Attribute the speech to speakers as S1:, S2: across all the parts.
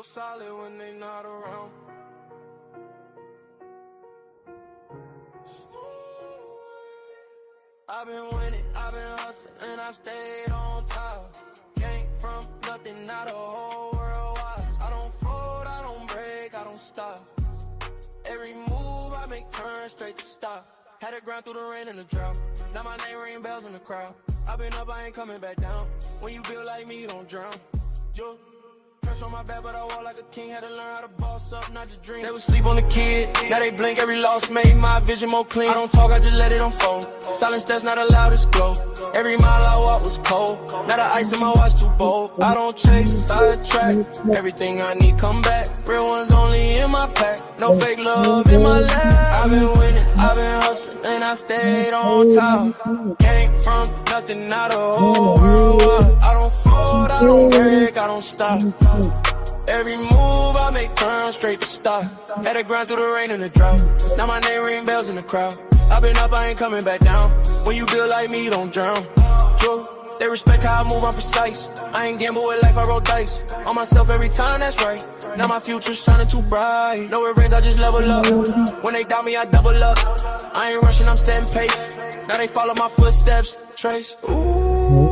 S1: solid when they not around. I've been winning, I've been hustling, and I stayed on top. Came from nothing, not a whole world wide. I don't fold, I don't break, I don't stop. Every move I make turn straight to stop. Had to grind through the rain and the drought. Now my name ring bells in the crowd. I've been up, I ain't coming back down. When you build like me, you don't drown. Yo. Pressure on my back, but I walk like a king. Had to learn how to boss up, not just dream. They would sleep on the kid, now they blink. Every loss made my vision more clean. I don't talk, I just let it unfold. Silence that's not allowed to glow. Every mile I walk was cold. Now the ice in my watch too bold. I don't chase, sidetrack. Everything I need come back. Real ones only in my pack. No fake love in my lap. I've been winning, I've been hustling, and I stayed on top. Came from nothing, not a whole world wide. I don't fold, I don't break, I don't stop. Every move I make turn straight to stop. Had to grind through the rain and the drought. Now my name ring bells in the crowd. I've been up, I ain't coming back down. When you build like me, you don't drown. Yo, they respect how I move, I'm precise. I ain't gamble with life, I roll dice. On myself every time, that's right. Now my future's shining too bright. No revenge, I just level up. When they doubt me, I double up. I ain't rushing, I'm setting pace. Now they follow my footsteps, trace. Ooh,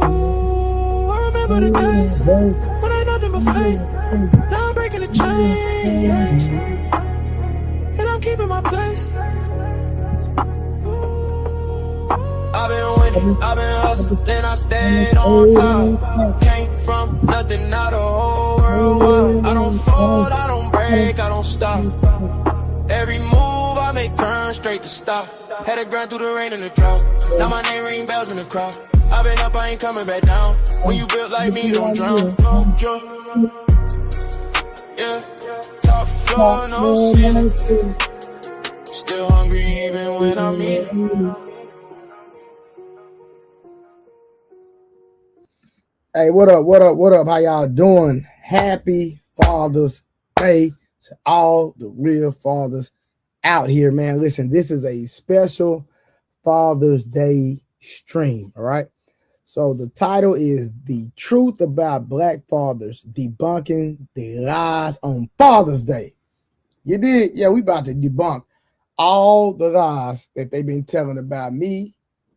S1: I remember the days when I nothing but faith. Now I'm breaking the chains, and I'm keeping my place. I've been winning, I've been hustling, then I stayed on top. Came from nothing, not a whole world wide. I don't fold, I don't break, I don't stop. Every move I make turn straight to stop. Had to grind through the rain and the drought. Now my name ring bells in the crowd. I've been up, I ain't coming back down. When you built like me, you don't drown. Yeah, top floor, no ceiling. Still hungry even when I'm eating.
S2: Hey, what up, what up, what up? How y'all doing? Happy Father's Day to all the real fathers out here, man. Listen, this is a special Father's Day stream, all right? So the title is The Truth About Black Fathers, Debunking the Lies on Father's Day. You did? Yeah, we about to debunk all the lies that they've been telling about me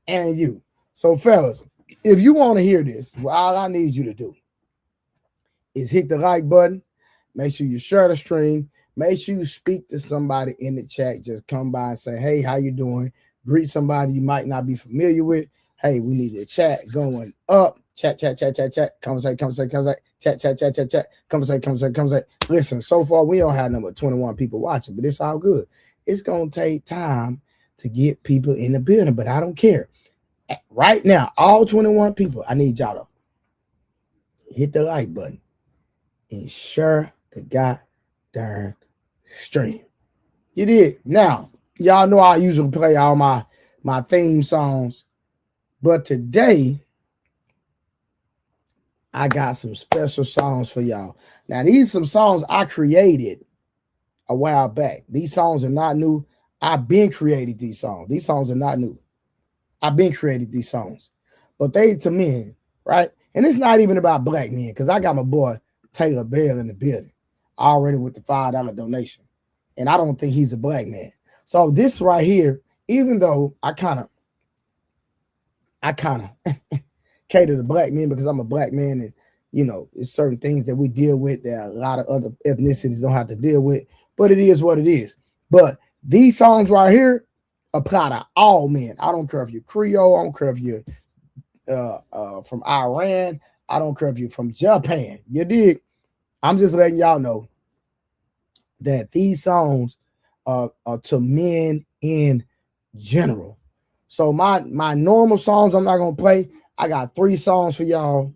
S2: and you. So, fellas, if you want to hear this, well, all I need you to do is hit the like button. Make sure you share the stream. Make sure you speak to somebody in the chat. Just come by and say, hey, how you doing? Greet somebody you might not be familiar with. Hey, we need a chat going up. Chat. Conversate. Chat. Conversate. Listen, so far we don't have number 21 people watching, but it's all good. It's going to take time to get people in the building, but I don't care. Right now, all 21 people, I need y'all to hit the like button and share the goddamn stream. You did. Now, y'all know I usually play all my theme songs, but today I got some special songs for y'all. Now, these are some songs I created a while back. These songs are not new. I've been creating these songs. These songs are not new. I've been creating these songs, but they to men, right? And it's not even about black men, because I got my boy Taylor Bell in the building already with the $5 donation, and I don't think he's a black man. So this right here, even though I kind of cater to black men because I'm a black man, and you know, it's certain things that we deal with that a lot of other ethnicities don't have to deal with, but it is what it is. But these songs right here apply to all men. I don't care if you're Creole. I don't care if you're from Iran. I don't care if you're from Japan. You dig? I'm just letting y'all know that these songs are to men in general. So my normal songs I'm not going to play. I got 3 songs for y'all,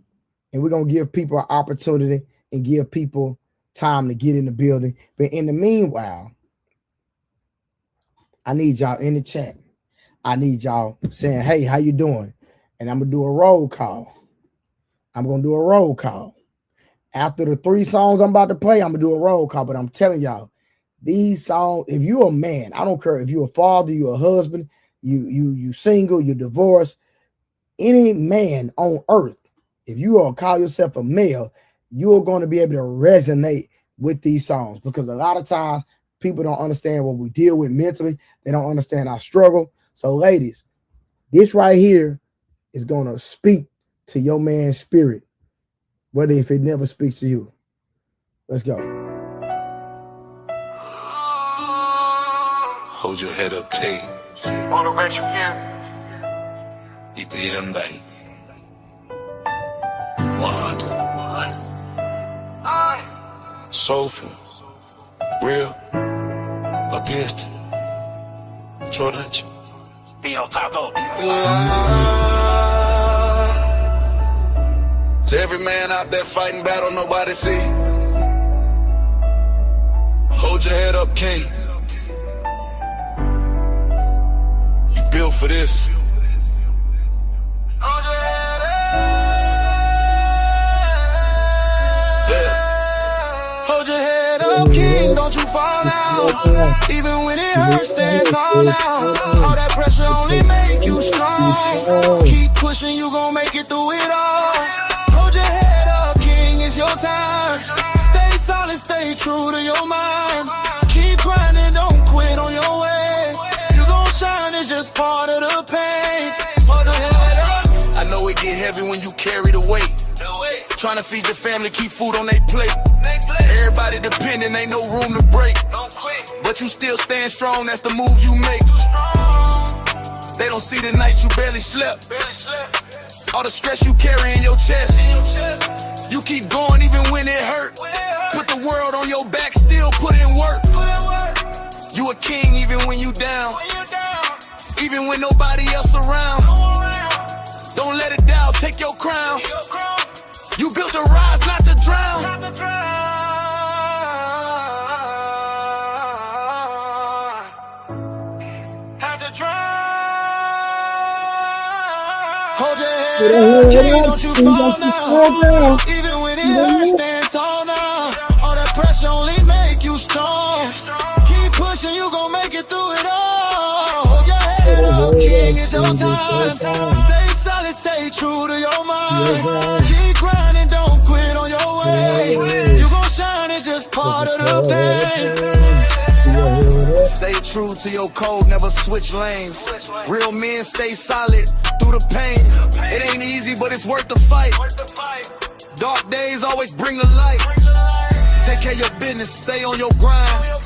S2: and we're going to give people an opportunity and give people time to get in the building. But in the meanwhile, I need y'all in the chat. I need y'all saying, hey, how you doing? And I'm going to do a roll call. After the 3 songs I'm about to play, I'm going to do a roll call. But I'm telling y'all, these songs, if you're a man, I don't care if you're a father, you're a husband, you single, you're divorced, any man on earth, if you are call yourself a male, you're going to be able to resonate with these songs, because a lot of times people don't understand what we deal with mentally. They don't understand our struggle. So ladies, this right here is going to speak to your man's spirit, whether if it never speaks to you. Let's go.
S3: Hold your head up, King.
S4: Motivation here.
S3: EPM bang. 100. Soulful. Real. Against. Jordan.
S4: Be on top of.
S3: To every man out there fighting battle nobody see. Hold your head up, King. You built for this.
S1: Hold your head up, King, don't you fall down. Even when it hurts, stand tall now. All that pressure only make you strong. Keep pushing, you gon' make it through it all. Hold your head up, King, it's your time. Stay solid, stay true to your mind. Keep grinding, don't quit on your way. You gon' shine, it's just part of the pain. Hold your head up.
S3: I know it get heavy when you carry the weight. Trying to feed your family, keep food on their plate. Everybody depending, ain't no room to break. But you still stand strong, that's the move you make. They don't see the nights you barely slept. All the stress you carry in your chest. You keep going even when it hurt. Put the world on your back, still put in work. You a king even when you down. Even when nobody else around. Don't let it down, take your crown. You built to rise, not to drown.
S1: Hold your head up, King, don't you fall now. Even when it hurts, stand tall now. All that pressure only make you strong. Keep pushing, you gon' make it through it all. Hold your head up, King, it's your time. Stay solid, stay true to your mind. Keep grinding, don't quit on your way. You gon' shine, it's just part of the pain.
S3: Stay true to your code, never switch lanes. Real men stay solid through the pain. It ain't easy, but it's worth the fight. Dark days always bring the light. Take care of your business, stay on your grind.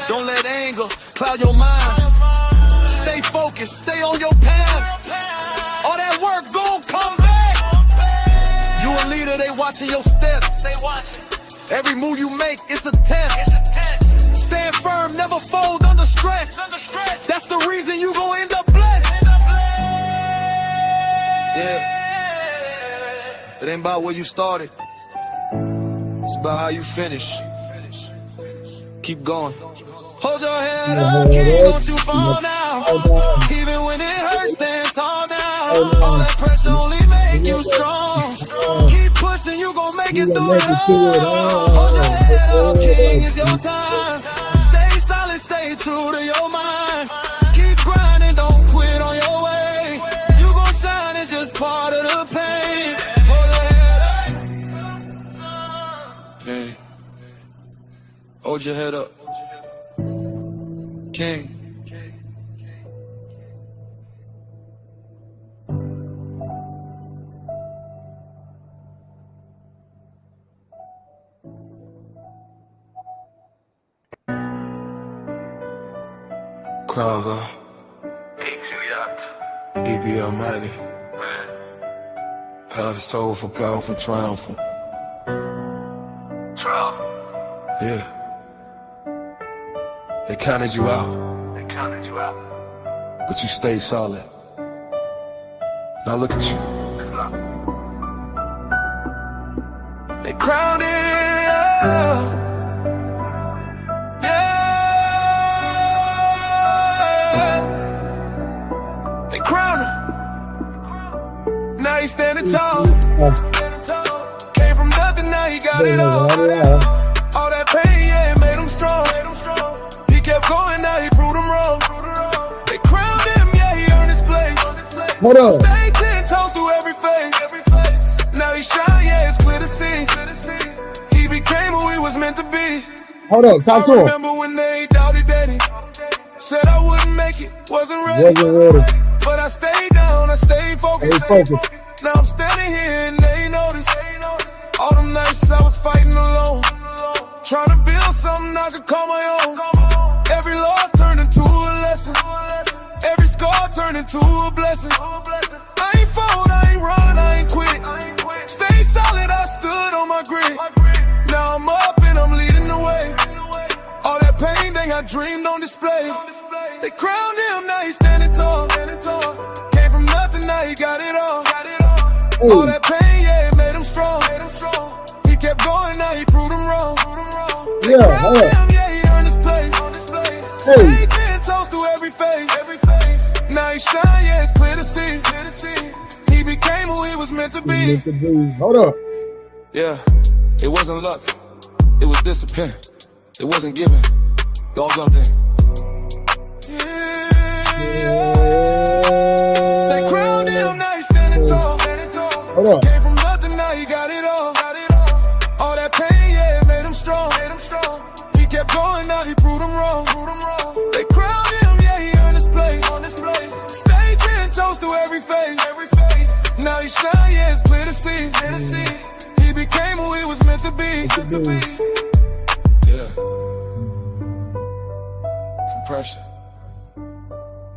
S3: Don't let anger cloud your mind. Stay focused, stay on your path. All that work gon' come back. You a leader, they watching your steps. Every move you make, it's a test. Stand firm, never fold under stress. That's the reason you gon' end up blessed. Yeah. It ain't about where you started. It's about how you finish. Keep going.
S1: Hold your head up, King, don't you fall now. Even when it hurts, stand tall now. All that pressure only make you strong. Keep pushing, you gon' make it through it all. Hold your head up, King, it's your time. Stay solid, stay true to your mind. Keep grinding, don't quit on your way. You gon' shine, it's just part of the pain. Hold your head up.
S3: Hey. Hold your head up. King. Kroger. EPL money. Heart, soulful, powerful, triumphant. Yeah. They counted you out. But you stayed solid. Now look at you. They crowned it. Yeah. They crowned him. Now he's standing tall. Came from nothing, now he got it all. All that pain, yeah, it made him strong. He kept going, now he proved him wrong. They crowned him, yeah, he earned his place.
S2: Hold up.
S3: Stayed 10 toes through every phase. Now he shine, yeah, it's clear to see. He became who he was meant to be.
S2: Hold up, talk to him.
S3: I remember when they doubted daddy. Said I wouldn't make it, wasn't ready. But I stayed down, I stayed focused. Now I'm standing here and they notice. All them nights I was fighting alone, trying to build something I could call my own. Every loss turned into a lesson. Every scar turned into a blessing. I ain't fold, I ain't run, I ain't quit. Stay solid, I stood on my grit. Now I'm up and I'm leading the way. All that pain they got dreamed on display. They crowned him, now he's standing tall. Came from nothing, now he got it all. All that pain, yeah, it made him strong. He kept going, now he proved him wrong. They crowned him, yeah, he earned his place. Stay 10 toes through every phase. Now he shine, yeah, it's clear to see. He became who he was meant to be.
S2: Hold up.
S3: Yeah, it wasn't luck. It was discipline. It wasn't given. Y'all something. They crowned him, now he's standing tall. Came from nothing, now he got it all. All that pain, yeah, it made him strong. He kept going, now he proved him wrong. They crowned him, yeah, he earned his place. Stay 10 toes through every phase. Now he shine, yeah, it's clear to see. He became who he was meant to be. Yeah. From pressure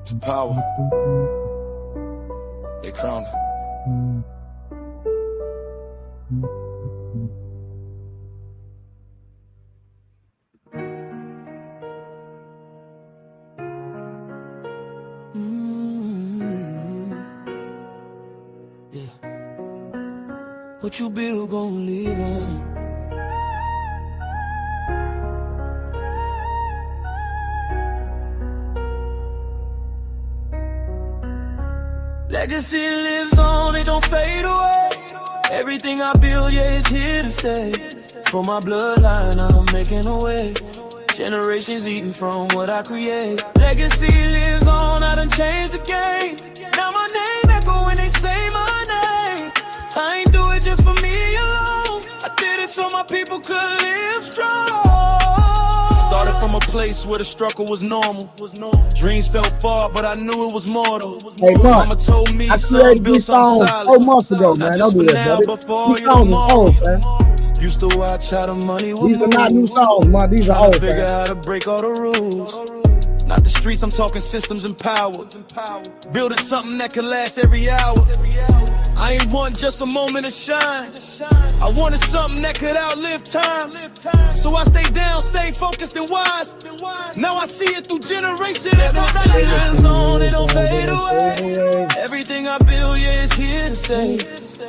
S3: to power, they crowned him.
S1: Yeah. What you build gon' live on. Legacy lives on, it don't fade away. Everything I build, yeah, is here to stay. For my bloodline, I'm making a way. Generations eating from what I create. Legacy lives on, I done changed the game. Now my name echo when they say my name. I ain't do it just for me alone. I did it so my people could live strong. Started from a place where the struggle was normal. Dreams fell far, but I knew it was mortal.
S2: Hey,
S1: Mama told me,
S2: I created these songs 4 months ago, man. Don't do that, buddy. These songs are old, man.
S1: Used to watch how the money would
S2: These are not new songs, man. These are old,
S1: figure
S2: man.
S1: how to break all the rules. Not the streets, I'm talking systems and power. Building something that can last every hour. I ain't want just a moment of shine. I wanted something that could outlive time. So I stay down, stay focused and wise. Now I see it through generations. Everything lives on, it don't fade away. Everything I build, yeah, is here to stay.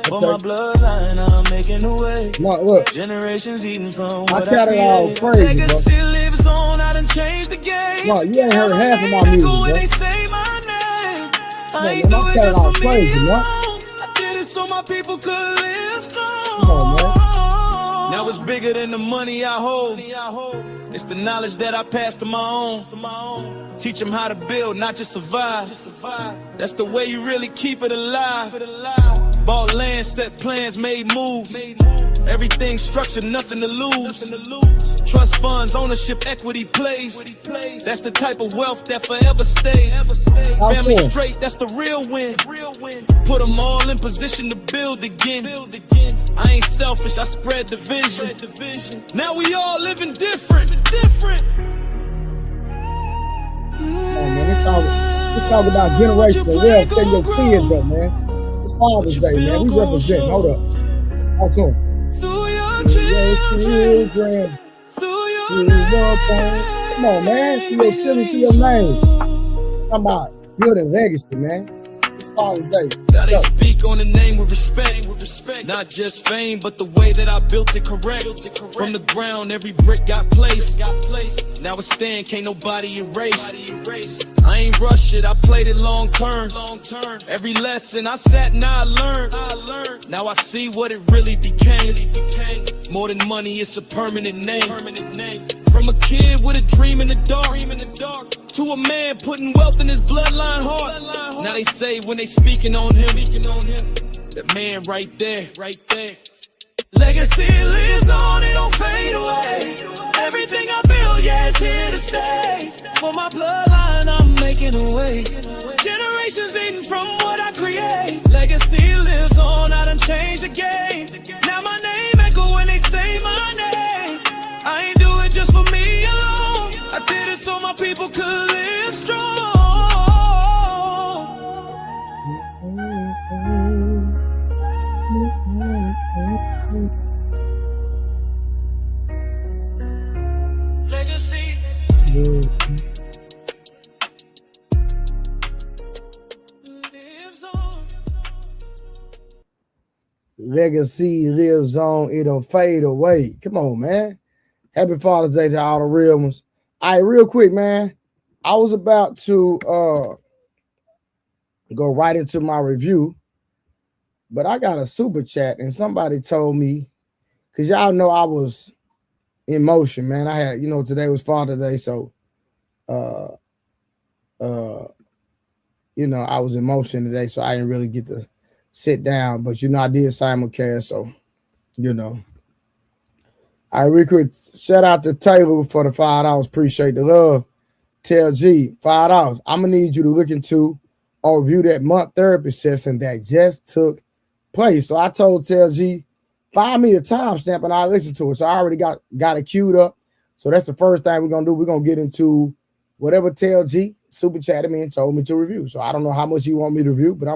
S1: For my bloodline, I'm making a way.
S2: Look,
S1: generations eating from
S2: I
S1: what
S2: got
S1: I
S2: it all
S1: create.
S2: crazy, bro.
S1: Legacy lives on, I done changed the game.
S2: No, you ain't heard half of my music, bro.
S1: When they say my name, I
S2: No,
S1: ain't
S2: man,
S1: do
S2: I
S1: it
S2: got it
S1: just
S2: all
S1: for me
S2: crazy, man.
S1: alone. I did it so my people could live strong.
S2: Come on, man.
S1: Now it's bigger than the money I hold. It's the knowledge that I pass to my own. Teach them how to build, not just survive. That's the way you really keep it alive. Bought land, set plans, made moves. Everything structured, nothing to lose. Trust funds, ownership, equity plays. That's the type of wealth that forever stays. Family straight, that's the real win. Put them all in position to build again. I ain't selfish, I spread the vision. Now we all living different.
S2: Oh, man, it's all about generational wealth. Set your kids up, man. It's Father's Day, man. We represent. Hold up. Talk to him.
S1: Through your
S2: Children. Come on, man. Through your children, through your name. Talking about building legacy, man. It's Father's Day.
S1: Now they speak on the name with respect. Not just fame, but the way that I built it correct. From the ground, every brick got placed. Now it's stand, can't nobody erase. I ain't rush it, I played it long term. Every lesson I sat and I learned. Now I see what it really became. More than money, it's a permanent name. From a kid with a dream in the dark, to a man putting wealth in his bloodline heart. Now they say when they speaking on him, that man right there. Legacy lives on, it don't fade away. Everything I build, yeah, it's here to stay. For my bloodline, I'm making a way. Generations eating from what I create. Legacy lives on, I done changed the game. Now my name echo when they say my name. I ain't do it just for me alone. I did it so my people could live strong. Legacy.
S2: Legacy lives on, it don't fade away. Come on, man. Happy Father's Day to all the real ones. All right, real quick, man. I was about to go right into my review, but I got a super chat and somebody told me, because y'all know I was in motion, man. I had, today was Father's Day, so I was in motion today, so I didn't really get to sit down, but I did simulcast, so I real quick, shout out to Taylor for the $5. Appreciate the love. Tell G, $5. I'm gonna need you to look into or review that month therapy session that just took place. So I told Tell G, find me a timestamp and I'll listen to it. So I already got it queued up. So that's the first thing we're gonna do. We're gonna get into whatever Tell G super chatted me and told me to review. So I don't know how much you want me to review, but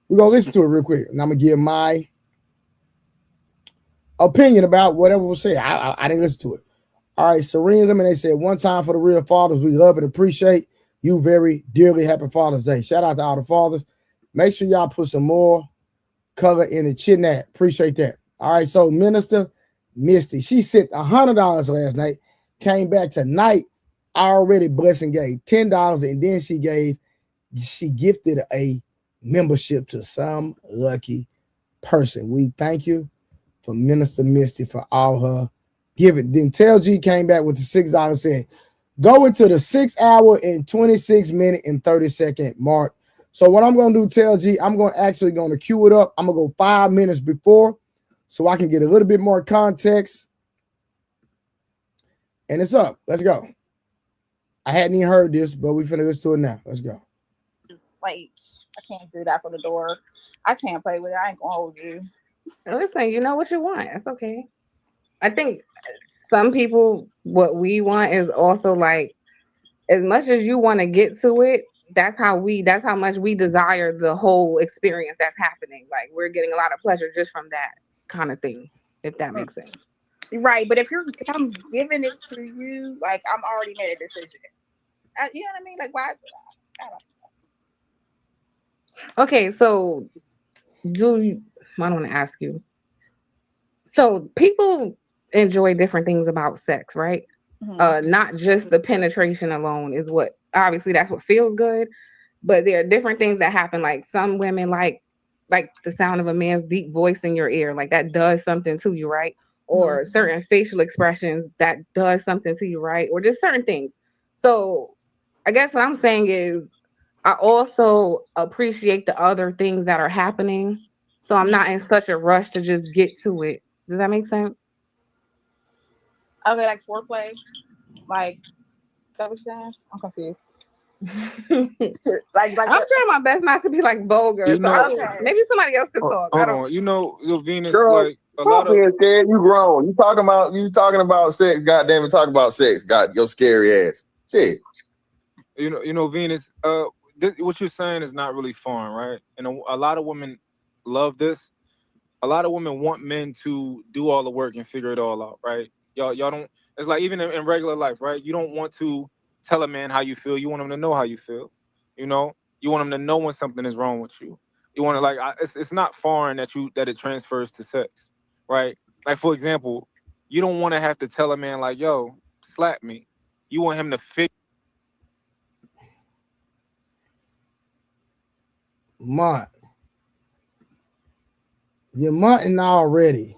S2: we're gonna listen to it real quick, and I'm gonna give my opinion about whatever was said. I didn't listen to it. All right, Serene Lemonade said, one time for the real fathers. We love and appreciate you very dearly. Happy Father's Day. Shout out to all the fathers. Make sure y'all put some more color in the chin. Appreciate that. All right, so Minister Misty, she sent $100 last night, came back tonight, already blessed and gave $10, and then she gifted a membership to some lucky person. We thank you for Minister Misty for all her giving. Then Tell G came back with the $6, said, go into the 6 hour and 26 minute and 30-second mark. So what I'm going to do, Tell G, I'm going to queue it up. I'm going to go 5 minutes before so I can get a little bit more context. And it's up. Let's go. I hadn't even heard this, but we finna listen to it now. Let's go.
S5: Like, I can't do that from the door. I can't play with it. I ain't gonna hold you.
S6: Listen, you know what you want. That's okay. I think some people, what we want is also like, as much as you want to get to it, that's how much we desire the whole experience that's happening. Like, we're getting a lot of pleasure just from that kind of thing, if that makes sense.
S5: Right, but if I'm giving it to you, like, I'm already made a decision. You know what I mean? Like, why? I don't
S6: know. Okay, so I don't want to ask you. So people enjoy different things about sex, right? Mm-hmm. Not just the penetration alone is what, obviously that's what feels good, but there are different things that happen. Like some women like the sound of a man's deep voice in your ear, like that does something to you, right? Or mm-hmm. certain facial expressions that does something to you, right? Or just certain things. So I guess what I'm saying is I also appreciate the other things that are happening. So I'm not in such a rush to just get to it. Does that make sense?
S5: Okay, like foreplay, like that was saying. I'm confused. like
S6: I'm trying my best not to be like vulgar. Maybe somebody else could talk.
S7: Hold on. Venus,
S8: girl,
S7: like a lot of
S8: scared. You grown. You talking about sex. Goddamn it, talk about sex. God, your scary ass. Shit.
S7: Venus. What you're saying is not really foreign, right? And a lot of women love this. A lot of women want men to do all the work and figure it all out, right? Y'all don't. It's like even in regular life, right? You don't want to tell a man how you feel. You want him to know how you feel. You want him to know when something is wrong with you. You want to it's not foreign that it transfers to sex, right? Like for example, you don't want to have to tell a man like, "Yo, slap me." You want him to figure.
S2: Mont, you're munting already.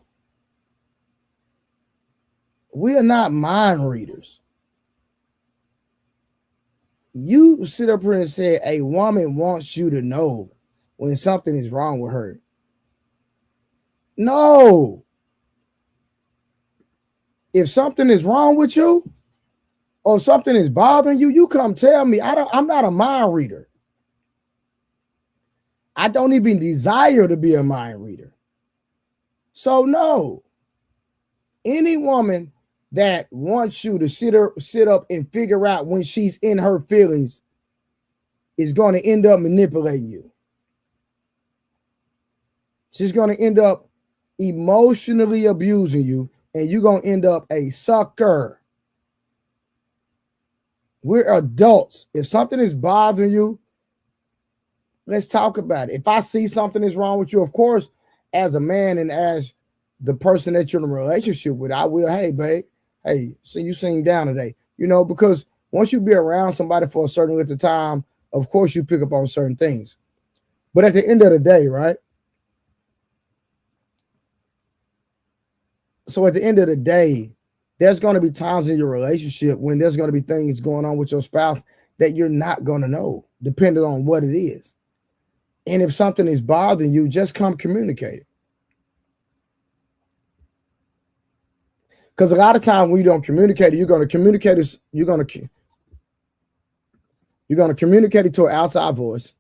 S2: We are not mind readers. You sit up here and say a woman wants you to know when something is wrong with her. No, If something is wrong with you or something is bothering you, you come tell me. I'm not a mind reader. I don't even desire to be a mind reader. So no, any woman that wants you to sit up and figure out when she's in her feelings is going to end up manipulating you. She's going to end up emotionally abusing you, and you're going to end up a sucker. We're adults. If something is bothering you, let's talk about it. If I see something is wrong with you, of course, as a man and as the person that you're in a relationship with, I will, hey, babe, hey, so you seem down today. You know, because once you be around somebody for a certain length of time, of course you pick up on certain things. But at the end of the day, right? So at the end of the day, there's going to be times in your relationship when there's going to be things going on with your spouse that you're not going to know, depending on what it is. And if something is bothering you, just come communicate it. Because a lot of times when you don't communicate it, you're going to communicate it to an outside voice,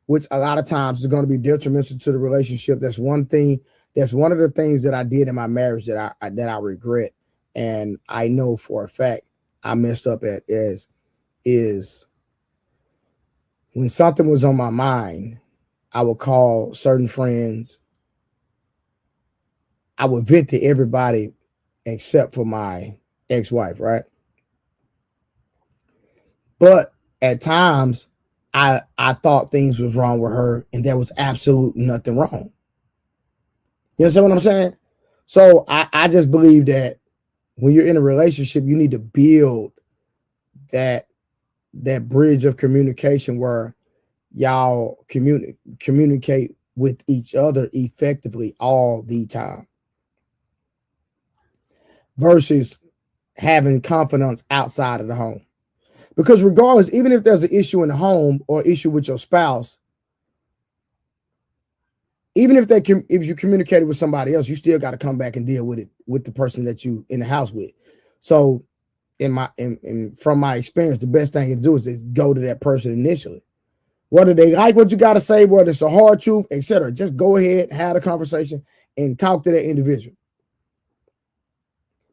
S2: which a lot of times is going to be detrimental to the relationship. That's one thing. That's one of the things that I did in my marriage that I regret, and I know for a fact I messed up at is when something was on my mind, I would call certain friends. I would vent to everybody except for my ex-wife, right? But at times, I thought things was wrong with her, and there was absolutely nothing wrong. You understand what I'm saying? So I just believe that when you're in a relationship, you need to build that bridge of communication where y'all communicate with each other effectively all the time versus having confidence outside of the home. Because regardless, even if there's an issue in the home or issue with your spouse, even if you communicated with somebody else, you still got to come back and deal with it with the person that you in the house with. So from my experience, the best thing to do is to go to that person initially. Whether they like what you got to say, whether it's a hard truth, etc. Just go ahead, have a conversation, and talk to that individual.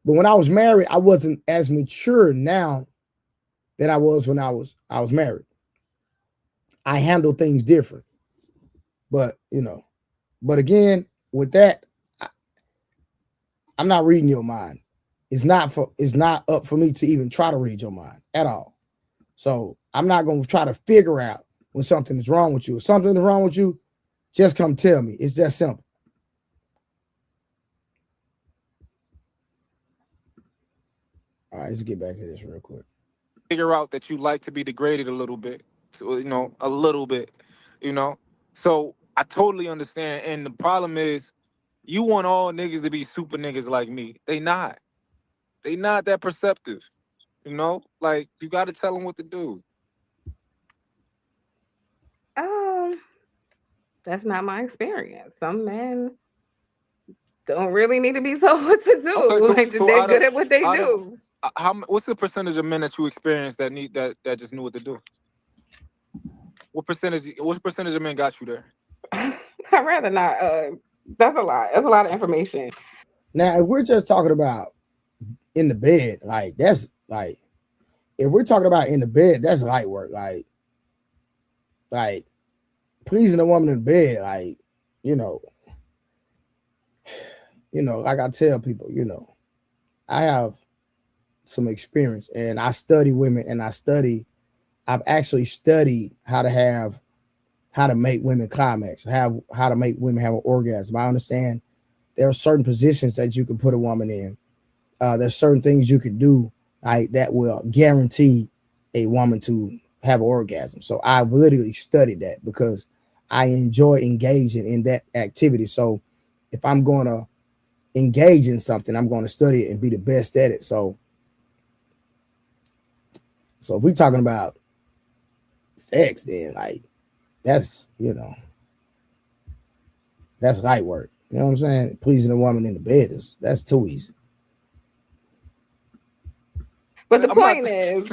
S2: But when I was married, I wasn't as mature now than I was when I was married. I handle things different. But but again, with that, I'm not reading your mind. It's not up for me to even try to read your mind at all. So I'm not going to try to figure out when something is wrong with you. If something is wrong with you, just come tell me. It's that simple. All right, let's get back to this real quick.
S7: Figure out that you like to be degraded a little bit. So, a little bit, So I totally understand. And the problem is you want all niggas to be super niggas like me. They not that perceptive. Like you got to tell them what to do.
S6: That's not my experience. Some men don't really need to be told what to do. Okay, so they're good at what they do.
S7: What's the percentage of men that you experience that need that just knew what to do? What percentage of men got you there?
S6: I'd rather not. That's a lot. That's a lot of information.
S2: Now, if we're just talking about in the bed, like that's like, if we're talking about in the bed, that's light work. Like pleasing a woman in bed, like, like I tell people, I have some experience and I study women and I've actually studied how to make women climax, how to make women have an orgasm. I understand there are certain positions that you can put a woman in. There's certain things you can do that will guarantee a woman to have an orgasm. So I've literally studied that because I enjoy engaging in that activity. So if I'm going to engage in something, I'm going to study it and be the best at it. So if we're talking about sex, then that's that's light work. You know what I'm saying? Pleasing a woman in the bed that's too easy.
S6: But the point is,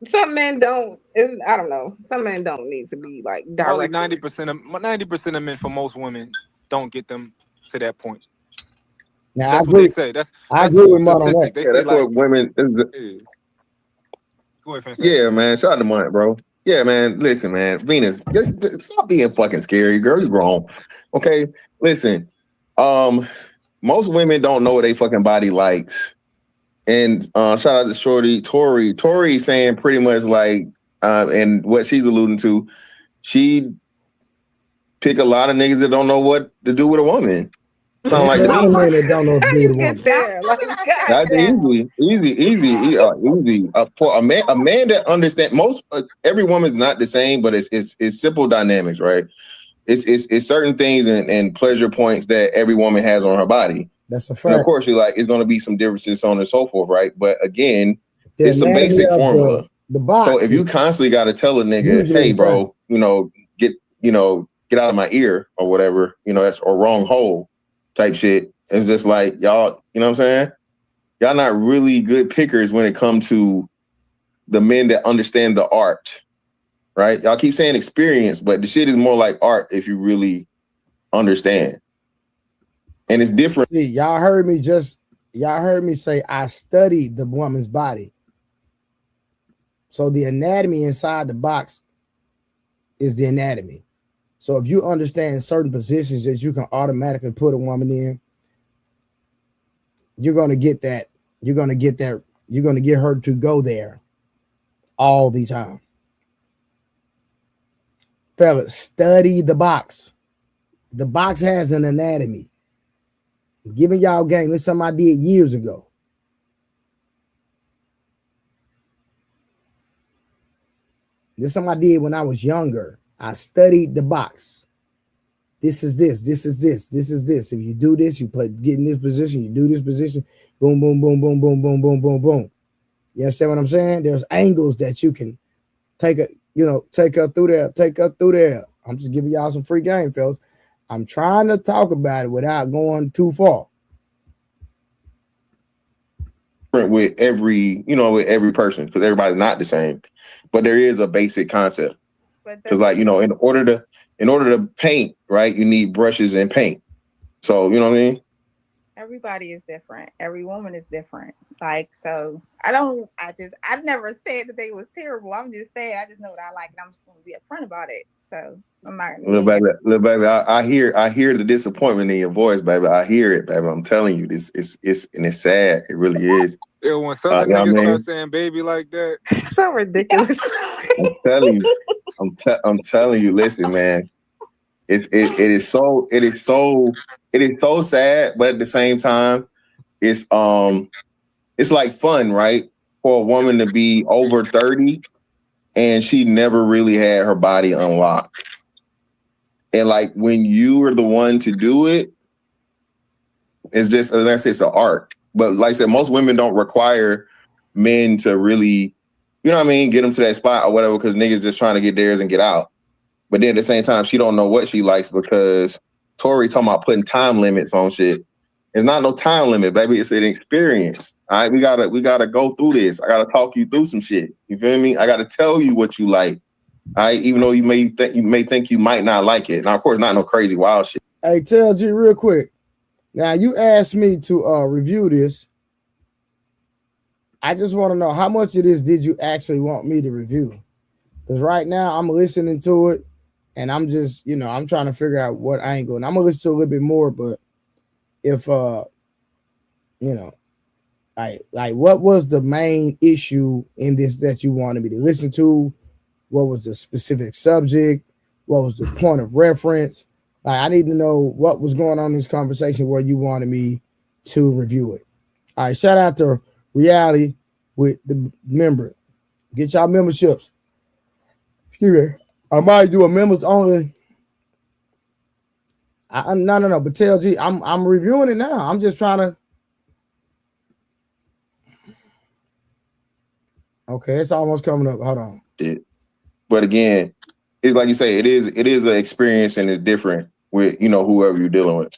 S6: some men don't. I don't know. Some men don't need to be like
S7: Probably
S6: direct.
S7: 90% of men for most women don't get them to that point.
S2: Now
S7: That's what they say.
S2: I
S7: That's
S2: agree
S7: the
S2: with Mont on that.
S7: statistic. They
S8: Yeah,
S7: say
S8: that's
S7: like,
S8: what women.
S7: go ahead, Francis.
S8: Yeah, man. Shout out to Mont, bro. Yeah, man. Listen, man. Venus, stop being fucking scary, girl. You grown. Okay. Listen. Most women don't know what they fucking body likes. And shout out to Shorty Tori. Tori saying pretty much like, and what she's alluding to, she pick a lot of niggas that don't know what to do with a woman. Sound like
S2: a lot of men that don't know what to do with a woman.
S8: That's easy. For a man that understand most every woman's not the same, but it's simple dynamics, right? It's certain things and pleasure points that every woman has on her body.
S2: That's a fact.
S8: And of course, you're like, it's going to be some differences, so on and so forth, right? But again, it's a basic formula.
S2: The box.
S8: So if you constantly got to tell a nigga, hey, bro, get out of my ear or whatever, that's or wrong hole type shit. It's just like, y'all, you know what I'm saying? Y'all not really good pickers when it comes to the men that understand the art, right? Y'all keep saying experience, but the shit is more like art if you really understand. And it's different.
S2: See, y'all heard me say I studied the woman's body. So the anatomy inside the box is the anatomy. So if you understand certain positions that you can automatically put a woman in, you're going to get that. You're going to get that. You're going to get her to go there all the time. Fellas, study the box. The box has an anatomy. I'm giving y'all game. This is something I did years ago. This is something I did when I was younger. I studied the box. This is this. This is this. This is this. If you do this, you get in this position. You do this position. Boom, boom, boom, boom, boom, boom, boom, boom, boom. You understand what I'm saying? There's angles that you can take her through there. Take her through there. I'm just giving y'all some free game, fellas. I'm trying to talk about it without going too far.
S8: With every person, because everybody's not the same, but there is a basic concept. Because like, in order to paint, right, you need brushes and paint. So, you know what I mean?
S5: Everybody is different. Every woman is different. Like, so I never said that they was terrible. I'm just saying, I just know what I like, and I'm just going to be upfront about it. So I'm not
S8: little baby, I hear the disappointment in your voice, baby. I hear it, baby. I'm telling you, this it's sad. It really is.
S7: Yeah, when some niggas start saying baby like that,
S6: so ridiculous.
S8: I'm telling you. I'm telling you. Listen, man. It is so sad, but at the same time, it's like fun, right? For a woman to be over 30 and she never really had her body unlocked. And like when you are the one to do it, it's just, as I said, it's an art. But like I said, most women don't require men to really, you know what I mean, get them to that spot or whatever, because niggas just trying to get theirs and get out. But then at the same time, she don't know what she likes because Tori talking about putting time limits on shit. There's not no time limit, baby. It's an experience. All right, we gotta go through this. I gotta talk you through some shit. You feel me? I gotta tell you what you like. All right, even though you may think you might not like it. Now, of course, not no crazy wild shit.
S2: Hey, tell G real quick. Now you asked me to review this. I just want to know how much of this did you actually want me to review? Because right now I'm listening to it. And I'm just, I'm trying to figure out what angle. And I'm going to listen to a little bit more. But if, like what was the main issue in this that you wanted me to listen to? What was the specific subject? What was the point of reference? Like, I need to know what was going on in this conversation where you wanted me to review it. All right, shout out to Reality with the member. Get y'all memberships. Here. I might do a members only. No. But tell G, I'm reviewing it now. I'm just trying to. Okay, it's almost coming up. Hold on.
S8: But again, it's like you say, it is an experience and it's different with whoever you're dealing with.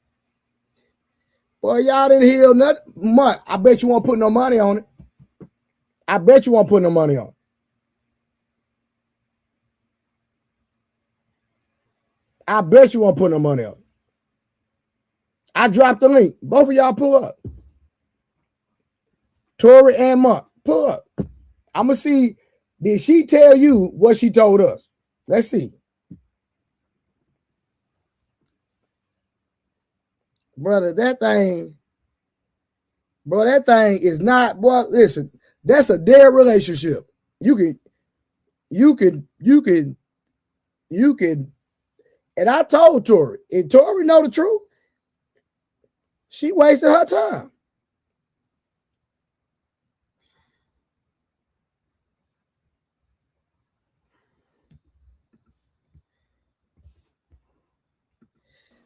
S2: Boy, y'all didn't heal nothing. Month. I bet you won't put no money on it. I bet you won't put no money on it. I bet you won't put no money on it. I dropped the link. Both of y'all pull up. Tori and Monk, pull up. I'm going to see, did she tell you what she told us? Let's see. Brother, that thing is not, boy, listen, that's a dead relationship. You can, and I told Tori, if Tori know the truth, she wasted her time.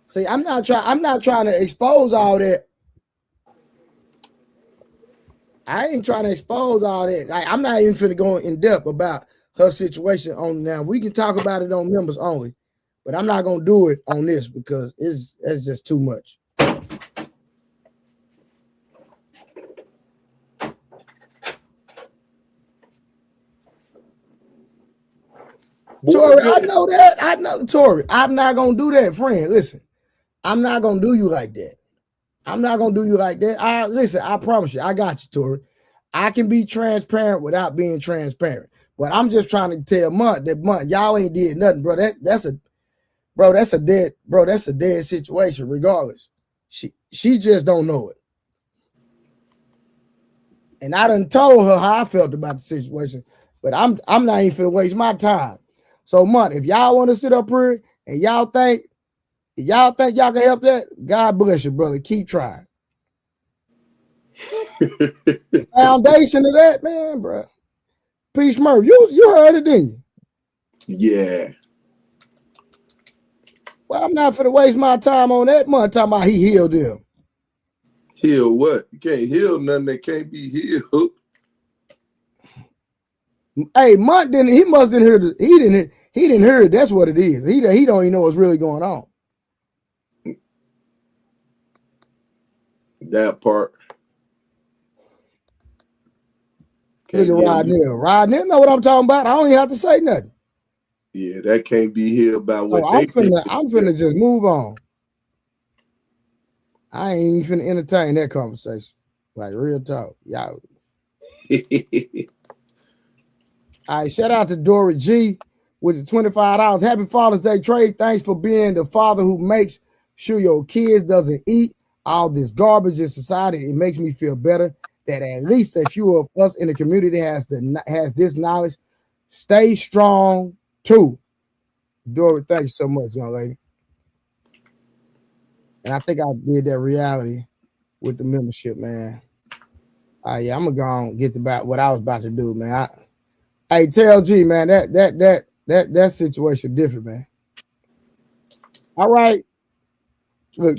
S2: See, I'm not trying to expose all that. I ain't trying to expose all that. I'm not even finna go in depth about her situation on now. We can talk about it on members only, but I'm not gonna do it on this because it's just too much. Tori, I know that. I know, Tori. I'm not gonna do that, friend. Listen, I'm not gonna do you like that. I'm not gonna do you like that. Listen, I promise you, I got you, Tori. I can be transparent without being transparent. But I'm just trying to tell Month that Month, y'all ain't did nothing, bro. That's a dead situation, regardless. She just don't know it. And I done told her how I felt about the situation, but I'm not even finna waste my time. So, Month, if y'all want to sit up here and y'all think y'all can help that, God bless you, brother. Keep trying. The foundation of that, man, bro. Peace, Murph. You heard it, didn't you?
S9: Yeah.
S2: Well, I'm not finna waste my time on that. Month talking about he healed them.
S9: Heal what? You can't heal nothing that can't be healed.
S2: Hey, Month didn't. He must didn't hear. He didn't hear it. That's what it is. He don't even know what's really going on.
S9: That part.
S2: Look at Rodney. Rodney know what I'm talking about. I don't even have to say nothing.
S9: Yeah, that can't be healed by what
S2: I'm finna just move on. I ain't even finna entertain that conversation. Like real talk. Y'all. All right, shout out to Dory G with the $25. Happy Father's Day, Trey. Thanks for being the father who makes sure your kids doesn't eat all this garbage in society. It makes me feel better that at least a few of us in the community has this knowledge. Stay strong too. Dory, thank you so much, young lady. And I think I did that reality with the membership, man. Yeah, I'm gonna go on and get about what I was about to do, man. Hey, TLG, man, that situation different, man. All right. Look,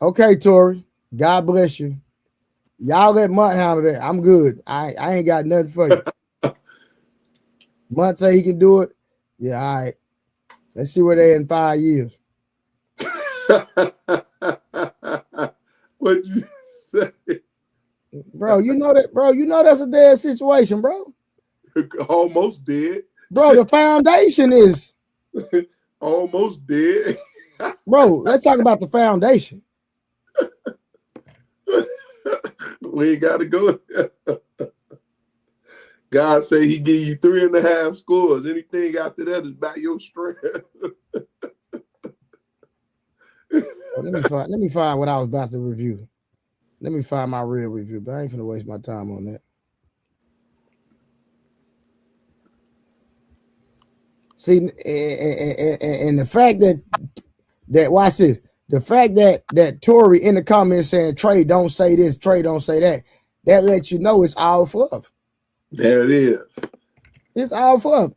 S2: okay, Tori. God bless you. Y'all let Mutt handle that. I'm good. I ain't got nothing for you. Mutt say he can do it. Yeah, all right. Let's see where they in 5 years.
S9: What'd you say?
S2: Bro, you know that's a dead situation, bro.
S9: Almost dead.
S2: Bro, the foundation is
S9: almost dead.
S2: Bro, let's talk about the foundation.
S9: We ain't gotta go. God say he give you 3.5 scores. Anything after that is by your strength.
S2: Let me find what I was about to review. Let me find my real review, but I ain't finna waste my time on that. See, and the fact that watch this, the fact that Tori in the comments saying Trey don't say this, Trey don't say that lets you know it's all fluff.
S9: There it is.
S2: It's all fluff.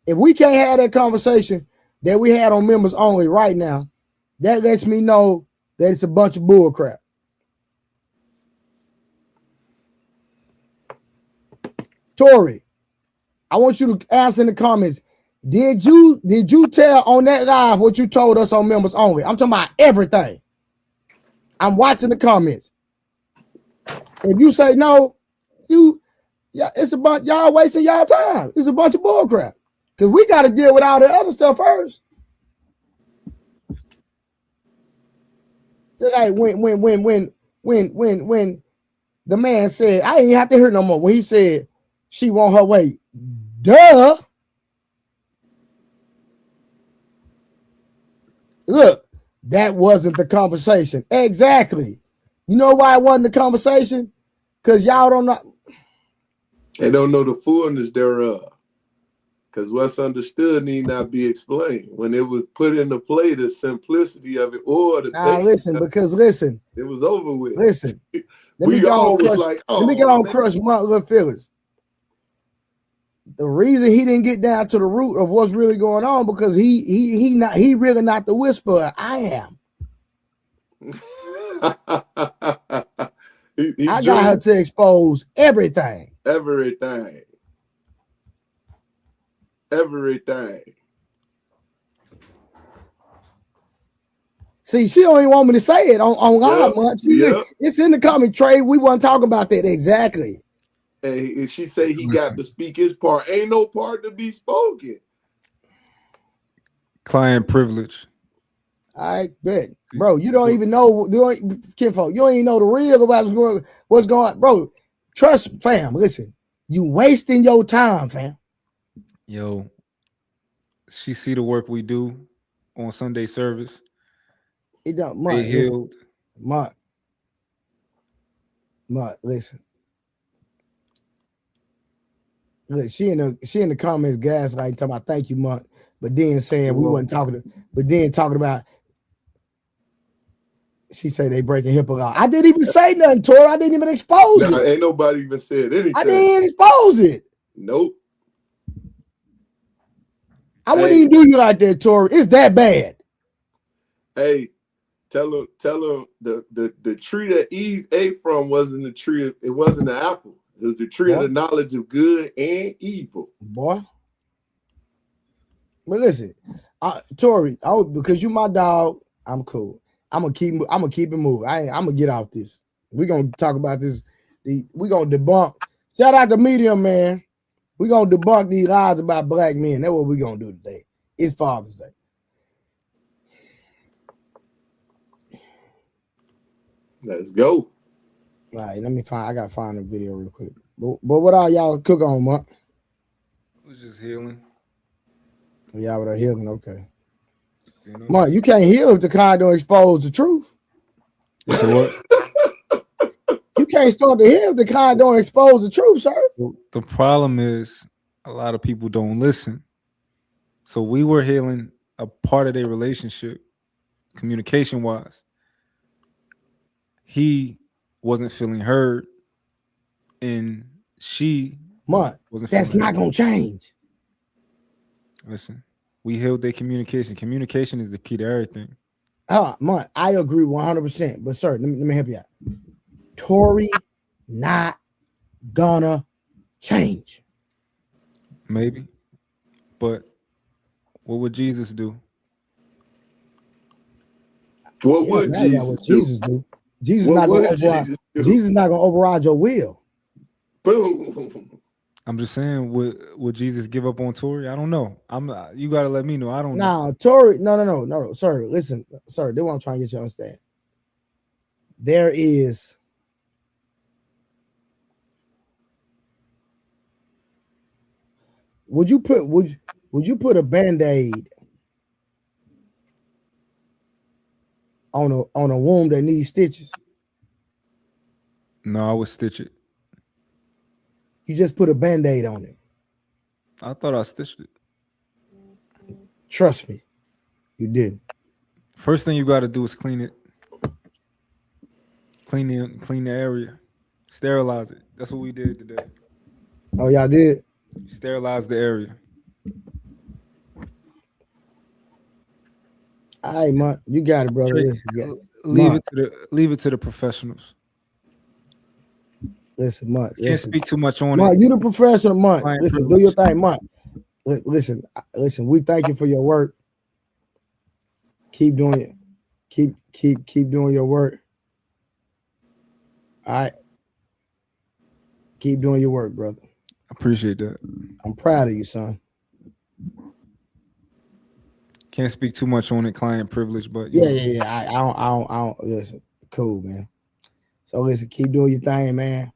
S2: If we can't have that conversation that we had on members only right now, that lets me know that it's a bunch of bull crap. Tori, I want you to ask in the comments, did you tell on that live what you told us on members only? I'm talking about everything. I'm watching the comments. If you say no, it's about y'all wasting y'all time. It's a bunch of bull crap. Because we got to deal with all the other stuff first. So like when the man said, I ain't have to hear no more. When he said she want her way, duh. Look, that wasn't the conversation. Exactly. You know why it wasn't the conversation? Because y'all don't know.
S9: They don't know the fullness thereof. Because what's understood need not be explained. When it was put into play, the simplicity of it or the
S2: listen, because listen.
S9: It was over with.
S2: Listen.
S9: We all was like, oh,
S2: let me go on crush my little feelings. The reason he didn't get down to the root of what's really going on because he really not the whisperer. I am. I got her to expose everything.
S9: Everything.
S2: See, she don't even want me to say it on live much. It's in the comment, Trey. We wasn't talking about that exactly.
S9: And she say he got to speak his part. Ain't no part to be spoken.
S7: Client privilege.
S2: I bet, bro. You don't even know, kinfolk. You don't even know the real about what's going. Bro, trust, fam. Listen, you wasting your time, fam.
S7: Yo, she see the work we do on Sunday service.
S2: It don't.
S7: They healed.
S2: Mark, listen. Look, she in the comments gaslighting, talking about thank you, Mark, but then saying we wasn't talking. But then talking about. She said they breaking HIPAA law. I didn't even say nothing, Tori. I didn't even expose it.
S9: Ain't nobody even said anything.
S2: I didn't expose it.
S9: Nope.
S2: I wouldn't even do you like that, Tori. It's that bad.
S9: Hey, tell him the tree that Eve ate from wasn't the tree. It wasn't the apple. It was the tree of the knowledge of good and evil.
S2: Boy. But listen, Tori, because you my dog, I'm cool. I'm gonna keep it moving. I'm gonna get off this. We're gonna talk about this. We're gonna debunk. Shout out to Medium, man. We're gonna debunk these lies about black men. That's what we're gonna do today. It's Father's Day.
S9: Let's go.
S2: All right, let me find. I gotta find the video real quick. But what all y'all cook on, Mark?
S7: We're just healing.
S2: Y'all were healing, okay. Mark, you can't heal if the kind don't expose the truth.
S7: So what?
S2: You can't start to heal if the kind don't expose the truth, sir.
S7: The problem is a lot of people don't listen. So we were healing a part of their relationship, communication-wise. He wasn't feeling heard, and she
S2: wasn't. That's not gonna change.
S7: Listen. We healed their communication. Communication is the key to everything.
S2: Mark, I agree 100%. But sir, let me help you out. Tori not gonna change.
S7: Maybe. But what would Jesus do?
S9: What would Jesus do?
S2: Jesus not gonna override your will.
S9: Boom.
S7: I'm just saying, would Jesus give up on Tori? I don't know. You gotta let me know. I don't know.
S2: No, Tori, no, sir. Listen, sir, that's what I'm trying to get you to understand. There is would you put a Band-Aid on a wound that needs stitches?
S7: No, I would stitch it.
S2: You just put a Band-Aid on it.
S7: I thought I stitched it.
S2: Trust me, you didn't.
S7: First thing you got to do is clean it. Clean the area. Sterilize it. That's what we did today.
S2: Oh, y'all did?
S7: Sterilize the area.
S2: All right, Mark, you got it, brother.
S7: Leave it to the professionals.
S2: Listen, Mark.
S7: Can't speak too much on
S2: Mark,
S7: it.
S2: You the professional, Mark.
S7: Client
S2: Listen,
S7: privilege.
S2: do your thing, Mark. Listen. We thank you for your work. Keep doing it. Keep doing your work. All right. Keep doing your work, brother.
S7: Appreciate that.
S2: I'm proud of you, son.
S7: Can't speak too much on it, client privilege, but
S2: yeah. I don't. Listen, cool, man. So listen, keep doing your thing, man.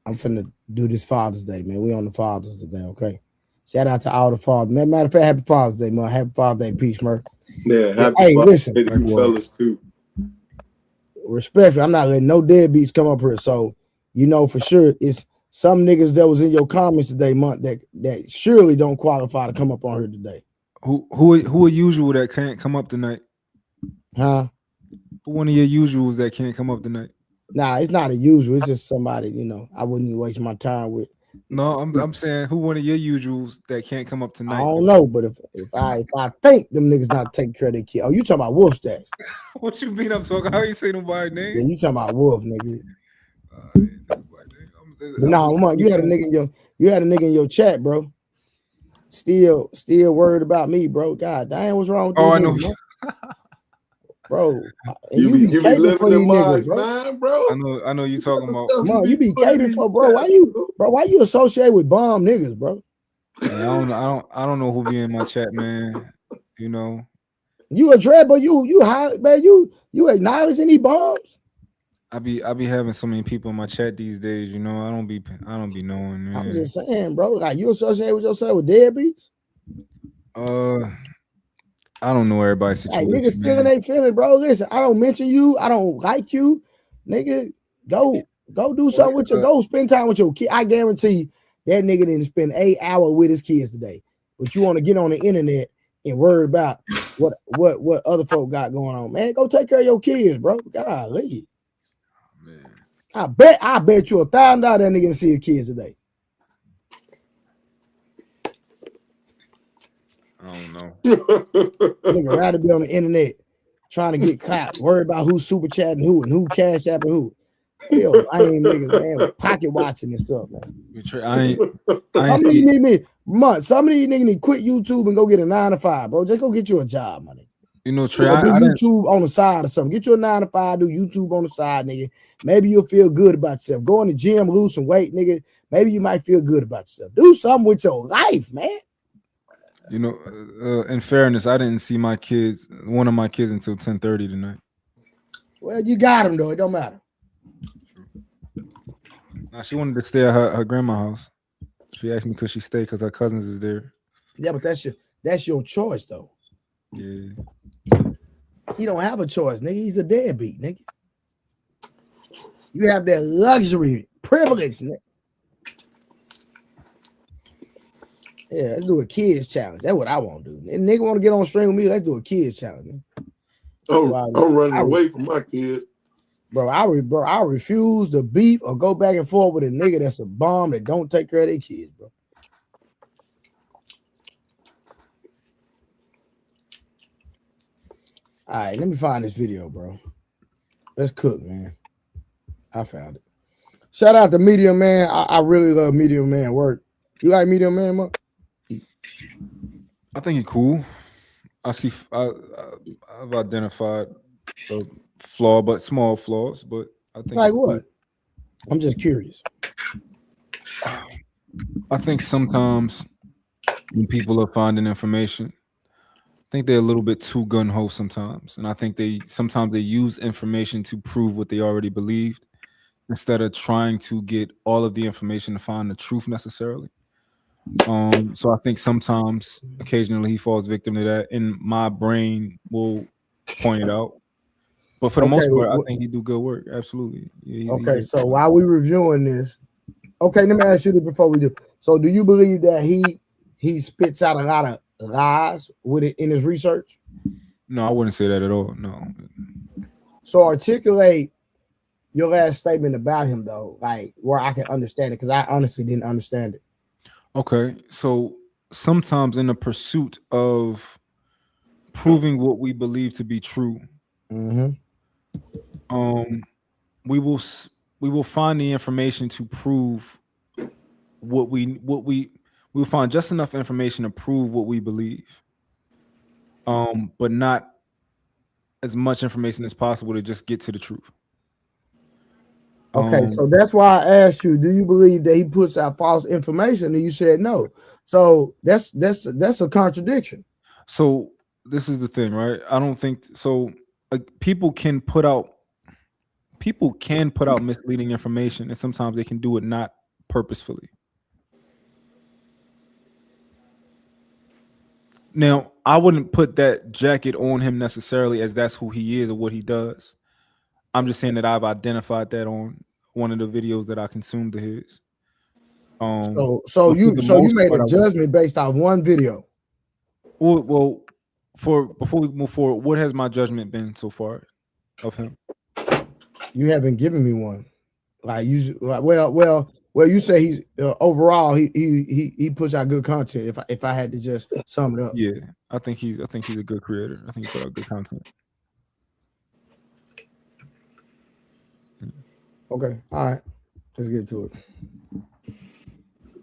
S2: I'm finna do this Father's Day, man. We on the Father's Day, okay? Shout out to all the fathers. Matter of fact, happy Father's Day, man. Happy Father's Day, peace, man.
S9: Yeah, happy
S2: hey,
S9: Father's
S2: listen,
S9: Day to you fellas too.
S2: Respectfully, I'm not letting no deadbeats come up here. So you know for sure it's some niggas that was in your comments today, month that surely don't qualify to come up on here today.
S7: Who are usual that can't come up tonight?
S2: Huh?
S7: Who one of your usuals that can't come up tonight?
S2: Nah, it's not a usual. It's just somebody, I wouldn't even waste my time with.
S7: No, I'm saying who one of your usuals that can't come up tonight?
S2: I don't know, but if I think them niggas not taking care of their kid. Oh, you talking about Wolf Stacks?
S7: What you mean I'm talking? How you say nobody's name?
S2: Yeah, you talking about Wolf, nigga. But no, you had a nigga in your chat, bro. Still worried about me, bro. God damn, what's wrong with
S7: I
S2: these
S7: know.
S2: niggas, bro?
S9: You be living
S2: for
S9: in
S2: these niggas, bro.
S9: Mind, bro.
S7: I know you talking about.
S2: Man, you be caping for, bro. Why you associate with bomb niggas, bro?
S7: Man, I don't know who be in my chat, man. You know.
S2: You a dread, but you high, man. You acknowledge any bombs?
S7: I be having so many people in my chat these days. You know, I don't be knowing. Man.
S2: I'm just saying, bro. Like you associate with yourself with deadbeats?
S7: I don't know everybody's situation.
S2: Like, niggas still in their feeling, bro. Listen, I don't mention you. I don't like you, nigga. Go do something with go spend time with your kid. I guarantee that nigga didn't spend 8 hours with his kids today. But you want to get on the internet and worry about what other folk got going on, man. Go take care of your kids, bro. Golly. Man. I bet you $1,000 that nigga didn't see his kids today.
S7: I don't know.
S2: Nigga rather be on the internet trying to get caught, worried about who's super chatting who and who cash apping who. Yo, I ain't niggas, man, pocket watching and stuff, man. Some of these niggas need to quit YouTube and go get a 9 to 5, bro. Just go get you a job, money.
S7: You know, Trey,
S2: do YouTube on the side or something. Get you a 9 to 5, do YouTube on the side, nigga. Maybe you'll feel good about yourself. Go in the gym, lose some weight, nigga. Maybe you might feel good about yourself. Do something with your life, man.
S7: You know, in fairness, I didn't see one of my kids until 10:30 tonight.
S2: Well, you got him though. It don't matter.
S7: Now she wanted to stay at her grandma's house. She asked me could she stay because her cousins is there.
S2: Yeah, but that's your choice though.
S7: Yeah.
S2: He don't have a choice, nigga. He's a deadbeat, nigga. You have that luxury, privilege, nigga. Yeah, let's do a kids challenge. That's what I want to do. And nigga want to get on stream with me. Let's do a kids challenge. Man.
S9: I'm running away from my kids.
S2: Bro, I refuse to beef or go back and forth with a nigga that's a bomb that don't take care of their kids, bro. All right, let me find this video, bro. Let's cook, man. I found it. Shout out to Medium Man. I really love Medium Man work. You like Medium Man, Mark?
S7: I think he's cool. I've identified a flaw, but small flaws. But I think
S2: like what? Cool. I'm just curious.
S7: I think sometimes when people are finding information, I think they're a little bit too gun-ho sometimes, and I think sometimes they use information to prove what they already believed instead of trying to get all of the information to find the truth necessarily. So I think sometimes, occasionally, he falls victim to that, and my brain will point it out. But for the most part, I think he do good work. Absolutely. Yeah,
S2: so while we reviewing this, let me ask you this before we do. So, do you believe that he spits out a lot of lies with it in his research?
S7: No, I wouldn't say that at all. No.
S2: So articulate your last statement about him, though, like where I can understand it, because I honestly didn't understand it.
S7: Okay, so sometimes in the pursuit of proving what we believe to be true, we will find the information to prove we'll find just enough information to prove what we believe, but not as much information as possible to just get to the truth.
S2: Okay, so that's why I asked you, do you believe that he puts out false information? And you said no. So that's a contradiction.
S7: So this is the thing, right? I don't think so. People can put out misleading information, and sometimes they can do it not purposefully. Now, I wouldn't put that jacket on him necessarily as that's who he is or what he does. I'm just saying that I've identified that on one of the videos that I consumed of his.
S2: So you made
S7: part,
S2: a judgment based off one video.
S7: Well, before we move forward, what has my judgment been so far of him?
S2: You haven't given me one. Like you say he's overall he puts out good content. If I had to just sum it up,
S7: yeah, I think he's a good creator. I think he put out good content.
S2: Okay, all right, let's get to it.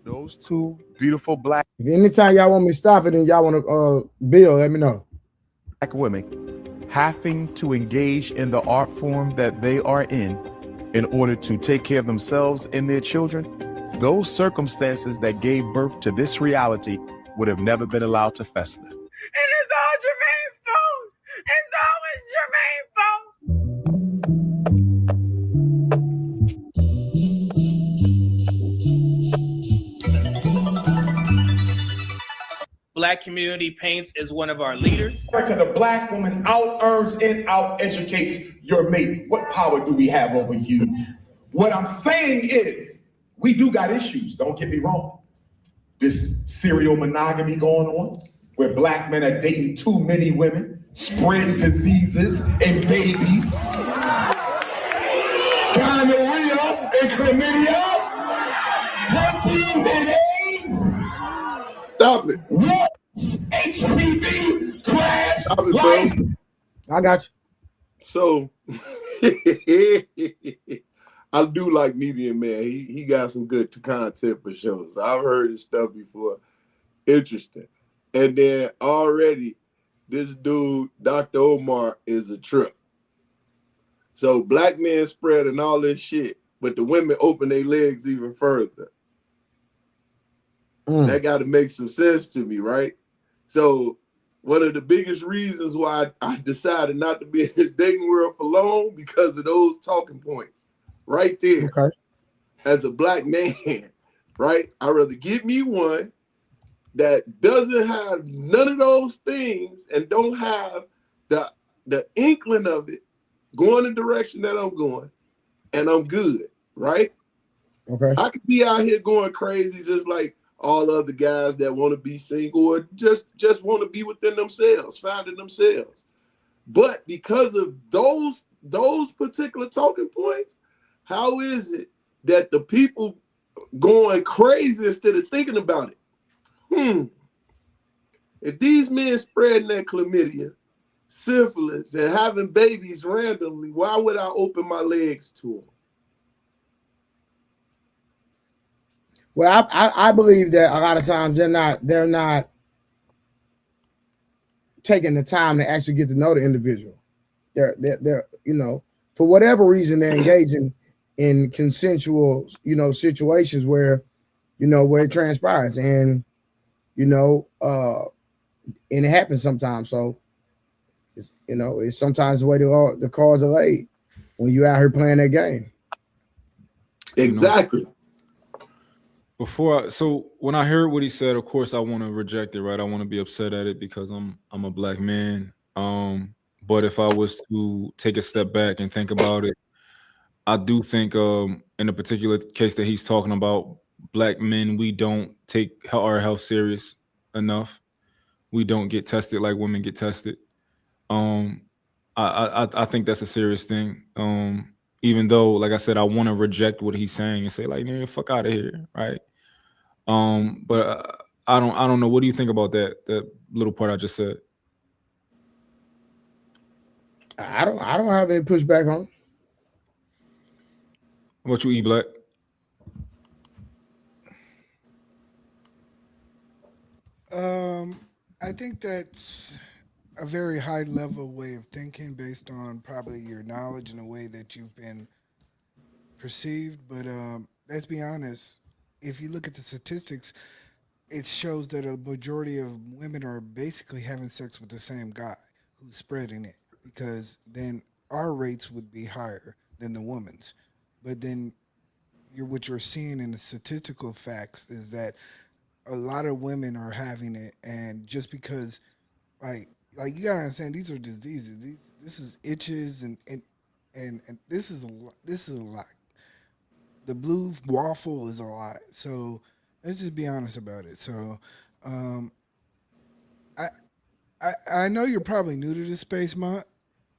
S10: Those two beautiful black.
S2: If anytime y'all want me to stop it and y'all want to Bill, let me know.
S10: Black women having to engage in the art form that they are in order to take care of themselves and their children, those circumstances that gave birth to this reality would have never been allowed to fester.
S11: And it's all Jermaine's fault. It's always Jermaine's fault.
S12: Black Community Paints is one of our leaders.
S13: The black woman out-earns and out-educates your mate. What power do we have over you? What I'm saying is, we do got issues, don't get me wrong. This serial monogamy going on, where black men are dating too many women, spreading diseases and babies. Gonorrhea and chlamydia, herpes and AIDS.
S9: Stop it.
S13: HPV, crabs,
S9: Stop it, bro.
S2: I got you.
S9: So I do like Medium Man. He got some good content for sure. So I've heard his stuff before. Interesting. And then already this dude, Dr. Omar, is a trip. So black men spreading all this shit, but the women open their legs even further. That got to make some sense to me, right? So one of the biggest reasons why I decided not to be in this dating world for long, because of those talking points right there.
S2: Okay.
S9: As a black man, right? I'd rather get me one that doesn't have none of those things and don't have the inkling of it going the direction that I'm going, and I'm good, right?
S2: Okay.
S9: I could be out here going crazy just like all other guys that want to be single or just want to be within themselves, finding themselves. But because of those particular talking points, how is it that the people going crazy instead of thinking about it? If these men spreading that chlamydia, syphilis, and having babies randomly, why would I open my legs to them?
S2: Well, I believe that a lot of times they're not taking the time to actually get to know the individual. They're for whatever reason they're engaging in consensual situations where it transpires, and and it happens sometimes. So it's sometimes the way the cards are laid when you out here playing that game.
S9: Exactly.
S7: So when I heard what he said, of course I want to reject it, right? I want to be upset at it because I'm a black man. But if I was to take a step back and think about it, I do think in a particular case that he's talking about, black men, we don't take our health serious enough. We don't get tested like women get tested. I think that's a serious thing. Even though, like I said, I want to reject what he's saying and say like, "Man, fuck out of here," right? But I don't know. What do you think about that little part I just said?
S2: I don't have any pushback on it.
S7: What you eat, Black?
S14: I think that's a very high level way of thinking based on probably your knowledge and the way that you've been perceived, but let's be honest. If you look at the statistics, it shows that a majority of women are basically having sex with the same guy who's spreading it, because then our rates would be higher than the woman's. But then what you're seeing in the statistical facts is that a lot of women are having it, and just because like you gotta understand, these are diseases. This is itches, and this is a lot. The blue waffle is a lot. So let's just be honest about it. So um, I, I know you're probably new to this space, Mont,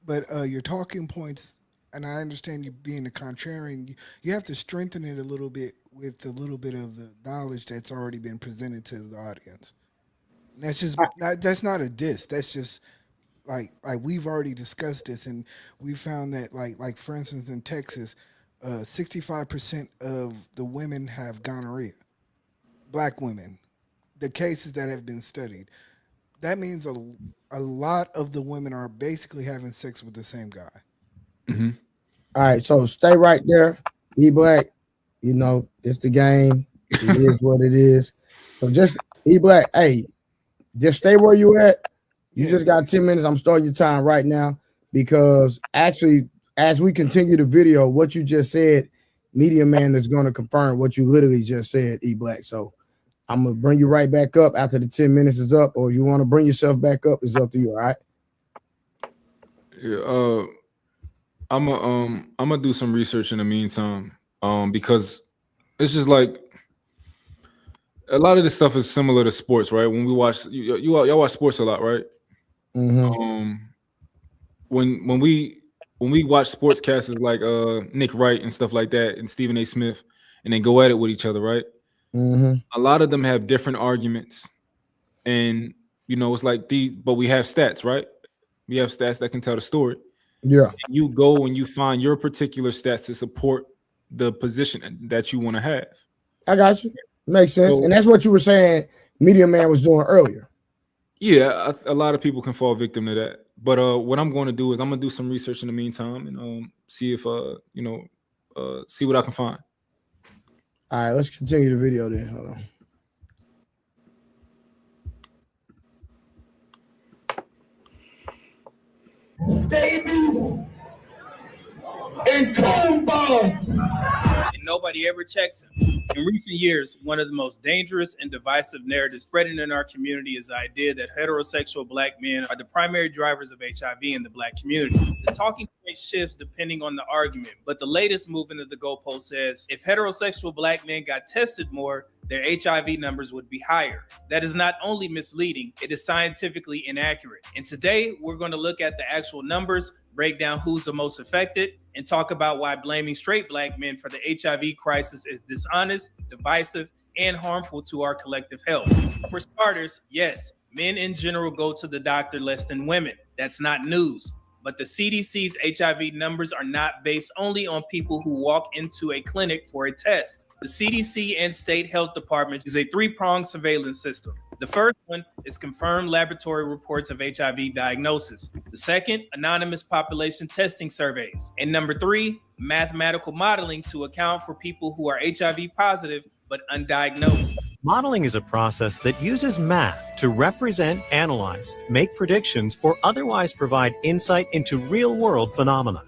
S14: but your talking points, and I understand you being a contrarian, you have to strengthen it a little bit with a little bit of the knowledge that's already been presented to the audience. And that's not a diss. That's just like we've already discussed this, and we found that like for instance in Texas, 65% of the women have gonorrhea. Black women, the cases that have been studied, that means a lot of the women are basically having sex with the same guy.
S2: Mm-hmm. All right, so stay right there, E Black. You know it's the game. It is what it is. So just E Black, hey, just stay where you at. You just got 10 minutes. I'm starting your time right now because actually, as we continue the video, what you just said, Media Man is going to confirm what you literally just said, E Black. So I'm going to bring you right back up after the 10 minutes is up, or you want to bring yourself back up, it's up to you, all right?
S7: Yeah, I'm gonna do some research in the meantime, because it's just like a lot of this stuff is similar to sports, right? When we watch, y'all watch sports a lot, right?
S2: Mm-hmm.
S7: When we watch sportscasters like Nick Wright and stuff like that, and Stephen A. Smith, and they go at it with each other, right?
S2: Mm-hmm.
S7: A lot of them have different arguments, and it's like but we have stats, right? We have stats that can tell the story.
S2: Yeah.
S7: And you go and you find your particular stats to support the position that you want to have.
S2: I got you. Makes sense. And that's what you were saying Media Man was doing earlier.
S7: Yeah, a lot of people can fall victim to that. But what I'm going to do is I'm going to do some research in the meantime and see if see what I can find.
S2: All right, let's continue the video then. Hold on.
S13: Scabies and coon bugs.
S12: And nobody ever checks him. In recent years, one of the most dangerous and divisive narratives spreading in our community is the idea that heterosexual Black men are the primary drivers of HIV in the Black community. The talking point shifts depending on the argument, but the latest movement of the goalpost says if heterosexual Black men got tested more, their HIV numbers would be higher. That is not only misleading, it is scientifically inaccurate. And today, we're going to look at the actual numbers, break down who's the most affected, and talk about why blaming straight Black men for the HIV crisis is dishonest, divisive, and harmful to our collective health. For starters, yes, men in general go to the doctor less than women. That's not news. But the CDC's HIV numbers are not based only on people who walk into a clinic for a test. The CDC and state health departments use a three-pronged surveillance system. The first one is confirmed laboratory reports of HIV diagnosis. The second, anonymous population testing surveys. And number three, mathematical modeling to account for people who are HIV positive but undiagnosed.
S15: Modeling is a process that uses math to represent, analyze, make predictions, or otherwise provide insight into real-world phenomena.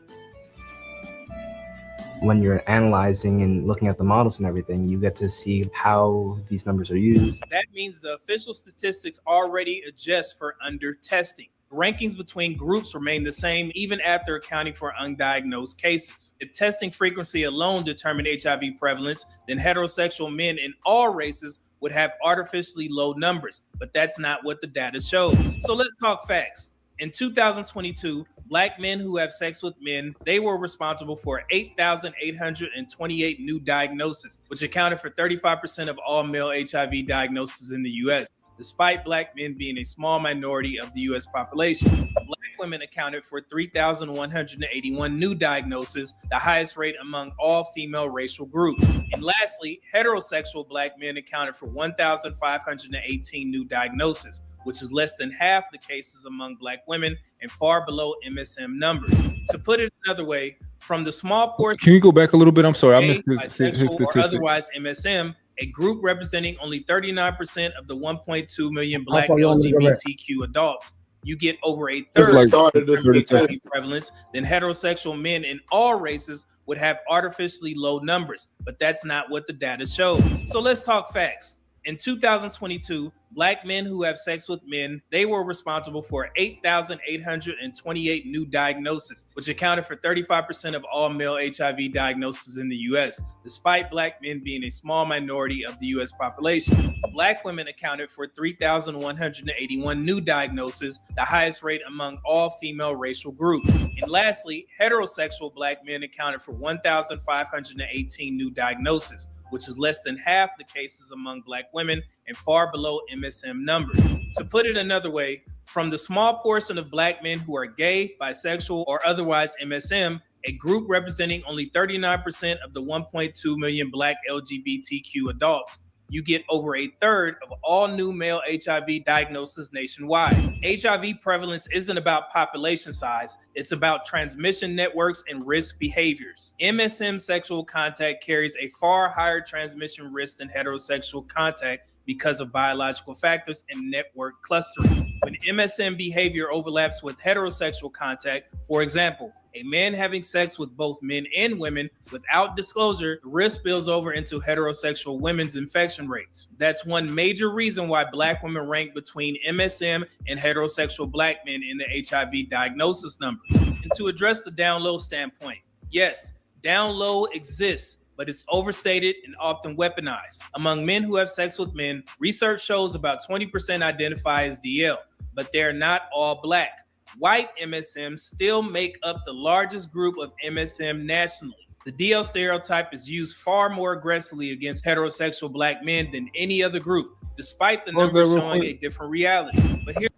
S16: When you're analyzing and looking at the models and everything, you get to see how these numbers are used.
S12: That means the official statistics already adjust for under-testing. Rankings between groups remain the same even after accounting for undiagnosed cases. If testing frequency alone determined HIV prevalence, then heterosexual men in all races would have artificially low numbers, but that's not what the data shows. So let's talk facts. In 2022, Black men who have sex with men, they were responsible for 8,828 new diagnoses, which accounted for 35% of all male HIV diagnoses in the US, despite Black men being a small minority of the US population. Black women accounted for 3,181 new diagnoses, the highest rate among all female racial groups. And lastly, heterosexual Black men accounted for 1,518 new diagnoses, which is less than half the cases among Black women and far below MSM numbers. To put it another way, From the small portion.
S7: Can you go back a little bit? I'm sorry, I missed his
S12: bisexual or
S7: statistics.
S12: otherwise MSM, a group representing only 39% of the 1.2 million
S2: How
S12: Black
S2: far you want me to go back?
S12: LGBTQ adults. You get over a
S9: That's
S12: third
S9: like
S12: of
S9: the statistics.
S12: prevalence than heterosexual men in all races would have artificially low numbers, but that's not what the data shows. So let's talk facts. In 2022, Black men who have sex with men, they were responsible for 8,828 new diagnoses, which accounted for 35% of all male HIV diagnoses in the US, despite Black men being a small minority of the US population. Black women accounted for 3,181 new diagnoses, the highest rate among all female racial groups. And lastly, heterosexual Black men accounted for 1,518 new diagnoses, which is less than half the cases among Black women and far below MSM numbers. To put it another way, from the small portion of Black men who are gay, bisexual, or otherwise MSM, a group representing only 39% of the 1.2 million Black LGBTQ adults, you get over a third of all new male HIV diagnoses nationwide. HIV prevalence isn't about population size, it's about transmission networks and risk behaviors. MSM sexual contact carries a far higher transmission risk than heterosexual contact because of biological factors and network clustering. When MSM behavior overlaps with heterosexual contact, for example, a man having sex with both men and women without disclosure, the risk spills over into heterosexual women's infection rates. That's one major reason why Black women rank between MSM and heterosexual Black men in the HIV diagnosis numbers. And to address the down low standpoint, yes, down low exists, but it's overstated and often weaponized. Among men who have sex with men, research shows about 20% identify as DL, but they're not all Black. White MSM still make up the largest group of MSM nationally. The DL stereotype is used far more aggressively against heterosexual Black men than any other group, despite the numbers showing a different reality. But here.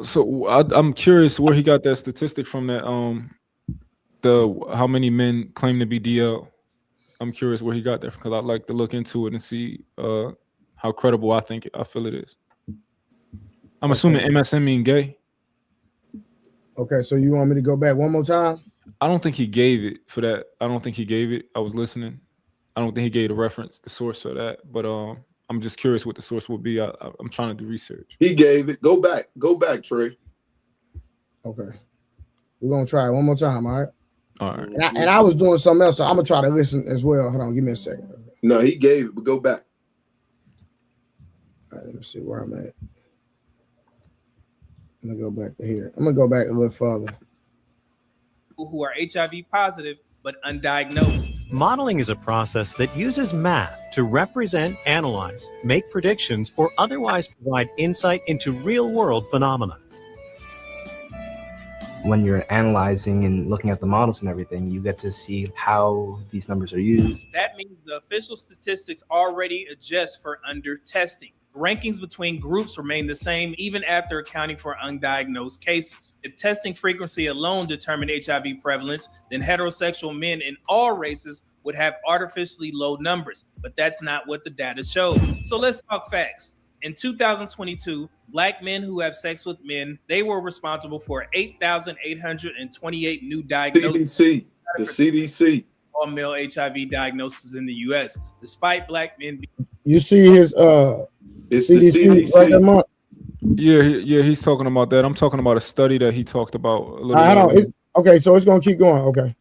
S7: So I'm curious where he got that statistic from. That how many men claim to be DL. I'm curious where he got that because I'd like to look into it and see how credible I feel it is. I'm assuming MSM mean gay.
S2: Okay, so you want me to go back one more time?
S7: I don't think he gave it for that. I don't think he gave it. I was listening. I don't think he gave the reference, the source for that. But I'm just curious what the source would be. I'm trying to do research.
S9: He gave it. Go back, Trey.
S2: Okay, we're gonna try it one more time. All right.
S7: All right.
S2: And I was doing something else, so I'm gonna try to listen as well. Hold on, give me a second.
S9: No, he gave it, but go back.
S2: All right, let me see where I'm at. I'm gonna go back to here. I'm gonna go back a little further.
S12: Who are HIV positive but undiagnosed.
S15: Modeling is a process that uses math to represent, analyze, make predictions, or otherwise provide insight into real-world phenomena.
S16: When you're analyzing and looking at the models and everything, you get to see how these numbers are used.
S12: That means the official statistics already adjust for under-testing. Rankings between groups remain the same even after accounting for undiagnosed cases. If testing frequency alone determined HIV prevalence, then heterosexual men in all races would have artificially low numbers, but that's not what the data shows. So let's talk facts. In 2022, Black men who have sex with men, they were responsible for 8,828 new diagnoses.
S9: CDC, the CDC.
S12: All male HIV diagnoses in the US, despite Black men being.
S2: You see his
S9: it's
S2: CDC right there, Mark?
S7: Yeah, he's talking about that. I'm talking about a study that he talked about a little
S2: I don't. Okay, so it's gonna keep going. Okay.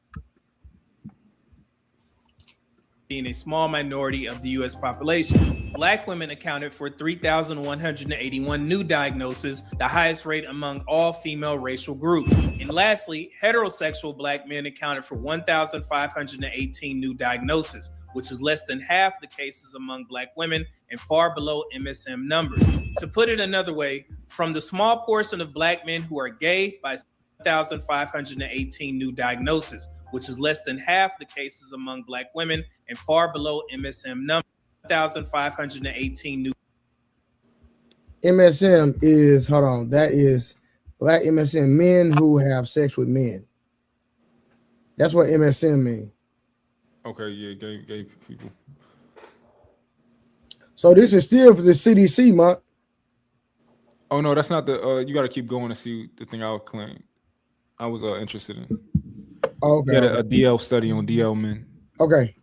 S12: Being a small minority of the US population. Black women accounted for 3,181 new diagnoses, the highest rate among all female racial groups. And lastly, heterosexual Black men accounted for 1,518 new diagnoses, which is less than half the cases among Black women and far below MSM numbers. To put it another way, from the small portion of Black men who are gay, by 1,518 new diagnoses, which is less than half the cases among Black women and far below MSM numbers. 1,518 new.
S2: MSM is, hold on, that is Black MSM, men who have sex with men. That's what MSM means.
S7: Okay, yeah, gay people.
S2: So this is still for the CDC, Mark.
S7: Oh no, that's not the. You got to keep going to see the thing I would claim. I was interested in.
S2: Okay.
S7: He had a DL study on DL men.
S2: Okay.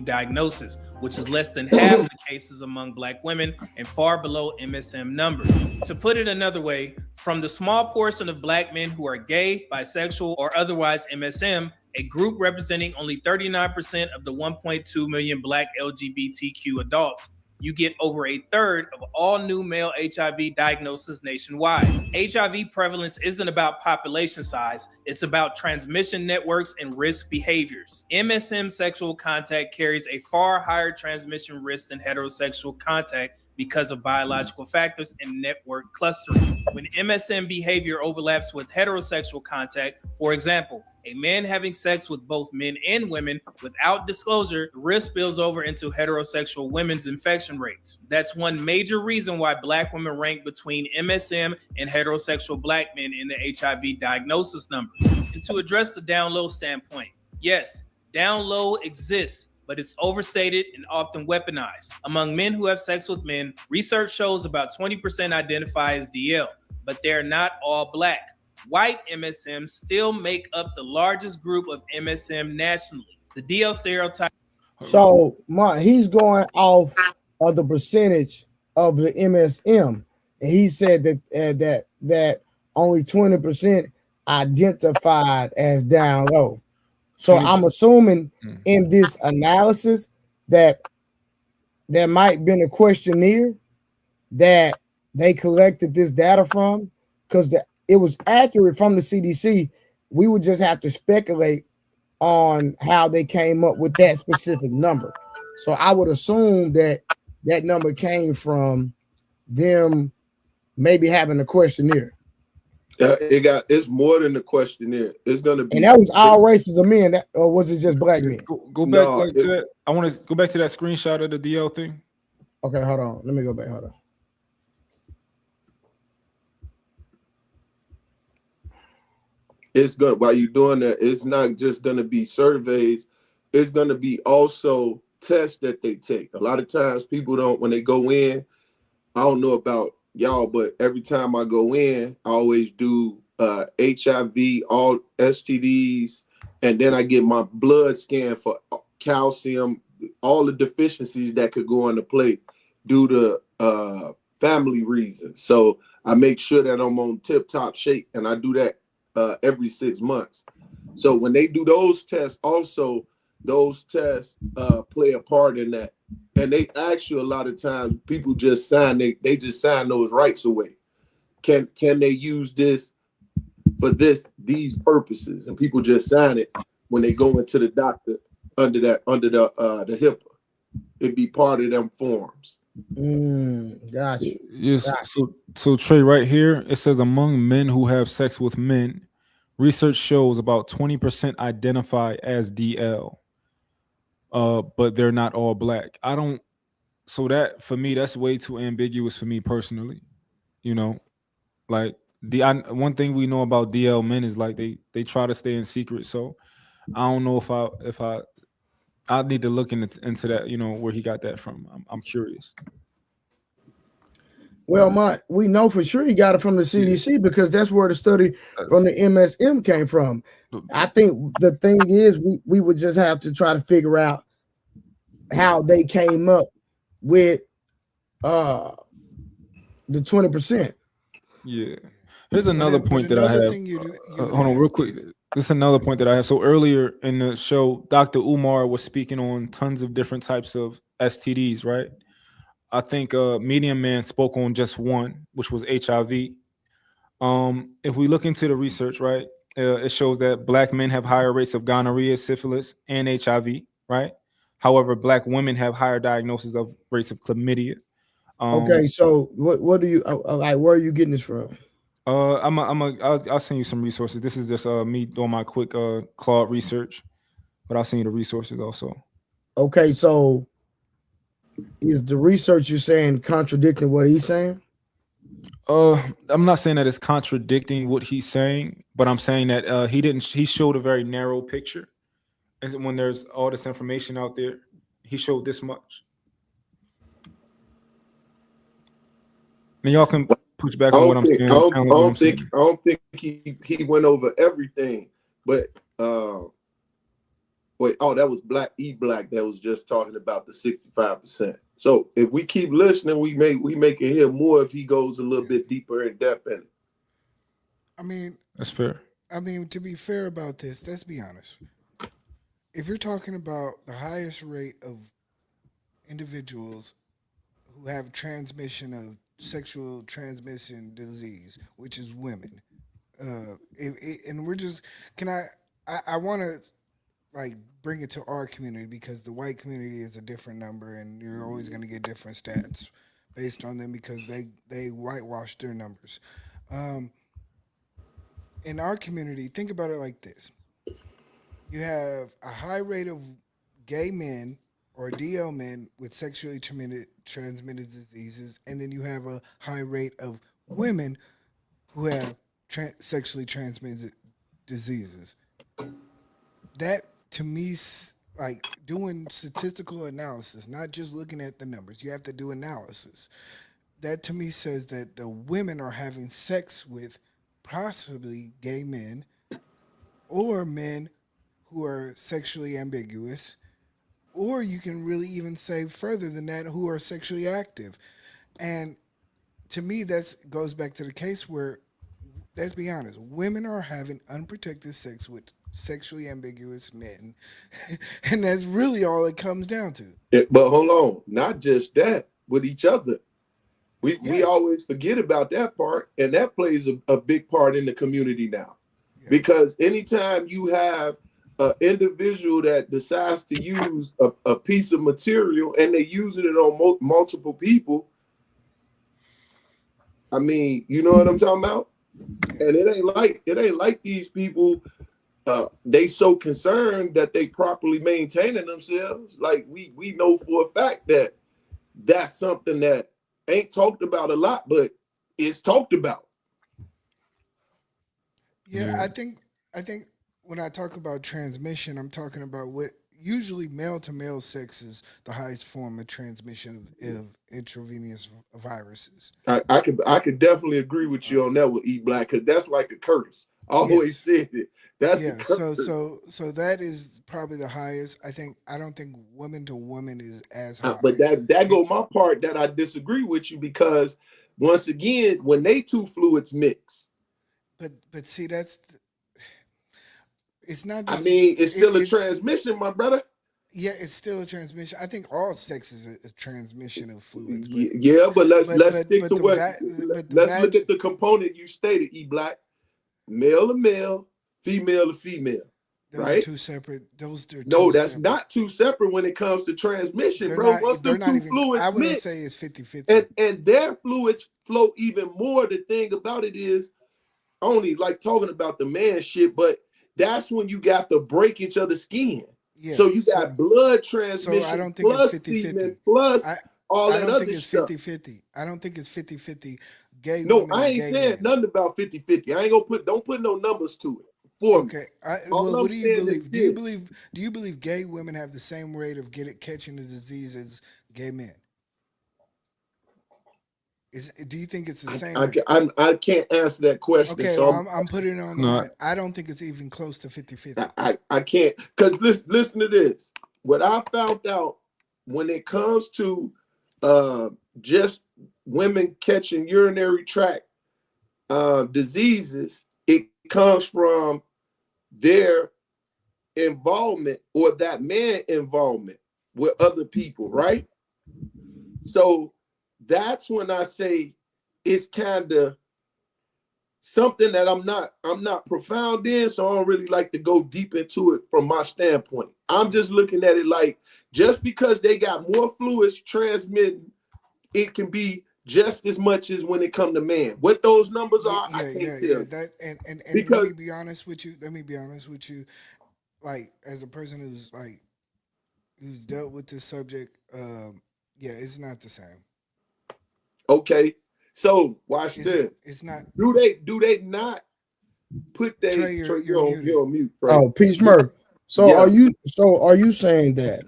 S12: Diagnosis, which is less than half the cases among Black women and far below MSM numbers. To put it another way, from the small portion of Black men who are gay, bisexual, or otherwise MSM, a group representing only 39% of the 1.2 million Black LGBTQ adults, you get over a third of all new male HIV diagnoses nationwide. HIV prevalence isn't about population size, it's about transmission networks and risk behaviors. MSM sexual contact carries a far higher transmission risk than heterosexual contact because of biological factors and network clustering. When MSM behavior overlaps with heterosexual contact, for example, a man having sex with both men and women without disclosure, the risk spills over into heterosexual women's infection rates. That's one major reason why Black women rank between MSM and heterosexual Black men in the HIV diagnosis numbers. And to address the down low standpoint, yes, down low exists, but it's overstated and often weaponized. Among men who have sex with men, research shows about 20% identify as DL, but they're not all Black. White MSM still make up the largest group of MSM nationally. The DL stereotype.
S2: So he's going off of the percentage of the MSM, and he said that only 20% identified as down low. So I'm assuming in this analysis that there might been a questionnaire that they collected this data from, because it was accurate from the CDC. We would just have to speculate on how they came up with that specific number. So I would assume that that number came from them maybe having a questionnaire.
S9: It's more than a questionnaire. It's gonna be,
S2: and that was all races of men, or was it just Black men?
S7: Go back to that. I want to go back to that screenshot of the DL thing.
S2: Okay, hold on. Let me go back. Hold on.
S9: It's good. While you're doing that, it's not just going to be surveys. It's going to be also tests that they take. A lot of times people don't, when they go in, I don't know about y'all, but every time I go in, I always do HIV, all STDs, and then I get my blood scan for calcium, all the deficiencies that could go into play due to family reasons. So I make sure that I'm on tip-top shape, and I do that every 6 months. So when they do those tests, also those tests play a part in that. And they ask you a lot of times, people just sign, they just sign those rights away. Can they use this for these purposes? And people just sign it when they go into the doctor under the HIPAA. It'd be part of them forms.
S2: Gotcha.
S7: Yes.
S2: Gotcha.
S7: So Trey, right here, it says among men who have sex with men, research shows about 20% identify as DL. But they're not all Black. So that for me, that's way too ambiguous for me personally. You know, like one thing we know about DL men is like they try to stay in secret. So I don't know if I need to look into that. You know, where he got that from. I'm curious.
S2: Well, we know for sure he got it from the CDC because that's where the study from the MSM came from. I think the thing is we would just have to try to figure out how they came up with the 20%.
S7: Yeah. Here's another point that I have. Hold on real quick. This is another point that I have. So earlier in the show, Dr. Umar was speaking on tons of different types of STDs, right? I think Medium Man spoke on just one, which was HIV. If we look into the research, right, it shows that Black men have higher rates of gonorrhea, syphilis, and HIV, right? However, Black women have higher diagnosis of rates of chlamydia.
S2: Okay, so what do you like? Where are you getting this from?
S7: I'll send you some resources. This is just me doing my quick Claude research, but I'll send you the resources also.
S2: Okay, so is the research you're saying contradicting what he's saying?
S7: I'm not saying that it's contradicting what he's saying, but I'm saying that he showed a very narrow picture. And when there's all this information out there, he showed this much. And y'all can push back on what I'm saying.
S9: I don't think he went over everything, but wait, that was Black that was just talking about the 65%. So if we keep listening, we may can hear more if he goes a little bit deeper in depth in it.
S14: I mean,
S7: that's fair.
S14: I mean, to be fair about this, let's be honest. If you're talking about the highest rate of individuals who have transmission of sexual transmission disease, which is women, and we're just, I want to like bring it to our community because the white community is a different number, and you're always going to get different stats based on them because they whitewash their numbers. In our community, think about it like this. You have a high rate of gay men or DL men with sexually transmitted diseases, and then you have a high rate of women who have sexually transmitted diseases. That, to me, like doing statistical analysis, not just looking at the numbers. You have to do analysis. That, to me, says that the women are having sex with possibly gay men or men who are sexually ambiguous, or you can really even say further than that, who are sexually active. And to me, that goes back to the case where, let's be honest, women are having unprotected sex with sexually ambiguous men. And that's really all it comes down to.
S9: But hold on, not just that, with each other. We always forget about that part, and that plays a big part in the community now. Yeah. Because anytime you have an individual that decides to use a piece of material and they're using it on multiple people, I mean, you know what I'm talking about? And it ain't like these people, they so concerned that they properly maintaining themselves. Like we know for a fact that that's something that ain't talked about a lot, but it's talked about.
S14: Yeah, I think when I talk about transmission, I'm talking about what usually male to male sex is the highest form of transmission of intravenous viruses.
S9: I could definitely agree with you on that with E Black, because that's like a curse. I always said it. That's a curse.
S14: So that is probably the highest. I don't think woman to woman is as high.
S9: But that go my part that I disagree with you, because once again, when they two fluids mix.
S14: But see, it's not.
S9: Just, I mean, it's still a transmission, my brother.
S14: Yeah, it's still a transmission. I think all sex is a transmission of fluids.
S9: But let's stick to what. Let's look at the component you stated, E Black. Male to male, female to female.
S14: Those
S9: right?
S14: Are two separate.
S9: That's not two separate when it comes to transmission, bro. Once the two fluids
S14: I wouldn't
S9: mix,
S14: say it's 50-50.
S9: And their fluids flow even more. The thing about it is, only like talking about the man shit, but that's when you got the breakage of the skin. Yeah, so you got blood transmission.
S14: So I don't think it's 50-50.
S9: Plus all that other stuff.
S14: I don't think it's 50-50. I don't think it's 50-50. Gay.
S9: No, I ain't saying nothing about 50-50. I ain't don't put no numbers to it.
S14: Okay. What do you believe? Do you believe gay women have the same rate of catching the disease as gay men? Do you think it's the same?
S9: I can't answer that question.
S14: Okay,
S9: so
S14: I'm putting it on the line. I don't think it's even close to 50-50.
S9: I can't, because listen to this. What I found out when it comes to just women catching urinary tract diseases, it comes from their involvement or that man involvement with other people, right? So that's when I say it's kind of something that I'm not profound in, so I don't really like to go deep into it from my standpoint. I'm just looking at it like, just because they got more fluids transmitting, it can be just as much as when it come to man. What those numbers are, I can't tell.
S14: That, and let me be honest with you. Like, as a person who's dealt with this subject, it's not the same.
S9: Okay, so watch this.
S14: It's not.
S9: Do they not put you're on mute? Trey.
S2: Oh, Peace Murph. So are you saying that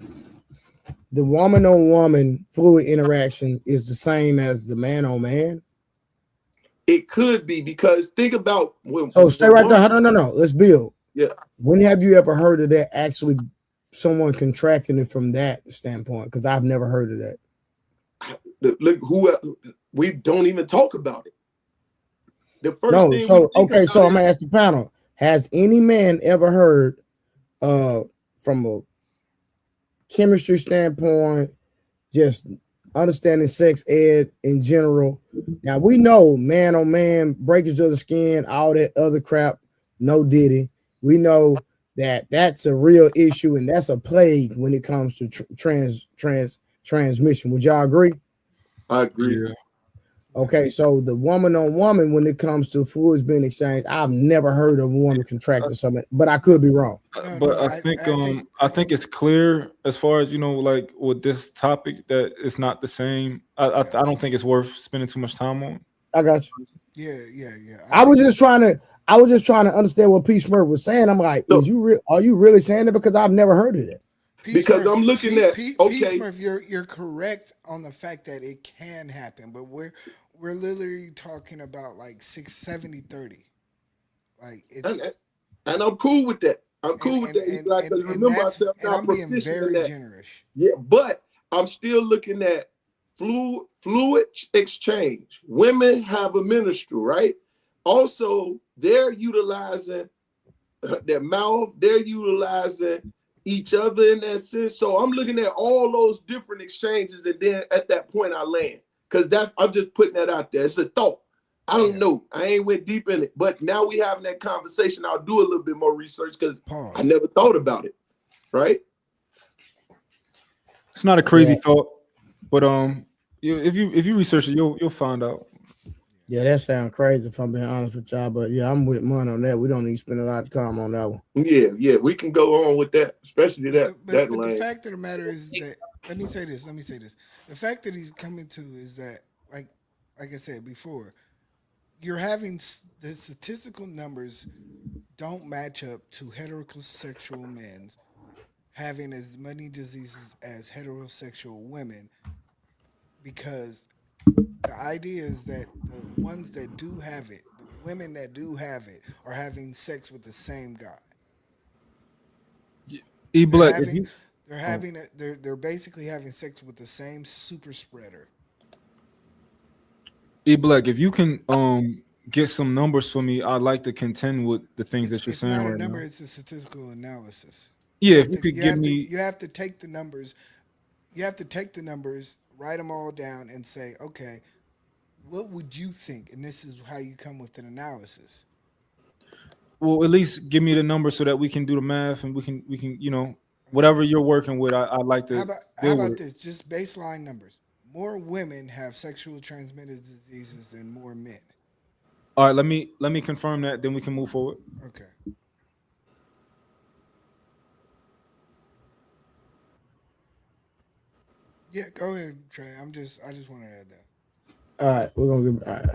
S2: the woman on woman fluid interaction is the same as the man on man?
S9: It could be, because think about when.
S2: So stay right there. No. Let's build.
S9: Yeah.
S2: When have you ever heard of that? Actually, someone contracting it from that standpoint? Because I've never heard of that.
S9: Look, we don't even talk about it. The first thing.
S2: So okay. So I'm gonna ask the panel: has any man ever heard, from a chemistry standpoint, just understanding sex ed in general? Now we know man on man, breakage of the skin, all that other crap. No diddy. We know that that's a real issue and that's a plague when it comes to transmission. Would y'all agree?
S9: I agree.
S7: Yeah.
S2: Okay, so the woman on woman, when it comes to fluids being exchanged, I've never heard of a woman contracting something, but I could be wrong.
S7: But I think it's clear as far as, you know, like with this topic, that it's not the same. I don't think it's worth spending too much time on.
S2: I got you.
S14: Yeah.
S2: I was just trying to understand what P. Smurf was saying. I'm like, are you really saying it? Because I've never heard of it.
S9: Because I'm looking at
S14: P. Smurf, you're correct on the fact that it can happen, but we're literally talking about like 60-70-30. Like it's,
S9: and I'm cool with that. I'm cool with that. Remember, I said I'm being very
S14: generous.
S9: Yeah, but I'm still looking at fluid exchange. Women have a minstrel, right? Also, they're utilizing their mouth. They're utilizing each other in that sense. So I'm looking at all those different exchanges, and then at that point I land, because I'm just putting that out there. It's a thought. I don't know. I ain't went deep in it, but now we having that conversation. I'll do a little bit more research because I never thought about it. Right?
S7: It's not a crazy thought, but if you research it, you'll find out.
S2: Yeah, that sounds crazy if I'm being honest with y'all, but yeah, I'm with Mon on that. We don't need to spend a lot of time on that one.
S9: Yeah, we can go on with that, especially that
S14: but
S9: lane.
S14: The fact of the matter is that let me say this. The fact that he's coming to is that, like I said before, you're having the statistical numbers don't match up to heterosexual men having as many diseases as heterosexual women, because the idea is that the ones that do have it, the women that do have it, are having sex with the same guy. They're basically having sex with the same super spreader.
S7: Black, if you can get some numbers for me, I'd like to contend with the things that you're saying right now.
S14: It's not a number, it's a statistical analysis.
S7: Yeah, if you could give me...
S14: You have to take the numbers. You have to take the numbers, write them all down, and say, okay, what would you think? And this is how you come with an analysis.
S7: Well, at least give me the numbers so that we can do the math and we can you know, whatever you're working with, I'd like to.
S14: How about this? Just baseline numbers. More women have sexual transmitted diseases than more men.
S7: All right, let me confirm that, then we can move forward.
S14: Okay. Yeah, go ahead, Trey. I just wanted to add that.
S2: All right, we're gonna give. All right.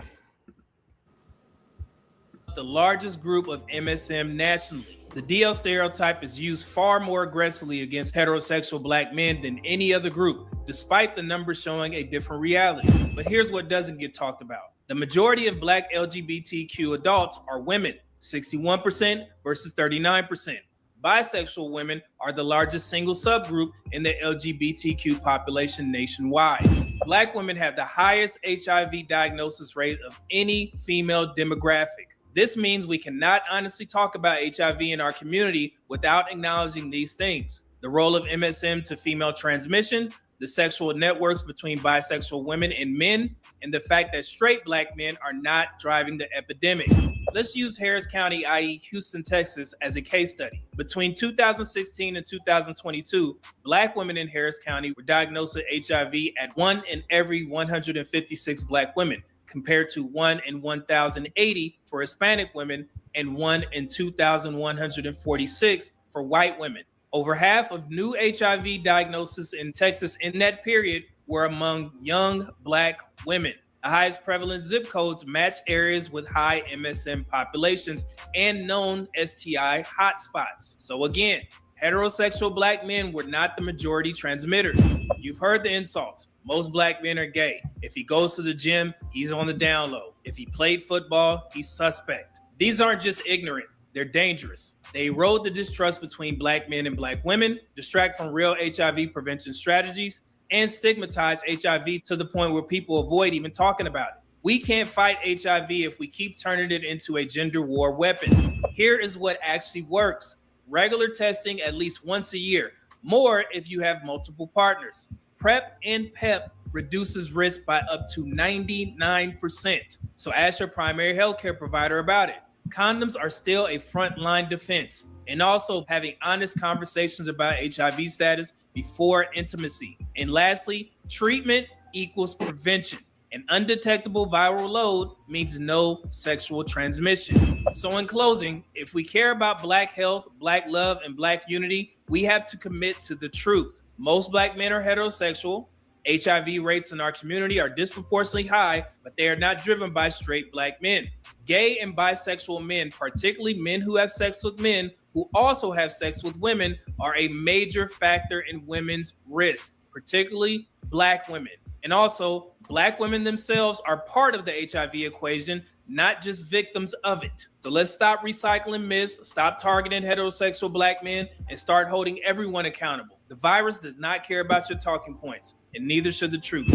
S12: The largest group of MSM nationally. The DL stereotype is used far more aggressively against heterosexual black men than any other group, despite the numbers showing a different reality. But here's what doesn't get talked about. The majority of black LGBTQ adults are women, 61% versus 39%. Bisexual women are the largest single subgroup in the LGBTQ population nationwide. Black women have the highest HIV diagnosis rate of any female demographic. This means we cannot honestly talk about HIV in our community without acknowledging these things. The role of MSM to female transmission, the sexual networks between bisexual women and men, and the fact that straight black men are not driving the epidemic. Let's use Harris County, i.e. Houston, Texas, as a case study. Between 2016 and 2022, black women in Harris County were diagnosed with HIV at 1 in every 156 black women, compared to 1 in 1,080 for Hispanic women and 1 in 2,146 for white women. Over half of new HIV diagnoses in Texas in that period were among young black women. The highest prevalent zip codes match areas with high MSM populations and known STI hotspots. So again, heterosexual black men were not the majority transmitters. You've heard the insults. Most black men are gay. If he goes to the gym, he's on the down low. If he played football, he's suspect. These aren't just ignorant, they're dangerous. They erode the distrust between black men and black women, distract from real HIV prevention strategies, and stigmatize HIV to the point where people avoid even talking about it. We can't fight HIV if we keep turning it into a gender war weapon. Here is what actually works. Regular testing at least once a year, more if you have multiple partners. PrEP and PEP reduces risk by up to 99%. So ask your primary healthcare provider about it. Condoms are still a frontline defense, and also having honest conversations about HIV status before intimacy. And lastly, treatment equals prevention. An undetectable viral load means no sexual transmission. So in closing, if we care about black health, black love, and black unity, we have to commit to the truth. Most black men are heterosexual. HIV rates in our community are disproportionately high, but they are not driven by straight black men. Gay and bisexual men, particularly men who have sex with men who also have sex with women, are a major factor in women's risk, particularly black women. And also, black women themselves are part of the HIV equation, not just victims of it. So let's stop recycling myths, stop targeting heterosexual black men, and start holding everyone accountable. The virus does not care about your talking points, and neither should the truth.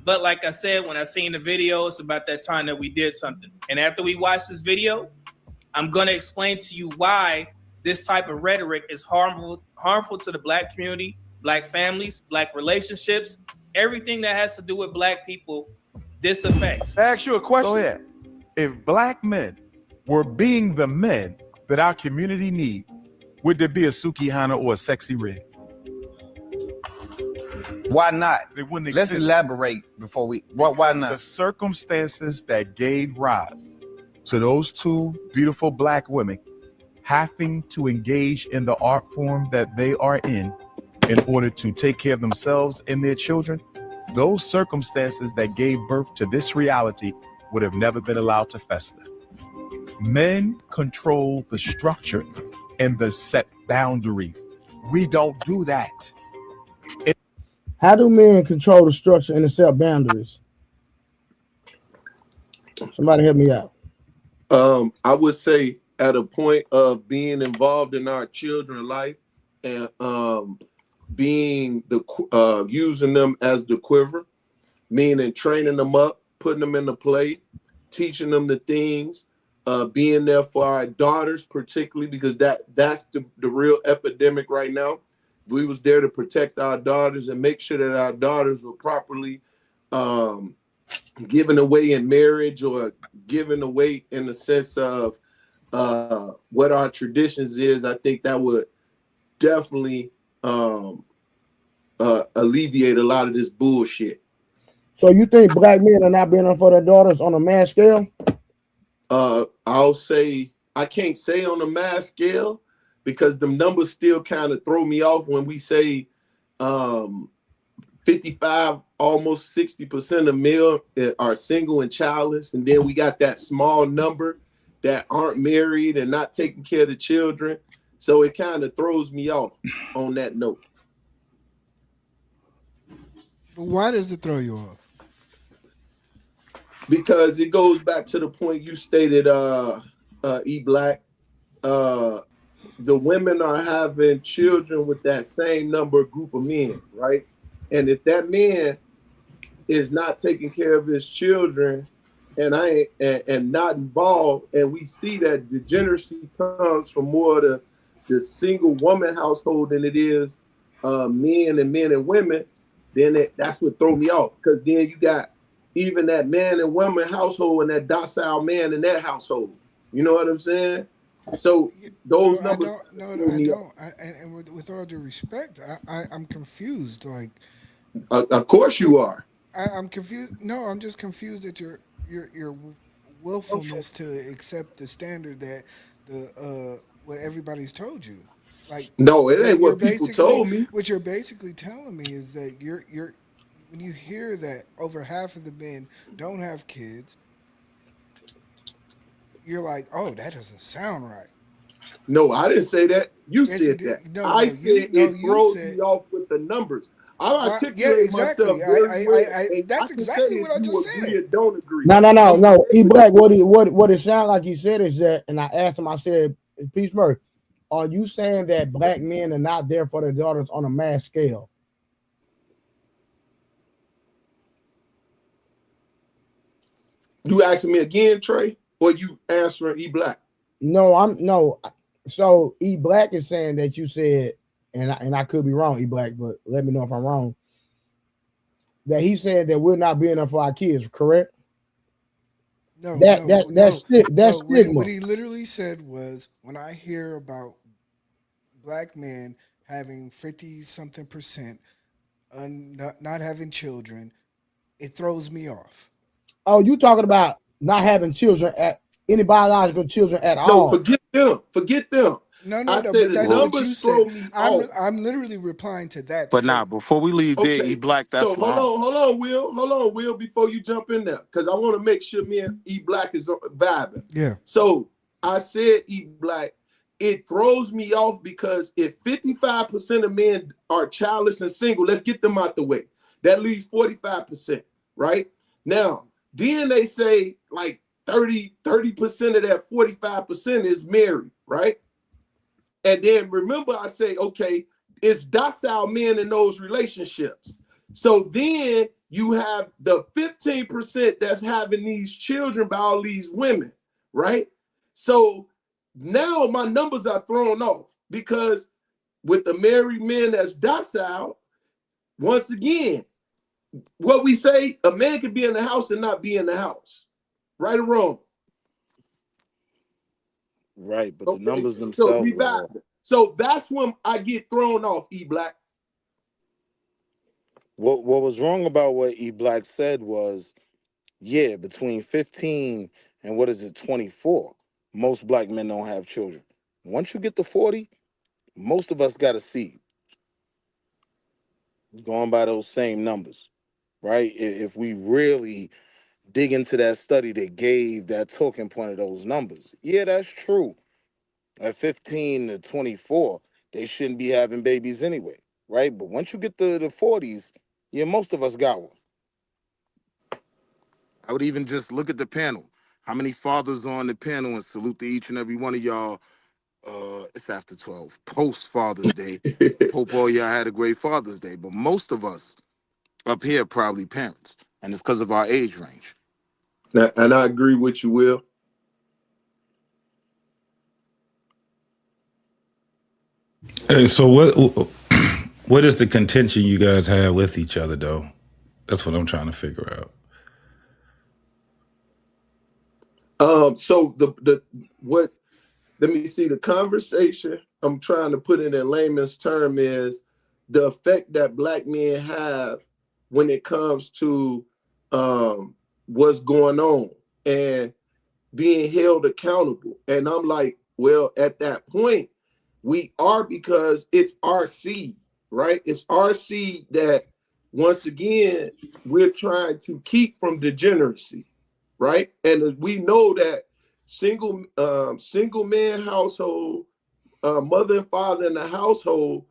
S12: But like I said, when I seen the video, it's about that time that we did something. And after we watch this video, I'm going to explain to you why this type of rhetoric is harmful to the black community, black families, black relationships, everything that has to do with black people. This affects.
S10: I ask you a question. Go ahead. If black men were being the men that our community need, would there be a Sukihana or a Sexy Red?
S17: Why not?
S10: They wouldn't
S17: Let's
S10: exist.
S17: elaborate before we. Why not?
S10: The circumstances that gave rise to those two beautiful black women having to engage in the art form that they are in order to take care of themselves and their children, those circumstances that gave birth to this reality would have never been allowed to fester. Men control the structure and the set boundaries. We don't do that.
S2: How do men control the structure and the set boundaries? Somebody help me out.
S9: I would say at a point of being involved in our children's life and being the using them as the quiver, meaning training them up, putting them into play, teaching them the things, being there for our daughters, particularly because that's the real epidemic right now. We was there to protect our daughters and make sure that our daughters were properly given away in marriage or given away in the sense of what our traditions is. I think that would definitely alleviate a lot of this bullshit.
S2: So you think black men are not being there for their daughters on a mass scale?
S9: I'll say I can't say on a mass scale because the numbers still kind of throw me off when we say 55, almost 60% of male are single and childless, and then we got that small number that aren't married and not taking care of the children. So it kind of throws me off on that note.
S14: But why does it throw you off?
S9: Because it goes back to the point you stated, E Black. The women are having children with that same number group of men, right? And if that man is not taking care of his children and not involved, and we see that degeneracy comes from more of the single woman household than it is men and women, then that's what throw me off. Because then you got even that man and woman household and that docile man in that household. You know what I'm saying? So those numbers.
S14: I don't. And with all due respect, I'm confused. Like,
S9: of course you are.
S14: I'm confused. No, I'm just confused at your willfulness to accept the standard that what everybody's told you. Like,
S9: no, it ain't what people told me.
S14: What you're basically telling me is that you're when you hear that over half of the men don't have kids, you're like, oh, that doesn't sound right.
S9: No, I didn't say that. You said that. I said it throws me off with the numbers. I articulate myself very well.
S14: That's exactly what I just said.
S9: Agree or don't agree.
S2: No. E Black, what it sounded like he said is that, and I asked him, I said, Peace Murray, are you saying that black men are not there for their daughters on a mass scale?
S9: You asking me again, Trey, or you answering E Black?
S2: No. So E Black is saying that you said, and I could be wrong, E Black, but let me know if I'm wrong. That he said that we're not being there for our kids, correct? That's stigma.
S14: What he literally said was, when I hear about black men having 50-something% not having children, it throws me off.
S2: Oh, you talking about not having children any biological children at all?
S9: No, forget them.
S14: No, but that's what you said. I'm literally replying to that.
S7: But nah, before we leave there, E Black, that's
S9: so
S7: wrong.
S9: Hold on, Will, before you jump in there, because I want to make sure me and E Black is vibing.
S14: Yeah.
S9: So I said, E Black, it throws me off because if 55% of men are childless and single, let's get them out the way. That leaves 45%, right? Now, then they say like 30% of that 45% is married, right? And then remember, I say, okay, it's docile men in those relationships. So then you have the 15% that's having these children by all these women, right? So now my numbers are thrown off because with the married men that's docile, once again, what we say, a man can be in the house and not be in the house, right or wrong?
S7: Right, but the numbers themselves.
S9: So that's when I get thrown off, E Black.
S7: What was wrong about what E Black said was, yeah, between 15 and 24, most black men don't have children. Once you get to 40, most of us got a seed. Going by those same numbers, right? If we really dig into that study that gave that talking point of those numbers, yeah, that's true. At 15 to 24, they shouldn't be having babies anyway, right? But once you get to the 40s, yeah, most of us got one. I would even just look at the panel. How many fathers are on the panel, and salute to each and every one of y'all. It's after 12, post Father's Day. Hope all y'all had a great Father's Day. But most of us up here probably parents, and it's because of our age range.
S9: And I agree with you, Will.
S18: Hey, so what is the contention you guys have with each other, though? That's what I'm trying to figure out.
S9: So let me see, the conversation I'm trying to put it in layman's term is the effect that black men have when it comes to what's going on and being held accountable. And I'm like, well, at that point, we are, because it's our seed, right? It's our seed that, once again, we're trying to keep from degeneracy, right? And we know that single man household, mother and father in the household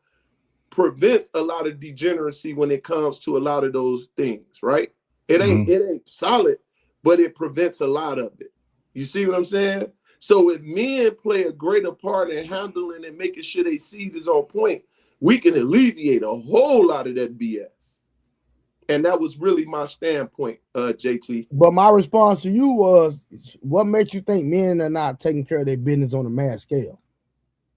S9: prevents a lot of degeneracy when it comes to a lot of those things, right? It ain't solid, but it prevents a lot of it. You see what I'm saying? So if men play a greater part in handling and making sure their seed is on point, we can alleviate a whole lot of that BS. And that was really my standpoint, JT.
S2: But my response to you was, what makes you think men are not taking care of their business on a mass scale?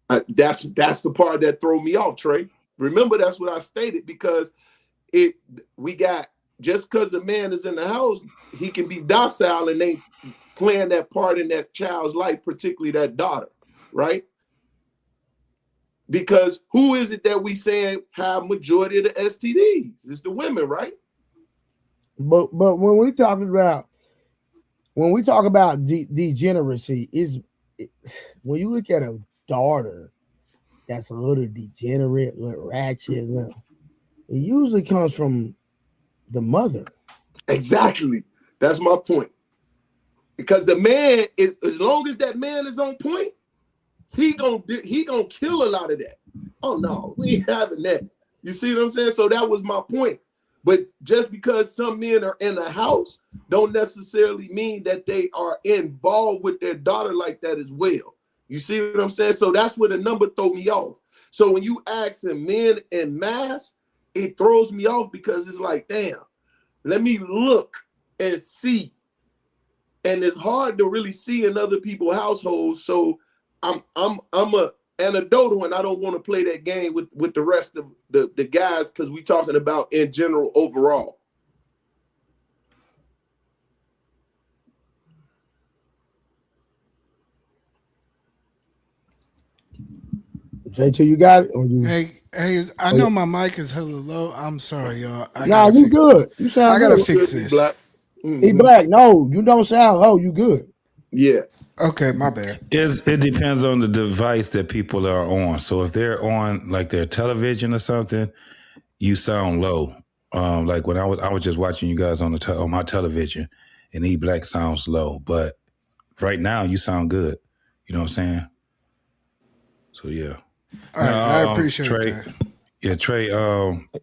S9: That's the part that threw me off, Trey. Remember, that's what I stated, because we got, just because the man is in the house, he can be docile and they playing that part in that child's life, particularly that daughter, right? Because who is it that we saying have majority of the STDs? It's the women, right?
S2: But when we talk about degeneracy, when you look at a daughter that's a little degenerate, a little ratchet, it usually comes from the mother.
S9: Exactly. That's my point. Because the man, as long as that man is on point, he gonna kill a lot of that. Oh no, we ain't having that. You see what I'm saying? So that was my point. But just because some men are in the house don't necessarily mean that they are involved with their daughter like that as well. You see what I'm saying? So that's where the number throw me off. So when you asking men en masse, it throws me off because it's like, damn, let me look and see. And it's hard to really see in other people's households. So I'm a anecdotal, and I don't want to play that game with the rest of the guys because we talking about in general overall.
S2: J2, you got it? Or you...
S14: Hey, I know my mic is hella low. I'm sorry, y'all.
S2: Nah, you good. You sound
S14: I gotta
S2: good.
S14: fix this.
S9: Black.
S2: He black. No, you don't sound low. You good.
S9: Yeah.
S14: Okay, my bad.
S18: It depends on the device that people are on. So if they're on like their television or something, you sound low. Like when I was just watching you guys on on my television, and E Black sounds low, but right now you sound good. You know what I'm saying? So yeah.
S14: All right, I appreciate
S18: Trey,
S14: that.
S18: Yeah, Trey.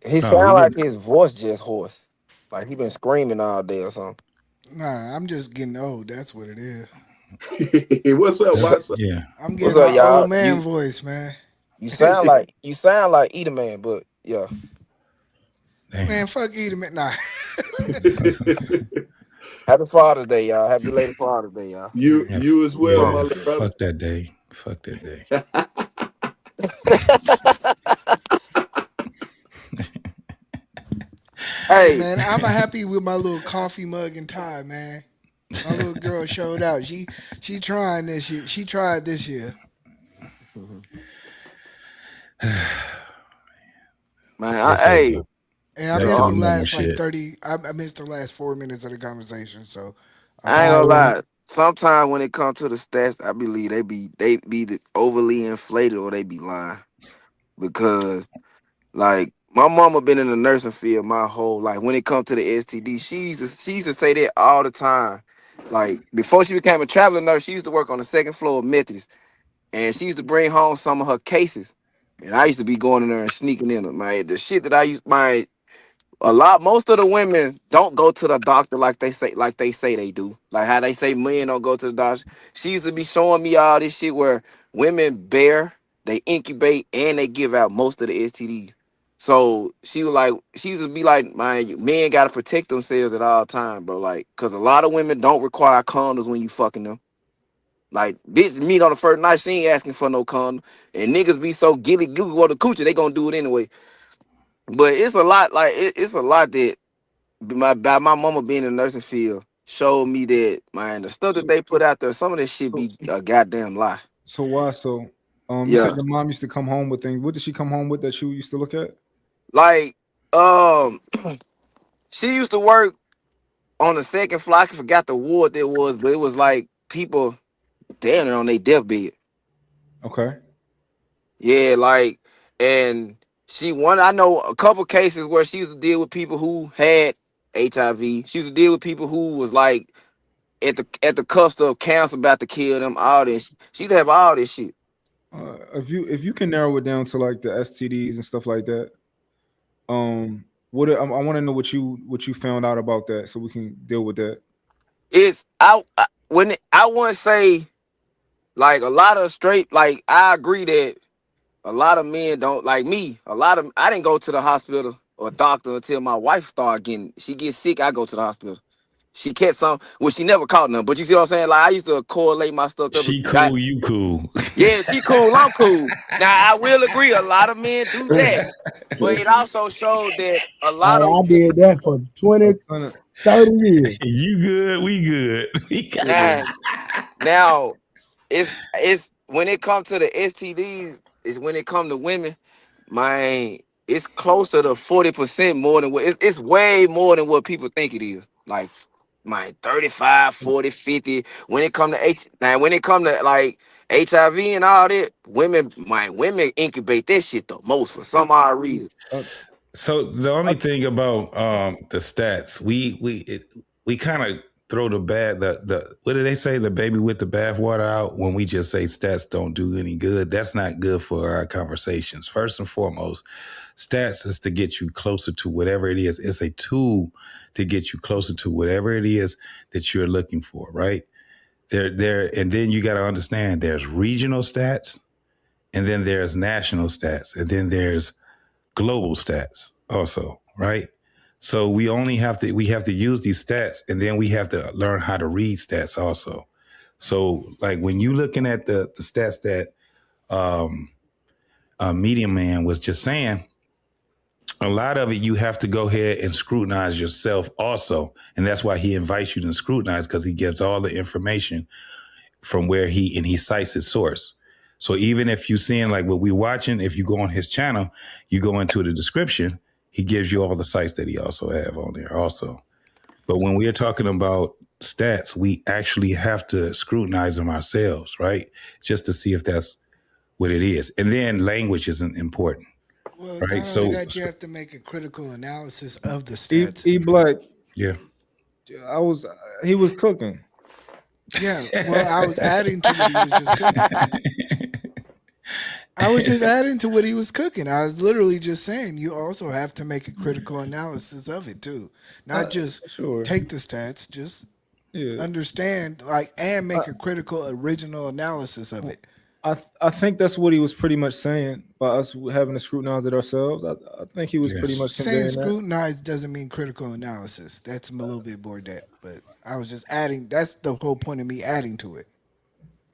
S19: He sound like his voice just hoarse, like he been screaming all day or something.
S14: Nah, I'm just getting old. That's what it is.
S9: What's up, Watson?
S18: Yeah,
S14: I'm getting
S19: What's up,
S14: my
S19: y'all?
S14: old man voice, man.
S19: You sound like Eater Man, but yeah.
S14: Man, fuck Eater Man. Nah.
S19: Happy Father's Day, y'all. Happy late Father's Day, y'all.
S9: You as well, my brother.
S18: Fuck that day. Fuck that day.
S14: Hey man, I'm happy with my little coffee mug and tie, man. My little girl showed out. She trying this year. She tried this year.
S19: Man, hey.
S14: And I missed the last like 30. I missed the last 4 minutes of the conversation. So
S19: I ain't gonna lie. Sometimes when it comes to the stats, I believe they be overly inflated or they be lying. Because like my mama been in the nursing field my whole life. When it comes to the STD, she used to say that all the time. Like before she became a traveling nurse, she used to work on the second floor of Methodist, and she used to bring home some of her cases. And I used to be going in there and sneaking in them. Man, the shit that I used, most of the women don't go to the doctor like they say they do. Like how they say men don't go to the doctor. She used to be showing me all this shit where women bear, they incubate, and they give out most of the STDs. So she used to be like, man, men gotta protect themselves at all times, bro. Like, cause a lot of women don't require condoms when you fucking them. Like, bitch, meet on the first night, she ain't asking for no condom. And niggas be so gilly google on the coochie, they gonna do it anyway. But it's a lot, like it's a lot that my mama being in the nursing field showed me that, man, the stuff that they put out there, some of this shit be a goddamn lie.
S7: So why? So you said your mom used to come home with things. What did she come home with that you used to look at?
S19: Like, she used to work on the second floor. I forgot the ward that was, but it was like people down there on their deathbed.
S7: Okay.
S19: Yeah, like, and I know a couple cases where she used to deal with people who had HIV. She used to deal with people who was like at the cusp of cancer about to kill them. All this, she used to have all this shit.
S7: If you can narrow it down to like the STDs and stuff like that, I want to know what you found out about that so we can deal with that.
S19: I wouldn't say like a lot of straight, like I agree that a lot of men don't, like me. I didn't go to the hospital or doctor until my wife started getting. She gets sick, I go to the hospital. She catch some. Well, she never caught none. But you see what I'm saying? Like I used to correlate my stuff.
S18: She cool, you cool.
S19: Yeah, she cool. I'm cool. Now I will agree. A lot of men do that, but it also showed that a lot of.
S2: I did that for 20, 30 years.
S18: You good? We good.
S19: Now, it's when it comes to the STDs. Is when it comes to women, it's closer to 40% more than what it's way more than what people think it is. Like 35, 40, 50. When it comes to like HIV and all that, women incubate that shit the most for some odd reason.
S18: So the only thing about the stats, we kind of throw the what do they say, the baby with the bathwater out when we just say stats don't do any good. That's not good for our conversations. First and foremost, stats is to get you closer to whatever it is. It's a tool to get you closer to whatever it is that you're looking for, right? And then you got to understand there's regional stats, and then there's national stats, and then there's global stats also, right? So we have to use these stats, and then we have to learn how to read stats also. So like when you looking at the stats that Medium Man was just saying, a lot of it you have to go ahead and scrutinize yourself also. And that's why he invites you to scrutinize, because he gives all the information from where he cites his source. So even if you're seeing like what we're watching, if you go on his channel, you go into the description, he gives you all the sites that he also have on there also. But when we are talking about stats, we actually have to scrutinize them ourselves, right? Just to see if that's what it is. And then language isn't important.
S14: Well,
S18: right.
S14: not only that, you have to make a critical analysis of the
S7: E
S14: stats.
S7: Black.
S18: Yeah.
S7: He was cooking.
S14: Yeah. Well, I was adding to what he was just cooking. I was just adding to what he was cooking. I was literally just saying you also have to make a critical analysis of it too. Not just take the stats, just understand and make a critical original analysis of it.
S7: I think that's what he was pretty much saying by us having to scrutinize it ourselves. I think he was pretty much
S14: saying scrutinize doesn't mean critical analysis. That's a little bit more depth, but I was just adding. That's the whole point of me adding to it.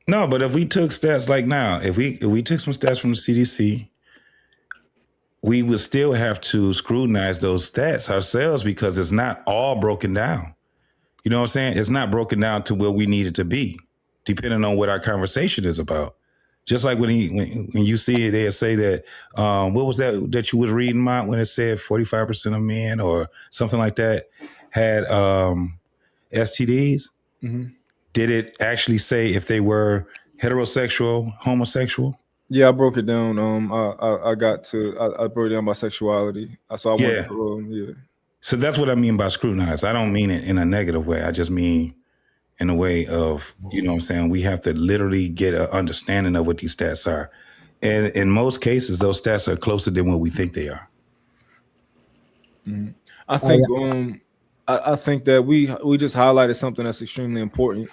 S18: No, but if we took stats like now, if we took some stats from the CDC, we would still have to scrutinize those stats ourselves because it's not all broken down. You know what I'm saying? It's not broken down to where we need it to be, depending on what our conversation is about. Just like when you see it, they'll say that, what was that you was reading, Mont, when it said 45% of men or something like that had STDs?
S7: Mm-hmm.
S18: Did it actually say if they were heterosexual, homosexual?
S7: Yeah, I broke it down. I broke it down by sexuality. So I went through,
S18: So that's what I mean by scrutinize. I don't mean it in a negative way. I just mean in a way of, you know what I'm saying, we have to literally get an understanding of what these stats are. And in most cases, those stats are closer than what we think they are.
S7: Mm-hmm. I think I think that we just highlighted something that's extremely important.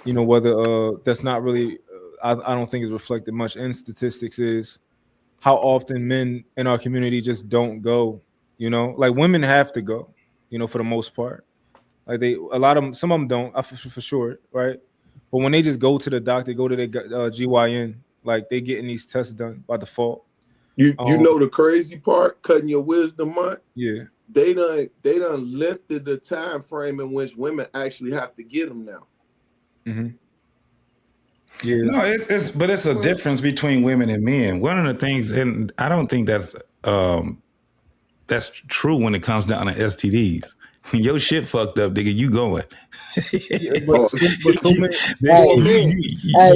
S7: You know, whether that's not really, I don't think is reflected much in statistics, is how often men in our community just don't go. You know, like women have to go, you know, for the most part. Like some of them don't, for sure, right? But when they just go to the doctor, go to their GYN, like they getting these tests done by default.
S9: You know the crazy part, cutting your wisdom, Mont?
S7: Yeah.
S9: They done lifted the time frame in which women actually have to get them now.
S7: Mm-hmm. Yeah.
S18: No, it's a difference between women and men. One of the things, and I don't think that's true when it comes down to STDs. When your shit fucked up, nigga, you going.
S2: Hey,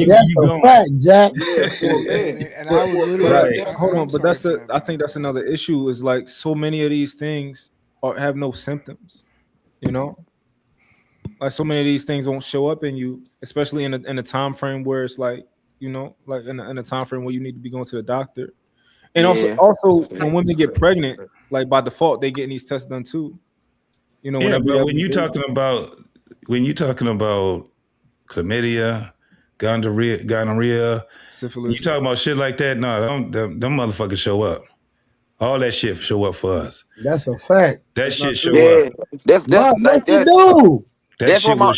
S2: that's a fact, Jack.
S14: And I was literally
S7: hold on, but I think that's another issue. Is like so many of these things have no symptoms. You know, like so many of these things won't show up in you, especially in a time frame where it's like, you know, like in a time frame where you need to be going to the doctor. And also when women get pregnant, like by default, they getting these tests done too. You know,
S18: but when you're talking about chlamydia, gonorrhea,
S7: syphilis,
S18: you talking about shit like that? No, them motherfuckers show up. All that shit show up for us.
S2: That's a fact.
S18: That shit show up.
S19: That's what my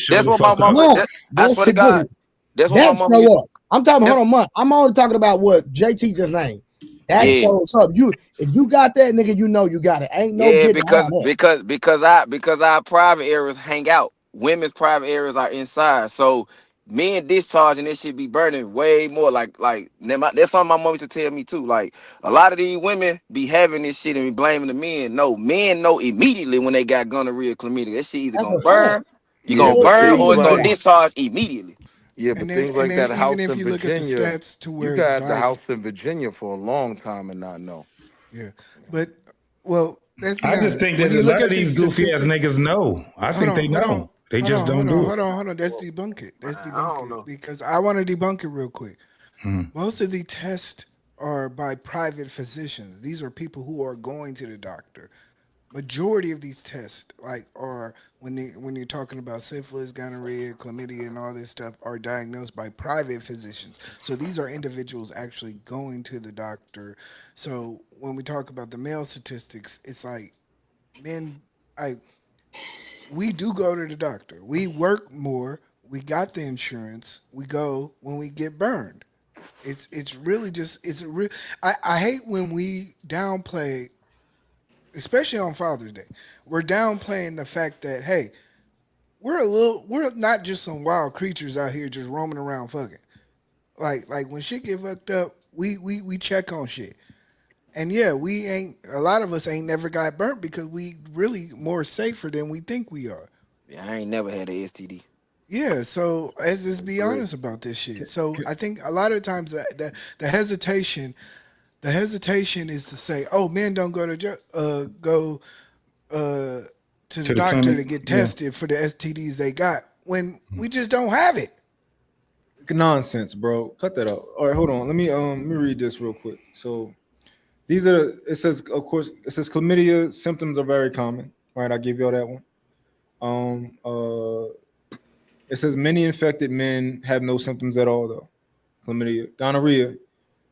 S19: mama. I swear to God, that's what my mama.
S2: Show up. I'm talking. Hold on, Mont. I'm only talking about what JT just named. That shows up. If you got that, nigga, you know you got it. Ain't no
S19: because our private areas hang out. Women's private areas are inside. So men discharging this shit be burning way more. Like that's something my mom used to tell me too. Like a lot of these women be having this shit and be blaming the men. No, men know immediately when they got gonorrhea, chlamydia. That shit either gonna burn, gonna burn, or it's gonna discharge immediately.
S20: Yeah, but things like that house in Virginia, you got the house in Virginia for a long time and not know.
S14: Yeah, but well,
S18: I just think that a lot of these goofy ass niggas know. I think they know. They just don't do it.
S14: Hold on. Let's debunk it. Because I want to debunk it real quick. Most of the tests are by private physicians. These are people who are going to the doctor. Majority of these tests, are when you're talking about syphilis, gonorrhea, chlamydia, and all this stuff, are diagnosed by private physicians. So these are individuals actually going to the doctor. So when we talk about the male statistics, it's like men, we do go to the doctor. We work more. We got the insurance. We go when we get burned. It's really just I hate when we downplay, especially on Father's Day. We're downplaying the fact that, hey, we're not just some wild creatures out here just roaming around fucking. Like when shit get fucked up, we check on shit. And yeah, a lot of us ain't never got burnt because we really more safer than we think we are.
S19: Yeah, I ain't never had an STD.
S14: Yeah, so let's just be honest about this shit. So I think a lot of times the hesitation is to say, "Oh, men don't go to the doctor to get tested for the STDs they got," when we just don't have it.
S7: Nonsense, bro. Cut that out. All right, hold on. Let me read this real quick. So these are it says chlamydia symptoms are very common. Right, I gave y'all that one. It says many infected men have no symptoms at all, though. Chlamydia. Gonorrhea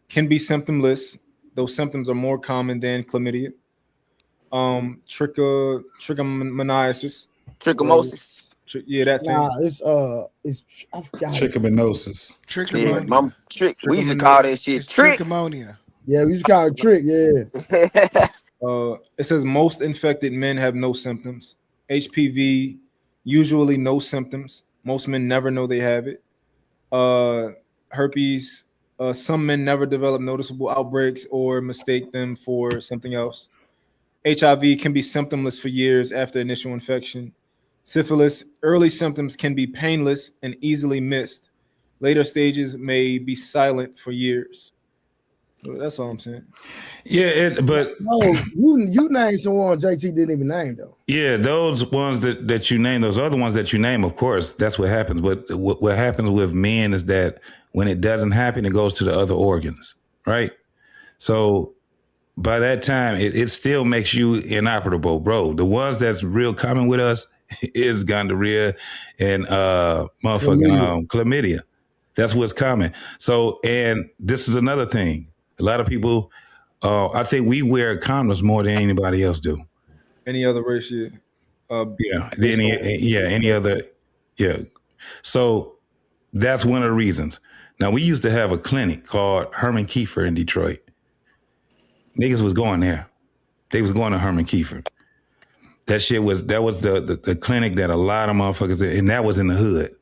S7: can be symptomless. Those symptoms are more common than chlamydia. Trichomoniasis.
S19: Trichomosis.
S7: Yeah, that thing.
S2: Nah, it's I forgot.
S18: Trichomoniasis.
S19: We used to call that shit
S14: trichomonia.
S2: Yeah, we used to call it trick. Yeah.
S7: It says most infected men have no symptoms. HPV, usually no symptoms. Most men never know they have it. Herpes, some men never develop noticeable outbreaks or mistake them for something else. HIV can be symptomless for years after initial infection. Syphilis, early symptoms can be painless and easily missed. Later stages may be silent for years. That's all I'm saying.
S18: Yeah, but
S2: no, you named someone JT didn't even name though.
S18: Yeah, those ones that you name, those other ones that you name, of course, that's what happens. But what happens with men is that when it doesn't happen, it goes to the other organs, right? So by that time, it still makes you inoperable, bro. The ones that's real common with us is gonorrhea and chlamydia. That's what's common. So, and this is another thing. A lot of people, I think we wear condoms more than anybody else do.
S7: Any other race,
S18: any other. So that's one of the reasons. Now, we used to have a clinic called Herman Kiefer in Detroit. Niggas was going there. They was going to Herman Kiefer. That was the clinic that a lot of motherfuckers, and that was in the hood.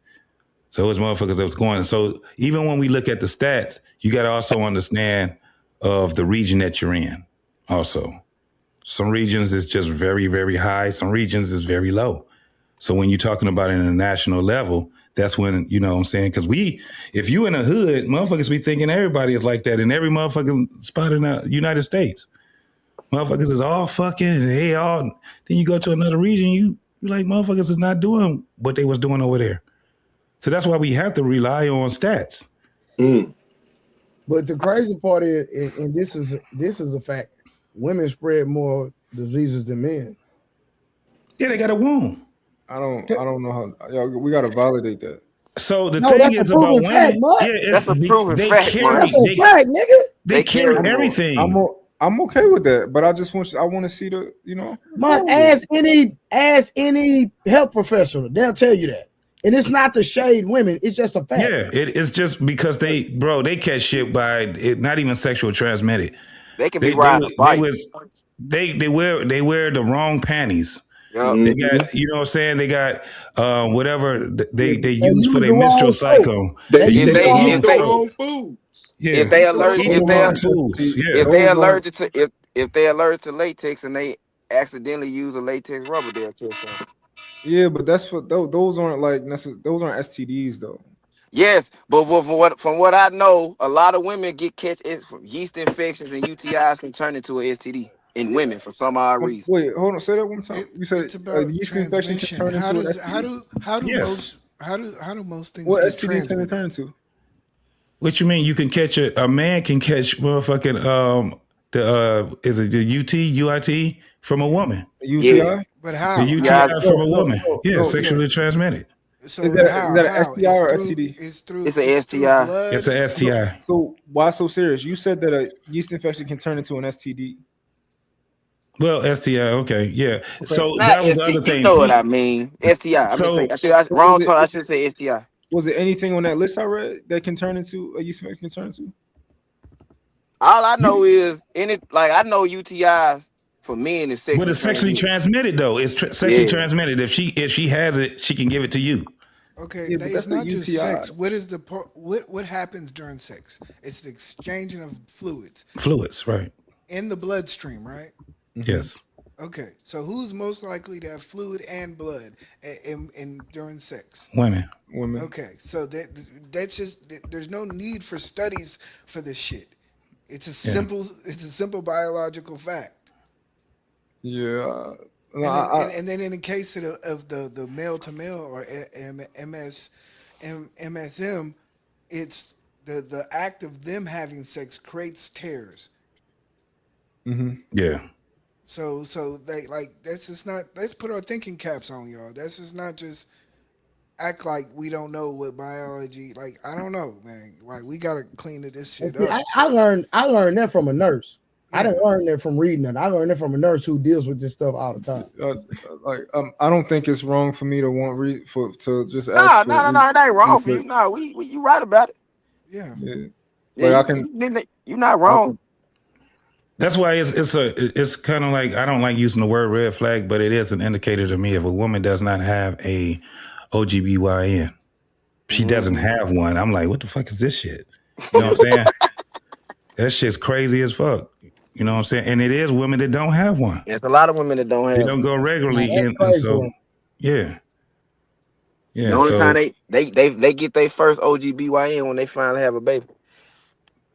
S18: So it was motherfuckers that was going. So even when we look at the stats, you got to also understand of the region that you're in also. Some regions is just very, very high. Some regions is very low. So when you're talking about it in a national level, that's when, you know what I'm saying? Because if you in a hood, motherfuckers be thinking everybody is like that in every motherfucking spot in the United States. Motherfuckers is all fucking and then you go to another region, you're like, motherfuckers is not doing what they was doing over there. So that's why we have to rely on stats.
S2: But the crazy part is, and this is a fact, women spread more diseases than men.
S18: Yeah, they got a womb.
S7: I don't know how. We got to validate that.
S18: So the thing is about women,
S19: that's a proven fact.
S2: That's a fact, nigga.
S18: They carry everything.
S7: I'm okay with that, but I want to see the,
S2: ask any health professional, they'll tell you that. And it's not to shade women, it's just a fact.
S18: Yeah, it's just because they catch shit by not even sexual transmitted.
S19: They can be riding a bike.
S18: They wear the wrong panties.
S19: Yep.
S18: They got, you know what I'm saying? They got whatever they use for their menstrual cycle.
S19: If they allergic to latex and they accidentally use a latex rubber, they'll tell something.
S7: Yeah, but that's for those aren't those aren't STDs though.
S19: Yes, but from what I know, a lot of women catch from yeast infections and UTIs can turn into an STD in women for some odd reason.
S7: Wait, hold on. Say that one time. You said
S14: It's about
S7: yeast infection can
S14: transmission.
S7: turn
S14: How
S7: into an
S14: does
S7: STD?
S14: how do
S18: Yes.
S14: most things
S7: What
S14: get
S7: STD can it
S14: transmitted?
S7: turn into?
S18: What you mean? You can catch a man can catch motherfucking is it the UIT from a woman?
S7: UTI?
S14: But
S18: The
S14: how?
S18: UTI from a
S7: No,
S18: woman. Yeah, sexually transmitted.
S14: So
S7: Is that
S14: how?
S7: an STI or STD?
S14: It's through
S19: It's an
S14: through
S19: STI.
S14: blood.
S18: It's a STI.
S7: So why so serious? You said that a yeast infection can turn into an STD.
S18: Well, STI, okay, yeah. So
S19: Not
S18: that was the
S19: STI.
S18: other
S19: You
S18: thing.
S19: know what I mean? STI. I should say STI.
S7: Was it anything on that list I read that can turn into a yeast infection? Can turn into?
S19: All I know is I know UTIs for men is
S18: But
S19: sexually
S18: it's sexually transmitted though. It's sexually transmitted. If she has it, she can give it to you.
S14: Okay,
S7: Yeah, but
S14: it's
S7: that's a
S14: not just
S7: UTI.
S14: sex. What is the what happens during sex? It's the exchanging of fluids
S18: Fluids, right?
S14: in the bloodstream, right?
S18: Yes.
S14: Okay, so who's most likely to have fluid and blood in during sex?
S18: Women.
S14: Okay, so that's just there's no need for studies for this shit. It's a simple biological fact.
S7: Yeah.
S14: And then in the case of the male to male or MSM, it's the act of them having sex creates tears.
S18: Yeah.
S14: So they that's just not. Let's put our thinking caps on, y'all. That's just not just act like we don't know what biology. Like I don't know, man. Like we gotta clean this shit
S2: See,
S14: up.
S2: I learned that from a nurse. I didn't learn that from reading it. I learned it from a nurse who deals with this stuff all the time.
S7: I don't think it's wrong for me to to just
S19: No,
S7: ask.
S19: it ain't wrong for you. No, you right about it.
S14: Yeah.
S19: You're not wrong.
S18: That's why it's kind of like I don't like using the word red flag, but it is an indicator to me if a woman does not have a OGBYN. She doesn't have one. I'm like, what the fuck is this shit? You know what I'm saying? That shit's crazy as fuck. You know what I'm saying? And it is women that don't have one.
S19: There's a lot of women that don't have.
S18: They don't go regularly, and so yeah.
S19: The only time they get their first OGBYN when they finally have a baby.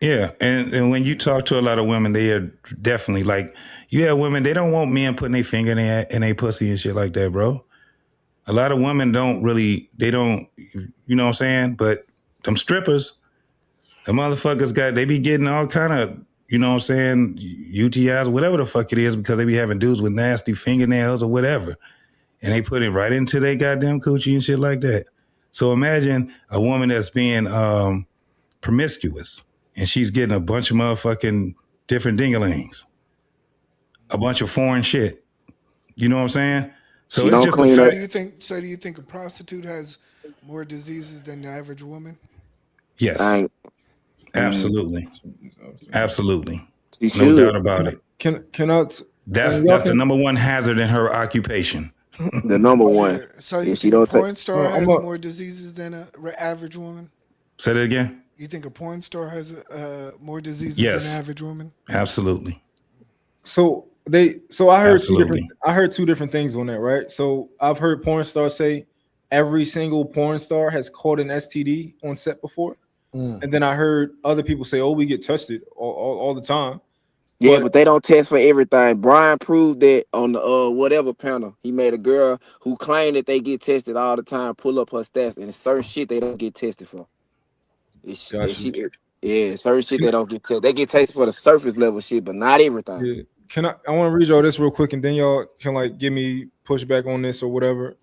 S18: Yeah, and when you talk to a lot of women, they are definitely like, you have women, they don't want men putting their finger in their pussy and shit like that, bro. A lot of women don't, you know what I'm saying? But them strippers, the motherfuckers they be getting all kind of, you know what I'm saying, UTIs, whatever the fuck it is, because they be having dudes with nasty fingernails or whatever. And they put it right into their goddamn coochie and shit like that. So imagine a woman that's being promiscuous. And she's getting a bunch of motherfucking different dingalings. A bunch of foreign shit. You know what I'm saying? So it's just a fact.
S14: Do you think a prostitute has more diseases than the average woman?
S18: Yes. Absolutely. Absolutely.
S19: No
S18: doubt about it. That's the number one hazard in her occupation.
S19: The number one.
S14: Yeah. So you think a porn star has more diseases than an average woman?
S18: Say that again?
S14: You think a porn star has more diseases
S18: Yes.
S14: than an average woman?
S18: Absolutely.
S7: So I heard two different things on that, right? So I've heard porn stars say every single porn star has caught an STD on set before. And then I heard other people say, oh, we get tested all the time.
S19: Yeah, but they don't test for everything. Brian proved that on the whatever panel. He made a girl who claimed that they get tested all the time pull up her stats, and certain shit they don't get tested for. Certain shit they don't get tested. They get tested for the surface level shit, but not everything.
S7: Yeah. I want to read y'all this real quick, and then y'all can give me pushback on this or whatever.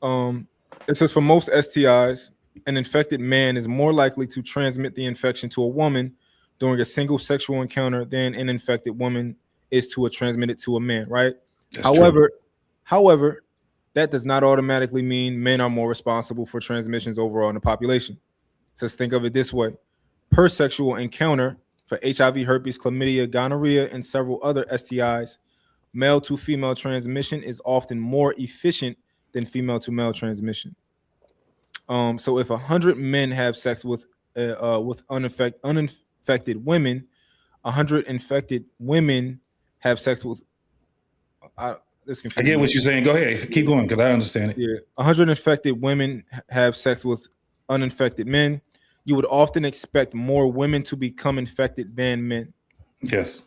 S7: It says for most STIs, an infected man is more likely to transmit the infection to a woman during a single sexual encounter than an infected woman is to transmit it to a man, right? However, that does not automatically mean men are more responsible for transmissions overall in the population. Just think of it this way. Per sexual encounter for HIV, herpes, chlamydia, gonorrhea, and several other STIs, male to female transmission is often more efficient than female to male transmission. So if 100 men have sex with uninfected women, 100 infected women have sex with.
S18: I get what you're saying. Go ahead, keep going, because I understand it.
S7: Yeah, 100 infected women have sex with uninfected men. You would often expect more women to become infected than men.
S18: Yes.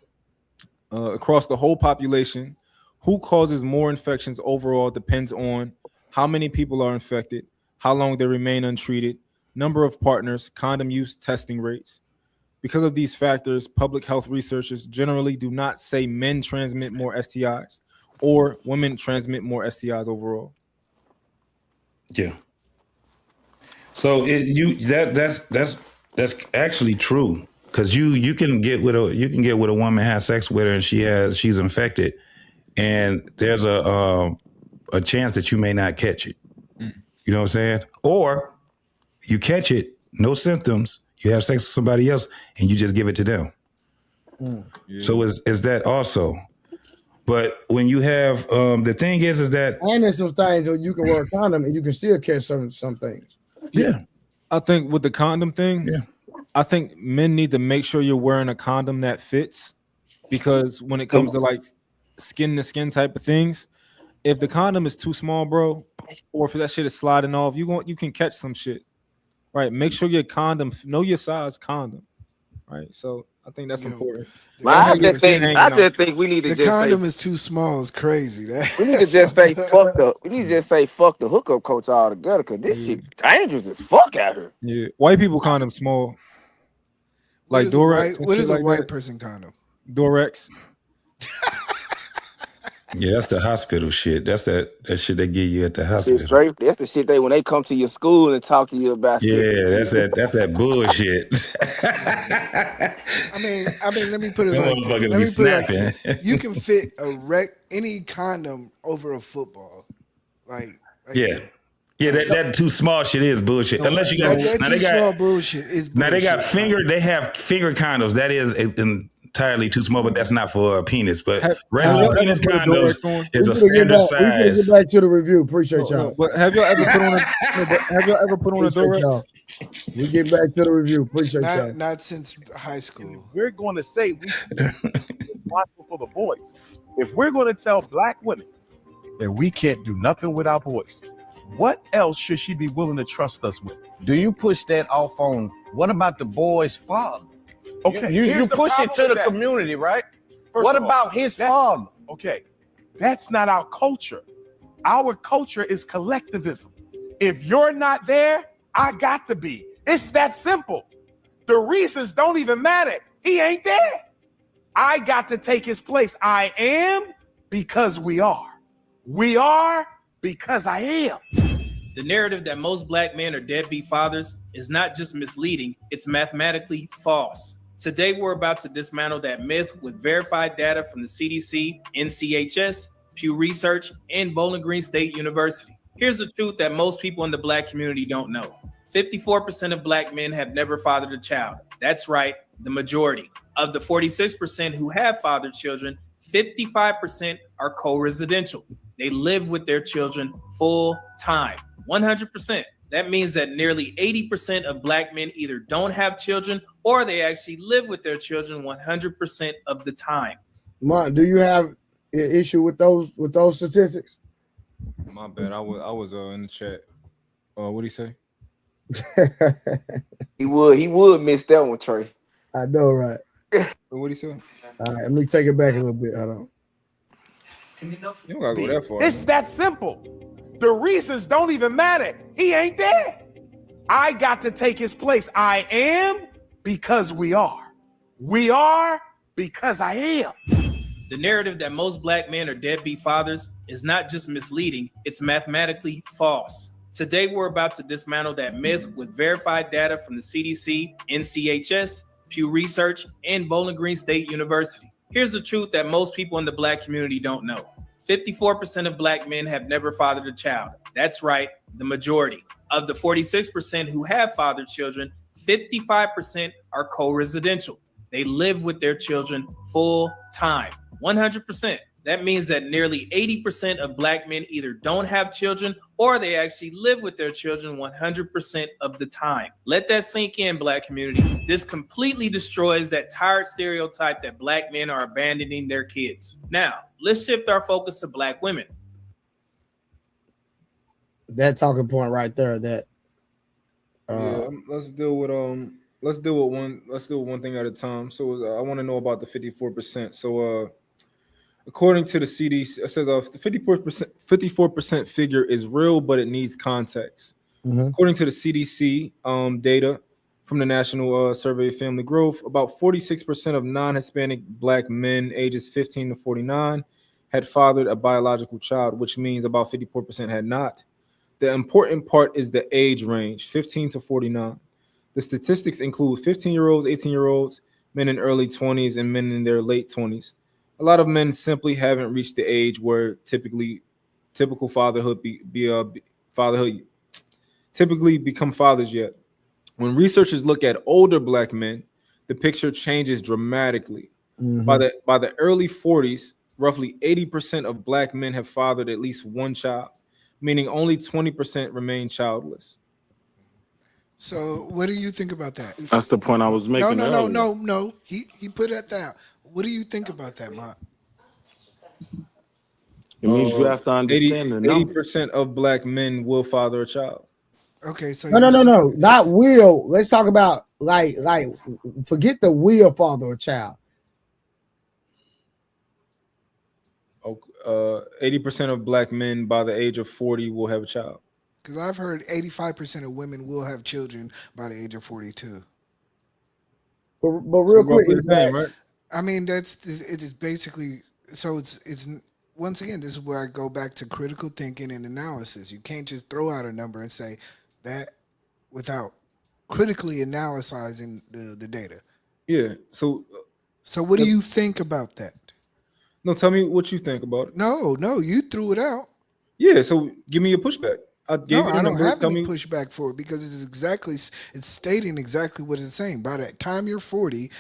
S7: across the whole population, who causes more infections overall depends on how many people are infected, how long they remain untreated, number of partners, condom use, testing rates. Because of these factors, public health researchers generally do not say men transmit more STIs or women transmit more STIs overall.
S18: Yeah. So that's actually true, because you can get with a woman, have sex with her, and she's infected, and there's a chance that you may not catch it. You know what I'm saying? Or you catch it, no symptoms, you have sex with somebody else, and you just give it to them.
S2: Yeah.
S18: So is that also? But when you have the thing is that,
S2: and there's some things where you can wear a condom and you can still catch some things.
S18: Yeah.
S7: I think with the condom thing, I think men need to make sure you're wearing a condom that fits, because when it comes to like skin to skin type of things, if the condom is too small, bro, or if that shit is sliding off, you can catch some shit. Right? Make sure your condom, know your size condom. Right? So I think that's important.
S19: I just think we need to
S14: the
S19: just
S14: condom
S19: say,
S14: is too small. It's crazy.
S19: we need to just say fuck the. We need to just say fuck the hookup culture altogether, because this shit dangerous as fuck out here.
S7: Yeah, white people condom small. Like Durex.
S14: What is a white person condom?
S7: Durex.
S18: yeah, that's the hospital shit. That's that shit they give you at the hospital.
S19: That's the shit when they come to your school and talk to you about.
S18: Yeah, that's that bullshit.
S14: I mean, let me put it like this. You can fit any condom over a football.
S18: Yeah, that too small shit is bullshit.
S14: No,
S18: Unless you got
S14: small bullshit is bullshit.
S18: Now they got they have finger condoms. That is entirely too small, but that's not for a penis. But regular penis condoms is a standard size.
S2: Get back to the review. Appreciate y'all.
S7: But have y'all ever put on a Durex?
S2: We get back to the review. Appreciate y'all.
S14: Not since high school.
S4: We're going to say we should be responsible for the boys. If we're going to tell black women that we can't do nothing with our boys, what else should she be willing to trust us with?
S17: Do you push that off on what about the boy's father?
S4: Okay,
S17: you push it to the community, right? What about his father?
S4: Okay, that's not our culture. Our culture is collectivism. If you're not there, I got to be. It's that simple. The reasons don't even matter. He ain't there. I got to take his place. I am because we are. We are because I am.
S12: The narrative that most black men are deadbeat fathers is not just misleading, it's mathematically false. Today, we're about to dismantle that myth with verified data from the CDC, NCHS, Pew Research, and Bowling Green State University. Here's the truth that most people in the black community don't know. 54% of black men have never fathered a child. That's right, the majority. Of the 46% who have fathered children, 55% are co-residential. They live with their children full time, 100%. That means that nearly 80% of black men either don't have children or they actually live with their children 100% of the time.
S2: Mark, do you have an issue with those statistics?
S7: My bad. I was in the chat. What did he say?
S19: He would miss that one, Trey.
S2: I know, right?
S7: What did he say?
S2: All right, let me take it back a little bit. Hold on.
S7: You don't gotta go that far.
S4: It's that simple. The reasons don't even matter. He ain't there. I got to take his place. I am because we are. We are because I am.
S12: The narrative that most black men are deadbeat fathers is not just misleading, it's mathematically false. Today, we're about to dismantle that myth with verified data from the CDC, NCHS, Pew Research, and Bowling Green State University. Here's the truth that most people in the black community don't know. 54% of black men have never fathered a child. That's right, the majority. Of the 46% who have fathered children, 55% are co-residential. They live with their children full time, 100%. That means that nearly 80% of black men either don't have children or they actually live with their children 100% of the time. Let that sink in, black community. This completely destroys that tired stereotype that black men are abandoning their kids. Now, let's shift our focus to black women.
S2: That talking point right there. That
S7: let's deal with let's deal with one thing at a time. So I want to know about the 54%. So according to the CDC, it says the 54% figure is real, but it needs context. According to the CDC data from the National Survey of Family Growth, about 46% of non-Hispanic Black men ages 15 to 49 had fathered a biological child, which means about 54% had not. The important part is the age range, 15 to 49. The statistics include 15-year-olds, 18-year-olds, men in early 20s, and men in their late 20s. A lot of men simply haven't reached the age where typical fatherhood typically become fathers yet. When researchers look at older Black men, the picture changes dramatically. By the early 40s, roughly 80% of Black men have fathered at least one child, meaning only 20% remain childless.
S14: So what do you think about that?
S20: That's the point I was making earlier.
S14: No. He put that down. What do you think about that, Mark?
S20: It means you have to understand the numbers.
S7: 80% of Black men will father a child.
S14: Okay, so
S2: no, not will. Let's talk about like forget the will father a child.
S7: 80% of Black men by the age of 40 will have a child.
S14: Because I've heard 85% of women will have children by the age of 42.
S2: But real quick,
S7: the same, right?
S14: I mean, it is basically, so it's once again, this is where I go back to critical thinking and analysis. You can't just throw out a number and say that without critically analyzing the data.
S7: Yeah. So
S14: what do you think about that?
S7: No, tell me what you think about it.
S14: No, you threw it out.
S7: Yeah, so give me a pushback. I don't
S14: have any pushback for it because it's stating exactly what it's saying. By the time you're 40,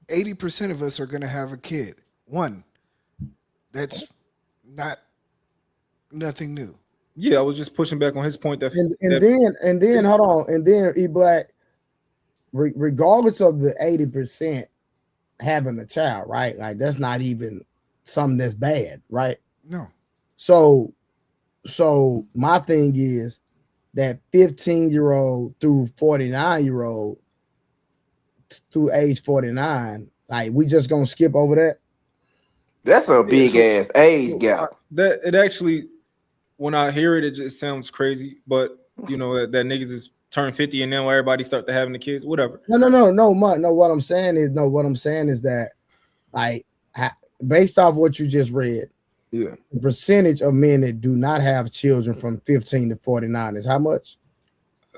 S14: 80% of us are going to have a kid. One. That's nothing new.
S7: Yeah, I was just pushing back on his point that
S2: and then hold on, and then E-Black, regardless of the 80% having a child, right? Like that's not even something that's bad, right?
S14: No.
S2: So my thing is that 15-year-old through 49-year-old through age 49, like we just gonna skip over that.
S19: That's a big ass age gap.
S7: That it actually, when I hear it, it just sounds crazy. But you know that niggas is turn 50 and then everybody start to having the kids, whatever.
S2: No. What I'm saying is that like based off what you just read,
S7: yeah,
S2: the percentage of men that do not have children from 15 to 49 is how much?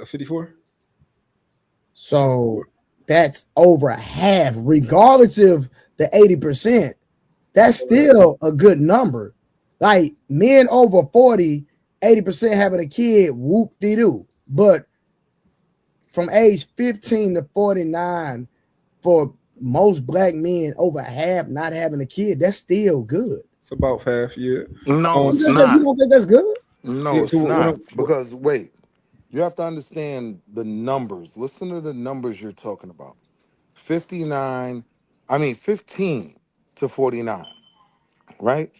S7: 54.
S2: So that's over half, regardless of the 80%. That's still a good number. Like men over 40, 80% having a kid, whoop-de-doo. But from age 15 to 49, for most Black men, over half not having a kid, that's still good.
S7: It's about half, yeah.
S20: No, it's
S2: You
S20: not.
S2: don't think that's good?
S20: No, it's not. Because wait, you have to understand the numbers. Listen to the numbers you're talking about. 15 to 49, right?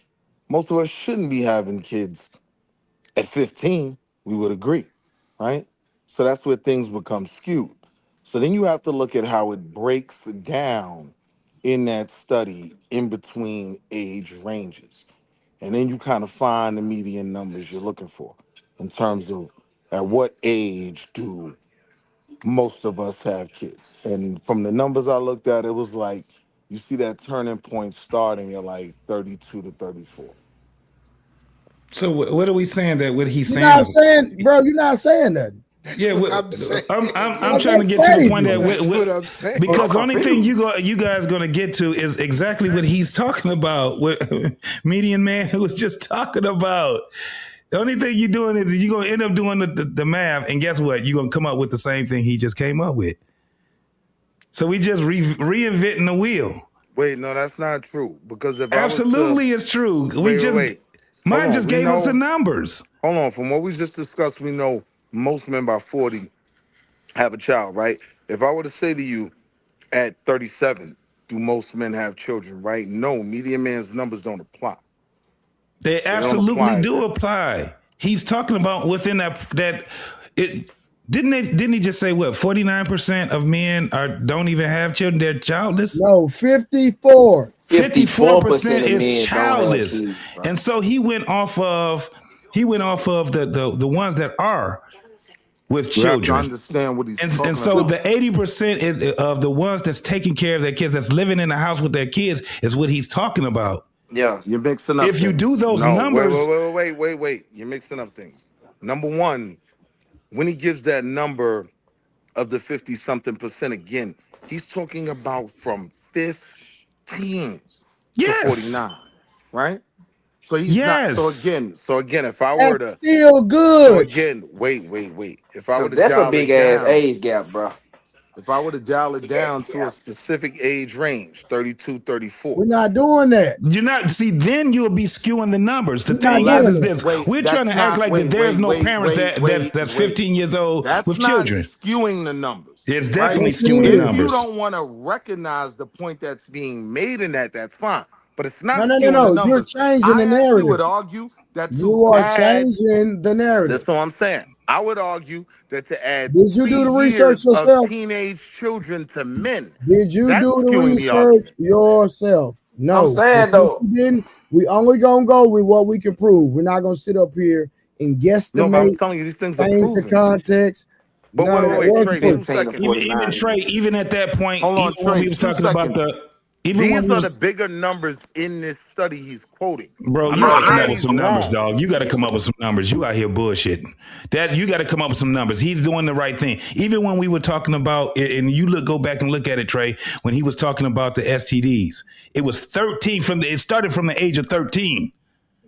S20: Most of us shouldn't be having kids at 15. We would agree, right? So that's where things become skewed. So then you have to look at how it breaks down in that study in between age ranges. And then you kind of find the median numbers you're looking for in terms of at what age do most of us have kids. And from the numbers I looked at, it was like you see that turning point starting at like 32 to 34.
S18: So what are we saying that what he's
S2: You're
S18: saying?
S2: not saying, bro, you're not saying that.
S18: Yeah, I'm trying to get to the point that
S14: what I'm saying.
S18: Because the only thing you guys gonna get to is exactly what he's talking about. What Median Man was just talking about. The only thing you're doing is you're gonna end up doing the math, and guess what? You're gonna come up with the same thing he just came up with. So we just reinventing the wheel.
S20: Wait, no, that's not true. Because if
S18: absolutely it's true. Mine just gave us the numbers.
S20: Hold on, from what we just discussed, we know most men by 40 have a child, right? If I were to say to you at 37, do most men have children, right? No, median man's numbers don't apply.
S18: They absolutely do apply. He's talking about within that Didn't he just say what 49% of men don't even have children? They're childless.
S2: No, 54.
S18: 54%
S19: of
S18: is
S19: men don't have
S18: childless.
S19: kids, bro.
S18: And so he went off of the ones that are with
S20: You have to
S18: children.
S20: understand what he's
S18: And
S20: talking
S18: so
S20: about.
S18: the 80% of the ones that's taking care of their kids, that's living in the house with their kids, is what he's talking about.
S19: Yeah.
S20: You're mixing up
S18: If you
S20: things.
S18: do those
S20: No,
S18: numbers,
S20: wait. You're mixing up things. Number one, when he gives that number of the 50-something% again, he's talking about from 15 to
S18: yes,
S20: 49, right? So he's not.
S18: yes.
S20: So again, if I were
S2: That's
S20: to,
S2: still
S20: so
S2: good.
S20: again, wait. If I were
S19: Cause
S20: to
S19: that's a
S20: dial
S19: big
S20: it
S19: ass
S20: down,
S19: age gap, bro.
S20: if I were to dial it down to a specific age range, 32, 34.
S2: We're not doing that.
S18: You're not. See, then you'll be skewing the numbers. The
S2: We're not
S18: thing
S20: Well,
S2: doing
S18: is
S2: that.
S18: this:
S20: wait,
S18: we're trying
S20: that's
S18: to act
S20: not.
S18: like that. There's no parents that's
S20: Wait.
S18: 15 years old
S20: That's
S18: with
S20: not
S18: children.
S20: skewing the numbers.
S18: It's
S20: Right?
S18: definitely
S2: Yes, it
S18: skewing the
S20: If
S2: is.
S20: you
S18: numbers.
S20: don't want to recognize the point that's being made in that, that's fine. But it's
S2: No,
S20: not
S2: no, no,
S20: skewing the
S2: no. You're
S20: numbers.
S2: changing
S20: I
S2: the
S20: actually
S2: narrative.
S20: would argue that to
S2: You are
S20: add,
S2: changing the narrative.
S20: that's what I'm saying. I would argue that to add
S2: Did you
S20: 3
S2: do the research
S20: years of
S2: yourself?
S20: teenage children to men,
S2: Did you
S20: that's
S2: do the
S20: skewing the
S2: research
S20: argument.
S2: yourself?
S19: I'm
S2: No. And
S19: saying
S2: since
S19: though,
S2: you didn't, we only gonna go with what we can prove. We're not gonna sit up here and
S20: No, but I'm
S2: guesstimate,
S20: telling you, these things are
S2: change the
S20: proven.
S2: context.
S20: But
S2: No, no,
S20: wait,
S2: where's the
S20: Trey,
S2: proof?
S19: 15 to
S20: two seconds.
S18: Even
S19: 49.
S18: Trey, even at that point,
S20: Hold
S18: even
S20: on,
S18: when
S20: Trey,
S18: we was
S20: 2
S18: talking about
S20: seconds.
S18: even when
S20: These
S18: we
S20: are
S18: was,
S20: the bigger numbers in this study he's quoting.
S18: bro,
S20: I'm
S18: you got
S20: not
S18: to come up
S20: saying
S18: with
S20: he's
S18: some numbers,
S20: wrong.
S18: dog. You got to come up with some numbers. You out here bullshitting. That you got to come up with some numbers. He's doing the right thing. Even when we were talking about, and you go back and look at it, Trey, when he was talking about the STDs, it was 13 it started from the age of 13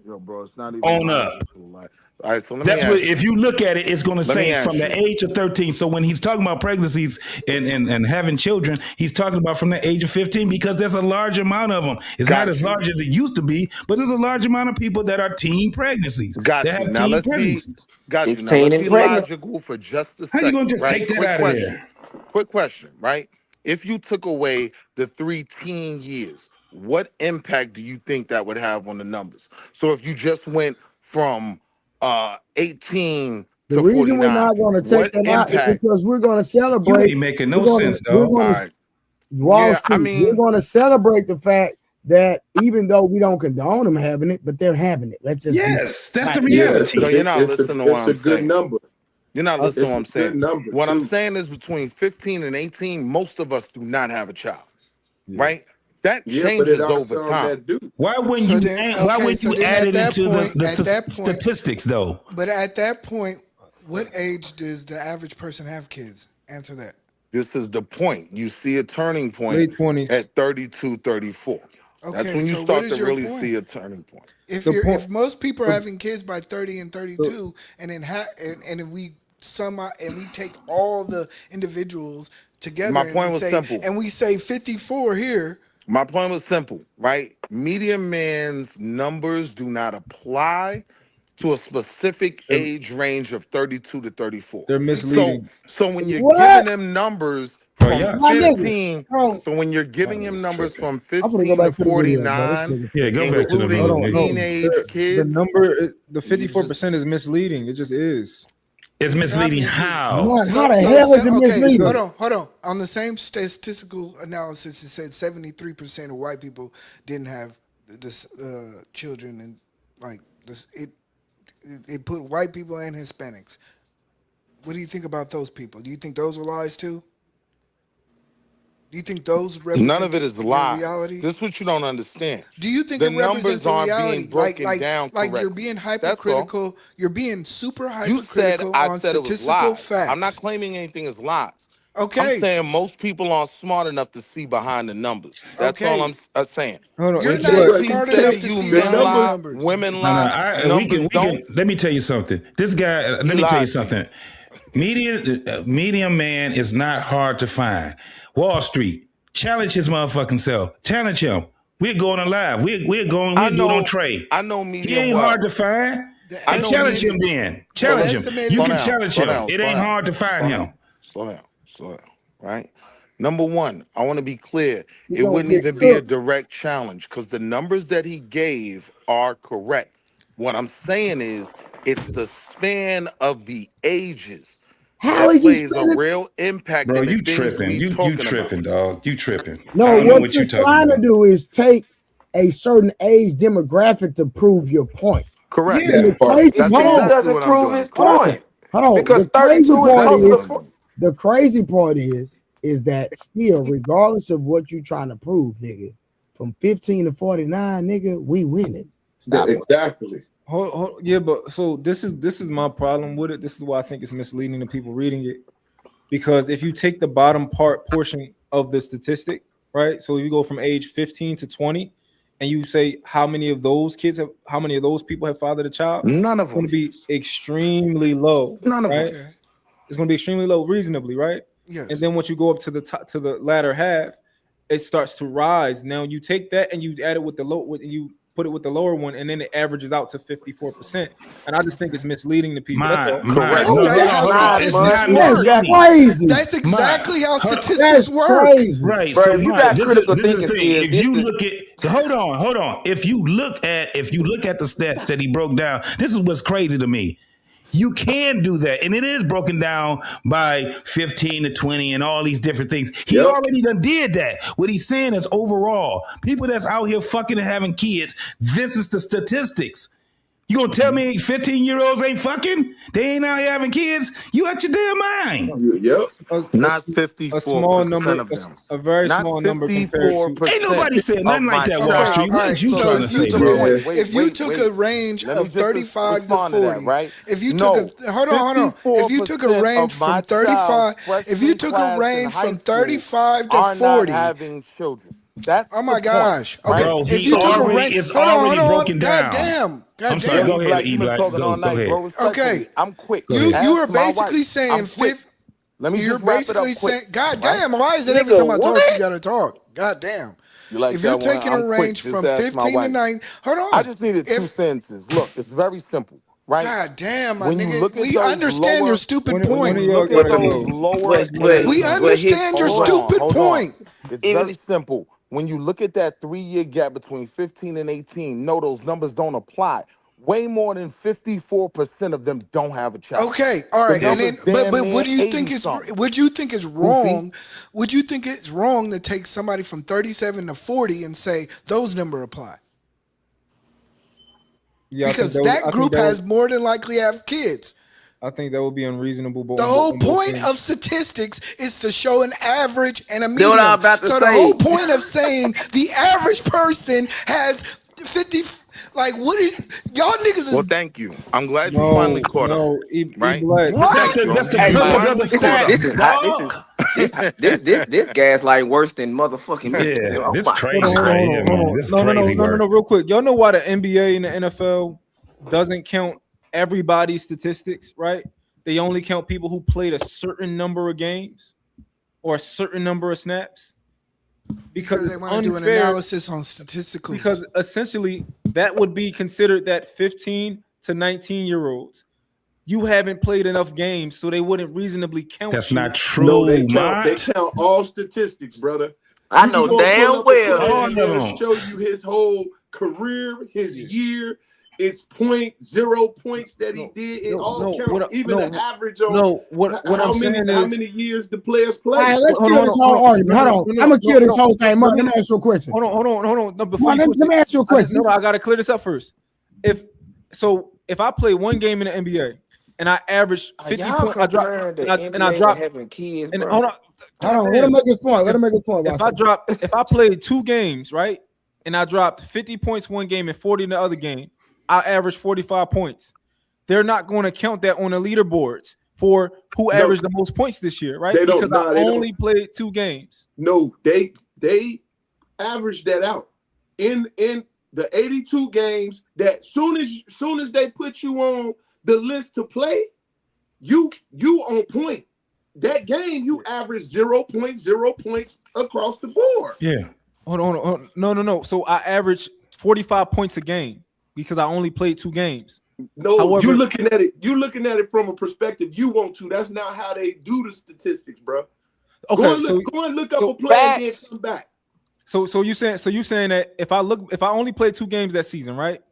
S20: Yo, bro, it's not even
S18: on up.
S20: logical. Like, all right, so let me
S18: That's what,
S20: ask
S18: if
S20: you.
S18: you look at it, it's going to
S20: Let me
S18: say from
S20: ask
S18: the
S20: you.
S18: age of 13. So when he's talking about pregnancies and having children, he's talking about from the age of 15 because there's a large amount of them. It's not as
S20: Got you.
S18: large as it used to be, but there's a large amount of people that are teen pregnancies, that
S20: Got you.
S18: have
S20: Now
S18: teen
S20: let's be
S18: pregnancies.
S20: got you. Now
S19: 16
S20: let's
S19: and
S20: be
S19: pregnant.
S20: logical for just a
S18: How you going
S20: second,
S18: to just
S20: right?
S18: take that out of there?
S20: Quick question, right? If you took away the 3 teen years, what impact do you think that would have on the numbers? So if you just went from 18
S2: The
S20: to
S2: reason we're
S20: 49,
S2: not going to take
S20: what
S2: that out is
S20: impact?
S2: because we're going to
S18: You
S2: celebrate.
S18: ain't making
S2: We're
S18: no
S2: going to
S18: sense,
S2: we're
S18: dog.
S2: going
S20: All
S2: to
S20: right.
S2: Wall
S20: Yeah, I
S2: Street. We're
S20: mean,
S2: going to celebrate the fact that even though we don't condone them having it, but they're having it. Let's just be
S18: Yes, that's the
S2: happy.
S9: Yeah,
S18: reality.
S20: so you're not listening to what
S9: it's a
S20: I'm
S9: good
S20: saying.
S9: number.
S20: You're not listening to
S9: It's
S20: what
S9: a
S20: I'm
S9: good
S20: saying.
S9: number
S20: What I'm
S9: too.
S20: saying is between 15 and 18, most of us do not have a child,
S10: Yeah.
S20: right? That
S9: Yeah, but it
S20: changes
S9: are
S20: over
S9: some
S20: time.
S9: that do.
S18: Why wouldn't
S14: So
S18: you
S14: then,
S18: why
S14: okay,
S18: wouldn't
S14: so
S18: you
S14: then
S18: add
S14: at
S18: it
S14: that
S18: into
S14: point,
S18: the statistics though?
S14: but at that point, what age does the average person have kids? Answer that.
S20: This is the point. You see a turning point
S10: Late 20s.
S20: at 32, 34. That's
S14: Okay,
S20: when you
S14: so what
S20: start
S14: is
S20: to
S14: your
S20: really
S14: point?
S20: see a turning point.
S10: The point.
S14: If most people are
S10: The,
S14: having kids by 30 and
S10: the,
S14: 32, and then and if we sum out and we take all the individuals
S20: My
S14: together
S20: point was simple.
S14: and we say 54 here.
S20: My point was simple, right? Median man's numbers do not apply to a specific
S10: they're,
S20: age range of 32 to 34.
S10: they're
S20: So
S10: misleading.
S20: so when you're giving
S2: What?
S20: them numbers
S18: Bro,
S20: from
S18: y'all
S2: My
S18: tripping.
S2: nigga,
S20: 15,
S2: bro.
S20: so when you're
S18: Y'all
S20: giving him
S18: niggas
S20: numbers
S18: tripping.
S20: from
S2: I'm gonna go
S20: 15
S2: back
S20: to
S2: to the video, bro. This
S20: 49,
S2: nigga.
S18: Yeah, go back to the
S20: including
S10: No,
S18: little
S10: no.
S18: video.
S20: teenage
S10: The
S20: kids,
S10: number, the
S20: you just
S10: 54% is misleading. It just is.
S18: It's
S14: It's not
S18: misleading
S14: misleading.
S18: how?
S2: Man, how
S14: So,
S2: the
S14: so,
S2: hell is it
S14: okay,
S10: Because
S2: misleading?
S14: hold on. On the same statistical analysis, it said 73% of white people didn't have this children, and like this, it put white people and Hispanics. What do you think about those people? Do you think those are lies too? Do you think those
S20: none
S14: represent
S20: of it is
S14: your
S20: lies.
S14: reality?
S20: This is what you don't understand.
S14: Do you think
S20: The
S14: it represents
S20: numbers
S14: a
S20: aren't being
S14: reality?
S20: broken down
S14: Like you're
S20: correctly.
S14: being
S20: That's all.
S14: hypercritical. You're being super
S20: You said
S14: hypercritical
S20: I
S14: on
S20: said it was
S14: statistical
S20: lies. I'm not
S14: facts.
S20: claiming anything is lies. I'm
S14: Okay,
S20: saying most people aren't smart enough to see behind the numbers. That's all
S14: okay.
S20: I'm saying.
S10: hold on.
S14: You're
S10: It,
S14: not
S10: but
S20: If he
S14: smart
S20: said
S14: enough
S20: to
S14: to
S20: you
S14: see
S9: The
S20: men
S14: behind the
S9: numbers,
S20: lie,
S14: numbers.
S20: women
S18: No,
S20: lie,
S18: we
S20: numbers
S18: can.
S20: don't,
S18: Let me tell you something. This guy.
S20: he
S18: Let me tell you
S20: lied to you.
S18: something. Medium man is not hard to find. Wall Street, challenge his motherfucking self. Challenge him. We're going live. We're do it on Trey.
S20: I know
S18: He
S20: medium
S18: ain't hard
S20: well.
S18: to find.
S14: The
S20: I
S18: And
S20: know
S18: challenge
S20: medium.
S18: him then.
S14: the
S20: So
S18: Challenge him. You
S14: estimated.
S18: can challenge
S20: slow
S18: him.
S20: down,
S18: It
S20: slow
S18: ain't
S20: down,
S18: hard to find
S20: slow
S18: him.
S20: down, slow down, right? Number one, I want to be clear.
S2: You're
S20: It
S2: gonna
S20: wouldn't
S2: get
S20: even be a
S2: cooked.
S20: direct challenge because the numbers that he gave are correct. What I'm saying is it's the span of the ages.
S2: How
S20: that
S2: is he
S20: plays a
S2: spending?
S20: real impact
S18: Bro,
S20: in the
S18: you
S20: things
S18: tripping.
S20: we
S18: You
S20: talking
S18: tripping,
S20: about.
S18: dog. You tripping. I
S2: No,
S18: don't know
S2: what
S18: what
S2: you're
S18: you talking
S2: trying to
S18: about.
S2: do is take a certain age demographic to prove your point.
S20: Correct.
S2: And
S19: Yeah,
S2: the crazy,
S20: That's
S2: hold
S19: 15
S2: on,
S20: exactly
S19: doesn't
S20: what I'm
S19: prove
S20: doing.
S19: his
S20: Correct.
S19: point
S2: hold on.
S19: because
S2: The crazy
S19: 32 is
S2: part
S19: closer
S20: Exactly
S19: to
S20: what
S2: is,
S20: I'm
S19: 40.
S20: doing.
S2: the crazy part is that still, regardless of what you're trying to prove, nigga, from 15 to 49, nigga, we winning. Stop it.
S9: Exactly.
S3: Yeah, but so this is my problem with it. This is why I think it's misleading to people reading it. Because if you take the bottom portion of the statistic, right? So if you go from age 15 to 20, and you say how many of those people have fathered a child,
S20: None of
S3: it's going to
S20: them.
S3: be extremely low.
S20: None of them.
S3: Right?
S14: Okay.
S3: It's going to be extremely low, reasonably, right?
S14: Yes.
S3: And then once you go up to the top, to the latter half, it starts to rise. Now you take that and you add it with the low, you put it with the lower one, and then it averages out to 54%. And I just think it's misleading to people. That's all.
S20: Correct.
S14: No, that's how statistics work.
S2: That's crazy.
S14: That's exactly how statistics
S2: That's
S14: work.
S2: crazy.
S18: Right.
S19: Bro,
S18: So
S19: if you
S18: Mike,
S19: got critical
S18: this is
S19: thinking
S18: the thing.
S19: skills,
S18: If
S19: this
S18: you
S19: the
S18: look at hold on. If you look at the stats that he broke down, this is what's crazy to me. You can do that. And it is broken down by 15 to 20 and all these different things. He already done did that. What he's saying is overall, people that's out here fucking and having kids, this is the statistics. You gonna tell me 15-year-olds ain't fucking? They ain't out here having kids? You out your damn mind.
S9: Yep.
S20: Not
S3: A small
S20: 54%
S3: number,
S20: of them.
S3: a very
S20: Not
S3: small number compared to.
S20: 54%.
S18: Ain't nobody said nothing
S20: of
S18: like
S20: my
S18: that, Wall
S20: child.
S18: Street. What is you
S14: so
S18: trying to
S14: if you
S18: say,
S14: took
S18: bro?
S14: if you took a range
S20: Let me
S14: of
S20: just
S14: 35 to
S20: respond
S14: 40,
S20: that, right?
S14: if you
S20: No,
S14: took a hold on, if you took a
S20: 54%
S14: range
S20: of my
S14: from 35,
S20: child's
S14: if you
S20: freshman
S14: took a
S20: class in
S14: range
S20: high
S14: from
S20: school
S14: 35 to
S20: are not
S14: 40,
S20: having children. That's
S14: oh
S20: the
S14: my
S20: point,
S14: gosh, okay,
S20: right?
S18: Bro,
S14: if
S18: he
S14: you took a
S18: already
S14: range,
S18: is
S14: hold
S18: already
S14: on,
S18: broken
S14: god
S18: down.
S14: damn,
S18: I'm sorry,
S20: Yo,
S18: go ahead,
S20: you've been
S18: E-Black.
S20: talking all
S18: Go
S20: night,
S18: ahead.
S20: bro. Respectfully,
S14: okay,
S20: I'm quick.
S18: Go ahead.
S14: you are
S20: Ask my
S14: basically
S20: wife.
S14: saying
S20: I'm quick. Let me
S14: you're
S20: just wrap it up
S14: basically
S20: quick.
S14: saying, God
S20: right?
S14: damn, why is it every
S19: Nigga,
S14: time I talk, you
S19: what?
S14: gotta talk? God damn.
S20: You like
S14: If
S20: that
S14: you're
S20: one?
S14: taking
S20: I'm
S14: a
S20: quick.
S14: range
S20: Just
S14: from
S20: ask my
S14: 15 to
S20: wife.
S14: 9, hold
S20: I
S14: on.
S20: just needed two
S14: If
S20: sentences. Look, it's very simple, right?
S14: God damn, my
S20: When you
S14: nigga,
S20: look at
S14: we
S20: those
S14: understand your
S20: lower,
S14: stupid
S20: when
S14: point.
S20: you look at those
S3: go?
S20: lower
S19: But
S14: We
S20: age,
S19: but his
S14: understand your
S20: hold
S14: stupid
S20: on.
S14: point.
S20: It's
S19: even
S20: very simple. When you look at that 3-year gap between 15 and 18, no, those numbers don't apply. Way more than 54% of them don't have a child.
S14: Okay, all
S20: The
S14: right, and
S20: number's
S14: then but
S20: damn near
S14: what do you
S20: 80
S14: think is
S20: something.
S14: would you think is
S20: Goofy.
S14: wrong? Would you think it's wrong to take somebody from 37 to 40 and say those number apply?
S3: Yeah,
S14: Because that group has more than likely have kids.
S3: I think that would be unreasonable. But
S14: The
S3: on
S14: whole
S3: both
S14: point
S3: ends.
S14: of statistics is to show an average and a
S19: That's what
S14: median.
S19: I'm about to
S14: So the
S19: say.
S14: whole point of saying the average person has 50, like what is y'all niggas is
S20: Well, thank you. I'm glad you
S3: No,
S20: finally caught up.
S3: no,
S20: Right?
S3: Black.
S14: What?
S20: Thank you.
S18: That's the
S19: Hey,
S20: You
S18: purpose
S19: look,
S18: of the
S20: finally caught up.
S19: this is
S18: stats,
S19: hot.
S18: dog.
S19: This gaslighting worse than motherfucking Mr.
S18: Yeah,
S19: Oh
S18: this
S19: my
S18: crazy
S19: god.
S18: right here, man. This is crazy
S3: No,
S18: work.
S3: real quick. Y'all know why the NBA and the NFL doesn't count everybody's statistics, right? They only count people who played a certain number of games or a certain number of snaps because
S14: they
S3: it's
S14: want to do an
S3: unfair.
S14: analysis on statisticals.
S3: Because essentially that would be considered that 15 to 19-year-olds. You haven't played enough games, so they wouldn't reasonably count.
S18: That's
S3: you.
S18: not
S9: No, they
S18: true,
S9: count. They
S18: Mont.
S9: count all statistics, brother.
S19: I
S9: You can
S19: know
S9: go and pull
S19: damn
S9: up a player
S19: well.
S18: All
S9: and
S18: of
S9: they'll
S18: them.
S9: show you his whole career, his year. It's 0.0 points that he did. It all counts. Even the average on
S3: what
S9: how
S3: I'm saying
S9: many years the players
S2: All
S9: play.
S2: right, let's kill this whole argument. Hold on. I'm gonna kill this whole thing. Mark, let me ask you a question.
S3: Hold on. No, before
S2: Mark,
S3: you
S2: let me ask you a question.
S3: I gotta clear this up first. If I play one game in the NBA and I average 50
S19: Y'all
S3: points, I drop
S19: comparing the
S3: and I
S19: NBA
S3: drop
S19: to having kids,
S3: and
S19: bro.
S3: hold on.
S2: Let him make his point. Let him make his point.
S3: If I played 2 games, right, and I dropped 50 points one game and 40 in the other game, I averaged 45 points. They're not going to count that on the leaderboards for who averaged the most points this year, right?
S9: They don't.
S3: Because I only played 2 games.
S9: No, they average that out in the 82 games. That soon as they put you on the list to play, you on point. That game you average 0.0 points across the board.
S18: Yeah.
S3: Hold on. No. So I averaged 45 points a game because I only played 2 games.
S9: No,
S3: However,
S9: you're looking at it from a perspective you want to. That's not how they do the statistics, bro.
S3: Okay,
S9: go and look up a player and then come back.
S3: So you saying that if I only played 2 games that season, right?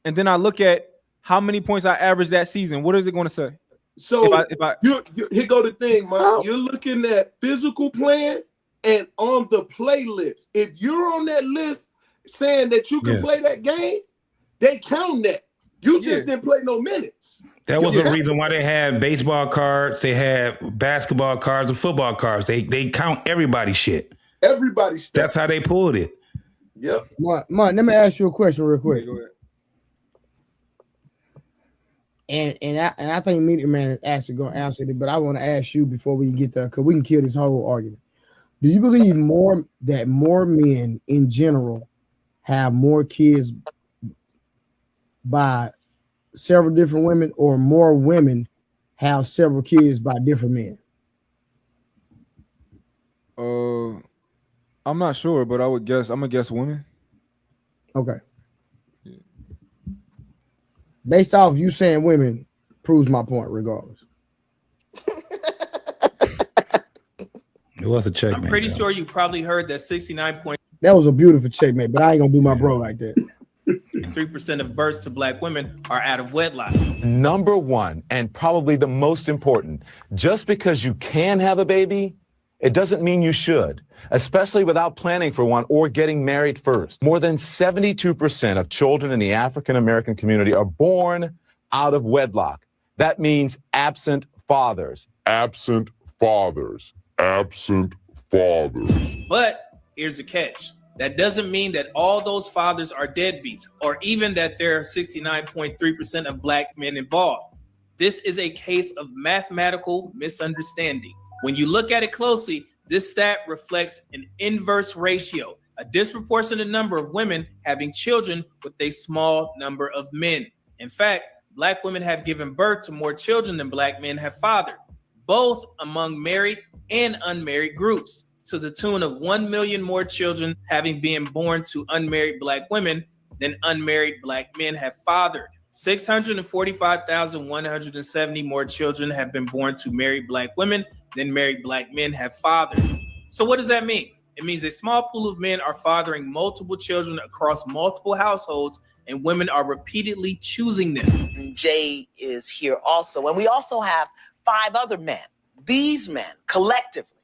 S3: And then I look at how many points I averaged that season, what is it going to say?
S9: So
S3: if I
S9: here go the thing, man. You're looking at physical plan and on the playlist. If you're on that list saying that you can play that game, they count that. You just didn't play no minutes.
S18: That was the reason why they had baseball cards, they had basketball cards, and football cards. They count everybody's shit.
S9: Everybody's stuff.
S18: That's how they pulled it.
S9: Yep.
S2: Mon, let me ask you a question real quick.
S3: Go ahead.
S2: And I think Media Man is actually going to answer it, but I want to ask you before we get there, because we can kill this whole argument. Do you believe that more men in general have more kids by several different women, or more women have several kids by different men?
S3: I'm not sure, but I'm gonna guess women.
S2: Okay. Based off you saying women proves my point regardless.
S18: It was a checkmate.
S12: I'm pretty sure you probably heard that 69.3%
S2: That was a beautiful checkmate, but I ain't gonna do my bro like that.
S12: of births to Black women are out of wedlock.
S1: Number one, and probably the most important, just because you can have a baby, it doesn't mean you should, especially without planning for one or getting married first. More than 72% of children in the African American community are born out of wedlock. That means absent fathers. Absent fathers. Absent fathers.
S12: But here's the catch. That doesn't mean that all those fathers are deadbeats, or even that there are 69.3% of Black men involved. This is a case of mathematical misunderstanding. When you look at it closely, this stat reflects an inverse ratio, a disproportionate number of women having children with a small number of men. In fact, Black women have given birth to more children than Black men have fathered, both among married and unmarried groups, to the tune of 1 million more children having been born to unmarried Black women than unmarried Black men have fathered. 645,170 more children have been born to married Black women than married Black men have fathered. So what does that mean? It means a small pool of men are fathering multiple children across multiple households, and women are repeatedly choosing them.
S21: Jay is here also. And we also have 5 other men. These men collectively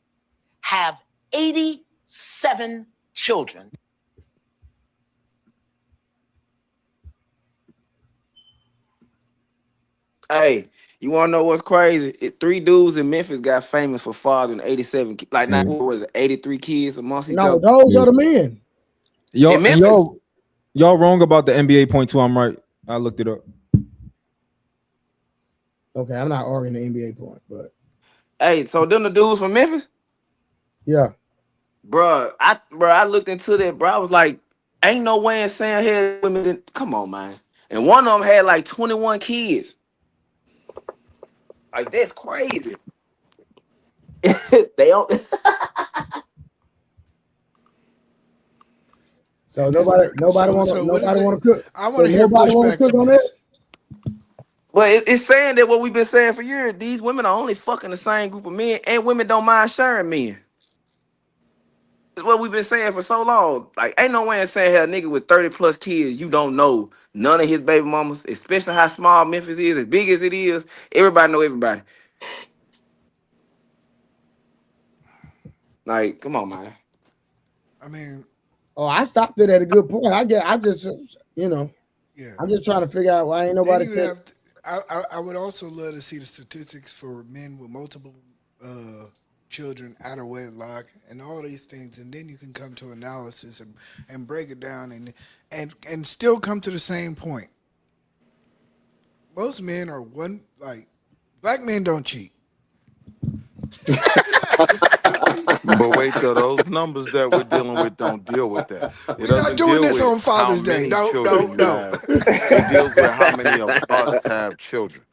S21: have 87 children.
S19: Hey, you want to know what's crazy? 3 dudes in Memphis got famous for fathering 87, like now, what was it, 83 kids amongst each other?
S2: No, those are the men.
S3: Y'all wrong about the NBA point too. I'm right. I looked it up.
S2: Okay, I'm not arguing the NBA point, but
S19: hey, so them the dudes from Memphis?
S2: Yeah.
S19: Bruh, I looked into that, bro. I was like, ain't no way in Sam had women that, come on, man. And one of them had like 21 kids. Like, that's crazy. They don't.
S2: So nobody want to cook.
S14: I want to hear pushback from this.
S19: But it's saying that what we've been saying for years, these women are only fucking the same group of men, and women don't mind sharing men. It's what we've been saying for so long. Like, ain't no way in saying hell, nigga with 30 plus kids, you don't know none of his baby mamas, especially how small Memphis is, as big as it is. Everybody know everybody. Like, come on, man.
S14: I mean,
S2: I stopped it at a good point. I'm just trying to figure out why ain't nobody said.
S14: I would also love to see the statistics for men with multiple children out of wedlock and all these things, and then you can come to analysis and break it down and still come to the same point. Most men are Black men don't cheat.
S20: But wait, till those numbers that we're dealing with don't deal with that.
S14: We're not doing this on Father's Day. No.
S20: It deals with how many of us have children.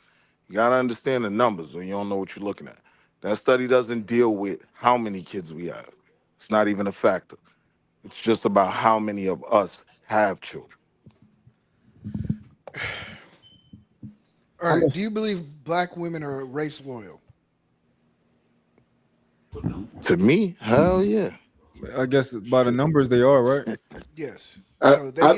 S20: You gotta understand the numbers when you don't know what you're looking at. That study doesn't deal with how many kids we have. It's not even a factor. It's just about how many of us have children.
S14: All right. Do you believe Black women are race loyal?
S20: To me, hell yeah.
S3: I guess by the numbers they are, right?
S14: Yes.
S9: So I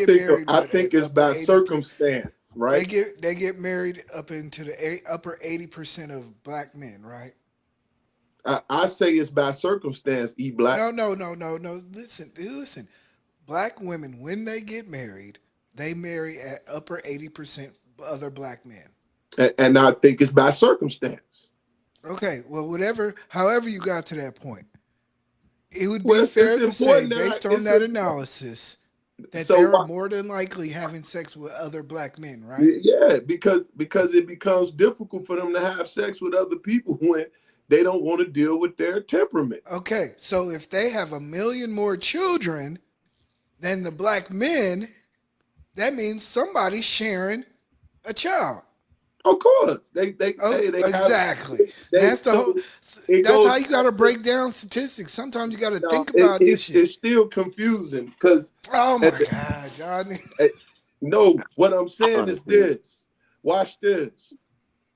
S9: think it's by circumstance. right?
S14: They get married up into the upper 80% of black men, right?
S9: I say it's by circumstance, Black.
S14: No. Listen. Black women, when they get married, they marry at upper 80% other black men.
S9: And I think it's by circumstance.
S14: Okay, well, however you got to that point, it would be
S9: Well,
S14: fair
S9: it's
S14: to say,
S9: important that
S14: based on that analysis, that
S9: So
S14: they're
S9: why-
S14: more than likely having sex with other black men, right?
S9: Yeah, because it becomes difficult for them to have sex with other people when they don't want to deal with their temperament.
S14: Okay, so if they have 1 million more children than the black men, that means somebody's sharing a child.
S9: Of course, they
S14: exactly. That's how you got to break down statistics. Sometimes you got to think about this shit.
S9: It's still confusing because
S14: oh my god, Johnny.
S9: No, what I'm saying is this. Watch this.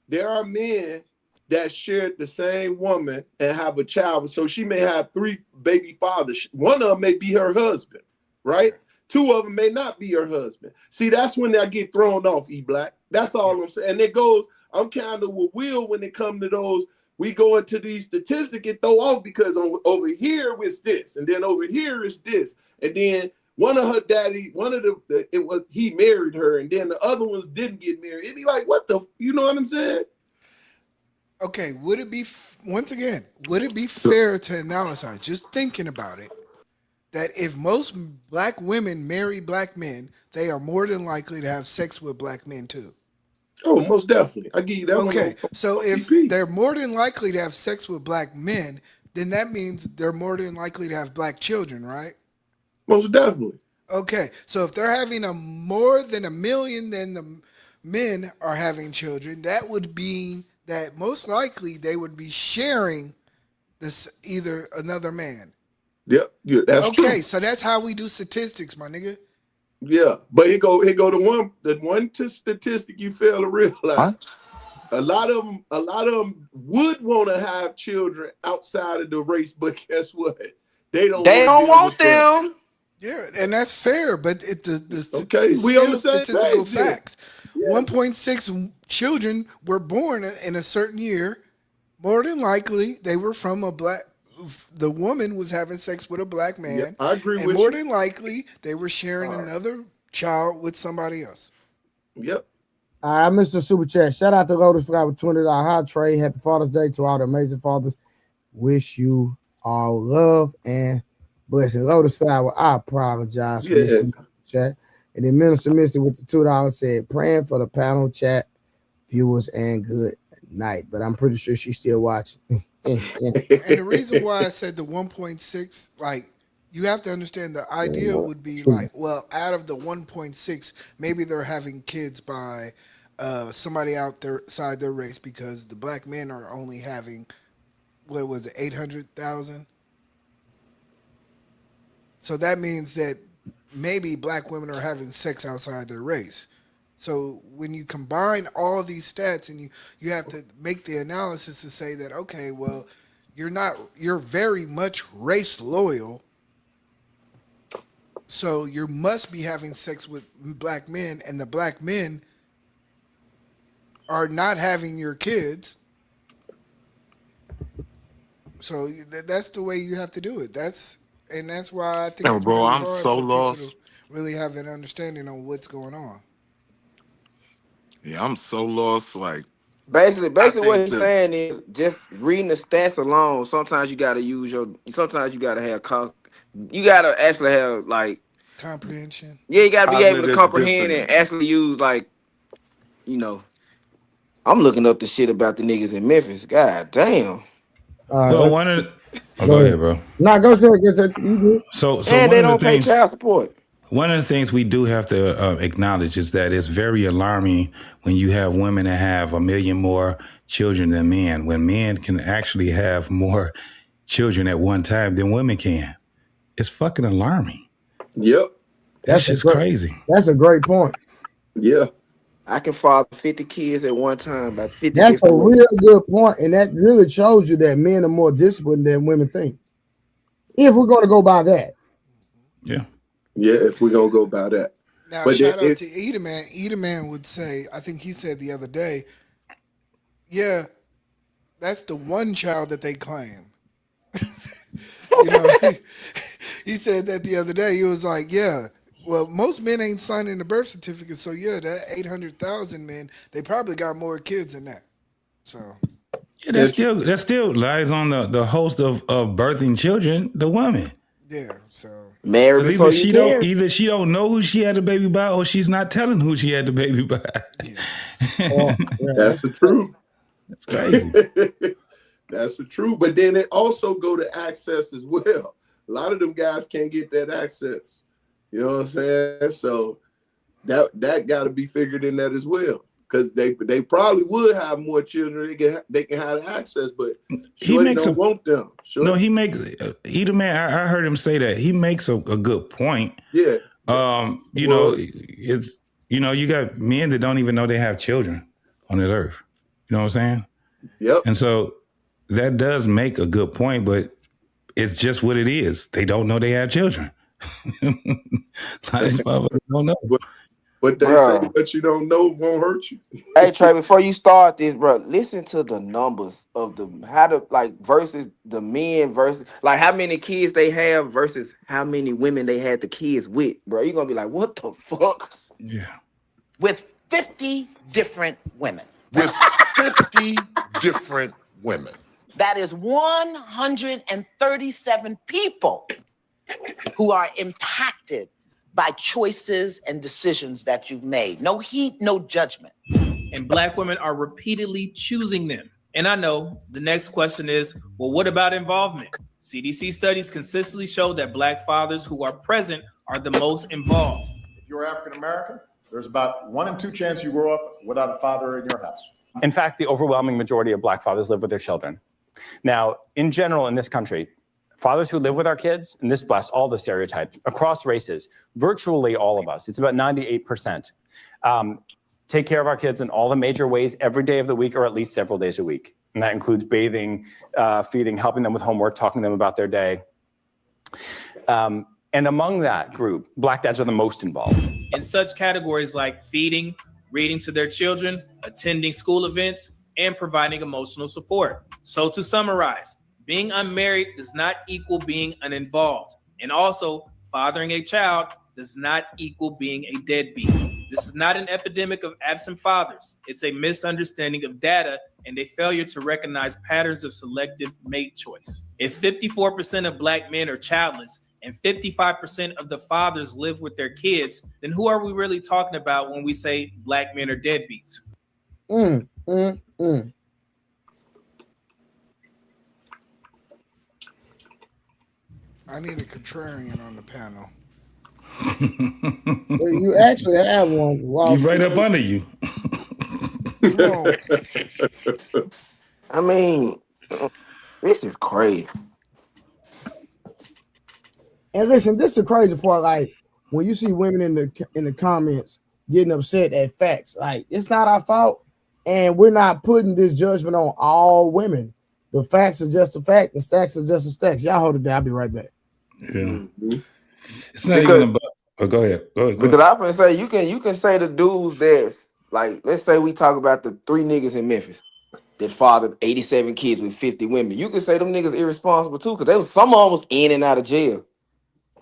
S9: There are men that shared the same woman and have a child, so she may have 3 baby fathers. One of them may be her husband, right? 2 of them may not be her husband. See, that's when I get thrown off, Black. That's all I'm saying. And it goes, I'm kind of with Will when it comes to those. We go into these statistics and throw off because over here it's this, and then over here is this, and then one of her daddy, he married her, and then the other ones didn't get married. It'd be like, what the, you know what I'm saying?
S14: Okay, would it be fair to analyze, just thinking about it, that if most black women marry black men, they are more than likely to have sex with black men too?
S9: Oh, most definitely. I give you that.
S14: Okay, so if they're more than likely to have sex with black men, then that means they're more than likely to have black children, right?
S9: Most definitely.
S14: Okay, so if they're having more than 1 million than the men are having children, that would mean that most likely they would be sharing this either another man.
S9: Yep, yeah, that's true.
S14: Okay, so that's how we do statistics, my nigga.
S9: Yeah, but here go the one statistic you fail to realize.
S20: What?
S9: A lot of them would want to have children outside of the race, but guess what? They don't want
S19: them.
S14: Yeah, and that's fair, but it's
S9: we on the same
S14: statistical
S9: page, yeah.
S14: facts. 1.6 children were born in a certain year. More than likely, they were from the woman was having sex with a black man.
S9: Yeah, I agree
S14: and
S9: with
S14: more
S9: you.
S14: than likely, they were sharing another child with somebody else.
S9: Yep.
S2: All right, Mr. Super Chat. Shout out to Lotus Fly with $20 hot Trey. Happy Father's Day to all the amazing fathers. Wish all love and blessing. Lotus Fly, I apologize for missing the chat. And then Minister Misty with the $2 said, praying for the panel chat viewers and good night. But I'm pretty sure she's still watching.
S14: And the reason why I said the 1.6, like, you have to understand the idea would be like, well, out of the 1.6, maybe they're having kids by somebody outside their race because the black men are only having, what was it, 800,000? So that means that maybe black women are having sex outside their race. So when you combine all these stats and you have to make the analysis to say that, okay, well, you're very much race loyal. So you must be having sex with black men, and the black men are not having your kids. So that's the way you have to do it. That's why I think it's
S20: bro,
S14: really
S20: I'm
S14: hard
S20: so
S14: for
S20: lost.
S14: people to really have an understanding on what's going on.
S20: Yeah, I'm so lost. Like,
S19: Basically what he's
S20: that-
S19: saying is just reading the stats alone. Sometimes you got to sometimes you got to have you got to actually have like
S14: comprehension.
S19: Yeah, you got to be able to
S20: Cognitive
S19: comprehend
S20: dissonance.
S19: and actually use I'm looking up the shit about the niggas in Memphis. God damn.
S18: Well, go ahead, bro.
S2: No, go to it. You good.
S18: So
S19: And
S18: one
S19: they
S18: of the
S19: don't pay
S18: things,
S19: child support.
S18: one of the things we do have to acknowledge is that it's very alarming when you have women that have 1 million more children than men, when men can actually have more children at one time than women can. It's fucking alarming.
S9: Yep.
S18: That's just crazy.
S2: That's a great point.
S9: Yeah.
S19: I can father 50 kids at one time, about 50
S2: That's a
S19: different
S2: real good point, and that really shows you that men are more disciplined than women think. If we're going to go by that.
S18: Yeah.
S9: Yeah, if we're going to go by that.
S14: Now,
S9: But
S14: shout out
S9: it,
S14: to Edaman. Edaman would say, I think he said the other day, yeah, that's the one child that they claim. You know, he said that the other day. He was like, yeah, well, most men ain't signing the birth certificate. So, yeah, that 800,000 men, they probably got more kids than that. So,
S18: Yeah, that still lies on the host of birthing children, the woman.
S14: yeah, so.
S19: Marry
S18: 'Cause
S19: before you care.
S18: either she don't know who she had the baby by, or she's not telling who she had the baby by.
S9: that's the truth.
S18: That's crazy.
S9: That's the truth. But then it also go to access as well. A lot of them guys can't get that access. You know what I'm saying? So that got to be figured in that as well. Because they probably would have more children. They can have access, but
S18: He makes
S9: don't want them. Sure.
S18: No, he makes either man. I heard him say that. He makes a good point.
S9: Yeah.
S18: You know, it's you got men that don't even know they have children on this earth. You know what I'm saying?
S9: Yep.
S18: And so that does make a good point, but it's just what it is. They don't know they have children. Don't know.
S9: But they say what you don't know won't hurt you.
S19: Hey Trey, before you start this, bro, listen to the numbers of versus the men versus like how many kids they have versus how many women they had the kids with, bro. You're gonna be like, what the fuck?
S18: Yeah.
S21: With 50 different women.
S6: With 50 different women.
S21: That is 137 people who are impacted by choices and decisions that you've made. No heat, no judgment.
S12: And Black women are repeatedly choosing them. And I know the next question is, well, what about involvement? CDC studies consistently show that Black fathers who are present are the most involved.
S22: If you're African American, there's about 1 in 2 chance you grow up without a father in your house.
S23: In fact, the overwhelming majority of Black fathers live with their children. Now, in general, in this country, fathers who live with our kids, and this busts all the stereotypes, across races, virtually all of us, it's about 98%, take care of our kids in all the major ways every day of the week or at least several days a week. And that includes bathing, feeding, helping them with homework, talking to them about their day. And among that group, Black dads are the most involved.
S12: In such categories like feeding, reading to their children, attending school events, and providing emotional support. So to summarize, being unmarried does not equal being uninvolved. And also, fathering a child does not equal being a deadbeat. This is not an epidemic of absent fathers. It's a misunderstanding of data and a failure to recognize patterns of selective mate choice. If 54% of Black men are childless and 55% of the fathers live with their kids, then who are we really talking about when we say Black men are deadbeats?
S14: I need a contrarian on the panel.
S2: Well, you actually have one.
S18: He's right up under you.
S19: I mean, this is crazy.
S2: And listen, this is the crazy part. Like when you see women in the comments getting upset at facts, like it's not our fault, and we're not putting this judgment on all women. The facts are just a fact. The stacks are just a stacks. Y'all hold it down. I'll be right back.
S18: Yeah. It's not even about. Oh, go ahead.
S19: Because I'm gonna say you can say the dudes that's like, let's say we talk about the 3 niggas in Memphis that fathered 87 kids with 50 women. You can say them niggas irresponsible too, because some of them was in and out of jail.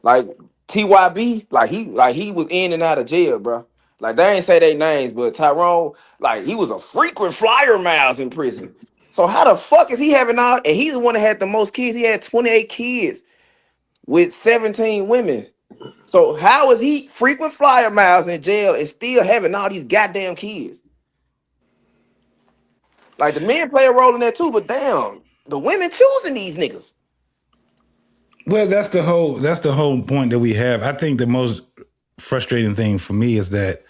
S19: Like TYB, like he was in and out of jail, bro. Like they ain't say their names, but Tyrone, like he was a frequent flyer miles in prison. So how the fuck is he having all? And he's the one that had the most kids. He had 28 kids with 17 women. So how is he frequent flyer miles in jail and still having all these goddamn kids? Like the men play a role in that too, but damn, the women choosing these niggas.
S18: Well, that's the whole point that we have. I think the most frustrating thing for me is that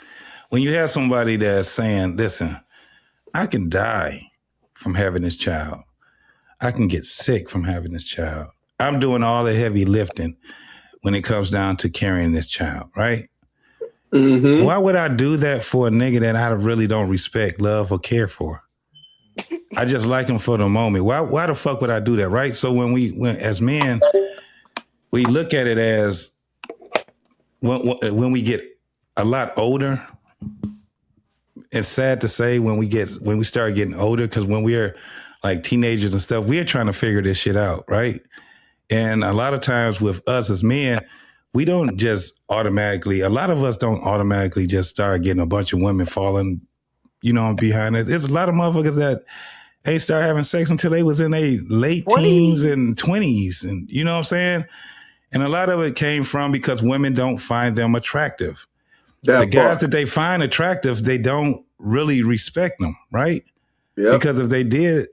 S18: when you have somebody that's saying, listen, I can die from having this child. I can get sick from having this child. I'm doing all the heavy lifting when it comes down to carrying this child, right? Mm-hmm. Why would I do that for a nigga that I really don't respect, love, or care for? I just like him for the moment. Why the fuck would I do that, right? So when as men, we look at it as when we get a lot older. It's sad to say when we start getting older, because when we're like teenagers and stuff, we're trying to figure this shit out, right? And a lot of times with us as men, we don't just automatically, a lot of us don't automatically just start getting a bunch of women falling, behind us. There's a lot of motherfuckers that ain't start having sex until they was in their late teens and 20s. And you know what I'm saying? And a lot of it came from because women don't find them attractive. The guys that they find attractive, they don't really respect them, right?
S9: Yeah.
S18: Because if they did,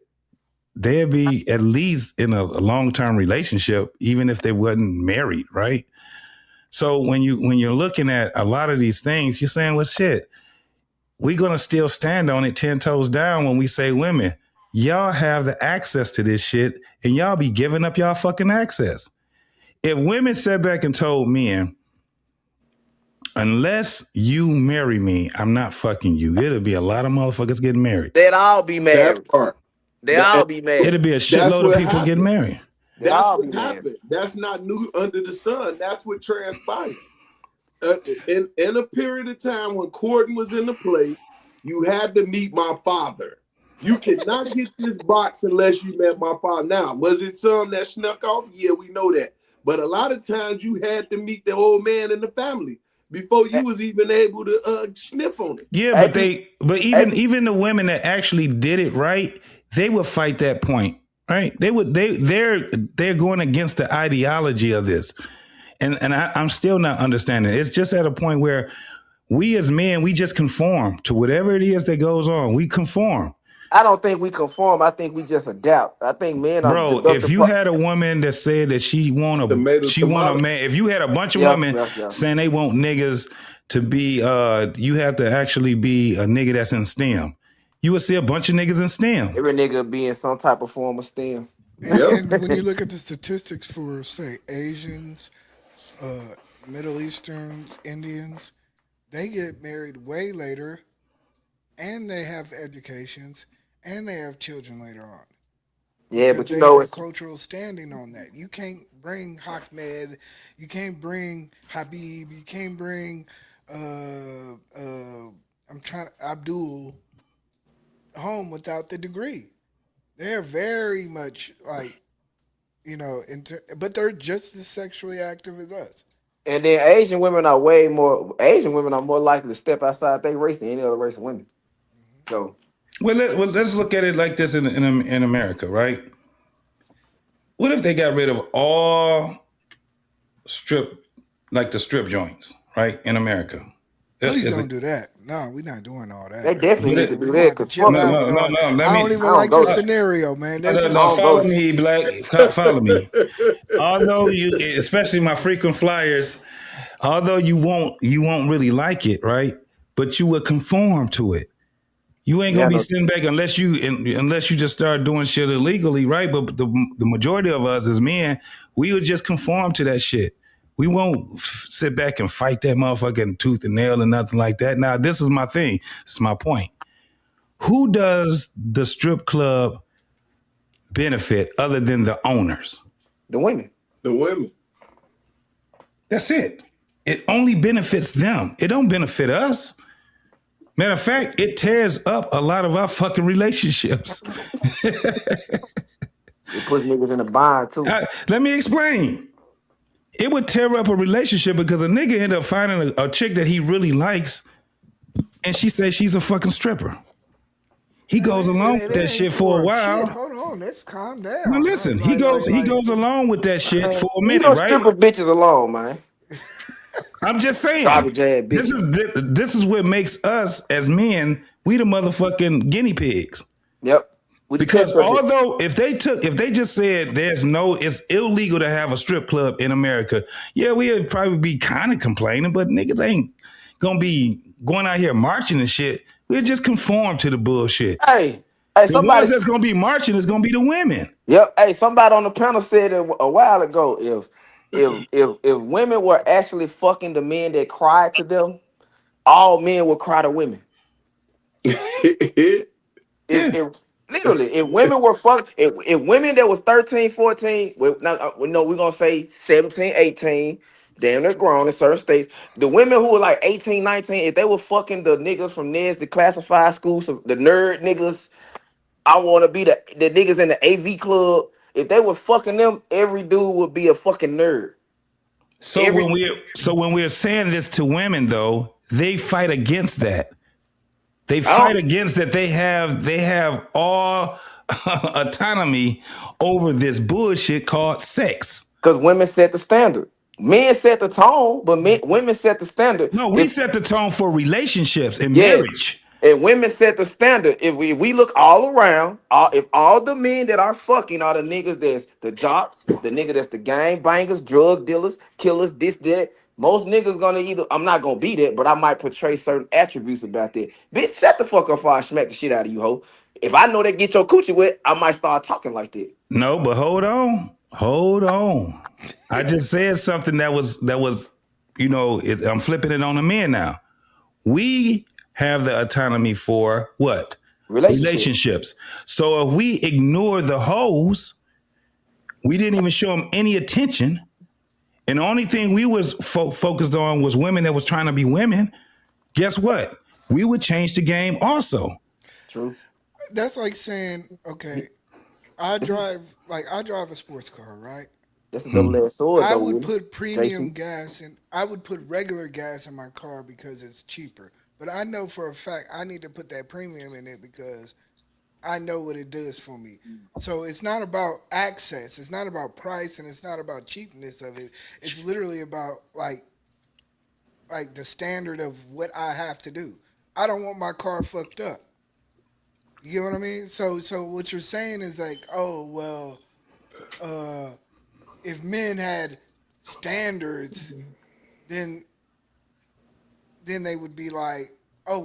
S18: they'd be at least in a long-term relationship, even if they wasn't married, right? So when you're looking at a lot of these things, you're saying, well, shit, we're going to still stand on it 10 toes down when we say women, y'all have the access to this shit and y'all be giving up y'all fucking access. If women sat back and told men, unless you marry me, I'm not fucking you, it'll be a lot of motherfuckers getting married.
S19: They'd all be married.
S9: That part.
S19: They all be married.
S18: It'll be a shitload of people getting married.
S9: That's what happened. That's not new under the sun. That's what transpired. In a period of time when courting was in the play, you had to meet my father. You cannot get this box unless you met my father. Now, was it some that snuck off? Yeah, we know that. But a lot of times you had to meet the old man in the family before you was even able to sniff on it.
S18: Yeah, but even the women that actually did it right, they would fight that point, right? They're going against the ideology of this. And I'm still not understanding. It's just at a point where we as men, we just conform to whatever it is that goes on. We conform.
S19: I don't think we conform. I think we just adapt. I think men are.
S18: Bro, if you had a woman that said that she want a man, if you had a bunch of women saying they want niggas to be, you have to actually be a nigga that's in STEM. You would see a bunch of niggas in STEM.
S19: Every nigga be in some type of form of STEM.
S14: And when you look at the statistics for, say, Asians, Middle Easterns, Indians, they get married way later, and they have educations, and they have children later on.
S19: Yeah,
S14: because
S19: but you
S14: they
S19: know
S14: have
S19: it's
S14: cultural standing on that. You can't bring Ahmed, you can't bring Habib, you can't bring Abdul home without the degree. They're very much like, but they're just as sexually active as us.
S19: And then Asian women are more likely to step outside their race than any other race of women. So,
S18: let's look at it like this in America, right? What if they got rid of all the strip joints, right, in America?
S14: Please don't do that. No, we're not doing all that.
S19: They definitely need to do that.
S18: No.
S14: I don't even like this scenario, man.
S18: Follow me, Black. Follow me. Although especially my frequent flyers, although you won't really like it, right? But you will conform to it. You ain't gonna be sitting back unless you just start doing shit illegally, right? But the majority of us as men, we would just conform to that shit. We won't sit back and fight that motherfucker tooth and nail and nothing like that. Now, this is my thing. This is my point. Who does the strip club benefit other than the owners?
S19: The women.
S9: The women.
S18: That's it. It only benefits them. It don't benefit us. Matter of fact, it tears up a lot of our fucking relationships.
S19: It puts niggas in a bind too.
S18: Let me explain. It would tear up a relationship because a nigga end up finding a chick that he really likes, and she says she's a fucking stripper. He goes along with that shit for a while.
S14: Hold on, let's calm down.
S18: Now listen, he goes along with that shit for a minute, right?
S19: Stripper bitches alone, man.
S18: I'm just saying. This is what makes us as men, we the motherfucking guinea pigs.
S19: Yep.
S18: Because although if they just said it's illegal to have a strip club in America, yeah, we'd probably be kind of complaining, but niggas ain't gonna be going out here marching and shit. We'll just conform to the bullshit.
S19: Hey,
S18: the ones that's gonna be marching is gonna be the women.
S19: Yep. Hey, somebody on the panel said it a while ago. If women were actually fucking the men that cried to them, all men would cry to women. Literally, if women were if women that was 13, 14, we're gonna say 17, 18, damn, they're grown in certain states. The women who were like 18, 19, if they were fucking the niggas from the classified schools, the nerd niggas, I want to be the niggas in the AV club. If they were fucking them, every dude would be a fucking nerd.
S18: So when we're saying this to women, though, they fight against that. They fight against that. They have all autonomy over this bullshit called sex.
S19: Because women set the standard. Men set the tone, but women set the standard.
S18: No, we set the tone for relationships and
S19: Yes.
S18: marriage.
S19: And women set the standard. If we look all around, if all the men that are fucking are the niggas that's the jocks, the nigga that's the gang bangers, drug dealers, killers, this, that, most niggas gonna either, I'm not gonna be that, but I might portray certain attributes about that. Bitch, shut the fuck up before I smack the shit out of you, ho. If I know they get your coochie wet, I might start talking like that.
S18: No, but hold on. I just said something that was, you know, I'm flipping it on the men now. We have the autonomy for what? Relationships. So if we ignore the hoes, we didn't even show them any attention, and the only thing we was focused on was women that was trying to be women, guess what? We would change the game also.
S19: True.
S14: That's like saying, okay, I drive a sports car, right?
S19: That's a double-edged sword.
S14: I
S19: though,
S14: would
S19: Willie.
S14: put premium
S19: JT.
S14: gas in. I would put regular gas in my car because it's cheaper. But I know for a fact I need to put that premium in it because I know what it does for me. So it's not about access. It's not about price, and it's not about cheapness of it. It's literally about like the standard of what I have to do. I don't want my car fucked up. You get what I mean? So what you're saying is like, oh well, if men had standards, then they would be like, oh,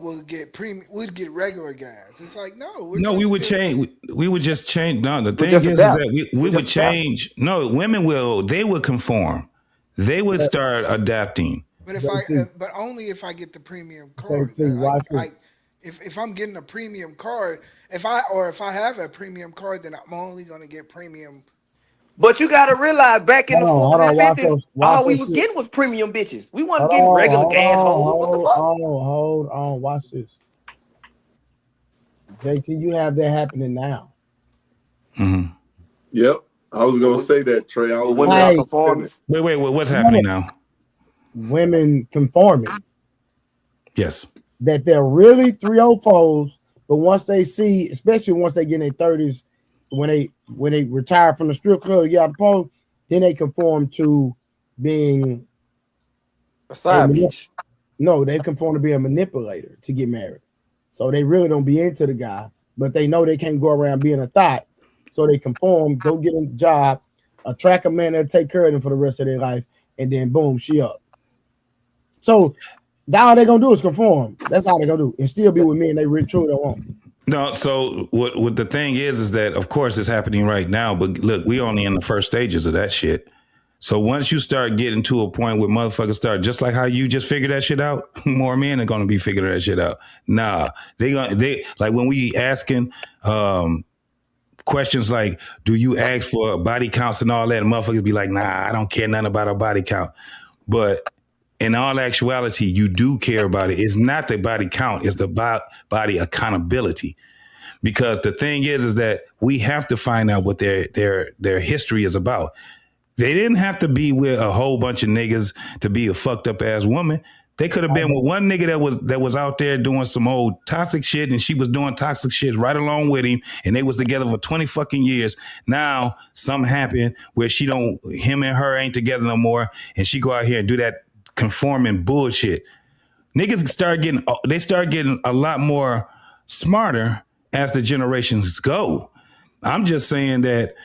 S14: we'd get regular gas. It's like, no,
S18: We would change. We would just change. No, the thing
S19: just
S18: is
S19: adapt.
S18: that we would change. No, women they would conform. They would start adapting.
S14: But but only if I get the premium car. If I'm getting a premium car, if I have a premium car, then I'm only gonna get premium.
S19: But you gotta realize, back in the 40s and 50s, all we was
S2: shit.
S19: getting was premium bitches. We wasn't getting regular gas hoes. What the fuck?
S2: Hold on, watch this. JT, you have that happening now.
S18: Mm-hmm.
S9: Yep. I was gonna say that, Trey. I was
S19: women are conforming.
S18: Wait, what's happening now?
S2: Women conforming.
S18: Yes.
S2: That they're really 304s, but once they see, especially once they get in their 30s, when they retire from the strip club, get out the pole, then they conform to being
S19: a side bitch.
S2: No, they conform to be a manipulator to get married. So they really don't be into the guy, but they know they can't go around being a thought. So they conform, go get a job, attract a man that'll take care of them for the rest of their life, and then boom, she up. So that's all they're gonna do is conform. That's all they're gonna do, and still be with me, and they really truly don't want.
S18: No, so what the thing is that of course it's happening right now, but look, we only in the first stages of that shit. So once you start getting to a point where motherfuckers start, just like how you just figured that shit out, more men are gonna be figuring that shit out. Nah, they like when we asking questions like, do you ask for body counts and all that? And motherfuckers be like, nah, I don't care nothing about a body count. But in all actuality, you do care about it. It's not the body count, it's the body accountability. Because the thing is that we have to find out what their history is about. They didn't have to be with a whole bunch of niggas to be a fucked up ass woman. They could have been with one nigga that was out there doing some old toxic shit, and she was doing toxic shit right along with him, and they was together for 20 fucking years. Now something happened where him and her ain't together no more, and she go out here and do that conforming bullshit. Niggas start getting a lot more smarter as the generations go. I'm just saying that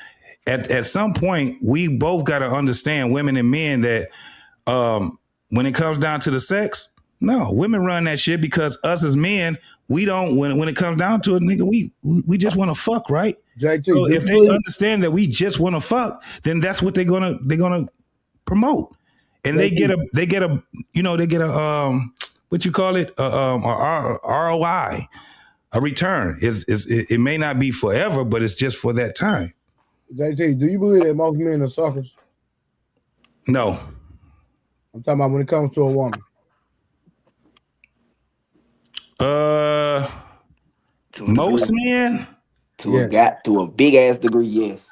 S18: at some point we both got to understand, women and men, that when it comes down to the sex, no, women run that shit, because us as men, we don't. When it comes down to it, nigga, we just want to fuck, right?
S2: JT,
S18: so if they understand that we just want to fuck, then that's what they're gonna promote. And they get a what you call it, a ROI, a return. It may not be forever, but it's just for that time.
S2: JT, do you believe that most men are suckers?
S18: No.
S2: I'm talking about when it comes to a woman.
S18: Most men.
S19: To a big ass degree, yes.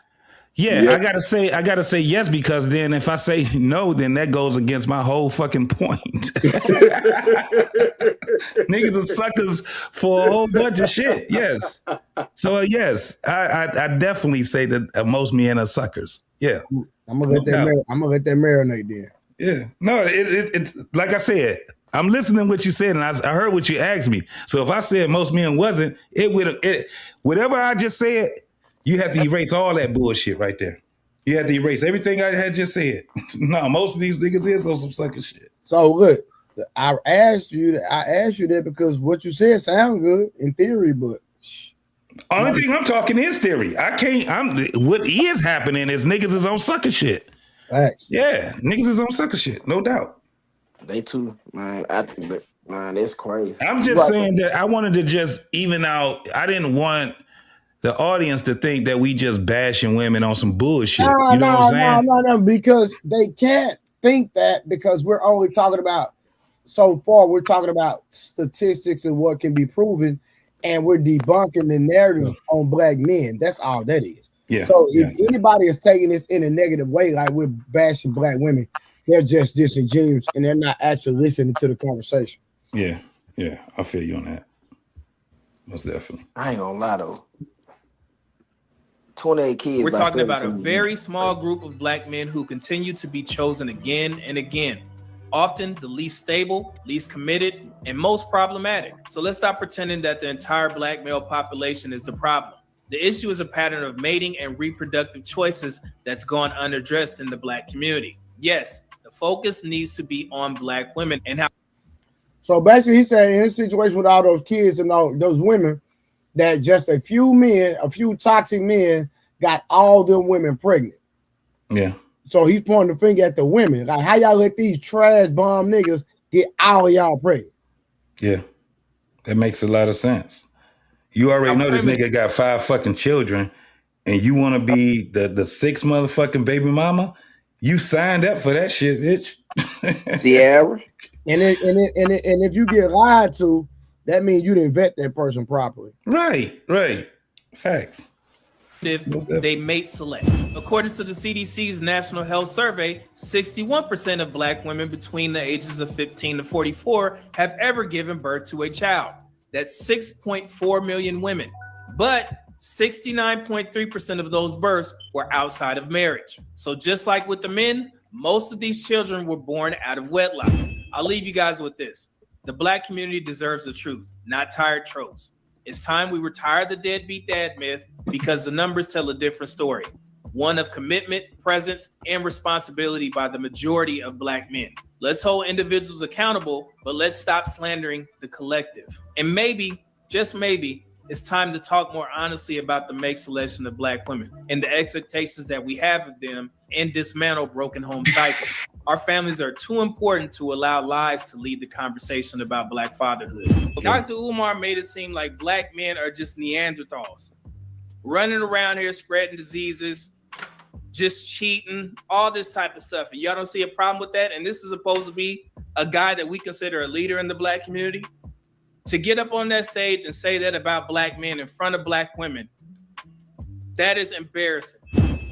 S18: Yeah,
S19: Yes.
S18: I gotta say yes, because then if I say no, then that goes against my whole fucking point. Niggas are suckers for a whole bunch of shit. Yes. So yes, I definitely say that most men are suckers. Yeah.
S2: I'm gonna let that marinate then.
S18: Yeah. No, it's like I said, I'm listening to what you said, and I heard what you asked me. So if I said most men wasn't, whatever I just said, you have to erase all that bullshit right there. You have to erase everything I had just said. No, most of these niggas is on some sucker shit.
S2: So look, I asked you that because what you said sound good in theory, but
S18: only thing I'm talking is theory. What is happening is niggas is on sucker shit.
S2: Facts.
S18: Yeah, niggas is on sucker shit, no doubt.
S19: They too, man. Man, that's crazy.
S18: I'm just saying that I wanted to just even out. I didn't want the audience to think that we just bashing women on some bullshit. You know what I'm saying?
S2: No, because they can't think that, because we're only talking about, so far we're talking about statistics and what can be proven, and we're debunking the narrative on black men. That's all that is.
S18: Yeah.
S2: So if anybody is taking this in a negative way, like we're bashing black women, they're just disingenuous and they're not actually listening to the conversation.
S18: Yeah, I feel you on that. Most definitely.
S19: I ain't gonna lie though. 28 kids.
S12: We're talking about a very small group of black men who continue to be chosen again and again. Often the least stable, least committed, and most problematic. So let's stop pretending that the entire black male population is the problem. The issue is a pattern of mating and reproductive choices that's gone unaddressed in the black community. Yes, the focus needs to be on black women and how.
S2: So basically, he's saying in his situation with all those kids and all those women, that just a few toxic men got all them women pregnant.
S18: Yeah.
S2: So he's pointing the finger at the women. Like, how y'all let these trash bomb niggas get all of y'all pregnant?
S18: Yeah. That makes a lot of sense. You already know this nigga got 5 fucking children, and you want to be the 6th motherfucking baby mama? You signed up for that shit, bitch.
S19: Sierra.
S2: And if you get lied to, that means you didn't vet that person properly.
S18: Right. Facts.
S12: They mate select. According to the CDC's National Health Survey, 61% of black women between the ages of 15 to 44 have ever given birth to a child. That's 6.4 million women. But 69.3% of those births were outside of marriage. So just like with the men, most of these children were born out of wedlock. I'll leave you guys with this. The black community deserves the truth, not tired tropes. It's time we retire the deadbeat dad myth, because the numbers tell a different story. One of commitment, presence, and responsibility by the majority of black men. Let's hold individuals accountable, but let's stop slandering the collective. And maybe, just maybe, it's time to talk more honestly about the make selection of black women and the expectations that we have of them, and dismantle broken home cycles. Our families are too important to allow lies to lead the conversation about black fatherhood. Dr. Umar made it seem like black men are just Neanderthals, running around here spreading diseases, just cheating, all this type of stuff. And y'all don't see a problem with that? And this is supposed to be a guy that we consider a leader in the black community. To get up on that stage and say that about black men in front of black women, that is embarrassing.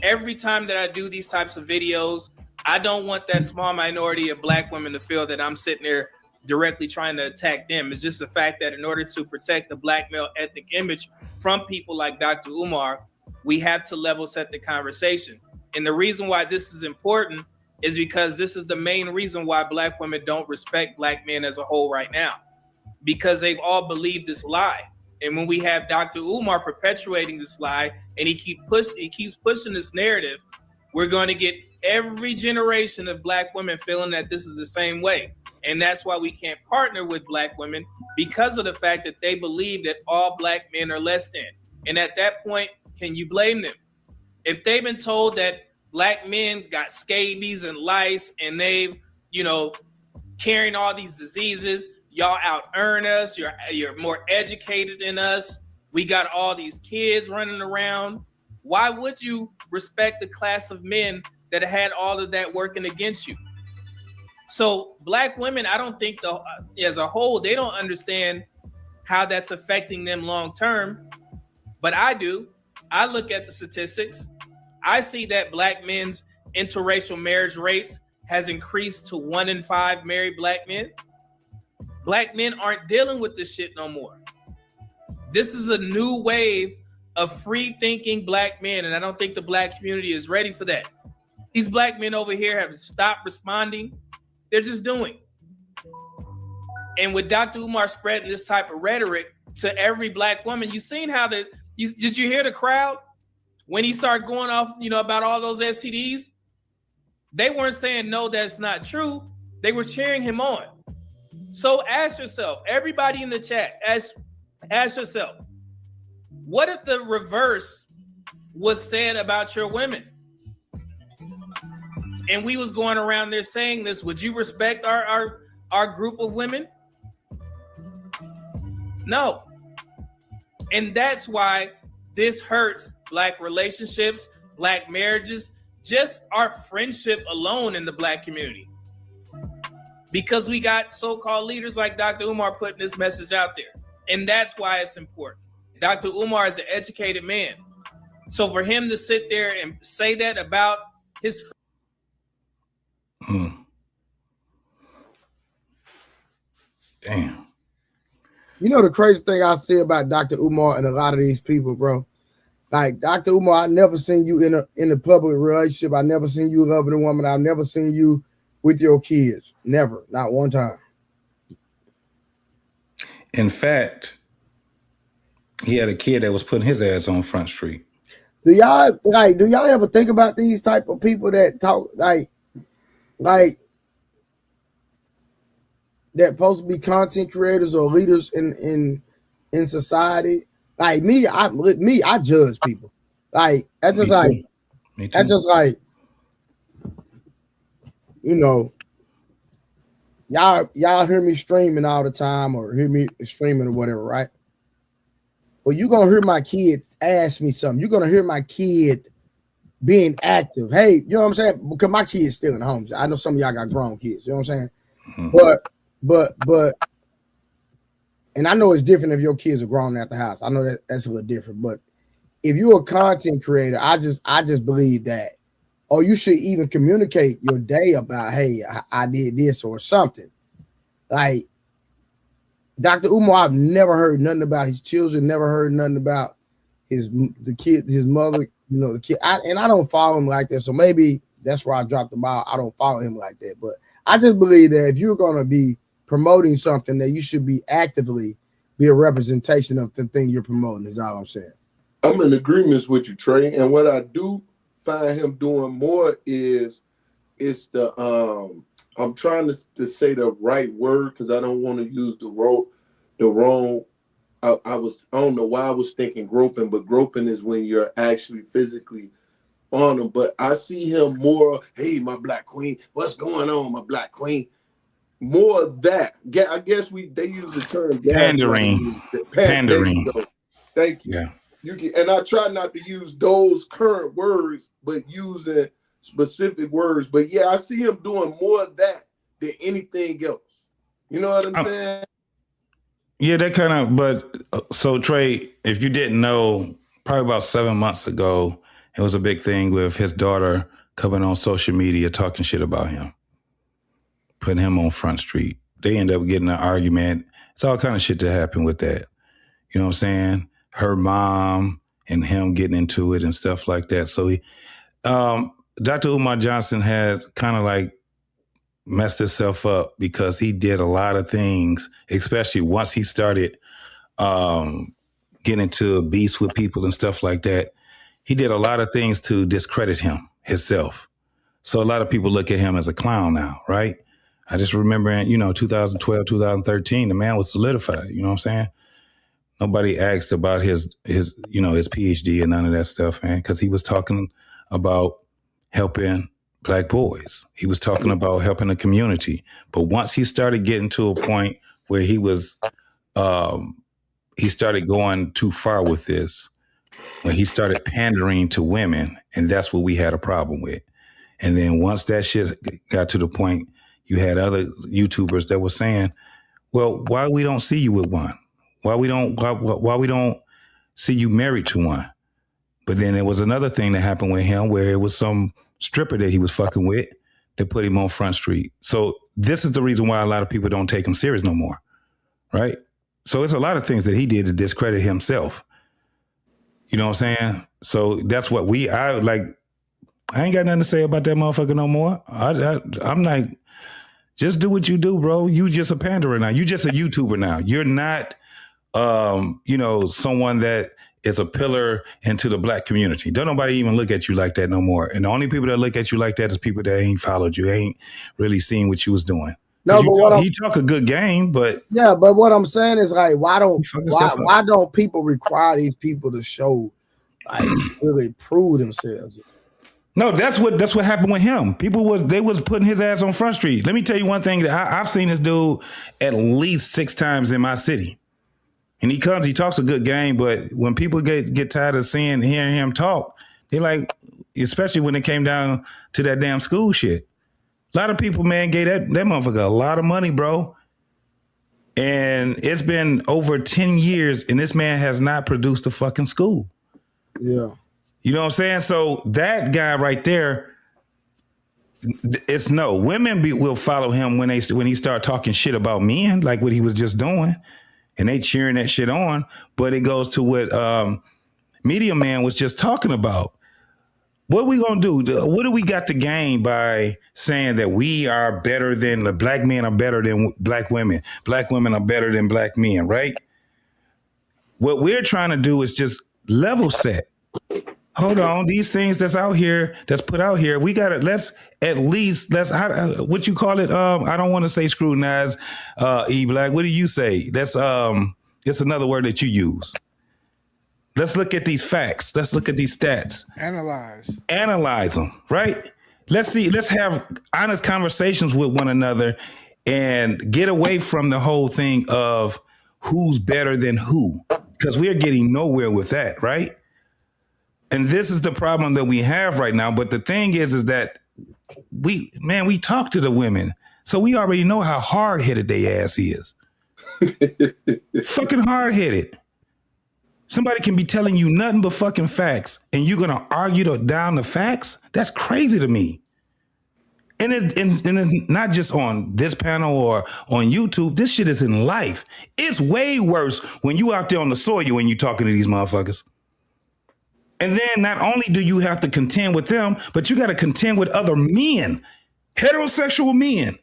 S12: Every time that I do these types of videos, I don't want that small minority of black women to feel that I'm sitting there directly trying to attack them. It's just the fact that in order to protect the black male ethnic image from people like Dr. Umar, we have to level set the conversation. And the reason why this is important is because this is the main reason why black women don't respect black men as a whole right now, because they've all believed this lie. And when we have Dr. Umar perpetuating this lie, and he keeps pushing this narrative, we're going to get every generation of black women feeling that this is the same way. And that's why we can't partner with black women, because of the fact that they believe that all black men are less than. And at that point, can you blame them? If they've been told that black men got scabies and lice and they've, carrying all these diseases, y'all out earn us, you're more educated than us, we got all these kids running around, why would you respect the class of men that had all of that working against you? So black women, I don't think as a whole, they don't understand how that's affecting them long term. But I do. I look at the statistics. I see that black men's interracial marriage rates has increased to 1 in 5 married black men. Black men aren't dealing with this shit no more. This is a new wave of free thinking black men, and I don't think the black community is ready for that. These black men over here have stopped responding. They're just doing. And with Dr. Umar spreading this type of rhetoric to every black woman, you've seen how did you hear the crowd when he started going off, about all those STDs? They weren't saying, no, that's not true. They were cheering him on. So ask yourself, everybody in the chat, ask yourself, what if the reverse was said about your women? And we was going around there saying this, would you respect our group of women? No. And that's why this hurts black relationships, black marriages, just our friendship alone in the black community. Because we got so-called leaders like Dr. Umar putting this message out there. And that's why it's important. Dr. Umar is an educated man. So for him to sit there and say that about his
S18: Damn.
S2: You know the crazy thing I see about Dr. Umar and a lot of these people, bro. Like Dr. Umar, I never seen you in a public relationship. I never seen you loving a woman. I never seen you with your kids. Never, not one time.
S18: In fact, he had a kid that was putting his ass on Front Street.
S2: Do y'all ever think about these type of people that talk like that supposed to be content creators or leaders in society? Like me, I judge people. Like that's just like that's just like, y'all hear me streaming all the time or hear me streaming or whatever, right? Well, you're gonna hear my kid ask me something. You're gonna hear my kid being active. Hey, you know what I'm saying? Because my kid's still in the home. I know some of y'all got grown kids, you know what I'm saying? But and I know it's different if your kids are grown at the house. I know that's a little different. But if you're a content creator, I just believe that, or you should even communicate your day about, hey, I did this or something. Like Dr. Umar, I've never heard nothing about his children, never heard nothing about the kid, his mother, the kid. I don't follow him like that. So maybe that's where I dropped the ball. I don't follow him like that. But I just believe that if you're going to be promoting something, that you should be actively be a representation of the thing you're promoting, is all I'm saying.
S9: I'm in agreement with you, Trey. And what I do find him doing more is the I'm trying to say the right word because I don't want to use the wrong. I don't know why I was thinking groping, but groping is when you're actually physically on them. But I see him more, hey, my black queen, what's going on, my black queen? More of that. I guess they use the term
S18: pandering.
S9: Pandering. Thank you.
S18: Yeah.
S9: And I try not to use those current words, but using specific words. But yeah, I see him doing more of that than anything else. You know what I'm saying?
S18: Yeah, that kind of, but so Trey, if you didn't know, probably about 7 months ago, it was a big thing with his daughter coming on social media talking shit about him, putting him on Front Street. They end up getting an argument. It's all kind of shit that happened with that. You know what I'm saying? Her mom and him getting into it and stuff like that. So Dr. Umar Johnson had kind of like messed himself up because he did a lot of things, especially once he started getting into beefs with people and stuff like that. He did a lot of things to discredit himself. So a lot of people look at him as a clown now, right? I just remember in, 2012, 2013, the man was solidified, you know what I'm saying? Nobody asked about his PhD and none of that stuff, man, because he was talking about helping Black boys. He was talking about helping the community. But once he started getting to a point where he started going too far with this, when he started pandering to women, and that's what we had a problem with. And then once that shit got to the point, You had other YouTubers that were saying, well, why we don't see you with one? Why we don't see you married to one? But then there was another thing that happened with him where it was some stripper that he was fucking with that put him on Front Street. So this is the reason why a lot of people don't take him serious no more, right? So it's a lot of things that he did to discredit himself. You know what I'm saying? So that's what I ain't got nothing to say about that motherfucker no more. I'm like, just do what you do, bro. You just a panderer now. You just a YouTuber now. You're not, someone that is a pillar into the black community. Don't nobody even look at you like that no more. And the only people that look at you like that is people that ain't followed you, ain't really seen what you was doing. No, but he talk a good game, but
S2: yeah, but what I'm saying is like, why don't people require these people to show, like, really prove themselves?
S18: No, that's what happened with him. They was putting his ass on Front Street. Let me tell you one thing that I've seen this dude at least 6 times in my city. And he talks a good game, but when people get tired of hearing him talk, they like, especially when it came down to that damn school shit. A lot of people, man, gave that motherfucker a lot of money, bro. And it's been over 10 years, and this man has not produced a fucking school.
S2: Yeah.
S18: You know what I'm saying? So that guy right there, it's no. Women will follow him when he start talking shit about men, like what he was just doing, and they cheering that shit on. But it goes to what Media Man was just talking about. What we gonna do? What do we got to gain by saying that we are better than the black men are better than black women? Black women are better than black men, right? What we're trying to do is just level set. Hold on, these things that's out here, that's put out here, we gotta let's what you call it? I don't want to say scrutinize, E-Black. What do you say? That's it's another word that you use. Let's look at these facts. Let's look at these stats. Analyze them, right? Let's see. Let's have honest conversations with one another and get away from the whole thing of who's better than who, because we're getting nowhere with that, right? And this is the problem that we have right now. But the thing is that we talk to the women, so we already know how hard-headed they ass is. Fucking hard-headed. Somebody can be telling you nothing but fucking facts, and you're gonna argue down the facts? That's crazy to me. And it's not just on this panel or on YouTube. This shit is in life. It's way worse when you out there on the soil when you talking to these motherfuckers. And then not only do you have to contend with them, but you got to contend with other men, heterosexual men.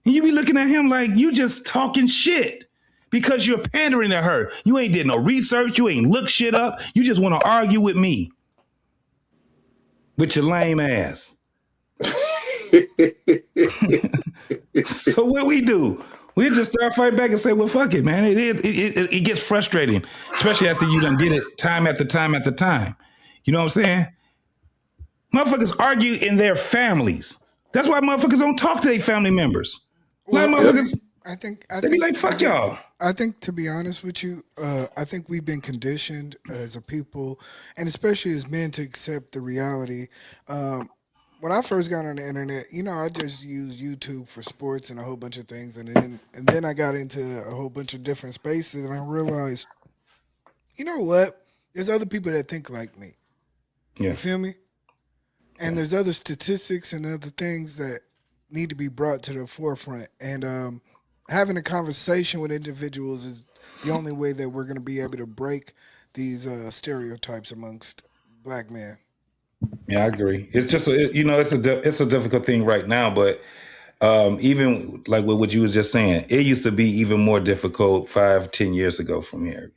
S18: And you be looking at him like you just talking shit because you're pandering to her. You ain't did no research. You ain't looked shit up. You just want to argue with me with your lame ass. So what we do? We just start fighting back and say, well, fuck it, man. It gets frustrating, especially after you done did it time after time after time. You know what I'm saying? Motherfuckers argue in their families. That's why motherfuckers don't talk to their family members.
S14: Well,
S18: motherfuckers,
S14: they
S18: be like, fuck y'all.
S14: I think, to be honest with you, I think we've been conditioned as a people, and especially as men, to accept the reality. When I first got on the internet, I just used YouTube for sports and a whole bunch of things, and then I got into a whole bunch of different spaces, and I realized, you know what? There's other people that think like me.
S18: Yeah.
S14: You feel me? And there's other statistics and other things that need to be brought to the forefront. And having a conversation with individuals is the only way that we're going to be able to break these stereotypes amongst black men.
S18: Yeah, I agree. It's just it's a difficult thing right now, but even like what you was just saying, it used to be even more difficult 5-10 years ago from here.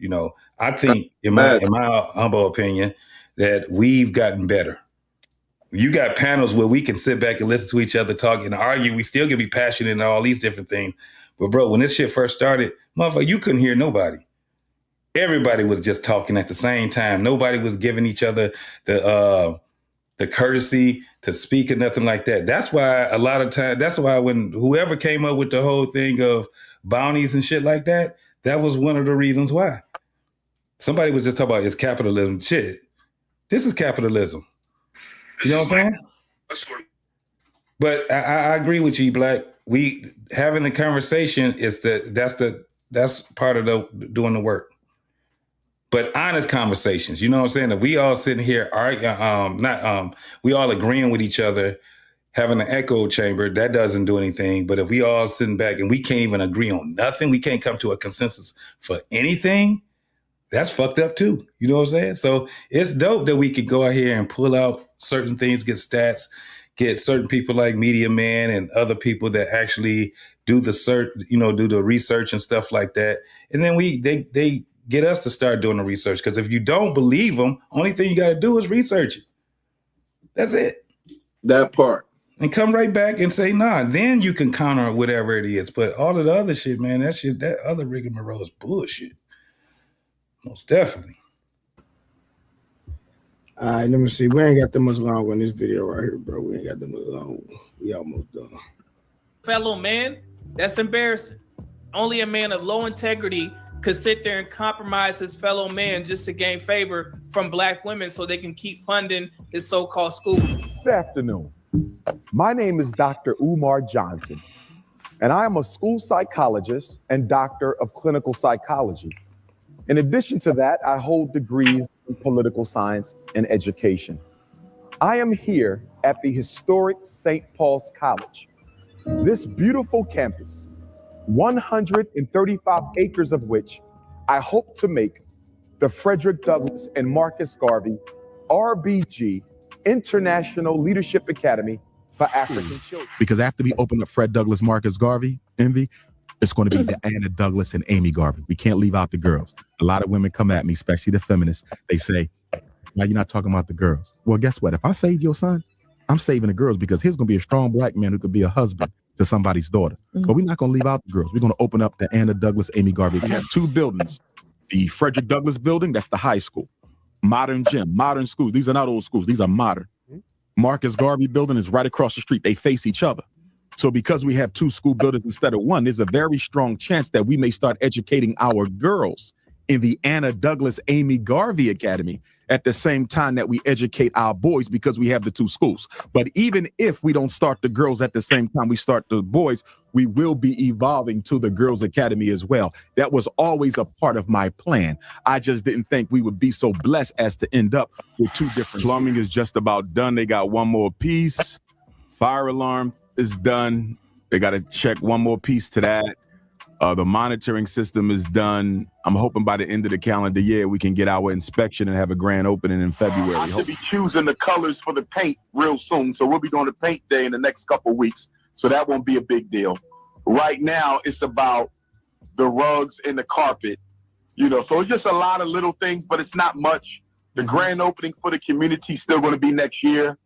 S18: I think in my humble opinion that we've gotten better. You got panels where we can sit back and listen to each other talk and argue. We still can be passionate and all these different things. But bro, when this shit first started, motherfucker, you couldn't hear nobody. Everybody was just talking at the same time. Nobody was giving each other the courtesy to speak or nothing like that. That's why a lot of times, that's why when whoever came up with the whole thing of bounties and shit like that, that was one of the reasons why. Somebody was just talking about it's capitalism. Shit, this is capitalism. You know what I'm saying? But I agree with you, Black. we having the conversation is that's part of the doing the work. But honest conversations, you know what I'm saying? That we all sitting here, we all agreeing with each other, having an echo chamber, that doesn't do anything. But if we all sitting back and we can't even agree on nothing, we can't come to a consensus for anything, that's fucked up too. You know what I'm saying? So it's dope that we could go out here and pull out certain things, get stats, get certain people like Media Man and other people that actually do the search, do the research and stuff like that. And then they get us to start doing the research. Because if you don't believe them, only thing you got to do is research it. That's it.
S9: That part.
S18: And come right back and say, nah, then you can counter whatever it is. But all of the other shit, man, that other rigmarole is bullshit. Most definitely.
S2: All right, let me see. We ain't got that much long on this video right here, bro. We ain't got that much long. We almost done.
S12: Fellow man, that's embarrassing. Only a man of low integrity could sit there and compromise his fellow man just to gain favor from black women so they can keep funding his so-called school.
S5: Good afternoon. My name is Dr. Umar Johnson, and I am a school psychologist and doctor of clinical psychology. In addition to that, I hold degrees in political science and education. I am here at the historic St. Paul's College. This beautiful campus, 135 acres of which I hope to make the Frederick Douglass and Marcus Garvey RBG International Leadership Academy for African children.
S10: Because after we open up Fred Douglass, Marcus Garvey, Envy, it's going to be Diana Douglas and Amy Garvey. We can't leave out the girls. A lot of women come at me, especially the feminists. They say, why you're not talking about the girls? Well, guess what? If I save your son, I'm saving the girls because he's going to be a strong black man who could be a husband to somebody's daughter. But we're not going to leave out the girls. We're going to open up the Anna Douglas, Amy Garvey. We have two buildings. The Frederick Douglass building, that's the high school. Modern gym, modern schools. These are not old schools. These are modern. Marcus Garvey building is right across the street. They face each other. So because we have two school buildings instead of one, there's a very strong chance that we may start educating our girls in the Anna Douglas, Amy Garvey Academy at the same time that we educate our boys because we have the two schools. But even if we don't start the girls at the same time we start the boys, we will be evolving to the girls' academy as well. That was always a part of my plan. I just didn't think we would be so blessed as to end up with two different. Plumbing is just about done. They got one more piece. Fire alarm is done. They got to check one more piece to that. The monitoring system is done. I'm hoping by the end of the calendar year, we can get our inspection and have a grand opening in February.
S8: I should be choosing the colors for the paint real soon. So we'll be doing the paint day in the next couple of weeks. So that won't be a big deal. Right now, it's about the rugs and the carpet, so it's just a lot of little things, but it's not much. The grand opening for the community is still going to be next year.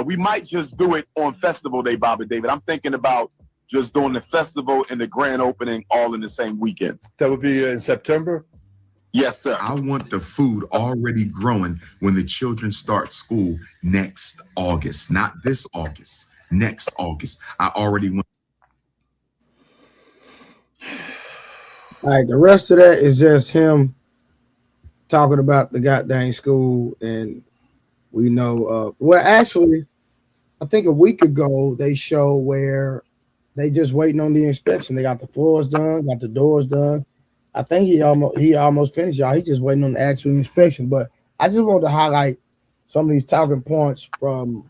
S8: We might just do it on Festival Day, Bob and David. I'm thinking about just doing the festival and the grand opening all in the same weekend.
S10: That would be in September?
S8: Yes, sir.
S10: I want the food already growing when the children start school next August. Not this August, next August. I already want.
S2: All right, the rest of that is just him talking about the goddamn school. And we know, actually, I think a week ago, they showed where they just waiting on the inspection. They got the floors done, got the doors done. I think he almost finished, y'all. He just waiting on the actual inspection. But I just wanted to highlight some of these talking points from,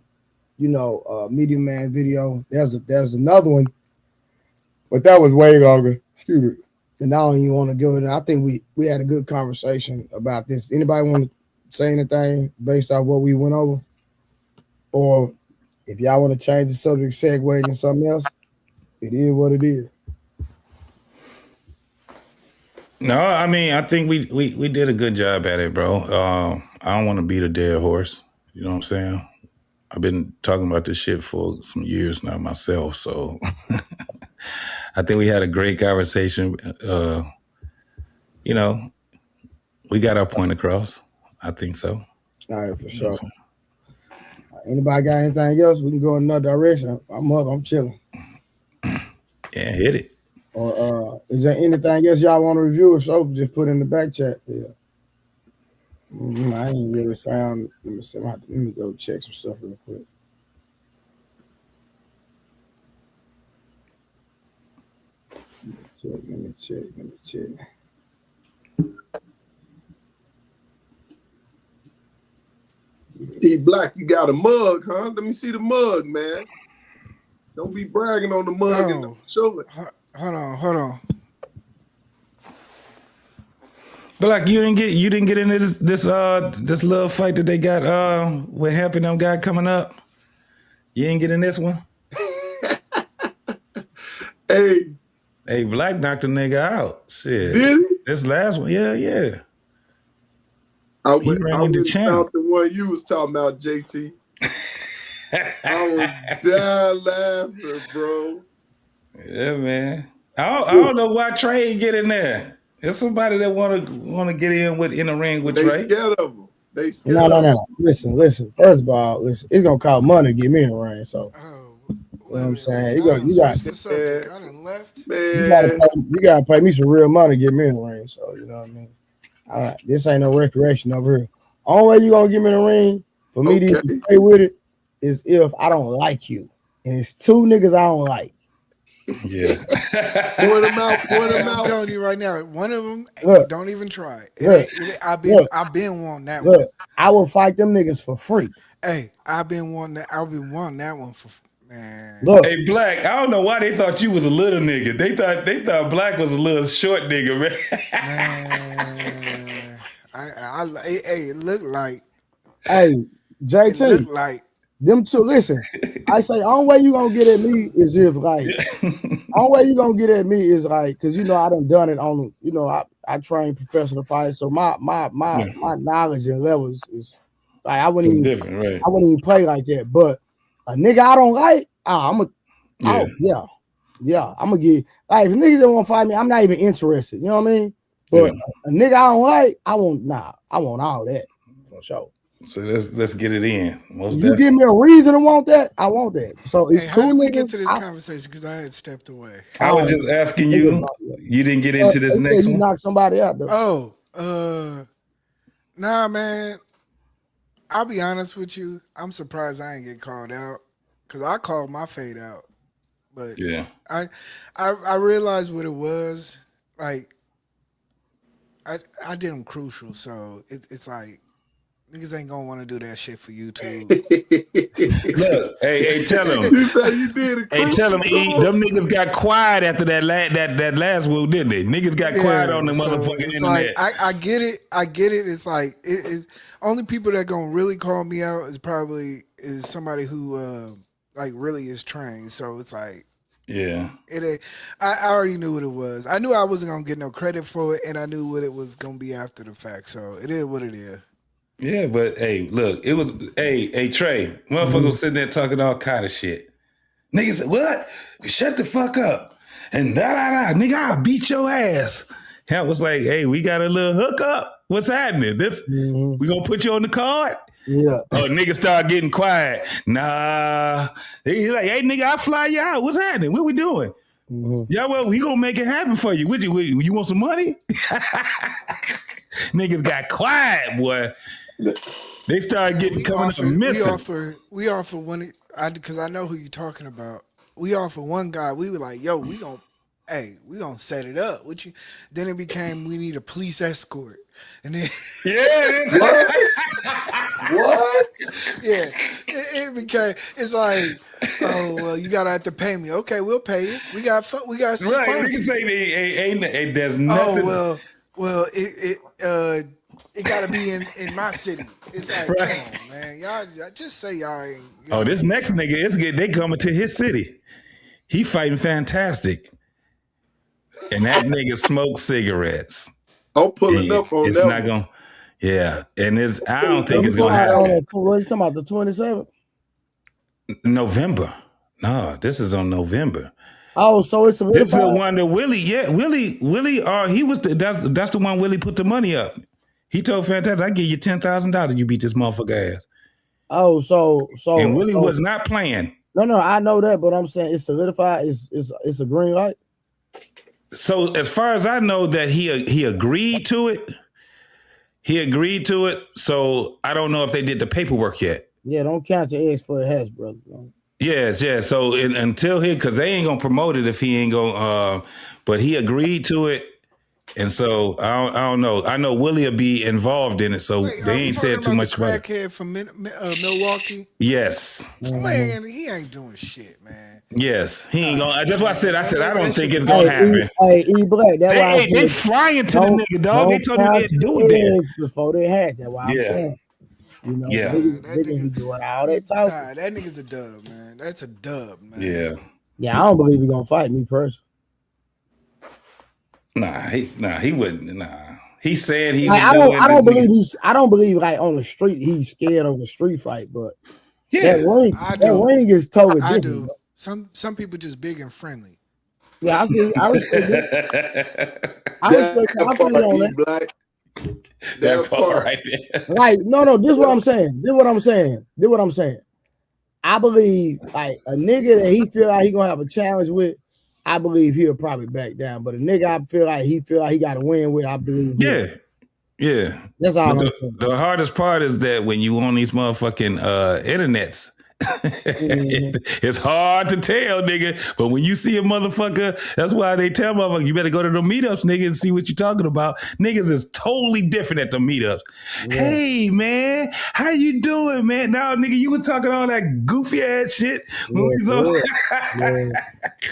S2: Media Man video. There's another one, but that was way longer. Excuse me. And I don't even want to go in. I think we had a good conversation about this. Anybody want to say anything based off what we went over? Or if y'all want to change the subject, segue into something else, it is what it is.
S18: No, I mean, I think we did a good job at it, bro. I don't want to beat a dead horse. You know what I'm saying? I've been talking about this shit for some years now myself, so I think we had a great conversation. We got our point across. I think so.
S2: All right, for sure. Anybody got anything else? We can go in another direction. I'm chilling.
S18: Yeah, hit it.
S2: Or is there anything else y'all want to review or so? Just put in the back chat. Yeah. I ain't really found. Let me go check some stuff real quick. Let me check.
S9: T Black, you got a mug, huh? Let me see the mug, man. Don't be bragging on the mug and don't show it.
S14: Hold on.
S18: But like you didn't get into this little fight that they got with Happy and them guy coming up. You didn't get in this one.
S9: Hey,
S18: Black knocked the nigga out. Shit.
S9: Did he?
S18: This last one, yeah.
S9: I
S18: He
S9: went
S18: the champ.
S9: out the one you was talking about, JT. I was dying laughing, bro.
S18: Yeah, man. I don't know why Trey ain't get in there. There's somebody that wanna get in the ring with Trey.
S9: They scared of him.
S2: No. Listen. First of all, it's gonna cost money to get me in the ring. So, you know what I'm saying? You gotta pay me some real money to get me in the ring. So, you know what I mean? All right, this ain't no recreation over here. Only way you gonna get me in the ring for me to even play with it is if I don't like you, and it's two niggas I don't like.
S18: Yeah.
S9: Point them out.
S14: I'm telling you right now, one of them, don't even try. I've been wanting that one.
S2: I will fight them niggas for free.
S14: Hey, I've been wanting that one for man.
S2: Look.
S18: Hey, Black, I don't know why they thought you was a little nigga. They thought Black was a little short nigga,
S14: man. It looked like.
S2: Hey, JT.
S14: It looked like.
S2: Them two, listen, I say, only way you gonna get at me is if like, only way you gonna get at me is like, cause you know, I done it on, you know, I train professional fighters. So my knowledge and levels is like, I wouldn't even play like that. But a nigga I don't like, I'm gonna get, like, if niggas don't want to fight me, I'm not even interested. You know what I mean? But a nigga I don't like, I want all that for sure.
S18: So let's get it in.
S2: You give me a reason to want that, I want that. So it's
S14: how did we get to this conversation? Because I had stepped away.
S18: I was just asking you. You didn't get into this next one.
S2: You knocked somebody out though.
S14: Nah, man. I'll be honest with you. I'm surprised I ain't get called out because I called my fade out. But
S18: yeah,
S14: I realized what it was. Like I did them crucial, so it's like. Niggas ain't gonna want to do that shit for YouTube.
S18: Look, hey, tell them. Hey, tell them, them niggas got quiet after that last one, didn't they? Niggas got quiet on the motherfucking internet.
S14: Like, I get it. It's like it's only people that gonna really call me out is somebody who like really is trained. So it's like.
S18: Yeah.
S14: I already knew what it was. I knew I wasn't gonna get no credit for it, and I knew what it was gonna be after the fact. So it is what it is.
S18: Yeah, but hey, look, it was hey Trey, motherfucker was sitting there talking all kind of shit. Niggas said, what? Shut the fuck up. And nigga, I'll beat your ass. I was like, hey, we got a little hookup. What's happening? We gonna put you on the card?
S2: Yeah.
S18: Oh, niggas start getting quiet. Nah. He's like, hey, nigga, I'll fly you out. What's happening? What we doing? Yeah, well, we gonna make it happen for you. You want some money? Niggas got quiet, boy. They started coming up missing.
S14: We offer one because I know who you're talking about. We offer one guy. We were like, yo, we gonna set it up. Then it became we need a police escort, and then
S9: what?
S14: Yeah, it became. It's like, oh well, you gotta have to pay me. Okay, we'll pay you. We got
S18: right. Niggas say there's nothing.
S14: Oh well, it gotta be in my city. It's like, come on, man. Y'all just say y'all ain't.
S18: This next nigga, they coming to his city. He fighting fantastic. And that nigga smokes cigarettes.
S9: I'm pulling up on
S18: it's
S9: that.
S18: It's not gonna, yeah. And I don't think it's gonna happen.
S2: What are you talking about? The 27th?
S18: November. No, this is on November.
S2: Oh, so it's
S18: this is the one that Willie. He was that's the one Willie put the money up. He told Fantastic, I give you $10,000. You beat this motherfucker ass.
S2: Oh, so
S18: and Willie was not playing.
S2: No, I know that, but I'm saying it's solidified. It's a green light.
S18: So as far as I know, that he agreed to it. He agreed to it. So I don't know if they did the paperwork yet.
S2: Yeah, don't count your eggs for the hatch, brother.
S18: Yes, yeah. So until because they ain't gonna promote it if he ain't gonna. But he agreed to it, and so I don't know. I know Willie will be involved in it, so
S14: Wait,
S18: they
S14: are we
S18: ain't
S14: talking
S18: said too
S14: about
S18: much
S14: the
S18: about it.
S14: crackhead from Milwaukee?
S18: Yes.
S14: Man, he ain't doing shit, man.
S18: Yes, he ain't gonna. That's why I said I don't think it's
S14: shit's
S18: gonna
S14: crazy.
S18: happen.
S2: Hey, E Black, that's why I
S18: They
S2: said
S18: flying to the nigga, dog. They
S2: don't
S18: told him
S2: count
S18: they'd do
S2: your
S18: it there.
S2: eggs before they hatch. That's why I'm
S18: Yeah.
S2: saying. You know,
S18: Yeah.
S2: niggas be doing all that talking.
S14: Nah, that nigga's a dub, man. That's a dub, man.
S18: Yeah.
S2: Yeah, I don't believe he gonna fight me personally.
S18: He wouldn't. Nah, he said he
S2: Like,
S18: would do it.
S2: I don't believe like on the street he's scared of a street fight, but
S18: Yeah,
S2: that ring is totally
S14: I
S2: different.
S14: do.
S2: Bro.
S14: Some people just big and friendly.
S2: Yeah, I respect that. I respect that. I feel you on that.
S9: Black.
S18: That part right there.
S2: Like, no, this is what I'm saying. This is what I'm saying. I believe like a nigga that he feel like he gonna have a challenge with, I believe he'll probably back down. But a nigga I feel like he got to win with, I believe.
S18: Yeah.
S2: That's all I'm saying.
S18: The hardest part is that when you on these motherfucking internets, it's hard to tell, nigga. But when you see a motherfucker, that's why they tell motherfucker, you better go to the meetups, nigga, and see what you're talking about. Niggas is totally different at the meetups. Yeah. Hey, man, how you doing, man? Now, nigga, you was talking all that goofy ass shit. When we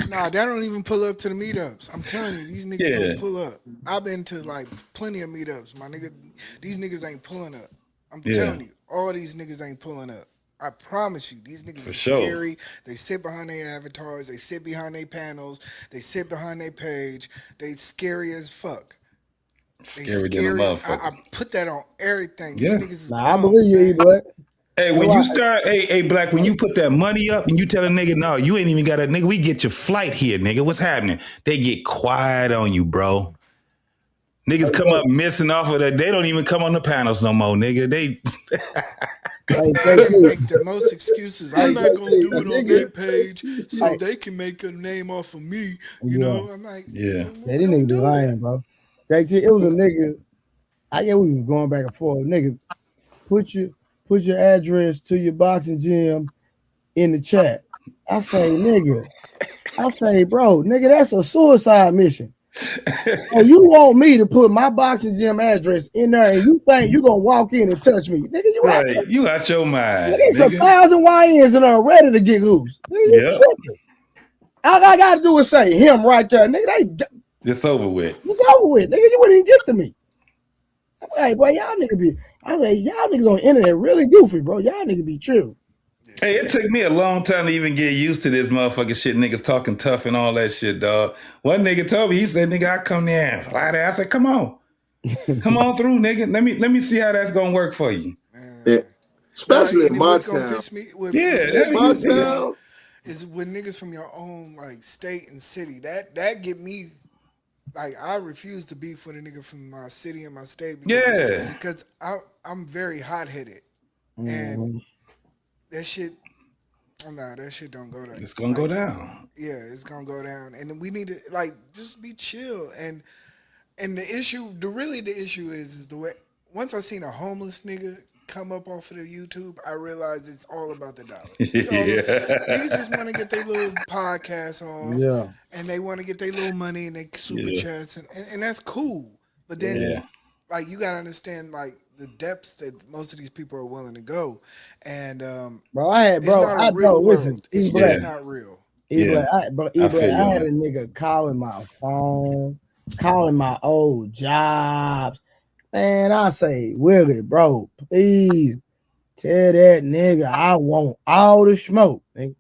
S14: Nah, they don't even pull up to the meetups. I'm telling you, these niggas don't pull up. I've been to like plenty of meetups, my nigga. These niggas ain't pulling up. I'm telling you, all these niggas ain't pulling up. I promise you, these niggas are scary. They sit behind their avatars. They sit behind their panels. They sit behind their page. They scary as fuck.
S18: Scary than a motherfucker.
S14: I put that on everything.
S18: Yeah.
S14: These niggas is
S2: I believe you, Black.
S18: Hey, when you start, hey, Black, when you put that money up and you tell a nigga, no, you ain't even got a nigga, we get your flight here, nigga. What's happening? They get quiet on you, bro. Niggas come up missing off of that. They don't even come on the panels no more, nigga. They
S14: make the most excuses. I'm not gonna do it on their page so they can make a name off of me. You know, I'm like,
S2: these niggas be lying, bro. JT, it was a nigga. I get we was going back and forth. Nigga, put your address to your boxing gym in the chat. I say, nigga. I say, bro, nigga, that's a suicide mission. Oh, you want me to put my boxing gym address in there and you think you gonna walk in and touch me? Nigga,
S18: you out your mind.
S2: There's 1,000 YNs in there ready to get loose. Nigga, all I gotta do is say him right there. Nigga,
S18: it's over with.
S2: It's over with. Nigga, you wouldn't even get to me. I'm like, boy, y'all niggas be, I was like, y'all niggas on the internet really goofy, bro. Y'all niggas be true.
S18: Hey, it took me a long time to even get used to this motherfucking shit. Niggas talking tough and all that shit, dog. One nigga told me, he said, nigga, I come there and fly there. I said, come on. Come on through, nigga. Let me see how that's gonna work for you.
S9: Yeah. Especially in my town.
S14: My town is with niggas from your own like state and city. That get me. Like, I refuse to beef with a nigga from my city and my state. Because I'm very hot-headed. And that shit, that shit don't go down.
S18: It's gonna go down.
S14: Yeah, it's gonna go down. And we need to, like, just be chill. And the issue is the way, once I seen a homeless nigga come up off of the YouTube, I realized it's all about the dollar. Niggas just want to get their little podcast off.
S2: Yeah.
S14: And they want to get their little money and they super chats and that's cool. But then like you gotta understand like the depths that most of these people are willing to go. And
S2: listen,
S14: it's just not real.
S2: I had a nigga calling my phone, calling my old jobs. Man, I say, Willie, bro, please tell that nigga I want all the smoke, nigga.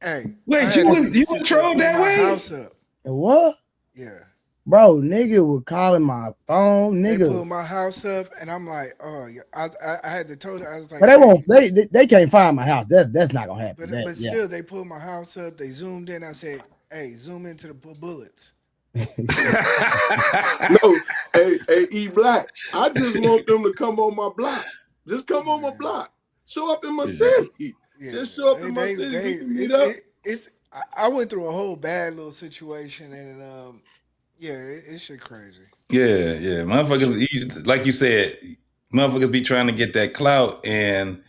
S14: Hey,
S18: wait, you was trolled that way?
S14: House up.
S2: What?
S14: Yeah.
S2: Bro, nigga was calling my phone, nigga.
S14: They pulled my house up, and I'm like, oh, yeah. I had to tell her, I was like,
S2: but they can't find my house. That's not gonna happen.
S14: But still, they pulled my house up. They zoomed in. I said, hey, zoom into the bullets.
S9: No, hey, E Black. I just want them to come on my block. Just come on my block. Show up in my city.
S14: Yeah.
S9: Just show up in my city.
S14: I went through a whole bad little situation, and it's shit crazy.
S18: Yeah. Motherfuckers, like you said, motherfuckers be trying to get that clout, and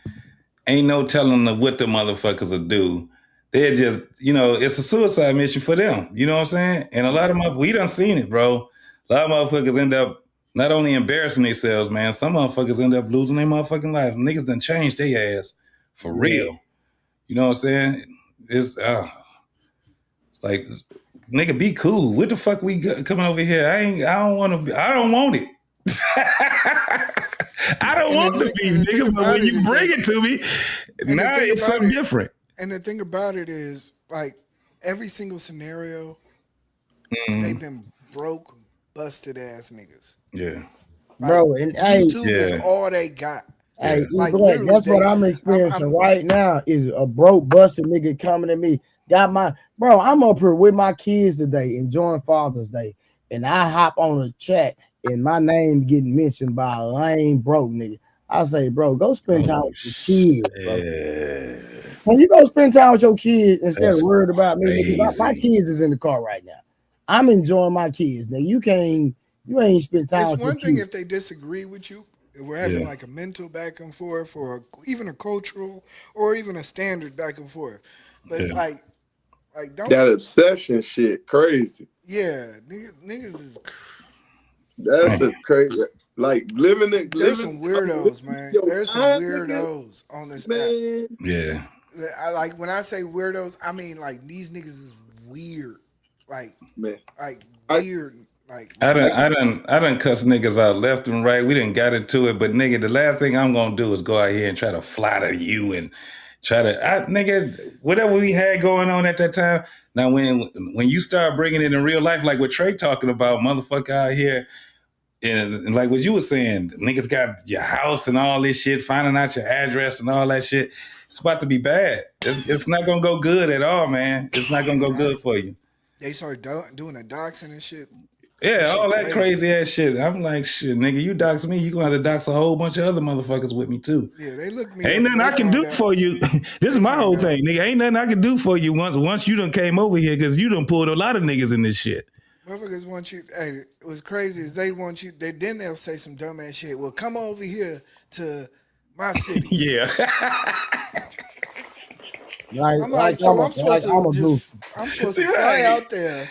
S18: ain't no telling them what the motherfuckers will do. they're just, you know, it's a suicide mission for them. You know what I'm saying? And a lot of we done seen it, bro. A lot of motherfuckers end up not only embarrassing themselves, man. Some motherfuckers end up losing their motherfucking life. Niggas done changed their ass for real. You know what I'm saying? It's like, nigga, be cool. What the fuck we coming over here? I don't want it. I don't want to be, nigga, but when you bring it to me, now it's something different.
S14: And the thing about it is, like, every single scenario, they've been broke, busted ass niggas.
S18: Yeah.
S14: Like,
S2: bro, and hey,
S14: YouTube is all they got.
S2: Hey,
S14: like
S2: Black, that's what I'm experiencing right now is a broke, busted nigga coming at me. I'm up here with my kids today, enjoying Father's Day, and I hop on a chat and my name getting mentioned by a lame broke nigga. I say, bro, go spend time with your kids, bro. When you go spend time with your kids instead of worried about me, nigga, my kids is in the car right now. I'm enjoying my kids. Now you ain't spend time with
S14: It's one
S2: your
S14: thing
S2: kids.
S14: if they disagree with you. If we're having like a mental back and forth, or even a cultural, or even a standard back and forth. But like don't
S9: that obsession shit crazy.
S14: Yeah, niggas is.
S9: That's a crazy. Like
S14: There's some weirdos, man. There's some weirdos on this app.
S18: Yeah.
S14: I like when I say weirdos, I mean like these niggas is weird, like weird. Like
S18: I done cuss niggas out left and right. We didn't got into it, but nigga, the last thing I'm gonna do is go out here and try to flatter you and try to, nigga, whatever we had going on at that time. Now, when you start bringing it in real life, like what Trey talking about, motherfucker out here, and like what you were saying, niggas got your house and all this shit, finding out your address and all that shit. It's about to be bad. It's not gonna go good at all, man. It's not gonna go good for you.
S14: They start doing the doxing and shit.
S18: Yeah, all that crazy ass shit. I'm like, shit, nigga, you dox me, you gonna have to dox a whole bunch of other motherfuckers with me too.
S14: Yeah, they look me.
S18: Ain't nothing I can do for you. This is my whole thing, nigga. Ain't nothing I can do for you once you done came over here, because you done pulled a lot of niggas in this shit.
S14: Motherfuckers want you. Hey, what's crazy is they want you. Then they'll say some dumbass shit. Well, come over here to my city.
S18: Yeah.
S14: I'm like, so I'm supposed to fly out there.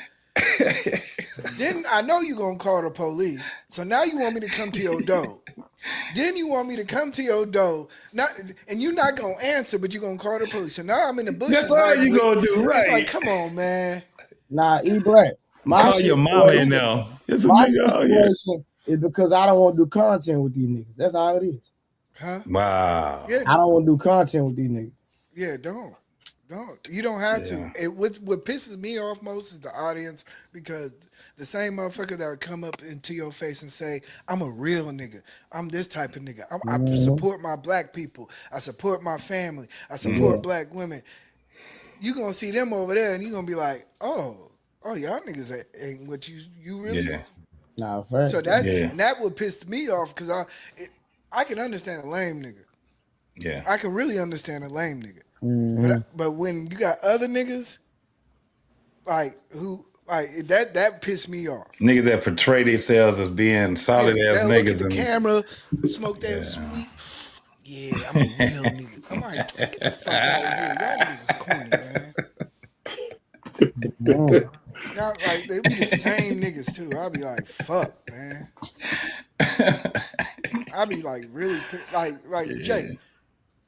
S14: Then I know you're gonna call the police. So now you want me to come to your door. Then you want me to come to your door, and you're not gonna answer, but you're gonna call the police. So now I'm in the bushes.
S18: That's all you gonna do, right?
S14: It's like, come on, man.
S2: Nah, Black.
S18: Call your mama in now.
S2: My situation is because I don't want to do content with these niggas. That's all it is.
S14: Huh?
S18: Wow.
S14: Yeah,
S2: I don't want to do content with these niggas.
S14: Yeah, don't. You don't have to. What pisses me off most is the audience, because the same motherfucker that would come up into your face and say, I'm a real nigga. I'm this type of nigga. I support my black people. I support my family. I support black women. You gonna see them over there and you gonna be like, oh, y'all niggas ain't what you really are.
S2: Nah, fair.
S14: So that would piss me off, because I can understand a lame nigga.
S18: Yeah.
S14: I can really understand a lame nigga. But when you got other niggas like who like that pissed me off.
S18: Niggas that portray themselves as being solid ass niggas.
S14: Look at the camera, smoke that sweet. Yeah, I'm a real nigga. I'm like, get the fuck out of here. Y'all niggas is corny, man. Y'all, like, they be the same niggas too. I'll be like, fuck, man. I be like really like Jay.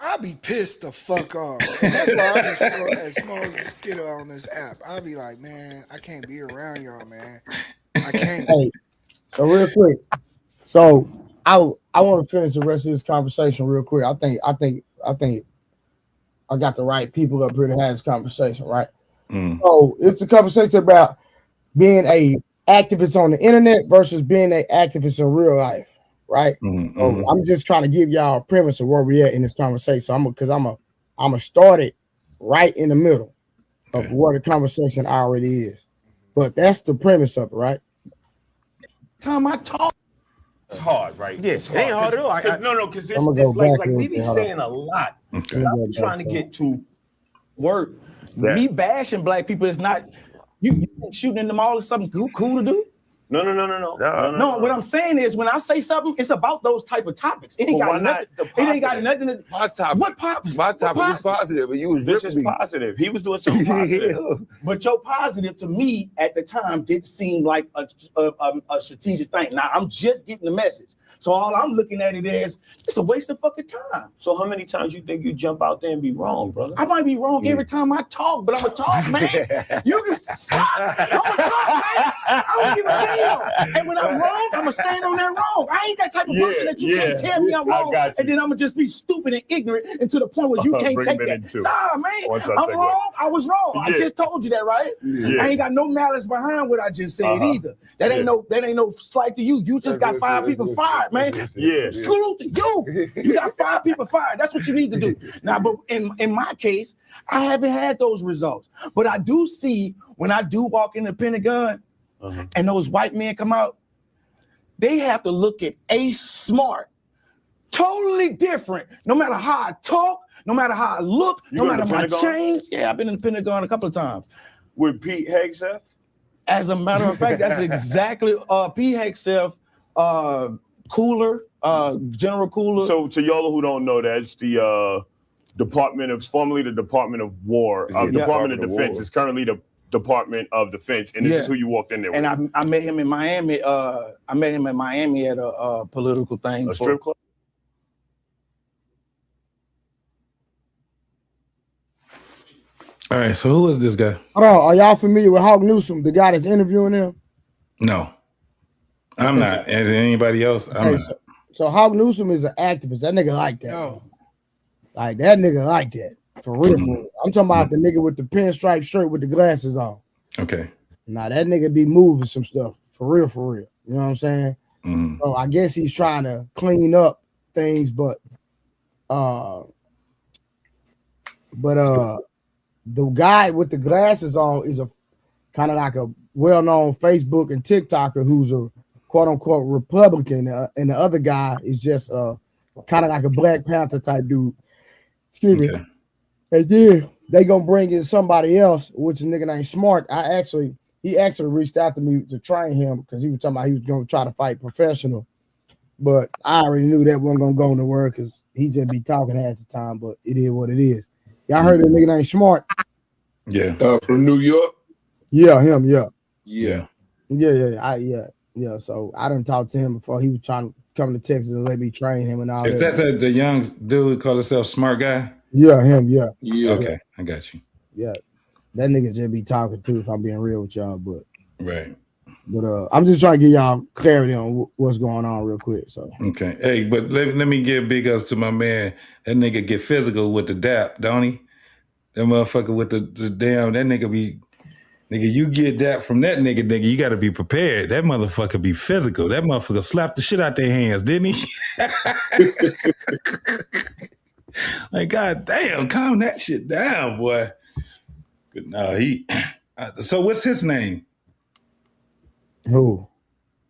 S14: I'll be pissed the fuck off. And that's why I be as small as a skittle on this app. I'll be like, man, I can't be around y'all, man. I can't.
S2: Hey, so real quick. So I want to finish the rest of this conversation real quick. I think I got the right people up here to have this conversation, right? So it's a conversation about being a activist on the internet versus being an activist in real life. Right. So I'm just trying to give y'all a premise of where we at in this conversation. So I'm gonna start it right in the middle of where the conversation already is. But that's the premise of it, right?
S11: Time I talk, it's hard, right?
S17: Yeah,
S11: it's
S17: it ain't hard at all.
S11: Because this
S2: go
S11: like
S2: back
S11: we
S2: in
S11: be
S2: there.
S11: saying a lot.
S2: Okay.
S11: I'm trying to get to work. Me bashing black people is not you shooting in the mall is something cool to do.
S13: No, what I'm saying is when I say something, it's about those type of topics. It ain't got nothing. It ain't got nothing to.
S15: My topic.
S13: What pops?
S15: My topic was positive, but you was
S13: This is
S15: ripping me.
S13: positive.
S15: He was doing something positive.
S13: But your positive to me at the time didn't seem like a strategic thing. Now I'm just getting the message. So all I'm looking at it is it's a waste of fucking time.
S15: So how many times you think you jump out there and be wrong, brother?
S13: I might be wrong every time I talk, but I'm a talk, man. You can fuck. I'm a talk, man. I don't give a damn. And when I'm wrong, I'm gonna stand on that wrong. I ain't that type of person that you can't tell me I'm wrong, and then I'm gonna just be stupid and ignorant and to the point where you can't take that. Nah, man. I'm wrong. I was wrong. I just told you that, right? I ain't got no malice behind what I just said either. That ain't no slight to you. You just got 5 people fired, man. Salute to you. You got 5 people fired. That's what you need to do. Now, but in my case, I haven't had those results. But I do see when I do walk in the Pentagon and those white men come out, they have to look at Ace Smart. Totally different. No matter how I talk, no matter how I look, no matter my change. Yeah, I've been in the Pentagon a couple of times.
S15: With Pete Hegseth?
S13: As a matter of fact, that's exactly Pete Hegseth, Cooler, General Cooler.
S16: So to y'all who don't know, that's the formerly the Department of War, Department of Defense. Is currently the Department of Defense, and this is who you walked in there with.
S13: And I met him in Miami. I met him in Miami at a political thing.
S16: A strip club?
S18: All right, so who is this guy?
S2: Hold on, are y'all familiar with Hawk Newsom, the guy that's interviewing him?
S18: No, I'm not. Is anybody else? I'm not.
S2: So Hawk Newsom is an activist. That nigga like that. No. Like that nigga like that. For real, for real. I'm talking about the nigga with the pinstripe shirt with the glasses on.
S18: Okay.
S2: Now that nigga be moving some stuff. For real, for real. You know what I'm saying? So I guess he's trying to clean up things, but the guy with the glasses on is a kind of like a well-known Facebook and TikToker who's a quote-unquote Republican, and the other guy is just kind of like a Black Panther type dude. Excuse me. And then they gonna bring in somebody else, which is a nigga named Smart. He actually reached out to me to train him because he was talking about he was gonna try to fight professional, but I already knew that wasn't gonna go nowhere because he just be talking half the time. But it is what it is. Y'all heard of a nigga named Smart?
S18: Yeah.
S9: From New York?
S2: Yeah, him, yeah.
S9: Yeah.
S2: Yeah. So I didn't talk to him before. He was trying to come to Texas and let me train him and all
S18: Is
S2: that.
S18: that the young dude who called himself Smart Guy?
S2: Yeah, him, yeah.
S18: Okay, I got you.
S2: Yeah. That nigga just be talking too, if I'm being real with y'all, but
S18: right.
S2: But I'm just trying to give y'all clarity on what's going on real quick. So
S18: Okay. Hey, but let me give big ups to my man. That nigga get physical with the dap, don't he? That motherfucker with the damn, that nigga be, nigga, you get that from that nigga, you got to be prepared. That motherfucker be physical. That motherfucker slapped the shit out their hands, didn't he? Like, god damn, calm that shit down, boy. But no, so what's his name?
S2: Who?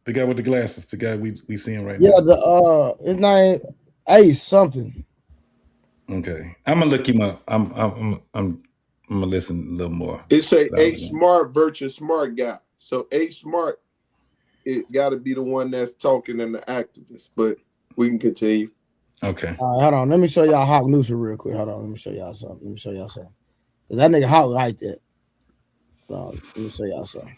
S18: The guy with the glasses, the guy we seeing right
S2: yeah,
S18: now.
S2: His name Ace something.
S18: Okay, I'm gonna look him up. I'm gonna listen a little more.
S9: It's a Smart versus Smart guy. So A Smart, it got to be the one that's talking and the activist. But we can continue.
S18: Okay.
S2: All right, hold on. Let me show y'all Hawk Newsom real quick. Hold on. Let me show y'all something. Cause that nigga Hawk like that. Let me show y'all something.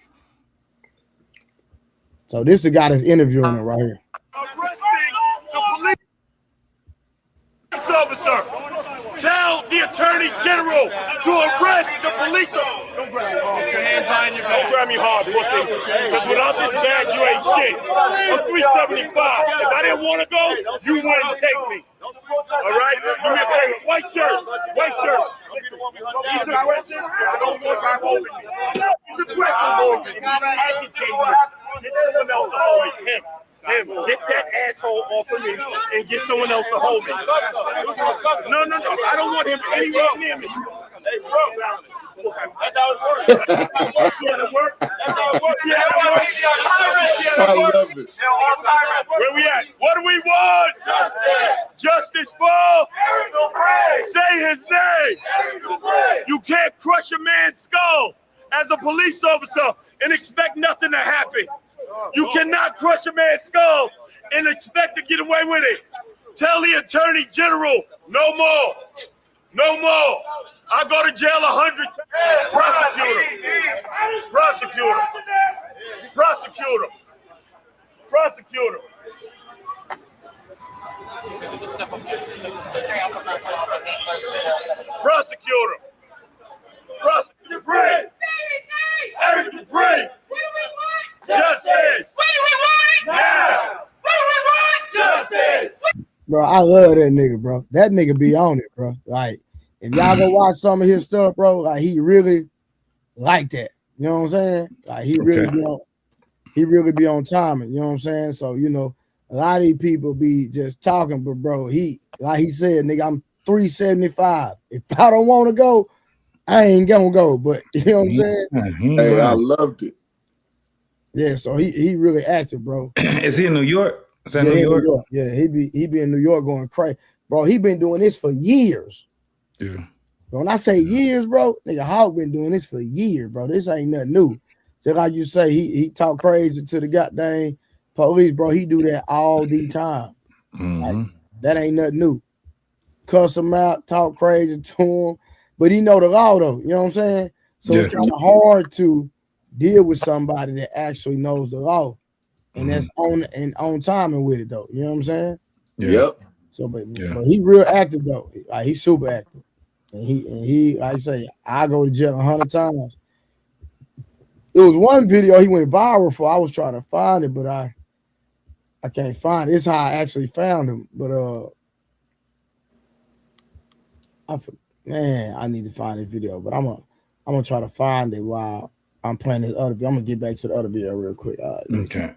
S2: So this is the guy that's interviewing him right here.
S24: Arresting the police officer. Tell the attorney general to arrest the police officer. Don't grab me hard. Put your hands behind your back. Don't grab me hard, pussy. Because without this badge, you ain't shit. I'm 375. If I didn't want to go, you wouldn't take me. All right? Do me a favor. White shirt. White shirt. He's aggressive. I don't want him holding me. He's aggressive over me. He's agitating me. Get someone else to hold me. Him. Get that asshole off of me and get someone else to hold me. No. I don't want him anywhere near me. Hey, bro. That's how it works. That's how it works. That's how it works.
S9: I love it.
S24: Where we at? What do we want? Justice for? Say his name. You can't crush a man's skull as a police officer and expect nothing to happen. You cannot crush a man's skull and expect to get away with it. Tell the Attorney General, no more. No more. I go to jail 100 times. Prosecutor. Prosecutor. Prosecutor. Prosecutor. Prosecutor. Prosecutor. Pray. Everything pray. Justice. What do we want? Now. What do we want? Justice.
S2: Bro, I love that nigga, bro. That nigga be on it, bro. Like, if y'all go watch some of his stuff, bro, like he really like that. You know what I'm saying? Like he really be on timing. You know what I'm saying? So, you know, a lot of these people be just talking, but bro, he like he said, nigga, I'm 375. If I don't want to go, I ain't gonna go. But you know what I'm saying?
S9: Hey, I loved it.
S2: Yeah, so he really active, bro.
S18: Is he in New York? Is that
S2: Yeah,
S18: New York?
S2: New York? Yeah, he be in New York going crazy. Bro, he been doing this for years.
S18: Yeah.
S2: When I say years, bro, nigga Hawk been doing this for years, bro. This ain't nothing new. So like you say, he talk crazy to the goddamn police, bro. He do that all the time. Like, that ain't nothing new. Cuss him out, talk crazy to him, but he know the law though. You know what I'm saying? So it's kind of hard to deal with somebody that actually knows the law and that's on timing with it though. You know what I'm saying?
S9: Yep.
S2: So, but he real active though. Like he's super active, and he like I say, I go to jail 100 times. It was one video he went viral for. I was trying to find it, but I can't find it. It's how I actually found him. But I need to find the video. But I'm gonna try to find it while I'm playing this other video. I'm gonna get back to the other video real quick.
S18: Okay.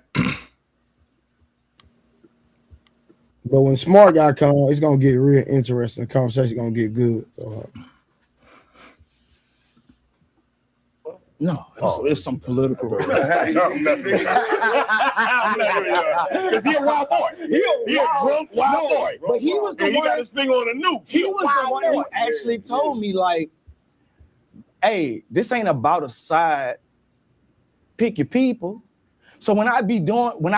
S2: But when Smart Guy come on, it's gonna get real interesting. The conversation gonna get good. So
S11: no, it's some political.
S16: Because he a wild boy. He a drunk wild boy.
S11: But he was the one.
S16: He got his thing on a nuke.
S11: He was the one who actually told me, like, hey, this ain't about a side. Pick your people. So when I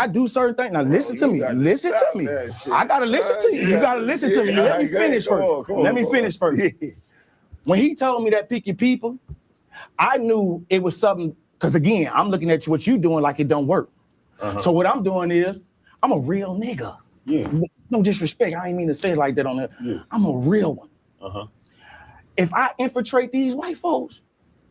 S11: do certain things, now listen to me. Listen to me. I gotta listen to you. You gotta listen to me. Let me finish first. Let me finish first. When he told me that pick your people, I knew it was something, because again, I'm looking at what you doing like it don't work. So what I'm doing is, I'm a real nigga.
S16: Yeah.
S11: No disrespect. I ain't mean to say it like that on there. Yeah. I'm a real one. If I infiltrate these white folks,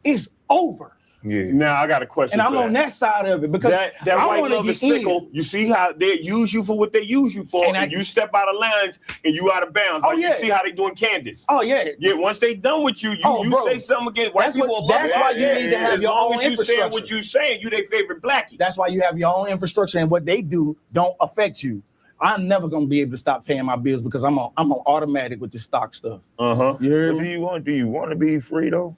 S11: it's over.
S16: Yeah. Now I got a question.
S11: And I'm on that side of it because
S16: that
S11: I
S16: white
S11: want to
S16: love
S11: get
S16: is fickle. You see how they use you for what they use you for, and you step out of lines and you out of bounds. Like you see how they doing Candace.
S11: Oh yeah.
S16: Yeah. Once they done with you, you say something again. White people
S11: that's why you need to have your own
S16: infrastructure.
S11: infrastructure.
S16: Saying what you saying, you their favorite blackie.
S11: That's why you have your own infrastructure, and what they do don't affect you. I'm never gonna be able to stop paying my bills because I'm on automatic with this stock stuff.
S15: You hear me? Do you want to be free though?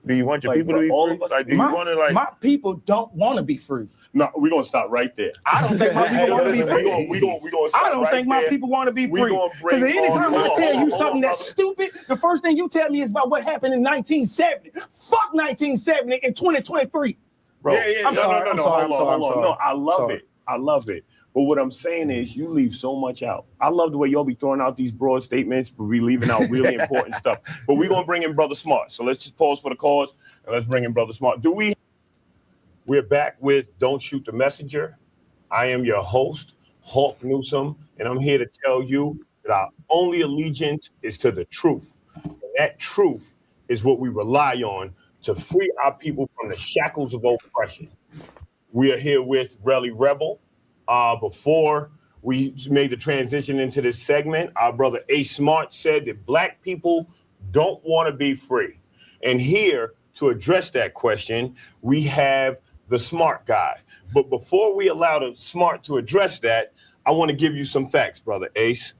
S15: Do you want your people to be free? Like, do you want to
S11: my people don't want to be free.
S16: No, we're gonna stop right there.
S11: I don't think my people want to be free.
S16: We gonna stop
S11: I don't think my people want to be free. Because anytime I tell you something that's stupid, the first thing you tell me is about what happened in 1970. Fuck 1970 in 2023.
S16: Bro,
S11: I'm sorry.
S16: No, I love it. I love it. But what I'm saying is you leave so much out. I love the way y'all be throwing out these broad statements, but we leaving out really important stuff. But we're going to bring in Brother Smart. So let's just pause for the cause and let's bring in Brother Smart. We're back with Don't Shoot the Messenger. I am your host, Hawk Newsome, and I'm here to tell you that our only allegiance is to the truth. And that truth is what we rely on to free our people from the shackles of oppression. We are here with Relly Rebel. Before we made the transition into this segment, our brother A Smart said that black people don't want to be free. And here to address that question, we have the smart guy. But before we allow the smart to address that, I want to give you some facts, brother Ace.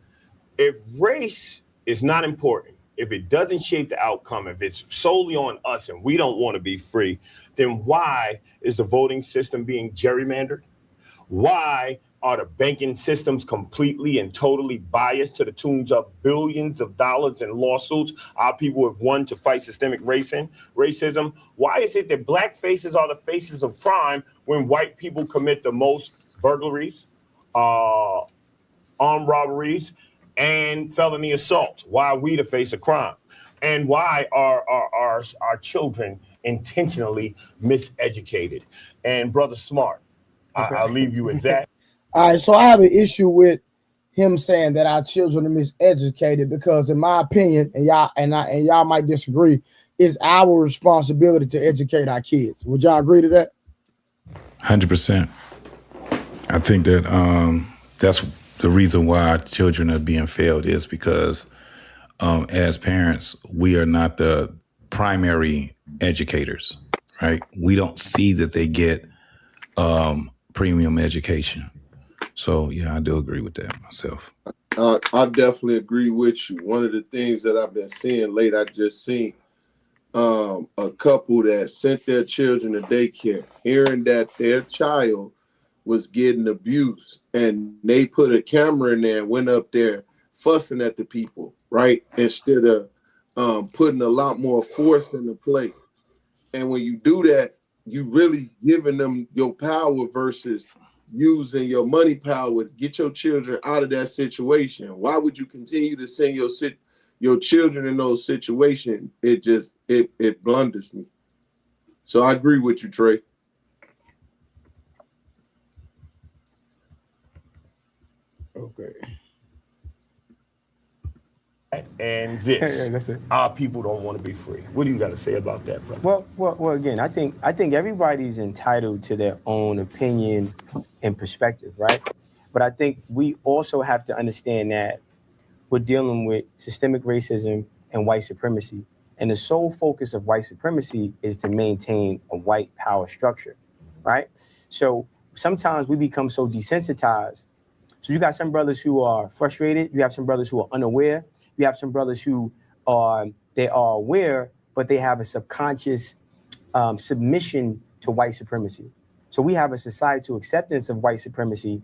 S16: If race is not important, if it doesn't shape the outcome, if it's solely on us and we don't want to be free, then why is the voting system being gerrymandered? Why are the banking systems completely and totally biased to the tunes of billions of dollars in lawsuits our people have won to fight systemic racism? Why is it that black faces are the faces of crime when white people commit the most burglaries, armed robberies, and felony assaults? Why are we the face of crime? And why are our children intentionally miseducated? And Brother Smart, I'll leave you with that.
S2: All right, so I have an issue with him saying that our children are miseducated because, in my opinion, and y'all might disagree, it's our responsibility to educate our kids. Would y'all agree to that?
S18: 100%. I think that that's the reason why our children are being failed is because as parents, we are not the primary educators, right? We don't see that they get premium education. So, yeah, I do agree with that myself.
S9: I definitely agree with you. One of the things that I've been seeing late, I just seen a couple that sent their children to daycare, hearing that their child was getting abused, and they put a camera in there and went up there fussing at the people, right? Instead of putting a lot more force into play. And when you do that, you really giving them your power versus using your money power to get your children out of that situation. Why would you continue to send your children in those situations? It blunders me. So I agree with you, Trey.
S2: Okay.
S16: And this, our people don't want to be free. What do you got to say about that, brother?
S11: Well, again, I think everybody's entitled to their own opinion and perspective, right? But I think we also have to understand that we're dealing with systemic racism and white supremacy. And the sole focus of white supremacy is to maintain a white power structure, right? So sometimes we become so desensitized. So you got some brothers who are frustrated. You have some brothers who are unaware. You have some brothers who are aware, but they have a subconscious submission to white supremacy. So we have a societal acceptance of white supremacy,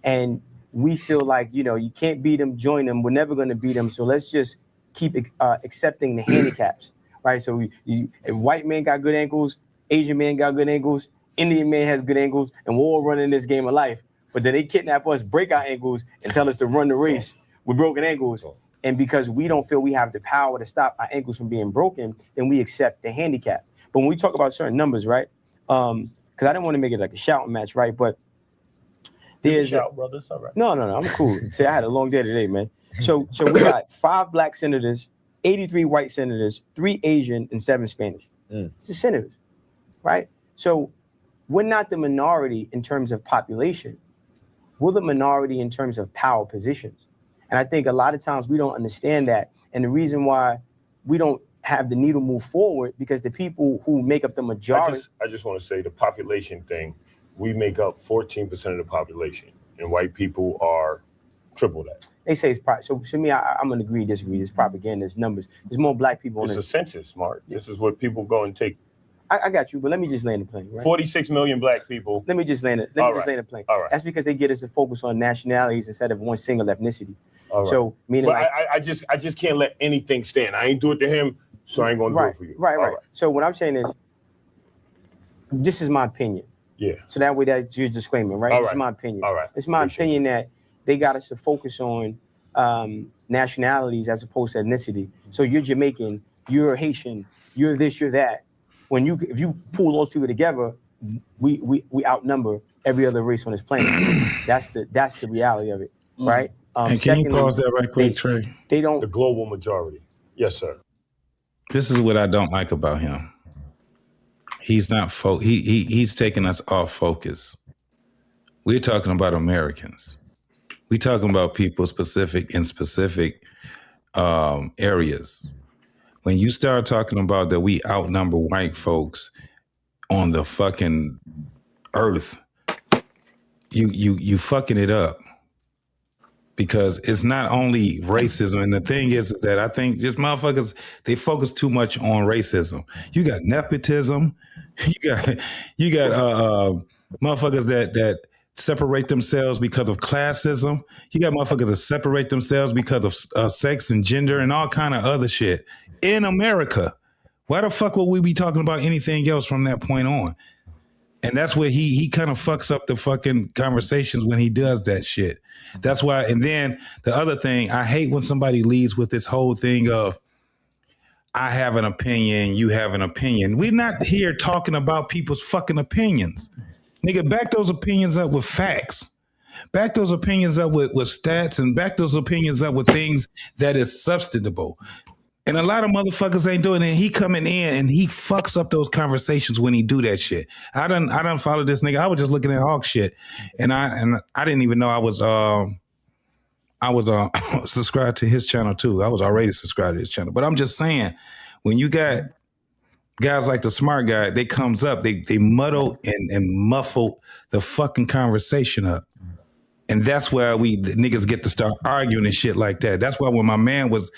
S11: and we feel like, you can't beat them, join them. We're never going to beat them. So let's just keep accepting the handicaps, right? So a white man got good ankles, Asian man got good ankles, Indian man has good ankles, and we're all running this game of life. But then they kidnap us, break our ankles, and tell us to run the race with broken ankles. And because we don't feel we have the power to stop our ankles from being broken, then we accept the handicap. But when we talk about certain numbers, right? Because I didn't want to make it like a shouting match, right? But there's
S16: shout, brother. It's all right.
S11: No, I'm cool. See, I had a long day today, man. So we got 5 black senators, 83 white senators, 3 Asian, and 7 Spanish. It's the senators, right? So we're not the minority in terms of population. We're the minority in terms of power positions. And I think a lot of times we don't understand that. And the reason why we don't have the needle move forward, because the people who make up the majority.
S16: I just want to say the population thing, we make up 14% of the population, and white people are triple that.
S11: They say it's so to me, I'm going to agree, disagree. It's propaganda, it's numbers. There's more black people on it.
S16: It's a census, Smart. This is what people go and take.
S11: I got you, but let me just land the plane, right?
S16: 46 million black people.
S11: Let me just land it. Land the plane.
S16: All right.
S11: That's because they get us to focus on nationalities instead of one single ethnicity.
S16: All right.
S11: So meaning,
S16: but I just can't let anything stand. I ain't do it to him, so I ain't gonna do it for you.
S11: Right. So what I'm saying is, this is my opinion.
S16: Yeah.
S11: So that way that's your disclaimer, right? This is my opinion.
S16: All right.
S11: It's my opinion that they got us to focus on nationalities as opposed to ethnicity. So you're Jamaican, you're Haitian, you're this, you're that. If you pull those people together, we outnumber every other race on this planet. That's the reality of it, right?
S18: And can you pause that right quick, Trey?
S11: They don't.
S16: The global majority. Yes, sir.
S18: This is what I don't like about him. He's not he's taking us off focus. We're talking about Americans. We're talking about people specific areas. When you start talking about that we outnumber white folks on the fucking earth, you fucking it up. Because it's not only racism, and the thing is that I think just motherfuckers, they focus too much on racism. You got nepotism, you got motherfuckers separate themselves because of classism. You got motherfuckers that separate themselves because of sex and gender and all kind of other shit in America. Why the fuck would we be talking about anything else from that point on? And that's where he kind of fucks up the fucking conversations when he does that shit. That's why. And then the other thing, I hate when somebody leads with this whole thing of, I have an opinion, you have an opinion. We're not here talking about people's fucking opinions. Nigga, back those opinions up with facts. Back those opinions up with stats, and back those opinions up with things that is substantiable. And a lot of motherfuckers ain't doing it. He coming in and he fucks up those conversations when he do that shit. I done follow this nigga. I was just looking at Hawk shit, and I didn't even know I was subscribed to his channel too. I was already subscribed to his channel. But I'm just saying, when you got guys like the smart guy, they comes up, they muddle and muffle the fucking conversation up. And that's where the niggas get to start arguing and shit like that. That's why when my man was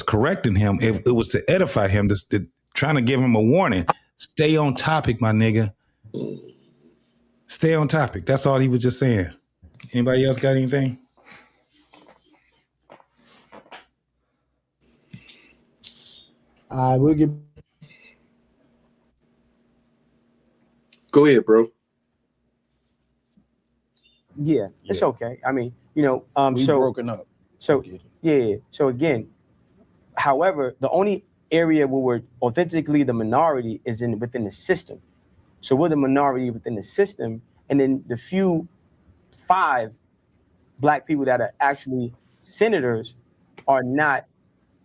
S18: correcting him, it was to edify him, trying to give him a warning. Stay on topic, my nigga. Stay on topic. That's all he was just saying. Anybody else got anything?
S2: We'll get.
S9: Go ahead, bro.
S1: Yeah, it's okay. I mean, we
S11: broken up.
S1: So yeah. So again, however, the only area where we're authentically the minority is within the system. So we're the minority within the system, and then the few 5 Black people that are actually senators are not,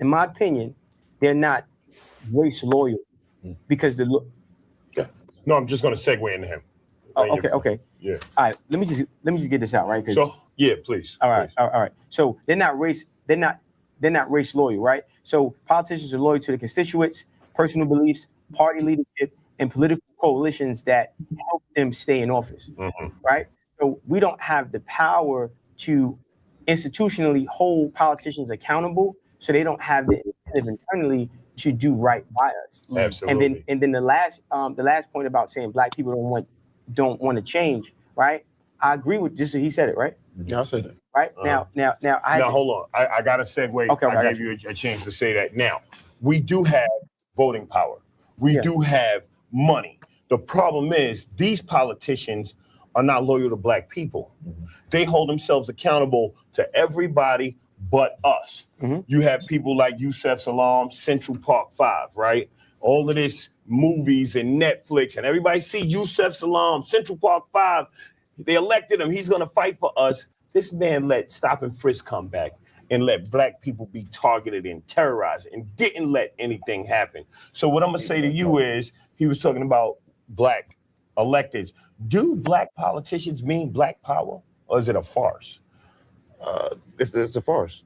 S1: in my opinion, they're not race loyal because
S16: No, I'm just going to segue into him.
S1: Okay.
S16: Yeah.
S1: All right. Let me just get this out, right?
S16: So yeah, please.
S1: All right. So they're not race loyal, right? So politicians are loyal to the constituents, personal beliefs, party leadership, and political coalitions that help them stay in office, right? So we don't have the power to institutionally hold politicians accountable, so they don't have the incentive internally to do right by us.
S16: Absolutely.
S1: And then the last point about saying Black people don't want to change, right? I agree with just he said it, right?
S11: Yeah, I said it.
S1: Right now,
S16: hold on. I got to segue.
S1: Okay,
S16: I gave you a chance to say that. Now, we do have voting power. We do have money. The problem is these politicians are not loyal to Black people. They hold themselves accountable to everybody but us. You have people like Yusef Salaam, Central Park 5, right? All of this movies and Netflix, and everybody see Yusef Salaam, Central Park 5. They elected him. He's going to fight for us. This man let stop and frisk come back and let Black people be targeted and terrorized and didn't let anything happen. So what I'm going to say to you is, he was talking about Black electeds. Do Black politicians mean Black power, or is it a farce?
S15: It's a farce.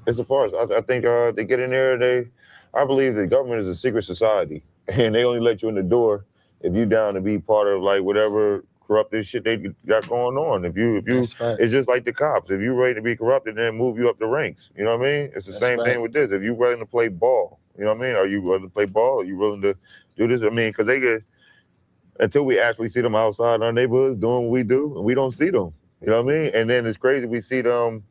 S15: It's a farce. I think they get in there. I believe the government is a secret society, and they only let you in the door if you down to be part of like whatever corrupted shit they got going on. If you, it's just like the cops. If you're ready to be corrupted, then move you up the ranks. You know what I mean? It's the same thing with this. If you're willing to play ball, you know what I mean? Are you willing to play ball? Are you willing to do this? I mean, because they get until we actually see them outside our neighborhoods doing what we do, and we don't see them. You know what I mean? And then it's crazy we see them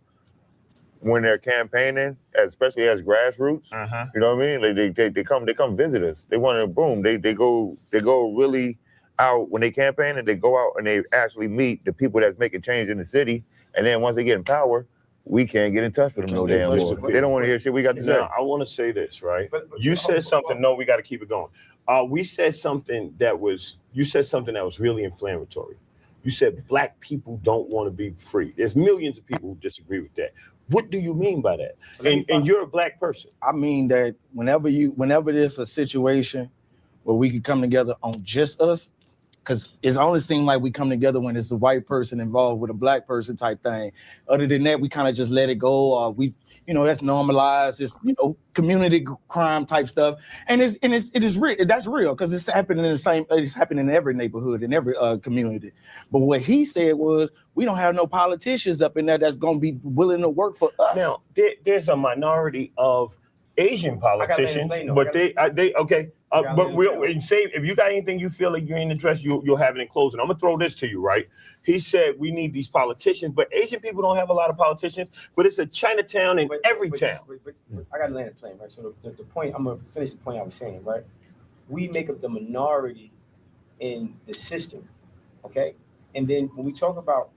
S15: when they're campaigning, especially as grassroots. You know what I mean? They come visit us. They want to boom. They go really out when they campaign, and they go out and they actually meet the people that's making change in the city. And then once they get in power, we can't get in touch with them no damn more. They don't want to hear shit we got to say.
S16: Now, I want to say this, right? You said something. No, we got to keep it going. You said something that was really inflammatory. You said Black people don't want to be free. There's millions of people who disagree with that. What do you mean by that? And you're a Black person.
S11: I mean that whenever there's a situation where we can come together on just us, because it's only seemed like we come together when it's a white person involved with a Black person type thing. Other than that, we kind of just let it go, or that's normalized. It's community crime type stuff, and it is real. That's real because it's happening It's happening in every neighborhood, in every community. But what he said was, we don't have no politicians up in there that's going to be willing to work for us.
S16: Now, there's a minority of Asian politicians, but they okay. But we'll say if you got anything you feel like you ain't addressed, you'll have it in closing. I'm gonna throw this to you, right? He said we need these politicians, but Asian people don't have a lot of politicians. But it's a Chinatown in every town.
S1: I got to land the plane, right? So the point, I'm gonna finish the point I was saying, right? We make up the minority in the system, okay? And then when we talk about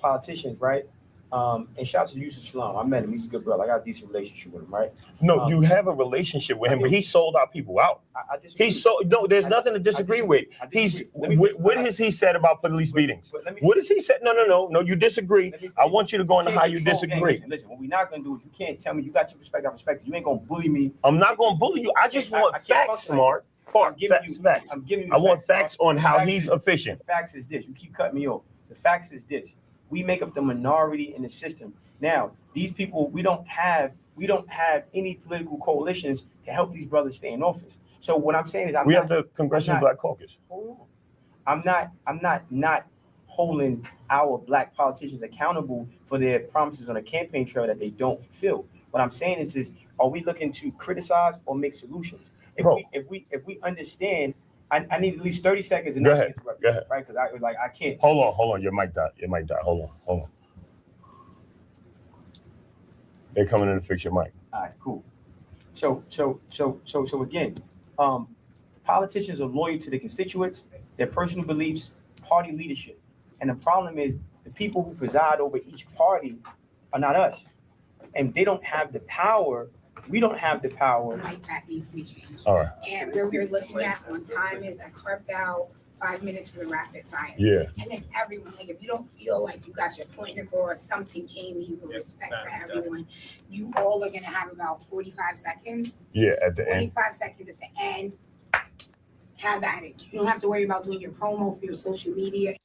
S1: politicians, right? And shout out to Yusuf Salam. I met him. He's a good brother. I got a decent relationship with him, right?
S16: No, you have a relationship with him, but he sold our people out.
S1: I disagree.
S16: No, there's nothing to disagree with. What has he said about police beatings? What has he said? No, you disagree. I want you to go into how you disagree.
S1: Listen, what we're not gonna do is you can't tell me you got your perspective, I respect it. You ain't gonna bully me.
S16: I'm not gonna bully you. I just want facts, Smart. Facts.
S1: I'm giving you
S16: I want
S1: facts
S16: on how he's efficient.
S1: The facts is this. You keep cutting me off. The facts is this. We make up the minority in the system. Now, these people, we don't have any political coalitions to help these brothers stay in office. So what I'm saying is,
S16: we have the Congressional Black Caucus.
S1: Hold on. I'm not holding our black politicians accountable for their promises on a campaign trail that they don't fulfill. What I'm saying is are we looking to criticize or make solutions? If we understand, I need at least 30 seconds and
S16: Go ahead.
S1: right? Because I can't.
S16: Hold on. Your mic died. Hold on. They're coming in to fix your mic.
S1: All right, cool. So again, politicians are loyal to their constituents, their personal beliefs, party leadership. And the problem is the people who preside over each party are not us. And they don't have the power. We don't have the power.
S3: That needs to be changed.
S16: All right.
S3: And where we're looking at on time is I carved out 5 minutes for the rapid fire.
S16: Yeah.
S3: And then everyone, like if you don't feel like you got your point across, something came to you with respect for everyone, you all are gonna have about 45 seconds.
S16: Yeah, at the end.
S3: 45 seconds at the end. Have at it. You don't have to worry about doing your promo for your social media.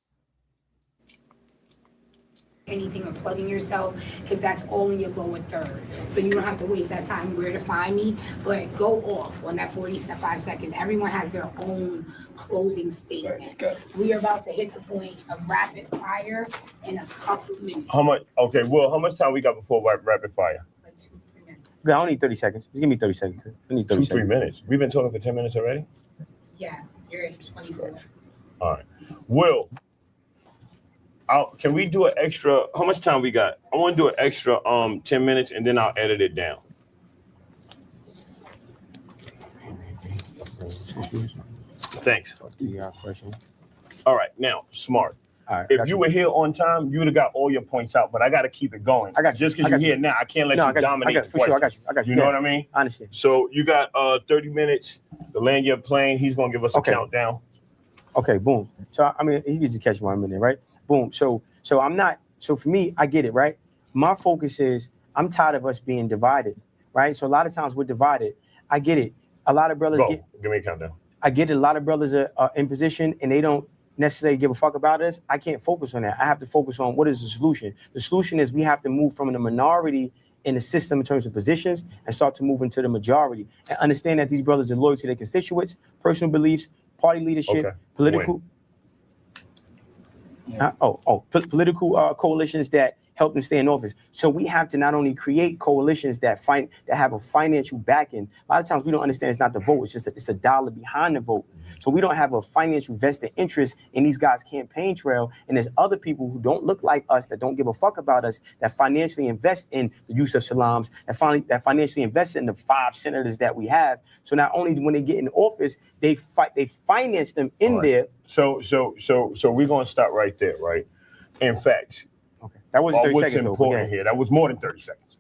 S3: Anything or plugging yourself, because that's all in your lower third. So you don't have to waste that time where to find me, but go off on that 45 seconds. Everyone has their own closing statement. We are about to hit the point of rapid fire in a couple minutes.
S16: How much? Okay, well, how much time we got before rapid fire?
S1: I don't need 30 seconds. Just give me 30 seconds. I need 30
S16: 2-3
S1: seconds.
S16: minutes. We've been talking for 10 minutes already?
S3: Yeah, you're at 24.
S16: All right. Will, can we do an extra? How much time we got? I want to do an extra 10 minutes and then I'll edit it down. Thanks. All right, now, Smart. If you were here on time, you would have got all your points out, but I got to keep it going. I got just because you're here now, I can't let you dominate the question.
S1: I got you.
S16: You know what I mean?
S1: I understand.
S16: So you got 30 minutes to land your plane. He's gonna give us a countdown.
S1: Okay, boom. So I mean, he can just catch 1 minute, right? Boom. So I'm not. So for me, I get it, right? My focus is I'm tired of us being divided, right? So a lot of times we're divided. I get it. A lot of brothers
S16: give me a countdown.
S1: I get it. A lot of brothers are in position and they don't necessarily give a fuck about us. I can't focus on that. I have to focus on what is the solution. The solution is we have to move from the minority in the system in terms of positions and start to move into the majority and understand that these brothers are loyal to their constituents, personal beliefs, party leadership, political. Political coalitions that help them stay in office. So we have to not only create coalitions that have a financial backing. A lot of times we don't understand it's not the vote, it's just it's a dollar behind the vote. So we don't have a financial vested interest in these guys' campaign trail. And there's other people who don't look like us, that don't give a fuck about us, that financially invest in the Yusuf Salams, that financially invest in the 5 senators that we have. So not only when they get in office, they finance them in there.
S16: So we're gonna stop right there, right? In fact,
S1: that wasn't 30
S16: what's
S1: seconds.
S16: Important here. That was more than 30 seconds.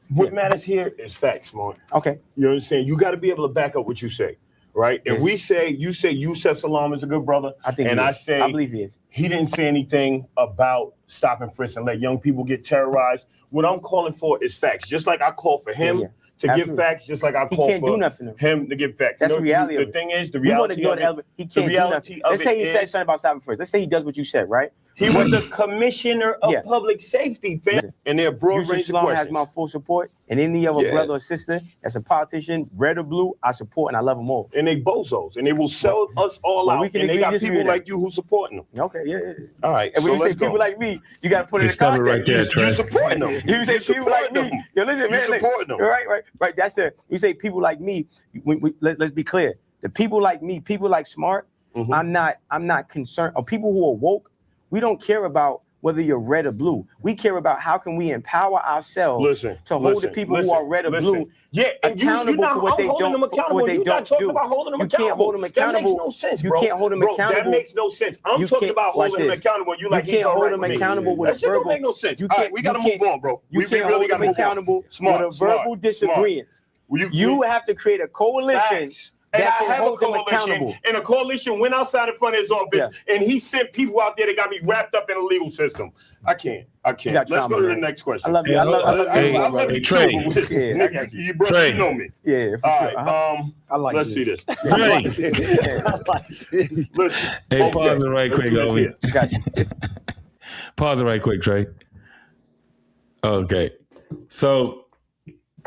S16: What matters here is facts, Smart.
S1: Okay.
S16: You know what I'm saying? You got to be able to back up what you say, right? If you say Yusuf Salam is a good brother, I
S1: believe he is.
S16: He didn't say anything about stop and frisk and let young people get terrorized. What I'm calling for is facts. Just like I call for him to give facts, just like I call for him to give facts.
S1: That's the reality.
S16: The thing is, the reality of it.
S1: He can't do nothing. Let's say he says something about stop and frisk. Let's say he does what you said, right?
S16: He was the commissioner of public safety, fam. And they're broad
S1: Yusuf
S16: range of
S1: Shalom has
S16: questions.
S1: my full support, and any other brother or sister that's a politician, red or blue, I support and I love them all.
S16: And they bozos, and they will sell us all out. And they got people like you who supporting them.
S1: Okay, yeah.
S16: All right,
S1: And
S16: so
S1: when you say
S16: let's go.
S1: people like me, you got to put it in
S18: stop it right
S1: context.
S18: there, Trey.
S16: You supporting them.
S1: You say people like me. Yo, listen, man.
S16: You supporting them.
S1: Right. That's it. You say people like me. Let's be clear. The people like me, people like Smart. I'm not concerned. Or people who are woke. We don't care about whether you're red or blue. We care about how can we empower ourselves to hold the people who are red or blue accountable for what they don't do.
S16: You're not talking about holding them accountable.
S1: Can't hold them accountable.
S16: That makes no sense,
S1: You
S16: bro.
S1: can't hold them accountable.
S16: That makes no sense. I'm talking about holding them accountable. You like
S1: can't hold them accountable with
S16: that
S1: a
S16: shit
S1: verbal.
S16: don't make no sense.
S1: You
S16: All
S1: can't.
S16: right, we got to move on, bro.
S1: You can't hold them accountable with a verbal disagreement. You have to create a coalition.
S16: And
S1: that
S16: I
S1: can
S16: have a
S1: hold them
S16: coalition,
S1: accountable.
S16: and a coalition went outside in front of his office, and he sent people out there that got me wrapped up in a legal system. I can't. Let's go to the next question.
S1: I love you. I love you.
S18: Trey.
S16: Nigga, you know me.
S1: Yeah.
S16: All right.
S1: I like
S16: let's see this.
S18: Trey.
S16: Listen.
S18: Hey, pause it right quick,
S16: Let's do
S18: Ovi. Pause it right quick, Trey. Okay. So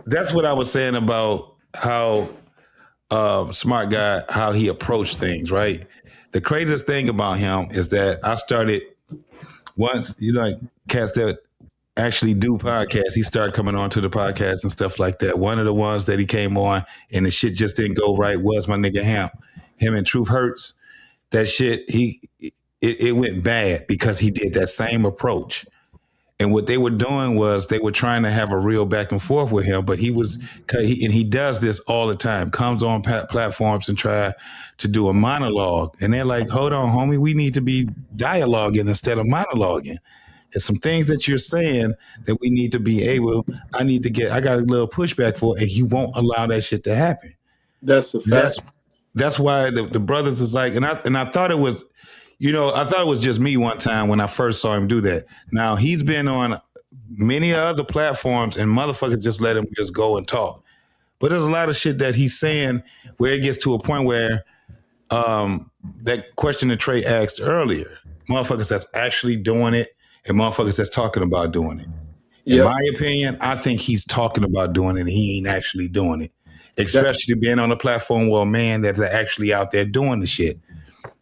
S18: that's what I was saying about how Smart Guy, how he approached things, right? The craziest thing about him is that I started once, cats that actually do podcasts, he started coming on to the podcast and stuff like that. One of the ones that he came on and the shit just didn't go right was my nigga Him and Truth Hurts. That shit, it went bad because he did that same approach. And what they were doing was they were trying to have a real back and forth with him, but he does this all the time, comes on platforms and try to do a monologue. And they're like, hold on, homie, we need to be dialoguing instead of monologuing. There's some things that you're saying that we need to be able, I got a little pushback for, and he won't allow that shit to happen.
S9: That's a fact.
S18: That's why the brothers is like, and I thought it was, I thought it was just me one time when I first saw him do that. Now, he's been on many other platforms and motherfuckers just let him just go and talk. But there's a lot of shit that he's saying where it gets to a point where that question that Trey asked earlier, motherfuckers that's actually doing it and motherfuckers that's talking about doing it. In my opinion, I think he's talking about doing it and he ain't actually doing it. Especially being on a platform where a man that's actually out there doing the shit.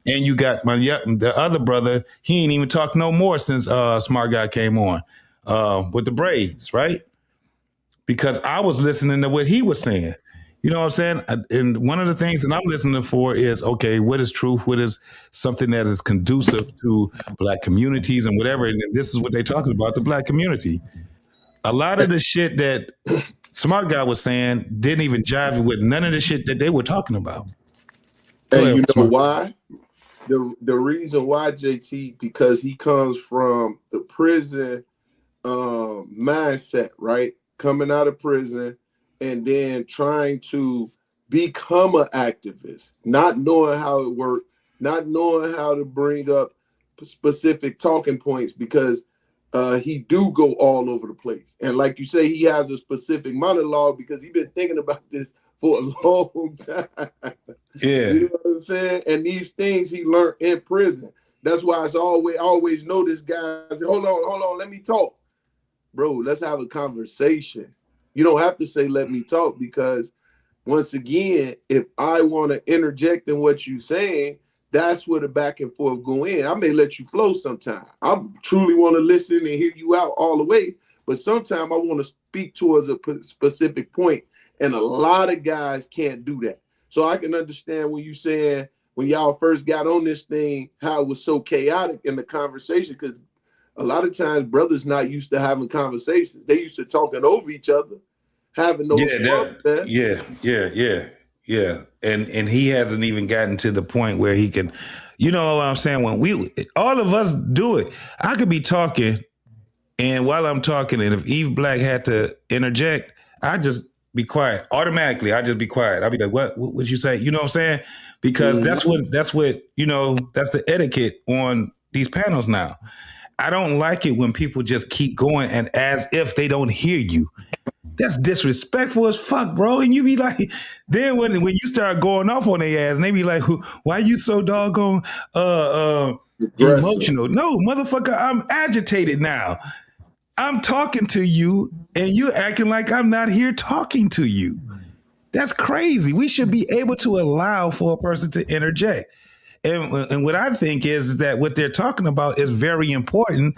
S18: And you got the other brother, he ain't even talked no more since Smart Guy came on with the braids, right? Because I was listening to what he was saying. You know what I'm saying? And one of the things that I'm listening for is, okay, what is truth? What is something that is conducive to Black communities and whatever? And this is what they're talking about, the Black community. A lot of the shit that Smart Guy was saying didn't even jive with none of the shit that they were talking about.
S9: And you know why? The reason why, JT, because he comes from the prison mindset, right? Coming out of prison and then trying to become an activist, not knowing how it worked, not knowing how to bring up specific talking points because he do go all over the place. And like you say, he has a specific monologue because he's been thinking about this for a long time.
S18: Yeah.
S9: You know what I'm saying? And these things he learned in prison. That's why it's always know this guy. I say, hold on, let me talk. Bro, let's have a conversation. You don't have to say, let me talk, because once again, if I want to interject in what you're saying, that's where the back and forth go in. I may let you flow sometime. I truly want to listen and hear you out all the way. But sometimes I want to speak towards a specific point. And a lot of guys can't do that. So I can understand when you saying when y'all first got on this thing, how it was so chaotic in the conversation, because a lot of times brothers not used to having conversations. They used to talking over each other, having no response, man.
S18: Yeah. And he hasn't even gotten to the point where he can, you know what I'm saying? When all of us do it, I could be talking, and while I'm talking, and if Eve Black had to interject, I just be quiet. Automatically, I just be quiet. I'll be like, what would you say? You know what I'm saying? Because that's what, that's the etiquette on these panels now. I don't like it when people just keep going and as if they don't hear you. That's disrespectful as fuck, bro. And you be like, then when you start going off on their ass, and they be like, why you so doggone emotional? No, motherfucker, I'm agitated now. I'm talking to you, and you acting like I'm not here talking to you. That's crazy. We should be able to allow for a person to interject. And what I think is that what they're talking about is very important,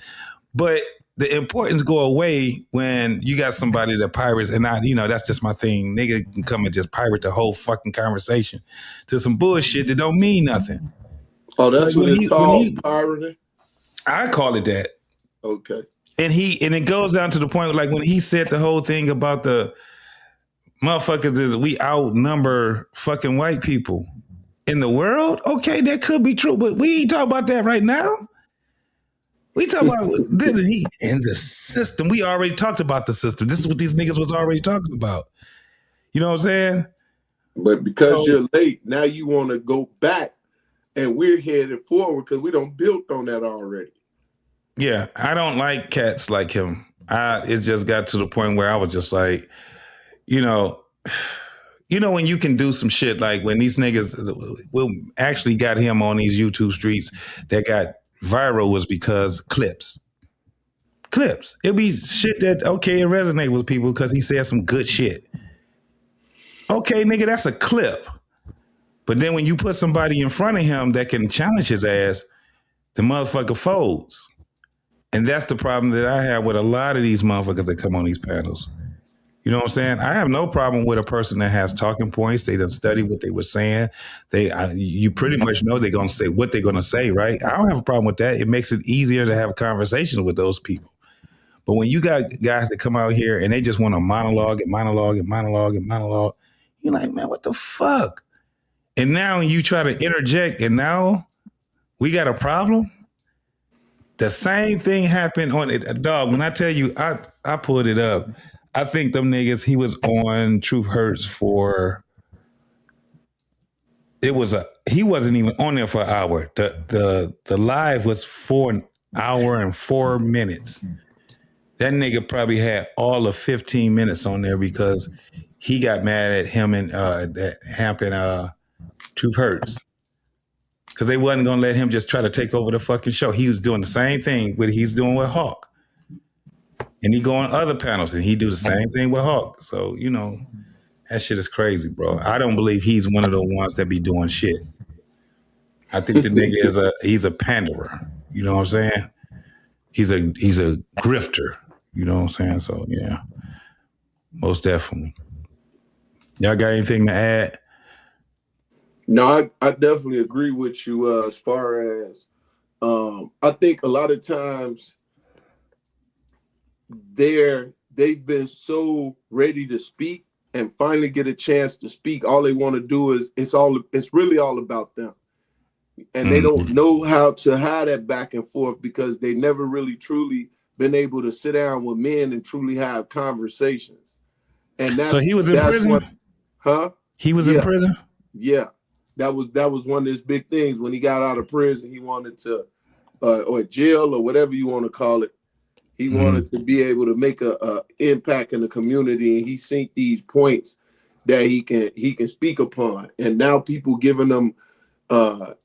S18: but the importance go away when you got somebody that pirates, and that's just my thing. Nigga can come and just pirate the whole fucking conversation to some bullshit that don't mean nothing.
S9: Oh, that's what it's called, pirating?
S18: I call it that.
S9: Okay.
S18: And it goes down to the point like when he said the whole thing about the motherfuckers is we outnumber fucking white people in the world. Okay, that could be true, but we ain't talking about that right now. We talk about he in the system. We already talked about the system. This is what these niggas was already talking about. You know what I'm saying?
S9: But because you're late, now you want to go back, and we're headed forward because we don't built on that already.
S18: Yeah, I don't like cats like him. It just got to the point where I was just like, when you can do some shit like when these niggas will actually got him on these YouTube streets that got viral was because clips. It'll be shit that, okay, it resonate with people because he said some good shit. Okay, nigga, that's a clip. But then when you put somebody in front of him that can challenge his ass, the motherfucker folds. And that's the problem that I have with a lot of these motherfuckers that come on these panels. You know what I'm saying? I have no problem with a person that has talking points. They done study what they were saying. You pretty much know they're going to say what they're going to say, right? I don't have a problem with that. It makes it easier to have conversations with those people. But when you got guys that come out here and they just want to monologue, you're like, man, what the fuck? And now you try to interject and now we got a problem? The same thing happened on it. Dog, when I tell you, I pulled it up. I think them niggas, he was on Truth Hurts he wasn't even on there for an hour. The live was for an hour and 4 minutes. That nigga probably had all of 15 minutes on there because he got mad at him and that Hampton Truth Hurts. Because they wasn't gonna let him just try to take over the fucking show. He was doing the same thing what he's doing with Hawk. And he go on other panels and he do the same thing with Hawk. So, that shit is crazy, bro. I don't believe he's one of the ones that be doing shit. I think the nigga he's a panderer. You know what I'm saying? He's a grifter. You know what I'm saying? So yeah. Most definitely. Y'all got anything to add?
S9: No, I definitely agree with you as far as I think a lot of times they've been so ready to speak and finally get a chance to speak. All they want to do is it's really all about them. And they don't know how to have that back and forth because they never really truly been able to sit down with men and truly have conversations. And
S18: so he was in prison? He was in prison?
S9: Yeah. That was one of his big things. When he got out of prison, he wanted to or jail or whatever you want to call it. He wanted to be able to make a impact in the community, and he seen these points that he can speak upon. And now people giving them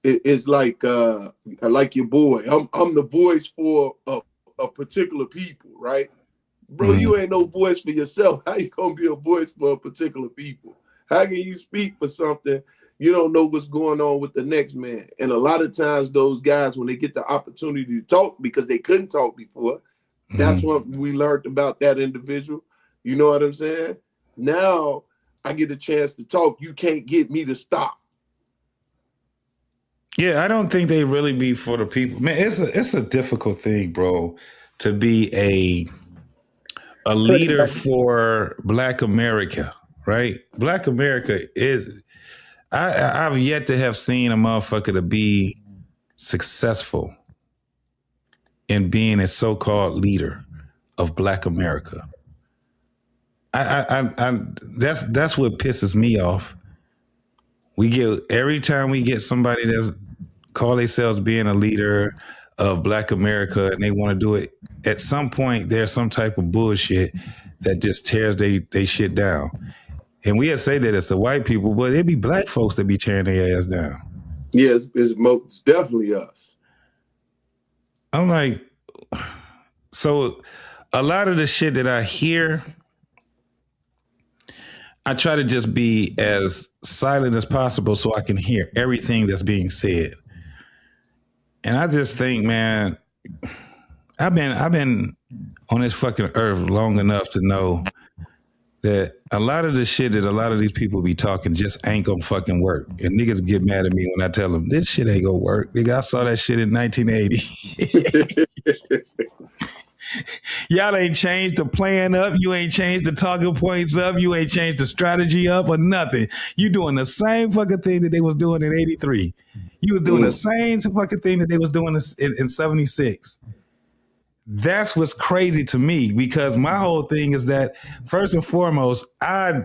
S9: it's like your boy. I'm the voice for a particular people, right? Bro, you ain't no voice for yourself. How you gonna be a voice for a particular people? How can you speak for something you don't know what's going on with the next man? And a lot of times those guys, when they get the opportunity to talk because they couldn't talk before, that's what we learned about that individual. You know what I'm saying? Now I get a chance to talk. You can't get me to stop.
S18: Yeah, I don't think they really be for the people. Man, it's a difficult thing, bro, to be a leader for Black America, right? Black America is, I've yet to have seen a motherfucker to be successful in being a so-called leader of Black America. That's what pisses me off. Every time we get somebody that's call themselves being a leader of Black America and they want to do it, at some point there's some type of bullshit that just tears they shit down. And we say that it's the white people, but it be black folks that be tearing their ass down.
S9: Yeah, it's most definitely us.
S18: I'm like, so a lot of the shit that I hear, I try to just be as silent as possible so I can hear everything that's being said. And I just think, man, I've been on this fucking earth long enough to know that a lot of the shit that a lot of these people be talking just ain't gonna fucking work. And niggas get mad at me when I tell them this shit ain't gonna work. Nigga, I saw that shit in 1980. Y'all ain't changed the plan up. You ain't changed the talking points up. You ain't changed the strategy up or nothing. You doing the same fucking thing that they was doing in 83. You was doing the same fucking thing that they was doing in 76. That's what's crazy to me, because my whole thing is that, first and foremost, I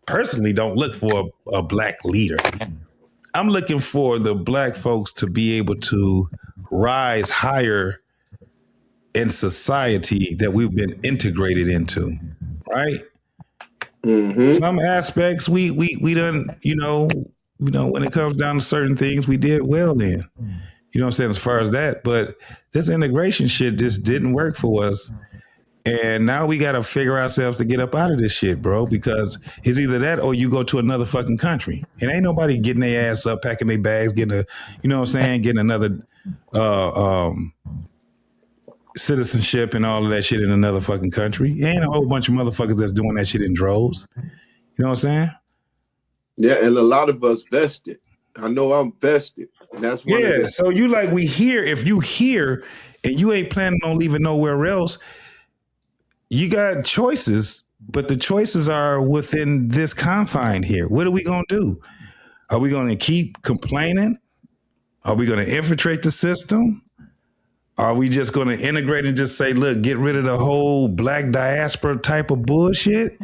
S18: personally don't look for a black leader. I'm looking for the black folks to be able to rise higher in society that we've been integrated into, right? Mm-hmm. Some aspects we done, when it comes down to certain things, we did well in. You know what I'm saying, as far as that. But this integration shit just didn't work for us. And now we got to figure ourselves to get up out of this shit, bro, because it's either that or you go to another fucking country. And ain't nobody getting their ass up, packing their bags, getting another citizenship and all of that shit in another fucking country. Ain't a whole bunch of motherfuckers that's doing that shit in droves. You know what I'm saying?
S9: Yeah, and a lot of us vested. I know I'm vested. And that's one
S18: so you like, we here. If you here and you ain't planning on leaving nowhere else, you got choices, but the choices are within this confine here. What are we gonna do? Are we gonna keep complaining? Are we gonna infiltrate the system? Are we just gonna integrate and just say, look, get rid of the whole black diaspora type of bullshit?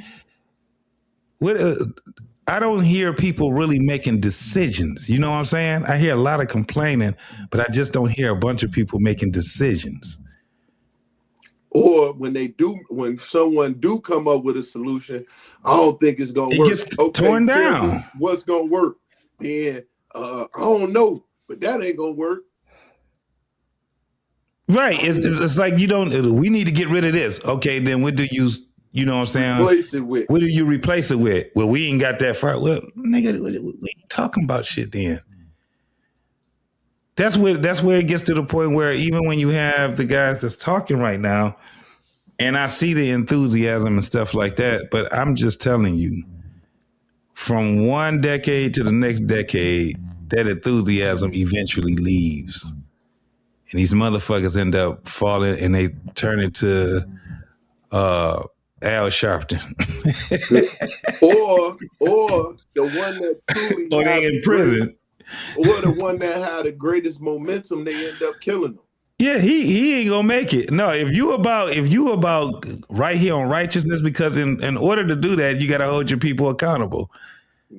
S18: I don't hear people really making decisions. You know what I'm saying? I hear a lot of complaining, but I just don't hear a bunch of people making decisions.
S9: Or when someone do come up with a solution, I don't think it's gonna work.
S18: Gets torn down.
S9: What's gonna work? And I don't know, but that ain't gonna work.
S18: Right. It's like we need to get rid of this. Okay, then what do you know what I'm saying?
S9: Replace it with.
S18: What do you replace it with? Well, we ain't got that far. Well, nigga, we ain't talking about shit then. That's where it gets to the point where even when you have the guys that's talking right now, and I see the enthusiasm and stuff like that, but I'm just telling you, from one decade to the next decade, that enthusiasm eventually leaves. And these motherfuckers end up falling and they turn into Al Sharpton.
S9: or the one that truly
S18: or they in prison.
S9: Or the one that had the greatest momentum, they end up killing them.
S18: Yeah, he ain't gonna make it. No, if you about right here on righteousness, because in order to do that, you gotta hold your people accountable.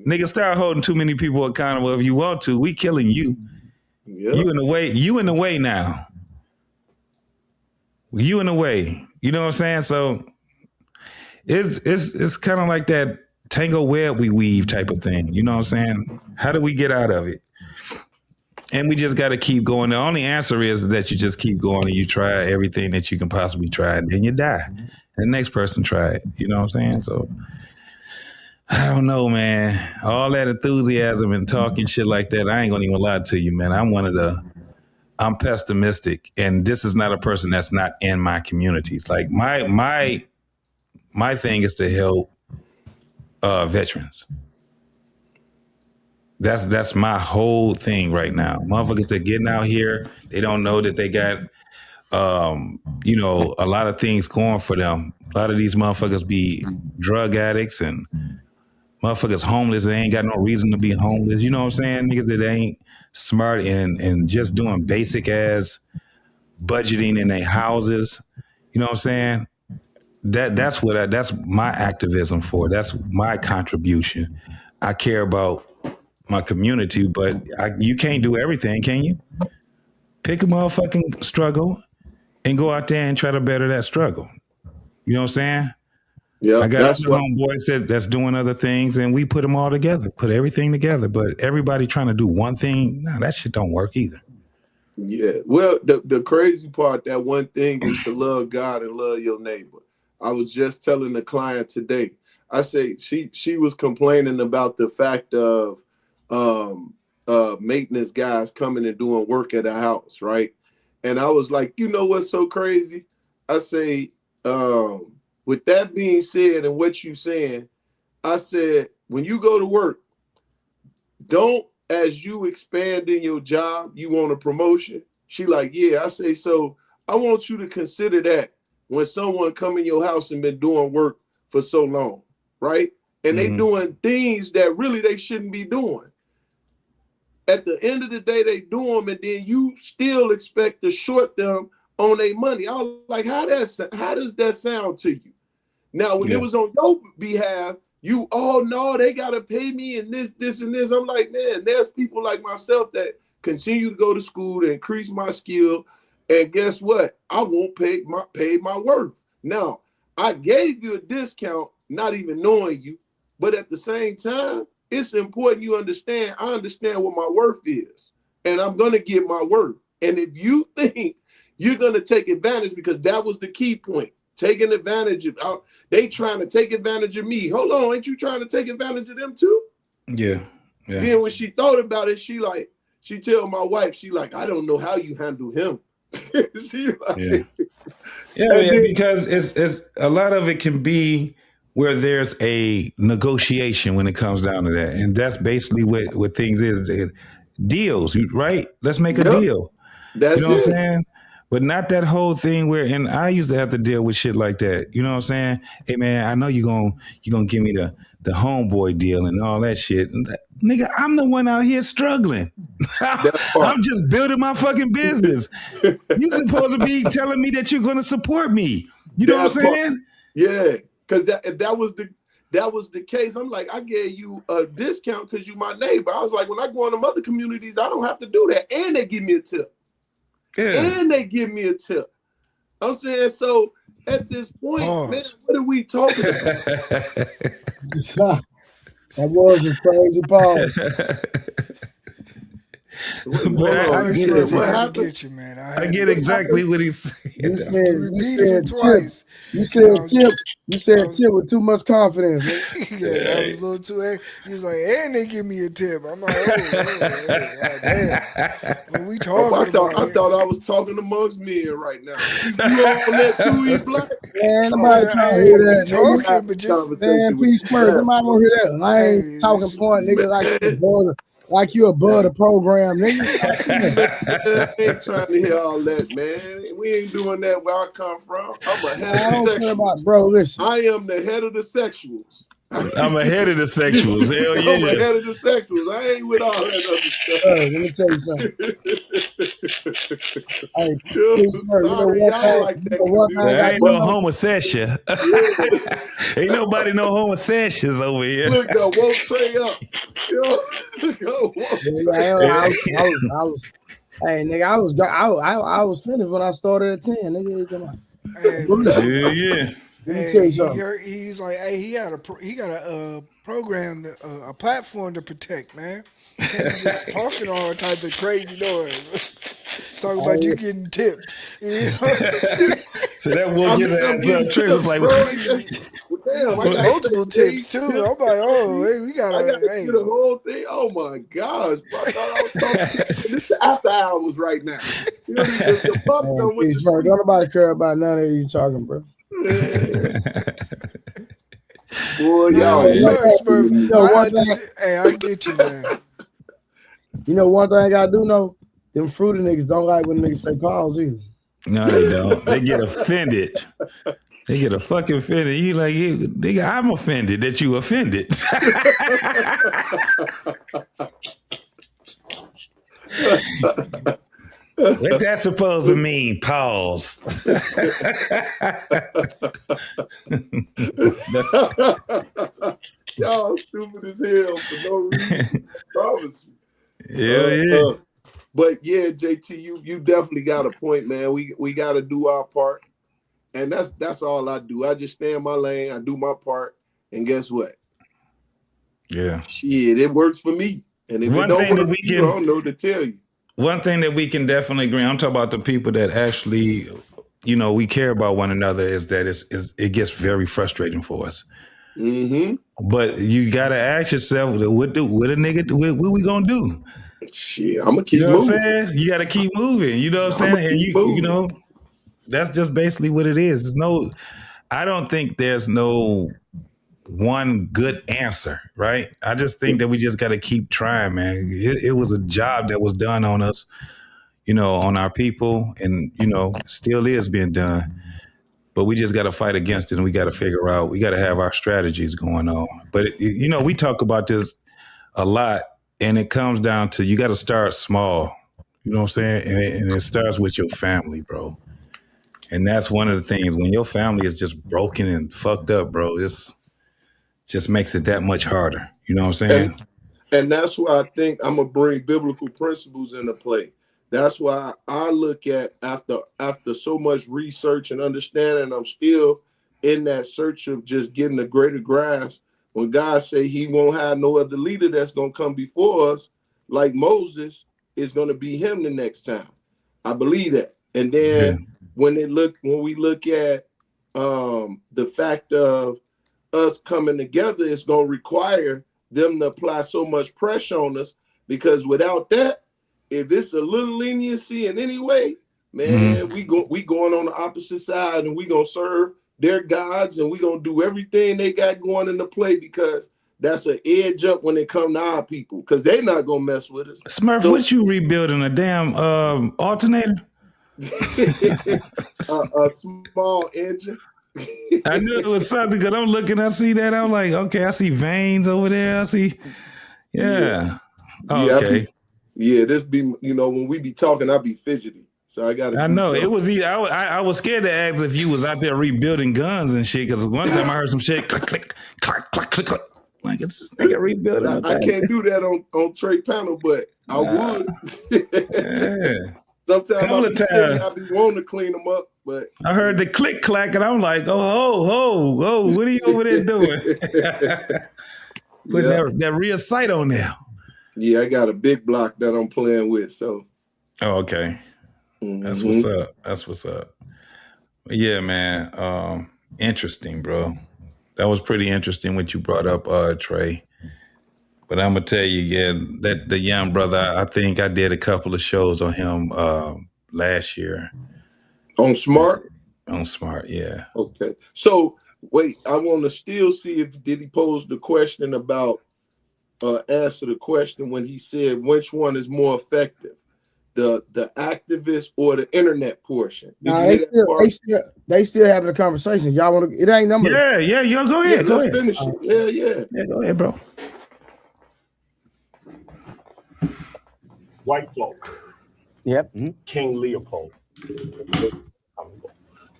S18: Nigga, start holding too many people accountable if you want to. We killing you. Yep. You in the way now. You in the way. You know what I'm saying? So it's kind of like that tangle web we weave type of thing. You know what I'm saying? How do we get out of it? And we just got to keep going. The only answer is that you just keep going and you try everything that you can possibly try, and then you die. And the next person try it. You know what I'm saying? So I don't know, man. All that enthusiasm and talking shit like that, I ain't gonna even lie to you, man. I'm pessimistic, and this is not a person that's not in my communities. Like my thing is to help veterans. That's my whole thing right now. Motherfuckers that getting out here, they don't know that they got, a lot of things going for them. A lot of these motherfuckers be drug addicts and motherfuckers homeless. They ain't got no reason to be homeless. You know what I'm saying? Niggas that ain't smart and just doing basic ass budgeting in their houses. You know what I'm saying? That's my activism for. That's my contribution. I care about my community, but you can't do everything, can you? Pick a motherfucking struggle and go out there and try to better that struggle. You know what I'm saying?
S9: Yeah,
S18: I got
S9: that's
S18: other
S9: what.
S18: homeboys that's doing other things, and we put them all together, put everything together. But everybody trying to do one thing, nah, that shit don't work either.
S9: Yeah. Well, the crazy part, that one thing is to love God and love your neighbor. I was just telling the client today. I say she was complaining about the fact of maintenance guys coming and doing work at her house, right? And I was like, you know what's so crazy? I say, with that being said and what you saying, I said, when you go to work, don't, as you expand in your job, you want a promotion? She like, yeah. I say, so I want you to consider that when someone come in your house and been doing work for so long, right? And they doing things that really they shouldn't be doing. At the end of the day, they do them, and then you still expect to short them on their money. I was like, how does that sound to you? Now, when it was on your behalf, you, oh no, they gotta pay me and this and this. I'm like, man, there's people like myself that continue to go to school to increase my skill, and guess what? I won't pay my worth. Now, I gave you a discount, not even knowing you, but at the same time, it's important you understand. I understand what my worth is, and I'm gonna get my worth. And if you think you're gonna take advantage, because that was the key point. Taking advantage of, they trying to take advantage of me. Hold on, ain't you trying to take advantage of them too?
S18: Yeah.
S9: Then when she thought about it, she tell my wife, she like, I don't know how you handle him. She like,
S18: Because it's a lot of it can be where there's a negotiation when it comes down to that, and that's basically what things is. Deals, right? Let's make a deal.
S9: That's
S18: you know what
S9: it.
S18: I'm saying? But not that whole thing where, and I used to have to deal with shit like that. You know what I'm saying? Hey man, I know you're gonna give me the homeboy deal and all that shit. And nigga, I'm the one out here struggling. I'm just building my fucking business. You're supposed to be telling me that you're gonna support me. You know what I'm saying?
S9: Yeah, because that was the case. I'm like, I gave you a discount because you my neighbor. I was like, when I go in them other communities, I don't have to do that, and they give me a tip. And they give me a tip. I'm saying, so at this point, man, what are we talking about?
S2: That was a crazy pause.
S18: But
S14: I get you, man.
S18: I get exactly what he's saying.
S2: You said twice. You said tip with too much confidence.
S14: Yeah, that was a little too. He's like, and they give me a tip. I'm like, oh damn. What we talking about?
S9: I thought I was talking amongst men right now. You on that too, E Black?
S2: Man, nobody trying to hear that.
S14: Talking, but just
S2: man, peace first. Nobody want to hear that. I ain't talking point, nigga, like you above the program, nigga.
S9: I ain't trying to hear all that, man. We ain't doing that where I come from. I'm a head of the sexuals.
S2: Bro, listen.
S9: I am the head of the sexuals.
S18: I'm ahead of the sexuals. Hell yeah.
S9: I'm ahead of the sexuals. I ain't with all that other stuff.
S2: Let me tell you something.
S18: I ain't no homosexual. Ain't nobody no homosexuals over here.
S9: Look, woke Trey up.
S2: Hey, nigga, I was finished when I started at 10. Nigga,
S18: yeah.
S2: Let me tell you something.
S14: He's like, hey, he got a program, a platform to protect, man. You can't be just talking all type of crazy noise. Talking about you getting tipped. You know?
S18: So that will get his ass up. Trey was like,
S14: multiple tips too. I'm like, oh, hey, we got
S9: to do the whole thing. Oh my gosh, bro. I thought I was talking. This is after hours right now. You know, the pups don't with the
S2: don't nobody care about none of you talking, bro.
S9: Boy, y'all.
S14: Hey, I get you, man.
S2: You know one thing I gotta do, know? Them fruity niggas don't like when niggas say pause either.
S18: No, they don't. They get offended. They get a fucking offended. You like, nigga, I'm offended that you offended. What that supposed to mean? Pause.
S9: Y'all stupid as hell for no reason. I promise you.
S18: Yeah.
S9: But yeah, JT, you definitely got a point, man. We got to do our part. And that's all I do. I just stay in my lane, I do my part, and guess what?
S18: Yeah.
S9: Shit, it works for me. And if it
S18: One
S9: don't
S18: thing
S9: work
S18: that we
S9: for you, I
S18: can
S9: don't know what to tell you.
S18: One thing that we can definitely agree, I'm talking about the people that actually, you know, we care about one another, is that it gets very frustrating for us.
S9: Mm-hmm.
S18: But you gotta ask yourself, what we gonna do?
S9: Shit, I'm gonna
S18: You
S9: keep
S18: know what I'm
S9: moving.
S18: saying? You gotta keep moving. You know what I'm
S9: I'm
S18: saying?
S9: gonna
S18: And
S9: keep
S18: you
S9: moving.
S18: know, that's just basically what it is. I don't think there's no one good answer, right? I just think that we just gotta keep trying, man. It was a job that was done on us, you know, on our people, and you know, still is being done. But we just got to fight against it, and we got to figure out. We got to have our strategies going on. But you know, we talk about this a lot, and it comes down to you got to start small. You know what I'm saying? And it starts with your family, bro. And that's one of the things when your family is just broken and fucked up, bro. It's just makes it that much harder. You know what I'm saying?
S9: And that's why I think I'm gonna bring biblical principles into play. That's why I look at after so much research and understanding, I'm still in that search of just getting a greater grasp. When God say He won't have no other leader that's gonna come before us, like Moses, is gonna be him the next time. I believe that. And then when we look at the fact of us coming together, it's gonna require them to apply so much pressure on us, because without that, if it's a little leniency in any way, man, we going on the opposite side, and we gonna serve their gods, and we gonna do everything they got going into play, because that's an edge up when it come to our people, because they not gonna mess with us.
S18: Smurf, what you rebuilding, a damn alternator?
S9: A small engine.
S18: I knew it was something because I'm looking, I see that. I'm like, okay, I see veins over there. I see, yeah. Okay.
S9: This be, you know, when we be talking, I be fidgety. So I got to
S18: I
S9: do
S18: know
S9: something.
S18: it was. I was scared to ask if you was out there rebuilding guns and shit. Because one time I heard some shit, click, click, click, click, click, click. Like it's nigga rebuilding.
S9: I can't do that on Trey panel, but I would.
S18: Yeah.
S9: Sometimes I be wanting to clean them up, but
S18: I heard the click clack, and I'm like, oh, what are you over there doing? Putting that rear sight on there.
S9: Yeah, I got a big block that I'm playing with. So.
S18: Oh, okay. That's what's up. That's what's up. Yeah, man. Interesting, bro. That was pretty interesting what you brought up, Trey. But I'm gonna tell you, that the young brother, I think I did a couple of shows on him last year.
S9: On Smart?
S18: On Smart, yeah.
S9: Okay. So wait, I want to still see if did he pose the question about answer the question when he said which one is more effective, the activist or the internet portion.
S2: Nah, they still having a conversation. Y'all want to? It ain't number.
S18: Yeah. Go ahead.
S9: Let's finish it. Yeah.
S18: Yeah, go ahead, bro.
S16: White folk.
S1: Yep.
S16: King Leopold.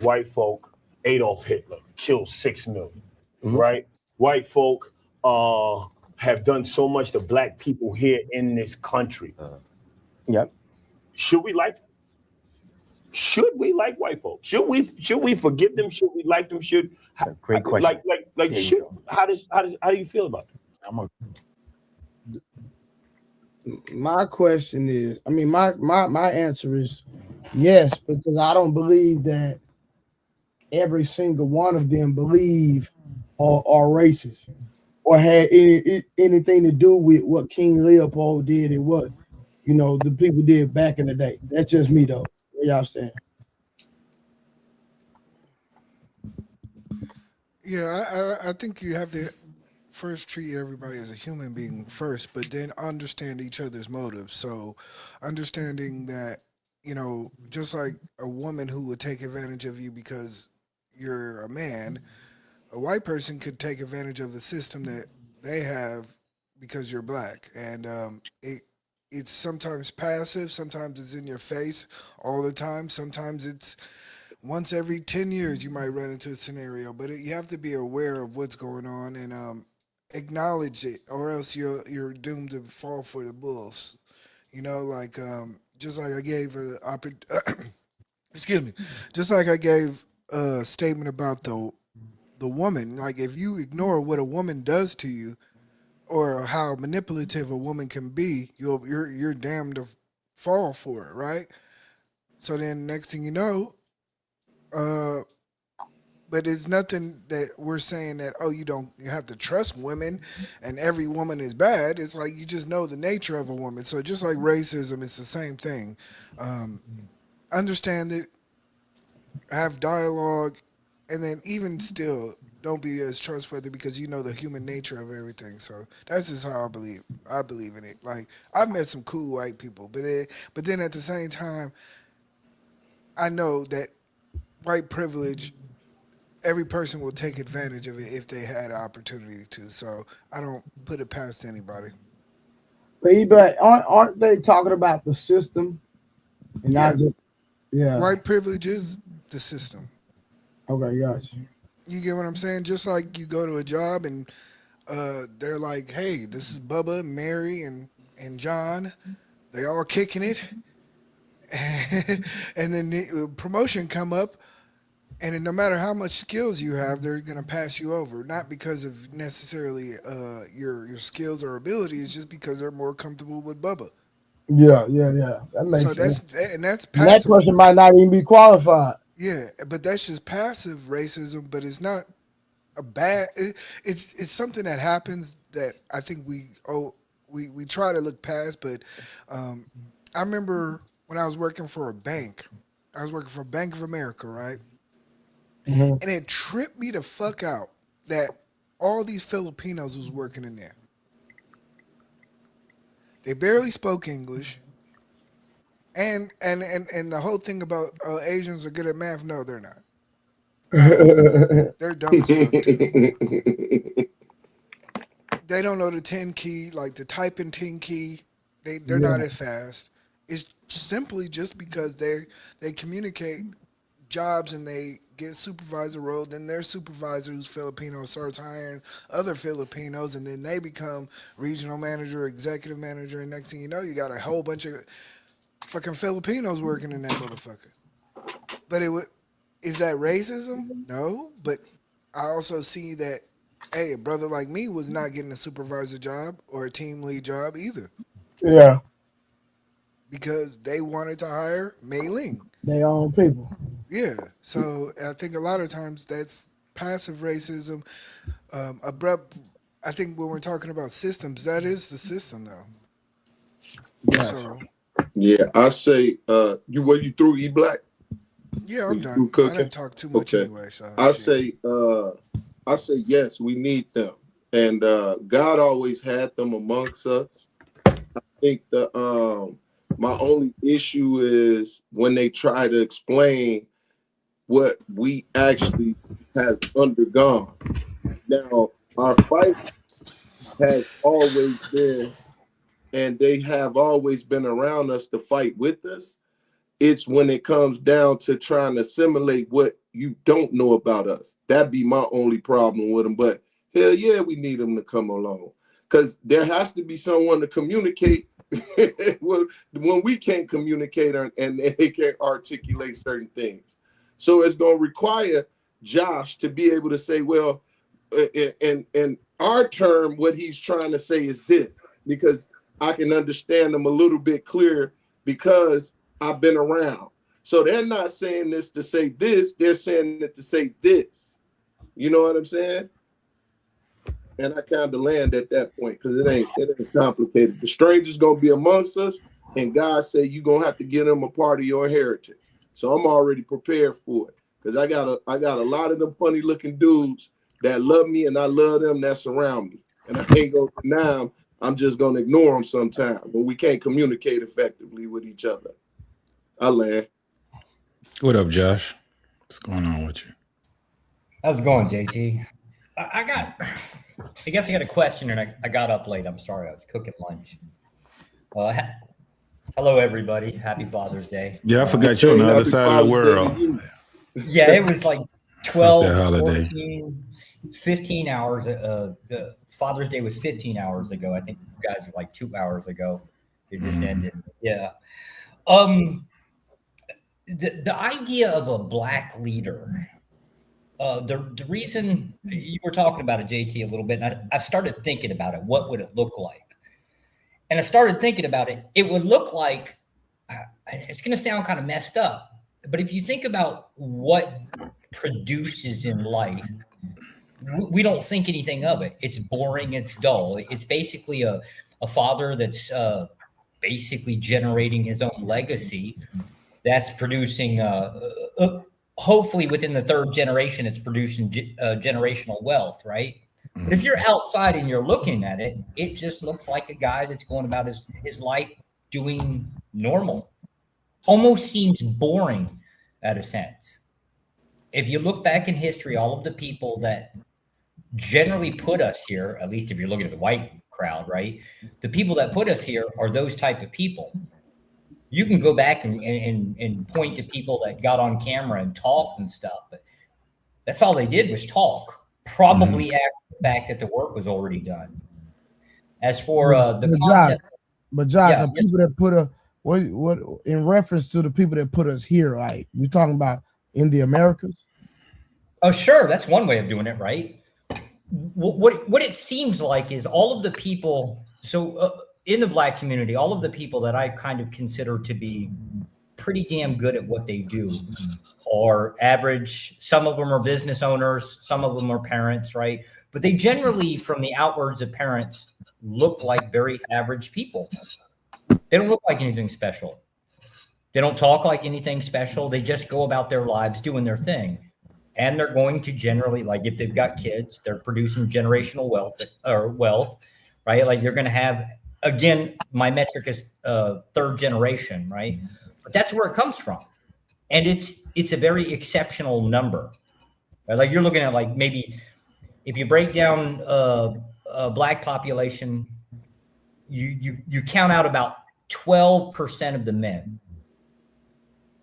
S16: White folk, Adolf Hitler, killed 6 million, right? White folk have done so much to black people here in this country.
S1: Yep.
S16: Should we like white folk? Should we forgive them? Should we like them?
S1: Great question.
S16: How do you feel about it?
S2: My question is, I mean, my answer is yes, because I don't believe that every single one of them believe or are racist or had anything to do with what King Leopold did and what, you know, the people did back in the day. That's just me, though. Where y'all stand?
S14: Yeah, I think you have to first treat everybody as a human being first, but then understand each other's motives. So understanding that, you know, just like a woman who would take advantage of you because you're a man, a white person could take advantage of the system that they have because you're black. And it's sometimes passive, sometimes it's in your face all the time, sometimes it's once every 10 years you might run into a scenario, but you have to be aware of what's going on and acknowledge it, or else you're doomed to fall for the bulls. You know, like just like I gave excuse me, just like I gave statement about the woman. Like if you ignore what a woman does to you, or how manipulative a woman can be, you're damned to fall for it, right? So then next thing you know, but it's nothing that we're saying that, oh, you have to trust women and every woman is bad. It's like you just know the nature of a woman. So just like racism, it's the same thing. Understand it, have dialogue, and then even still don't be as trustworthy because you know the human nature of everything. So that's just how I believe in it. Like I've met some cool white people, but then at the same time, I know that white privilege, every person will take advantage of it if they had an opportunity to. So I don't put it past anybody.
S2: But aren't they talking about the system and not just
S14: White privilege is the system.
S2: Okay, gotcha.
S14: You get what I'm saying? Just like you go to a job and they're like, hey, this is Bubba, Mary, and John. They all kicking it. And then the promotion come up, and then no matter how much skills you have, they're going to pass you over. Not because of necessarily your skills or abilities, just because they're more comfortable with Bubba.
S2: Yeah. That makes sense.
S14: That's
S2: And that
S14: passive.
S2: person might not even be qualified.
S14: Yeah, but that's just passive racism. But it's not a bad. It's something that happens that I think we try to look past. But I remember when I was working for a bank. I was working for Bank of America, right?
S2: Mm-hmm.
S14: And it tripped me the fuck out that all these Filipinos was working in there. They barely spoke English. And the whole thing about Asians are good at math, no, they're not. They're dumb as fuck too. They don't know the 10 key, like the typing 10 key. They're not as fast. It's simply just because they communicate jobs and they get supervisor role, then their supervisor who's Filipino starts hiring other Filipinos, and then they become regional manager, executive manager, and next thing you know, you got a whole bunch of fucking Filipinos working in that motherfucker. But is that racism? No, but I also see that, hey, a brother like me was not getting a supervisor job or a team lead job either.
S2: Yeah.
S14: Because they wanted to hire Mei Ling.
S2: They own people.
S14: Yeah. So I think a lot of times that's passive racism. Abrupt. I think when we're talking about systems, that is the system though.
S2: Gotcha.
S14: So
S9: yeah, I say you through E Black?
S14: Yeah, I'm done. I didn't talk too much anyway. So
S9: I say yes, we need them. And God always had them amongst us. I think my only issue is when they try to explain what we actually have undergone. Now, our fight has always been, and they have always been around us to fight with us. It's when it comes down to trying to assimilate what you don't know about us. That'd be my only problem with them. But hell yeah, we need them to come along. Because there has to be someone to communicate when we can't communicate and they can't articulate certain things. So it's going to require Josh to be able to say, well, in our term, what he's trying to say is this, because I can understand them a little bit clearer because I've been around. So they're not saying this to say this, they're saying it to say this. You know what I'm saying? And I kind of land at that point because it ain't complicated. The stranger's gonna be amongst us, and God said you're gonna have to give them a part of your inheritance. So I'm already prepared for it because I got a lot of them funny looking dudes that love me and I love them that surround me, and I ain't gonna deny them. I'm just gonna ignore them sometimes when we can't communicate effectively with each other. I land.
S18: What up, Josh? What's going on with you?
S4: How's it going, JT? I guess I got a question, and I got up late. I'm sorry, I was cooking lunch. Hello, everybody. Happy Father's Day.
S18: Yeah, I forgot you're on the other side of the world.
S4: Yeah, it was like 12,
S18: holiday.
S4: 14, 15 hours. The Father's Day was 15 hours ago. I think you guys are like 2 hours ago. It just ended. Yeah. The idea of a black leader the reason you were talking about it, JT, a little bit, and I started thinking about it. What would it look like? And I started thinking about it. It would look like, it's going to sound kind of messed up, but if you think about what produces in life, we don't think anything of it. It's boring. It's dull. It's basically a father that's basically generating his own legacy. That's producing, hopefully within the third generation, it's producing generational wealth, right? But if you're outside and you're looking at it, it just looks like a guy that's going about his life doing normal. Almost seems boring at a sense. If you look back in history, all of the people that generally put us here, at least if you're looking at the white crowd, right? The people that put us here are those type of people. You can go back and point to people that got on camera and talked and stuff, but that's all they did was talk. Probably after the fact that the work was already done. As for the concept,
S2: Josh, the people that put what in reference to the people that put us here, like you're talking about in the Americas?
S4: Oh, sure, that's one way of doing it, right? What it seems like is all of the people. So in the Black community, all of the people that I kind of consider to be pretty damn good at what they do are average. Some of them are business owners, some of them are parents, right? But they generally, from the outwards of parents, look like very average people. They don't look like anything special. They don't talk like anything special. They just go about their lives doing their thing. And they're going to generally, like if they've got kids, they're producing generational wealth, right? Like you're going to have, again, my metric is third generation, right? But that's where it comes from. And it's a very exceptional number. Right? Like you're looking at like maybe if you break down a Black population, you count out about 12% of the men.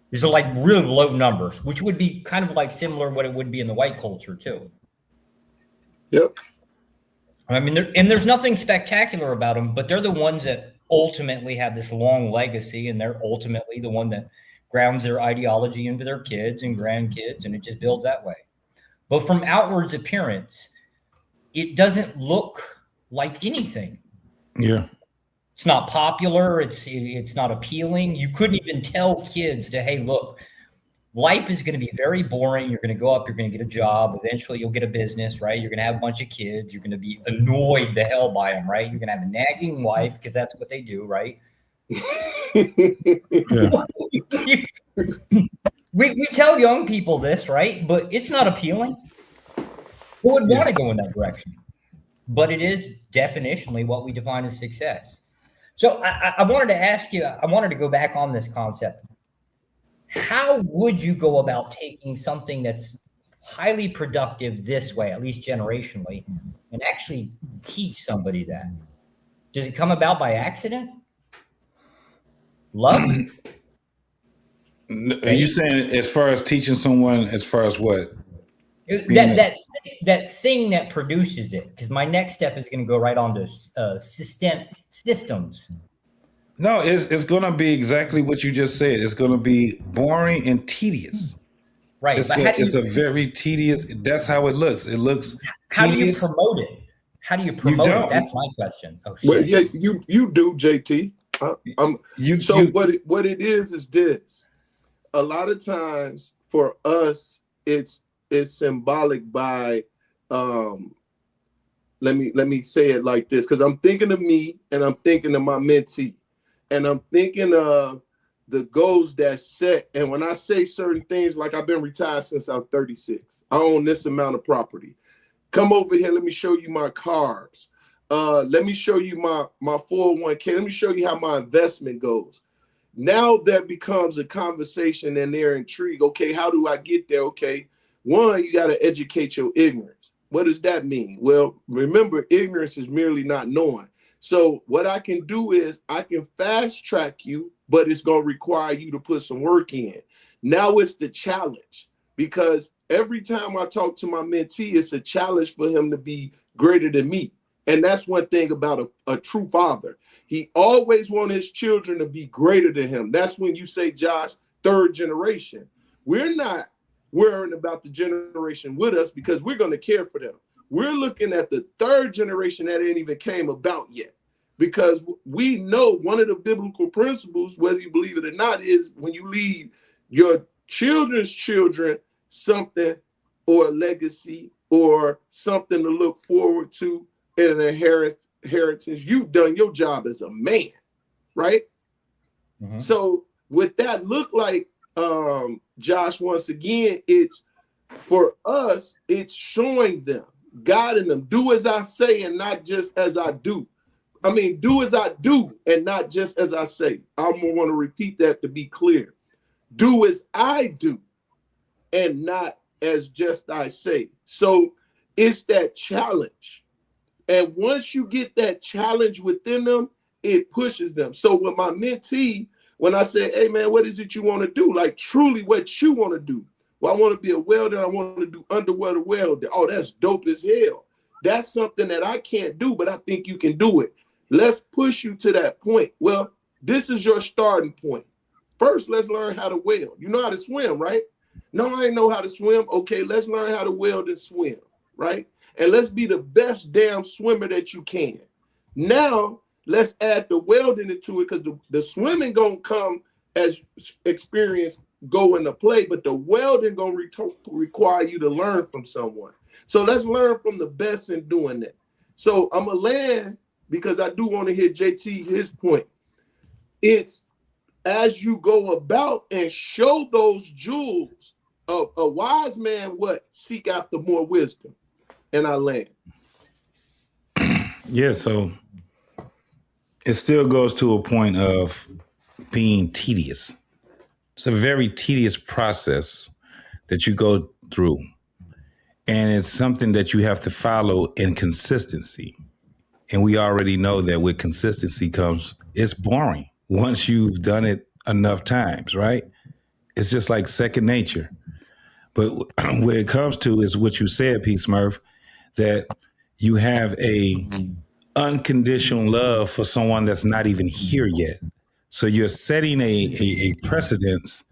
S4: These are like really low numbers, which would be kind of like similar to what it would be in the white culture too.
S9: Yep.
S4: I mean, there's nothing spectacular about them, but they're the ones that ultimately have this long legacy, and they're ultimately the one that grounds their ideology into their kids and grandkids, and it just builds that way. But from outwards appearance, it doesn't look like anything.
S18: Yeah.
S4: It's not popular. It's not appealing. You couldn't even tell kids to, hey, look, life is going to be very boring. You're going to go up. You're going to get a job. Eventually, you'll get a business, right? You're going to have a bunch of kids. You're going to be annoyed the hell by them, right? You're going to have a nagging wife because that's what they do, right? We tell young people this, right? But it's not appealing. Who would want to go in that direction? But it is definitionally what we define as success. So I wanted to ask you, I wanted to go back on this concept. How would you go about taking something that's highly productive this way, at least generationally, and actually teach somebody that? Does it come about by accident? Luck?
S18: Are you saying as far as teaching someone, as far as what?
S4: That thing that produces it, because my next step is going to go right on to systems.
S18: No, it's going to be exactly what you just said. It's going to be boring and tedious.
S4: Right.
S18: It's a very tedious. That's how it looks. It looks.
S4: How
S18: tedious.
S4: do you promote it? How do you promote it? That's my question. Oh, shit.
S9: Well, yeah, you do, JT. What it is this. A lot of times for us, it's symbolic by let me say it like this, because I'm thinking of me and I'm thinking of my mentee, and I'm thinking of the goals that's set. And when I say certain things, like I've been retired since I'm 36, I own this amount of property. Come over here, let me show you my cars. Let me show you my 401k. Let me show you how my investment goes. Now that becomes a conversation and they're intrigued. Okay, how do I get there? Okay, one, you got to educate your ignorance. What does that mean? Well, remember, ignorance is merely not knowing. So what I can do is I can fast track you, but it's going to require you to put some work in. Now it's the challenge, because every time I talk to my mentee, it's a challenge for him to be greater than me. And that's one thing about a true father. He always wants his children to be greater than him. That's when you say, Josh, third generation. We're not worrying about the generation with us because we're going to care for them. We're looking at the third generation that ain't even came about yet, because we know one of the biblical principles, whether you believe it or not, is when you leave your children's children something or a legacy or something to look forward to in an inheritance, you've done your job as a man, right? Mm-hmm. So what that look like, Josh, once again, it's for us, it's showing them, guiding them, do as I say and not just as I do. I mean, do as I do and not just as I say. I'm gonna want to repeat that to be clear. Do as I do and not as just I say. So it's that challenge. And once you get that challenge within them, it pushes them. So with my mentee, when I say, hey man, what is it you want to do? Like truly what you want to do. Well, I want to be a welder. I want to do underwater welding. Oh, that's dope as hell. That's something that I can't do, but I think you can do it. Let's push you to that point. Well, this is your starting point. First, let's learn how to weld. You know how to swim, right? No, I ain't know how to swim. Okay, let's learn how to weld and swim, right? And let's be the best damn swimmer that you can. Now, let's add the welding into it, because the swimming gonna come as experience go into play, but the welding gonna require you to learn from someone. So let's learn from the best in doing that. So I'm gonna land, because I do want to hear JT his point. It's as you go about and show those jewels, a wise man what? Seek after more wisdom. And I land.
S18: Yeah, so it still goes to a point of being tedious. It's a very tedious process that you go through. And it's something that you have to follow in consistency. And we already know that with consistency comes, it's boring once you've done it enough times, right? It's just like second nature. But what it comes to is what you said, Pete Smurf, that you have a unconditional love for someone that's not even here yet. So you're setting a precedence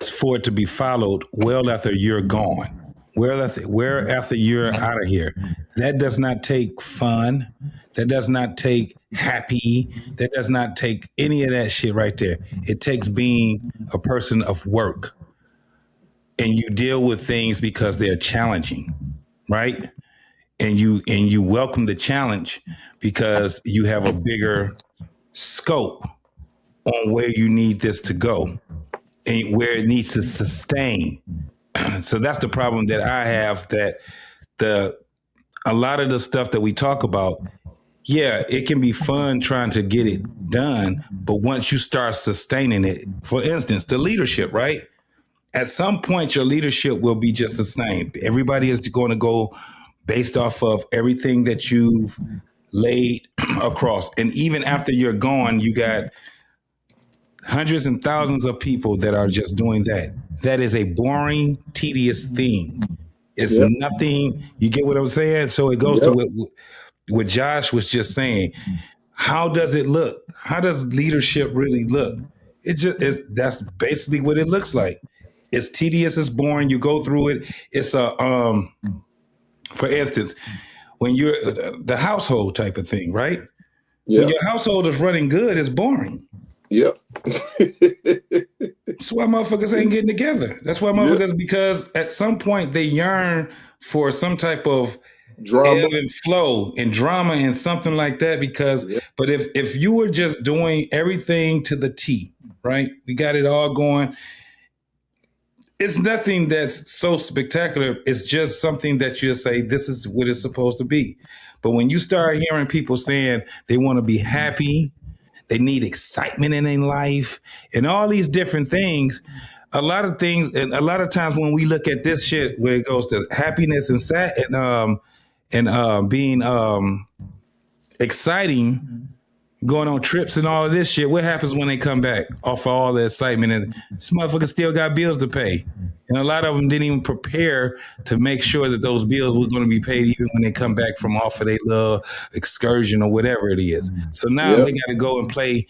S18: for it to be followed well after you're gone, well after you're out of here. That does not take fun. That does not take happy. That does not take any of that shit right there. It takes being a person of work. And you deal with things because they're challenging, right? And you welcome the challenge because you have a bigger scope on where you need this to go and where it needs to sustain. So that's the problem that I have, that a lot of the stuff that we talk about, yeah, it can be fun trying to get it done, but once you start sustaining it, for instance, the leadership, right? At some point, your leadership will be just sustained. Everybody is going to go based off of everything that you've laid across. And even after you're gone, you got hundreds and thousands of people that are just doing that. That is a boring, tedious thing. It's nothing. You get what I'm saying? So it goes to what Josh was just saying. How does it look? How does leadership really look? That's basically what it looks like. It's tedious, it's boring. You go through it. It's for instance, when you're the household type of thing, right? Yeah. When your household is running good, it's boring.
S9: Yep.
S18: That's why motherfuckers ain't getting together. That's why motherfuckers, because at some point they yearn for some type of drama and flow and drama and something like that. Because, but if you were just doing everything to the T, right? We got it all going. It's nothing that's so spectacular. It's just something that you say, this is what it's supposed to be. But when you start hearing people saying they want to be happy, they need excitement in their life and all these different things, a lot of things, and a lot of times when we look at this shit, where it goes to happiness and sad and being exciting, going on trips and all of this shit, what happens when they come back off of all the excitement? And this motherfucker still got bills to pay. And a lot of them didn't even prepare to make sure that those bills were going to be paid even when they come back from off of their little excursion or whatever it is. So now they got to go and play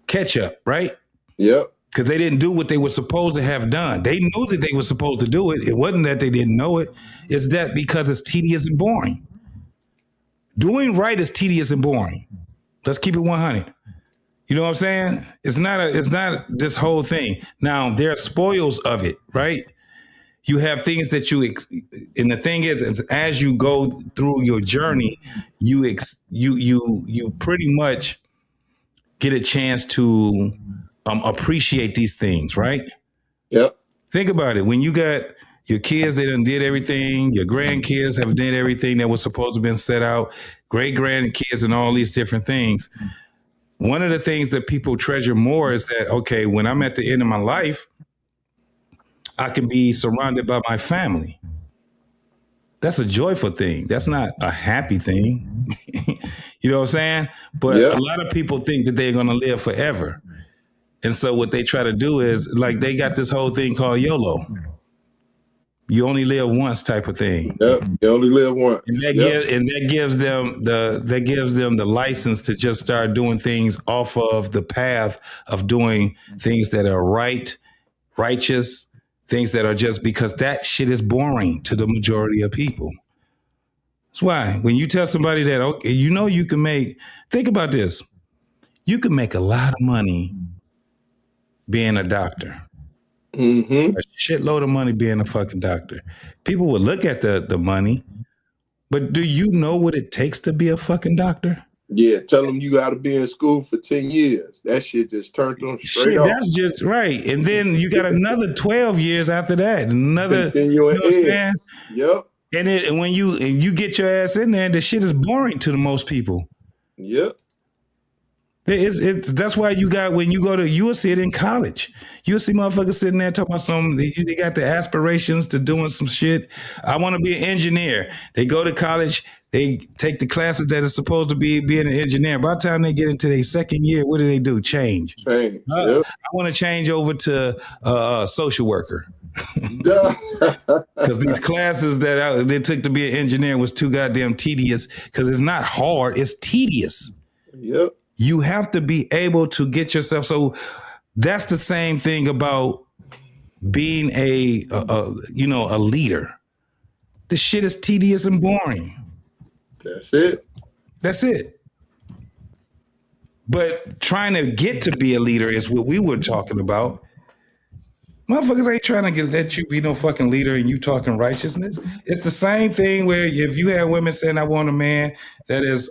S18: catch up, right?
S9: Yep.
S18: because they didn't do what they were supposed to have done. They knew that they were supposed to do it. It wasn't that they didn't know it. It's that because it's tedious and boring. Doing right is tedious and boring. Let's keep it 100. You know what I'm saying? It's not this whole thing. Now, there are spoils of it, right? You have things that and the thing is as you go through your journey, you pretty much get a chance to appreciate these things, right?
S9: Yep.
S18: Think about it. When you got your kids, they done did everything. Your grandkids have did everything that was supposed to have been set out. Great grandkids and all these different things. One of the things that people treasure more is that, okay, when I'm at the end of my life, I can be surrounded by my family. That's a joyful thing. That's not a happy thing. You know what I'm saying? But a lot of people think that they're going to live forever. And so what they try to do is, like, they got this whole thing called YOLO. You only live once type of thing.
S9: Yep. You only live once.
S18: And that gives them the license to just start doing things off of the path of doing things that are right, righteous, things that are just because that shit is boring to the majority of people. That's why when you tell somebody that, okay, you know, you can think about this. You can make a lot of money being a doctor.
S9: Mm-hmm.
S18: A shitload of money being a fucking doctor. People would look at the money, but do you know what it takes to be a fucking doctor?
S9: Yeah, tell them you got to be in school for 10 years. That shit just turned them straight off.
S18: That's just right. And then you got another 12 years after that. Another, you know what I'm saying?
S9: Yep.
S18: And when you get your ass in there, the shit is boring to the most people.
S9: Yep.
S18: That's why when you go to, you will see it in college. You'll see motherfuckers sitting there talking about they got the aspirations to doing some shit. I want to be an engineer. They go to college, they take the classes that are supposed to be being an engineer. By the time they get into their second year, what do? Change.
S9: Yep.
S18: I want to change over to social worker. Because these classes that they took to be an engineer was too goddamn tedious, because it's not hard, it's tedious.
S9: Yep.
S18: You have to be able to get yourself. So that's the same thing about being a leader. The shit is tedious and boring. That's it. But trying to get to be a leader is what we were talking about. Motherfuckers ain't trying to let you be no fucking leader and you talking righteousness. It's the same thing where if you have women saying, I want a man that is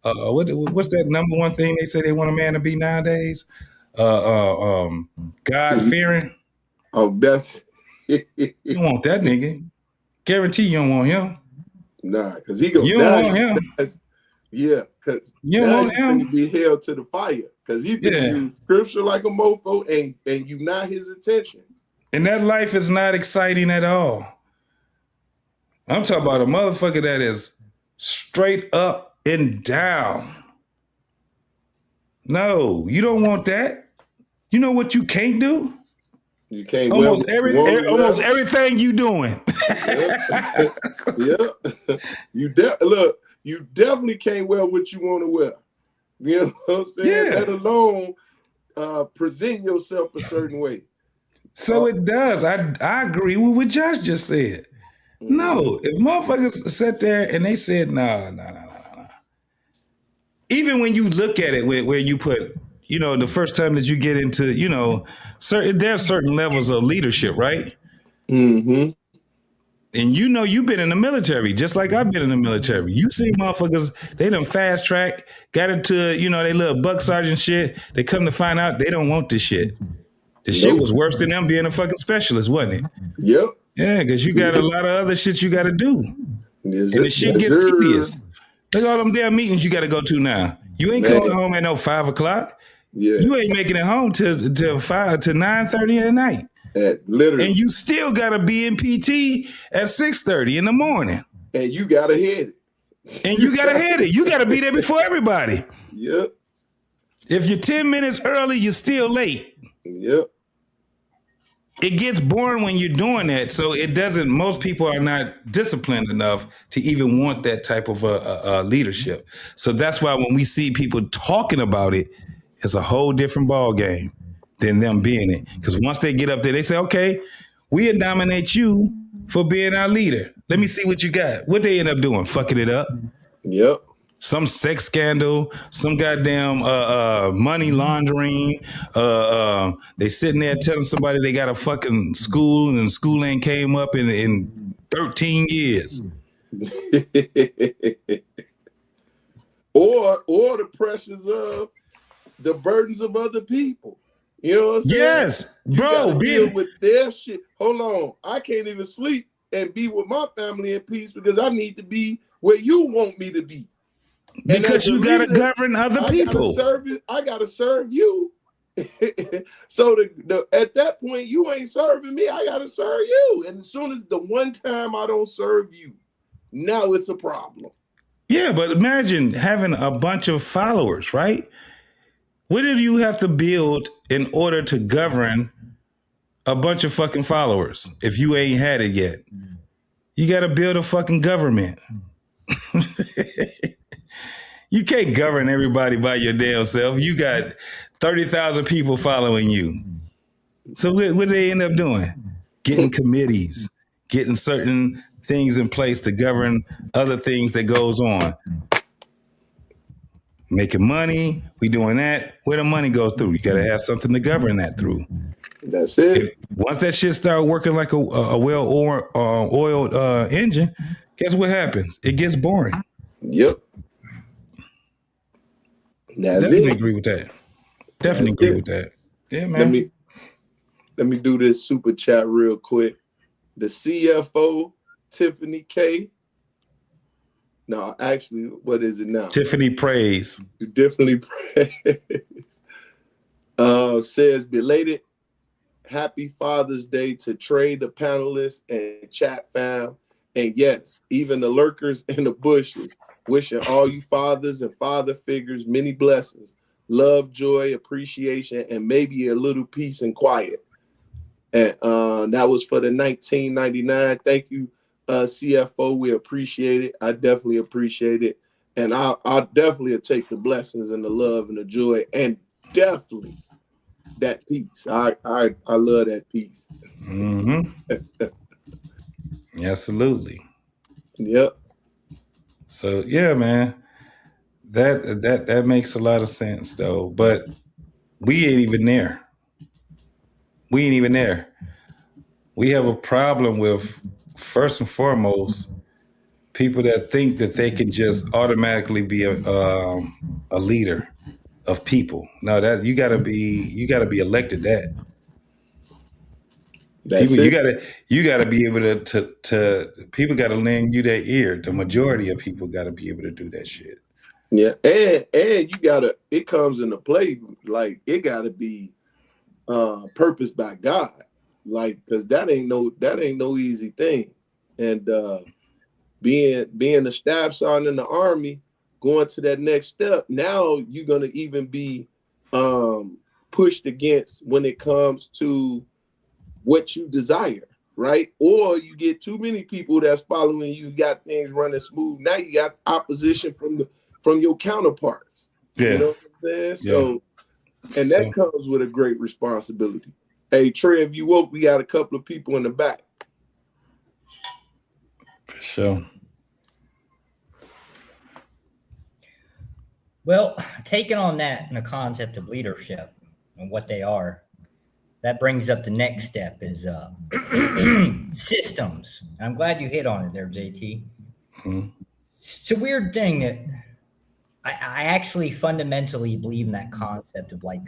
S18: what's that number one thing they say they want a man to be nowadays? God fearing.
S9: Oh, that's
S18: you don't want that nigga. Guarantee you don't want him.
S9: Nah, because he goes.
S18: You don't want him.
S9: Yeah, because
S18: you don't want him
S9: to be held to the fire. Because he been using scripture like a mofo, and you not his attention.
S18: And that life is not exciting at all. I'm talking about a motherfucker that is straight up and down. No, you don't want that. You know what you can't do?
S9: You can't.
S18: Almost everything you doing.
S9: Yeah. You definitely can't wear what you want to wear. You know what I'm saying?
S18: Yeah.
S9: Let alone present yourself a certain way.
S18: So it does. I agree with what Josh just said. No, if motherfuckers sat there and they said, no. Even when you look at it where you put, the first time that you get into, there's certain levels of leadership, right?
S9: Mm-hmm.
S18: And you've been in the military, just like I've been in the military. You see motherfuckers, they done fast track, got into, they little buck sergeant shit. They come to find out they don't want this shit. The shit was worse than them being a fucking specialist, wasn't it?
S9: Yep.
S18: Yeah, because you got a lot of other shit you got to do. And the shit gets tedious. Look at all them damn meetings you got to go to now. You ain't coming home at no 5 o'clock.
S9: Yeah.
S18: You ain't making it home till 9:30 at night.
S9: Literally.
S18: And you still got to be in PT at 6:30 in the morning.
S9: And you got to hit it.
S18: And you got to hit it. You got to be there before everybody.
S9: Yep.
S18: If you're 10 minutes early, you're still late.
S9: Yep.
S18: It gets boring when you're doing that. So most people are not disciplined enough to even want that type of leadership. So that's why when we see people talking about it, it's a whole different ball game. than them being it. Because once they get up there, they say, okay, we'll nominate you for being our leader. Let me see what you got. What they end up doing? Fucking it up.
S9: Yep.
S18: Some sex scandal, some goddamn money laundering. They sitting there telling somebody they got a fucking school and the school ain't came up in 13 years.
S9: or the pressures of the burdens of other people. You know what I'm saying?
S18: Yes,
S9: you
S18: bro.
S9: gotta deal with their shit. Hold on, I can't even sleep and be with my family in peace because I need to be where you want me to be.
S18: Because you gotta govern other people.
S9: I gotta serve you. So at that point, you ain't serving me. I gotta serve you. And as soon as the one time I don't serve you, now it's a problem.
S18: Yeah, but imagine having a bunch of followers, right? What do you have to build in order to govern a bunch of fucking followers if you ain't had it yet? You got to build a fucking government. You can't govern everybody by your damn self. You got 30,000 people following you. So what do they end up doing? Getting committees, getting certain things in place to govern other things that goes on. Making money, we doing that. Where the money goes through, you got to have something to govern that through.
S9: That's it.
S18: Once that shit start working like a well-oiled engine, guess what happens? It gets boring.
S9: Yep. That's
S18: Definitely
S9: it.
S18: agree with that. Definitely agree with that. Yeah, man.
S9: Let me do this super chat real quick. The CFO, Tiffany K. No, actually, what is it now?
S18: Tiffany Praise.
S9: Tiffany Praise. Says belated happy Father's Day to Trey, the panelists, and chat fam. And yes, even the lurkers in the bushes. Wishing all you fathers and father figures many blessings, love, joy, appreciation, and maybe a little peace and quiet. And that was for the 1999. Thank you, CFO. We appreciate it. I definitely appreciate it. And I'll definitely take the blessings and the love and the joy and definitely that peace. I love that peace.
S18: Mm-hmm. Absolutely.
S9: Yep.
S18: So yeah, man, that makes a lot of sense though. But we ain't even there. We ain't even there. We have a problem with, first and foremost, people that think that they can just automatically be a leader of people. No, that you gotta be elected that.
S9: That's
S18: people,
S9: it.
S18: you gotta be able to people gotta lend you their ear. The majority of people gotta be able to do that shit.
S9: Yeah, and you gotta, it comes into play, like it gotta be purposed by God. Like, because that ain't no easy thing. And being a staff sergeant in the Army, going to that next step, now you're gonna even be pushed against when it comes to what you desire, right? Or you get too many people that's following you, got things running smooth. Now you got opposition from your counterparts.
S18: Yeah.
S9: You know what I'm saying?
S18: Yeah.
S9: So, and that comes with a great responsibility. Hey, Trey, if you woke, we got a couple of people in the back.
S18: For sure.
S4: Well, taking on that and the concept of leadership and what they are, that brings up the next step is systems. I'm glad you hit on it there, JT.
S18: Mm-hmm.
S4: It's a weird thing that I actually fundamentally believe in that concept of like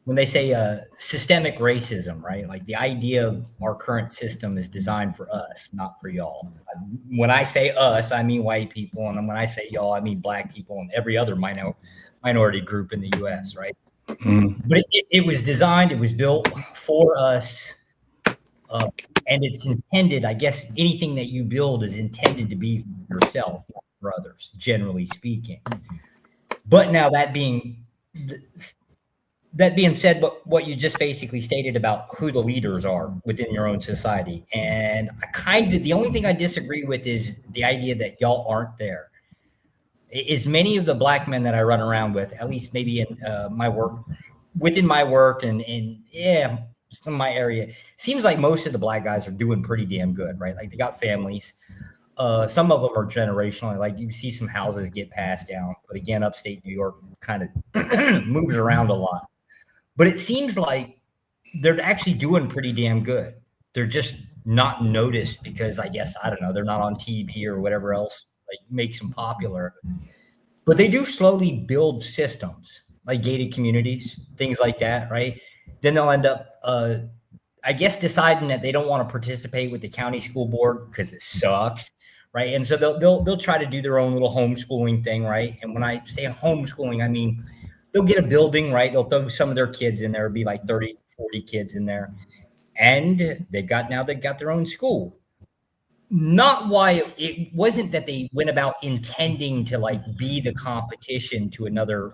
S4: when they say systemic racism, right? Like the idea of our current system is designed for us, not for y'all. When I say us, I mean white people. And when I say y'all, I mean black people and every other minority group in the US, right?
S18: Mm-hmm.
S4: But it was designed, it was built for us. And it's intended, I guess anything that you build is intended to be for yourself, not for others, generally speaking. But now that being said, what you just basically stated about who the leaders are within your own society. And the only thing I disagree with is the idea that y'all aren't there. Is many of the black men that I run around with, at least maybe in my work within my work and yeah, some of my area, seems like most of the Black guys are doing pretty damn good, right? Like they got families. Some of them are generational. Like you see some houses get passed down, but again, upstate New York kind of moves around a lot. But it seems like they're actually doing pretty damn good. They're just not noticed because I guess, I don't know, they're not on TV or whatever else like makes them popular. But they do slowly build systems like gated communities, things like that, right? Then they'll end up, I guess, deciding that they don't want to participate with the county school board because it sucks, right? And so they'll try to do their own little homeschooling thing, right? And when I say homeschooling, I mean they'll get a building, right? They'll throw some of their kids in there. It'll be like 30, 40 kids in there, and they've got their own school. Not why it wasn't that they went about intending to like be the competition to another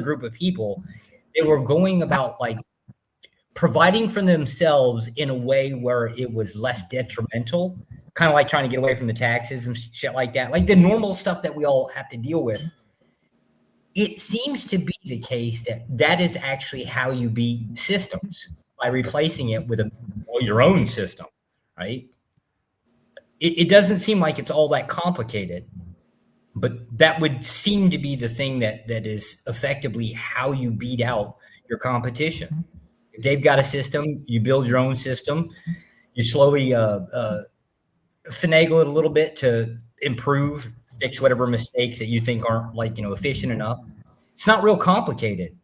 S4: group of people. They were going about like providing for themselves in a way where it was less detrimental, kind of like trying to get away from the taxes and shit like that, like the normal stuff that we all have to deal with. It seems to be the case that is actually how you beat systems, by replacing it with your own system, right? It doesn't seem like it's all that complicated, but that would seem to be the thing that is effectively how you beat out your competition. If they've got a system, you build your own system. You slowly finagle it a little bit to improve, fix whatever mistakes that you think aren't efficient enough. It's not real complicated,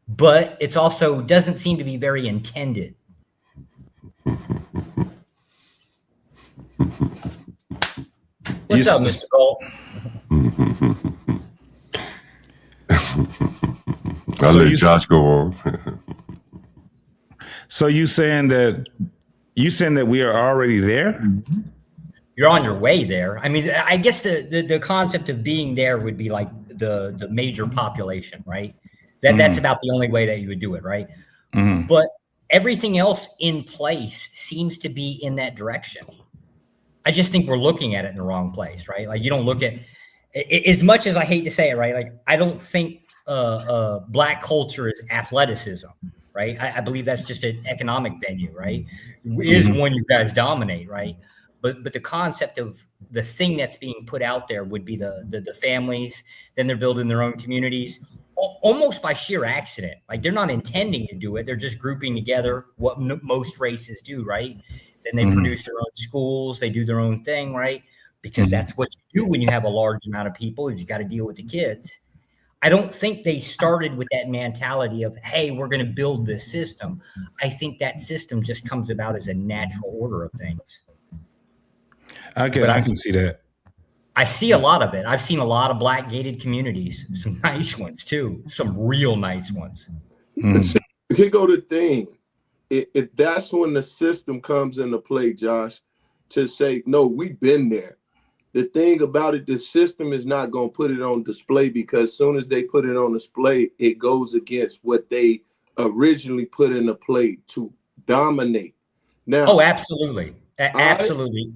S4: but it's also doesn't seem to be very intended. What's up, Mr. Cole?
S6: I'll let Josh go on.
S18: So you saying that we are already there?
S4: You're on your way there. I mean, I guess the concept of being there would be like the major population, right? That's about the only way that you would do it, right?
S18: Mm-hmm.
S4: But everything else in place seems to be in that direction. I just think we're looking at it in the wrong place, right? Like you don't look at it, as much as I hate to say it, right? Like I don't think Black culture is athleticism, right? I believe that's just an economic venue, right? Is one you guys dominate, right? But the concept of the thing that's being put out there would be the families. Then they're building their own communities, almost by sheer accident. Like they're not intending to do it; they're just grouping together what most races do, right? Then they produce their own schools. They do their own thing, right? Because that's what you do when you have a large amount of people. You got to deal with the kids. I don't think they started with that mentality of, hey, we're going to build this system. I think that system just comes about as a natural order of things.
S18: I can see that.
S4: I see a lot of it. I've seen a lot of Black gated communities, some nice ones too, some real nice ones.
S9: Here go the thing. If that's when the system comes into play, Josh, to say, no, we've been there. The thing about it, the system is not going to put it on display because as soon as they put it on display, it goes against what they originally put into play to dominate. Now,
S4: oh, absolutely. Absolutely.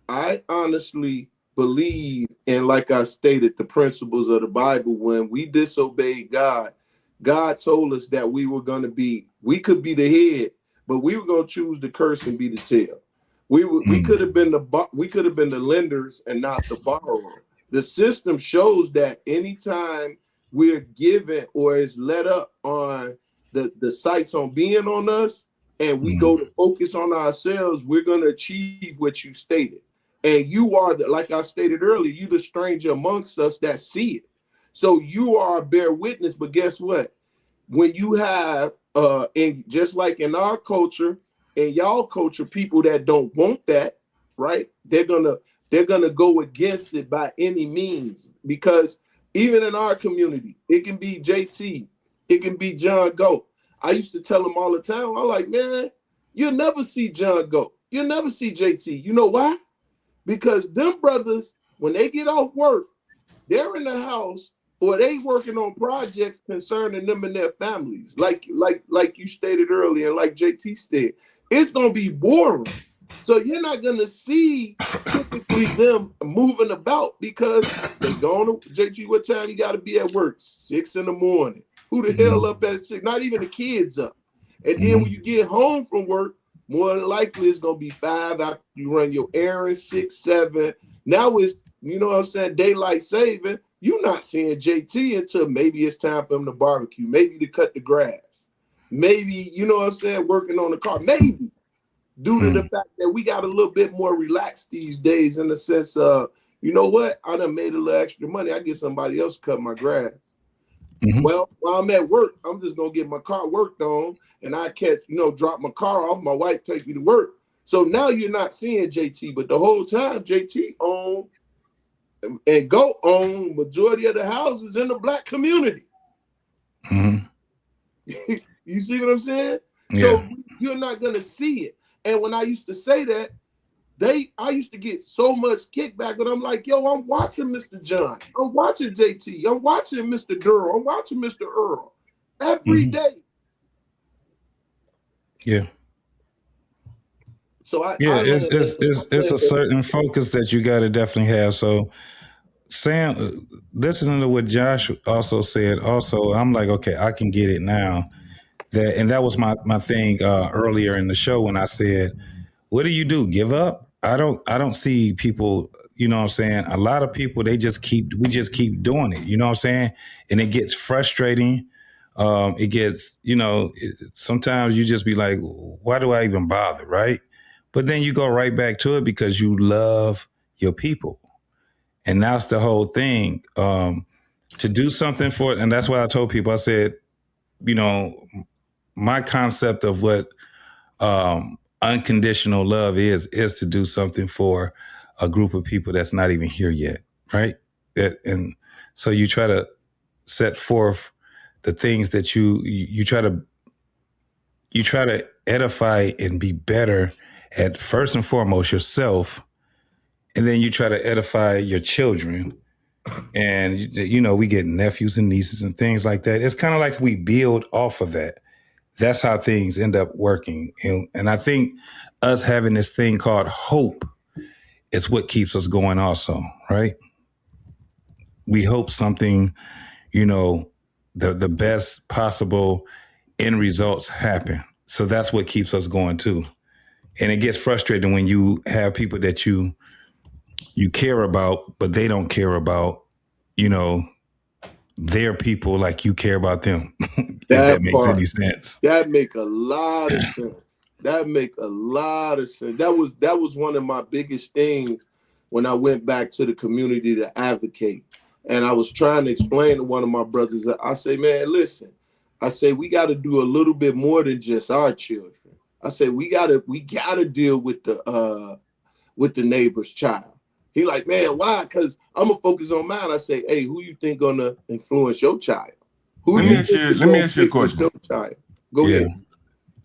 S9: I honestly believe in, like I stated, the principles of the Bible. When we disobeyed God, God told us that we could be the head, but we were going to choose the curse and be the tail. We could have been the lenders and not the borrower. The system shows that anytime we're given or is let up on the sights on being on us, and we go to focus on ourselves, we're going to achieve what you stated. And you are, like I stated earlier, you the stranger amongst us that see it. So you are a bear witness. But guess what? When you have, and just like in our culture and y'all culture, people that don't want that, right? They're gonna go against it by any means. Because even in our community, it can be JT, it can be John Go. I used to tell them all the time, I'm like, man, you'll never see John Go. You'll never see JT. You know why? Because them brothers, when they get off work, they're in the house or they working on projects concerning them and their families. Like you stated earlier, and like JT said, it's gonna be boring. So you're not gonna see typically them moving about because they're going to JT, what time you gotta be at work? 6 in the morning. Who the hell up at 6? Not even the kids up. And then when you get home from work, more than likely it's gonna be 5 after you run your errands, 6, 7. Now it's, you know what I'm saying, daylight saving. You're not seeing JT until maybe it's time for him to barbecue, maybe to cut the grass, maybe, you know what I'm saying, working on the car, maybe due to the fact that we got a little bit more relaxed these days in the sense of, you know what, I done made a little extra money. I get somebody else to cut my grass. Well, while I'm at work, I'm just gonna get my car worked on, and I catch, you know, drop my car off. My wife take me to work. So now you're not seeing JT, but the whole time JT own and go on majority of the houses in the Black community. You see what I'm saying?
S18: Yeah.
S9: So you're not gonna see it. And when I used to say that, I used to get so much kickback, but I'm like, yo, I'm watching Mr. John, I'm watching JT, I'm watching Mr. Durrell, I'm watching Mr. Earl every day.
S18: Yeah.
S9: So
S18: it's a certain focus that you got to definitely have. So Sam, listening to what Josh also said, I'm like, okay, I can get it now. That was my thing earlier in the show when I said, what do you do? Give up? I don't see people, you know what I'm saying? A lot of people, we just keep doing it, you know what I'm saying? And it gets frustrating. It gets, you know, sometimes you just be like, why do I even bother, right? But then you go right back to it because you love your people. And that's the whole thing. To do something for it, and that's why I told people, I said, you know, my concept of what unconditional love is to do something for a group of people that's not even here yet, right? And so you try to set forth the things that you try to edify and be better at, first and foremost, yourself, and then you try to edify your children. And, you know, we get nephews and nieces and things like that. It's kind of like we build off of that. That's how things end up working. And I think us having this thing called hope is what keeps us going also, right? We hope something, you know, the best possible end results happen. So that's what keeps us going too. And it gets frustrating when you have people that you care about, but they don't care about, you know, their people like you care about them. If that makes any sense.
S9: That make a lot of sense. That make a lot of sense. That was one of my biggest things when I went back to the community to advocate. And I was trying to explain to one of my brothers, I say, man, listen, I say, we got to do a little bit more than just our children. I say, we gotta deal with the neighbor's child. He like, man, why? Because I'm gonna focus on mine. I say, hey, who you think gonna influence your child?
S6: Let me ask you a question.
S9: Your child? Go ahead.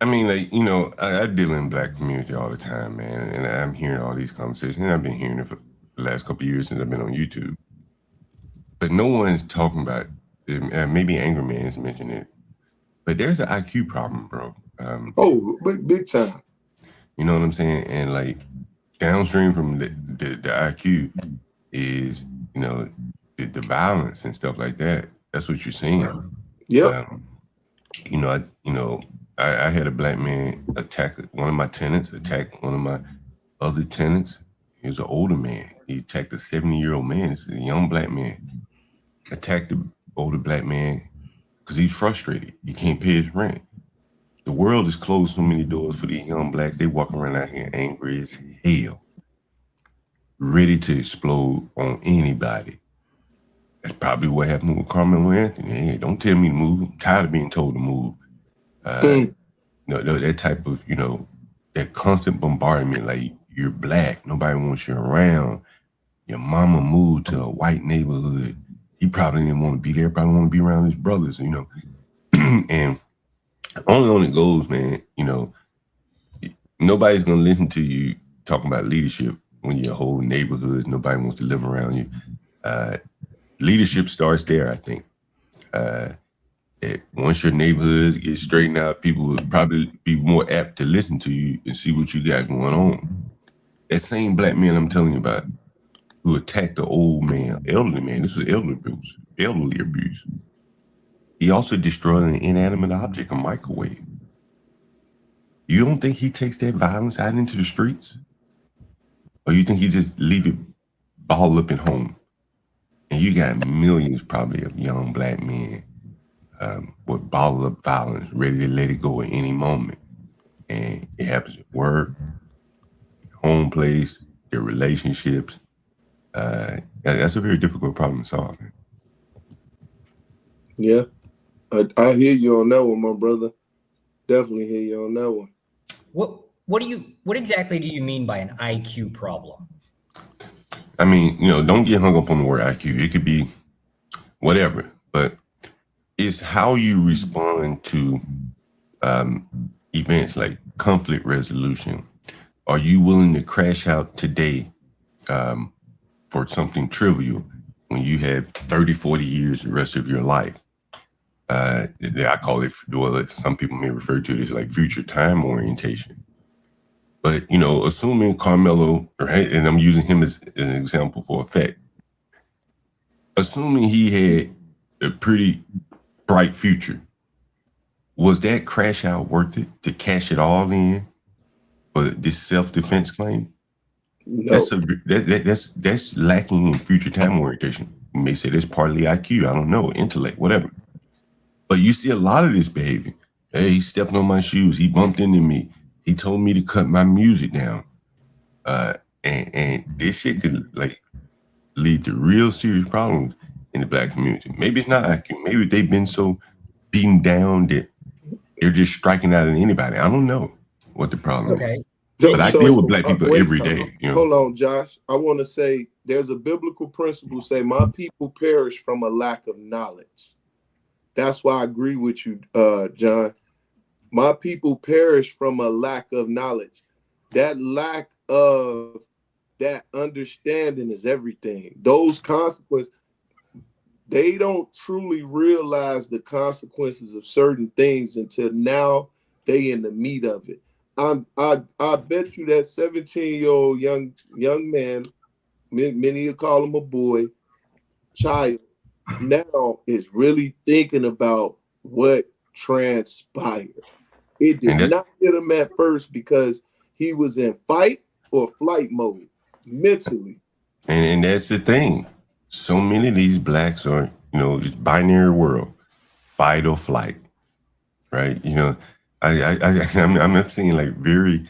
S6: I mean, like, you know, I deal in Black community all the time, man, and I'm hearing all these conversations, and I've been hearing it for the last couple of years since I've been on YouTube. But no one's talking about it. Maybe Angry Man's mentioned it, but there's an IQ problem, bro.
S9: Big time.
S6: You know what I'm saying? And like downstream from the IQ is, you know, the violence and stuff like that. That's what you're seeing.
S9: Yeah.
S6: I had a Black man attack one of my tenants, attack one of my other tenants. He was an older man. He attacked a 70-year-old man. It's a young Black man. Attacked the older Black man because he's frustrated. He can't pay his rent. The world has closed so many doors for these young Blacks. They walk around out here angry as hell, ready to explode on anybody. That's probably what happened with Carmen and Anthony. Hey, don't tell me to move. I'm tired of being told to move. That type of, you know, that constant bombardment, like you're Black, nobody wants you around. Your mama moved to a white neighborhood. He probably didn't want to be there, probably want to be around his brothers, you know. And on it goes, man, you know, nobody's going to listen to you talking about leadership when your whole neighborhood, nobody wants to live around you. Leadership starts there, I think. Once your neighborhood gets straightened out, people will probably be more apt to listen to you and see what you got going on. That same Black man I'm telling you about who attacked the old man, elderly man, this was elderly abuse. He also destroyed an inanimate object, a microwave. You don't think he takes that violence out into the streets? Or you think he just leave it balled up at home? And you got millions probably of young black men with bottled up violence, ready to let it go at any moment. And it happens at work, home place, their relationships. That's a very difficult problem to solve.
S9: Yeah, I hear you on that one, my brother. Definitely hear you on that one.
S4: What exactly do you mean by an IQ problem?
S6: I mean, don't get hung up on the word IQ. It could be whatever, but it's how you respond to events like conflict resolution. Are you willing to crash out today for something trivial when you have 30, 40 years the rest of your life? I call it, well, some people may refer to it as like future time orientation. But, assuming Carmelo, right, and I'm using him as an example for effect, assuming he had a pretty bright future, was that crash out worth it to cash it all in for this self-defense claim?
S9: No.
S6: That's lacking in future time orientation. You may say that's partly IQ, I don't know, intellect, whatever. But you see a lot of this behavior. Hey, he stepped on my shoes. He bumped into me. He told me to cut my music down. And this shit could like lead to real serious problems in the black community. Maybe it's not IQ. Maybe they've been so beaten down that they're just striking out at anybody. I don't know what the problem is. But I deal with black people every day.
S9: Hold on, Josh. I want to say there's a biblical principle say my people perish from a lack of knowledge. That's why I agree with you, John. My people perish from a lack of knowledge. That lack of that understanding is everything. Those consequences, they don't truly realize the consequences of certain things until now they in the meat of it. I bet you that 17-year-old young man, many will call him a boy, child, now is really thinking about what transpired. It did not get him at first because he was in fight or flight mode mentally.
S6: And that's the thing. So many of these blacks are, this binary world, fight or flight, right? I'm seeing like very,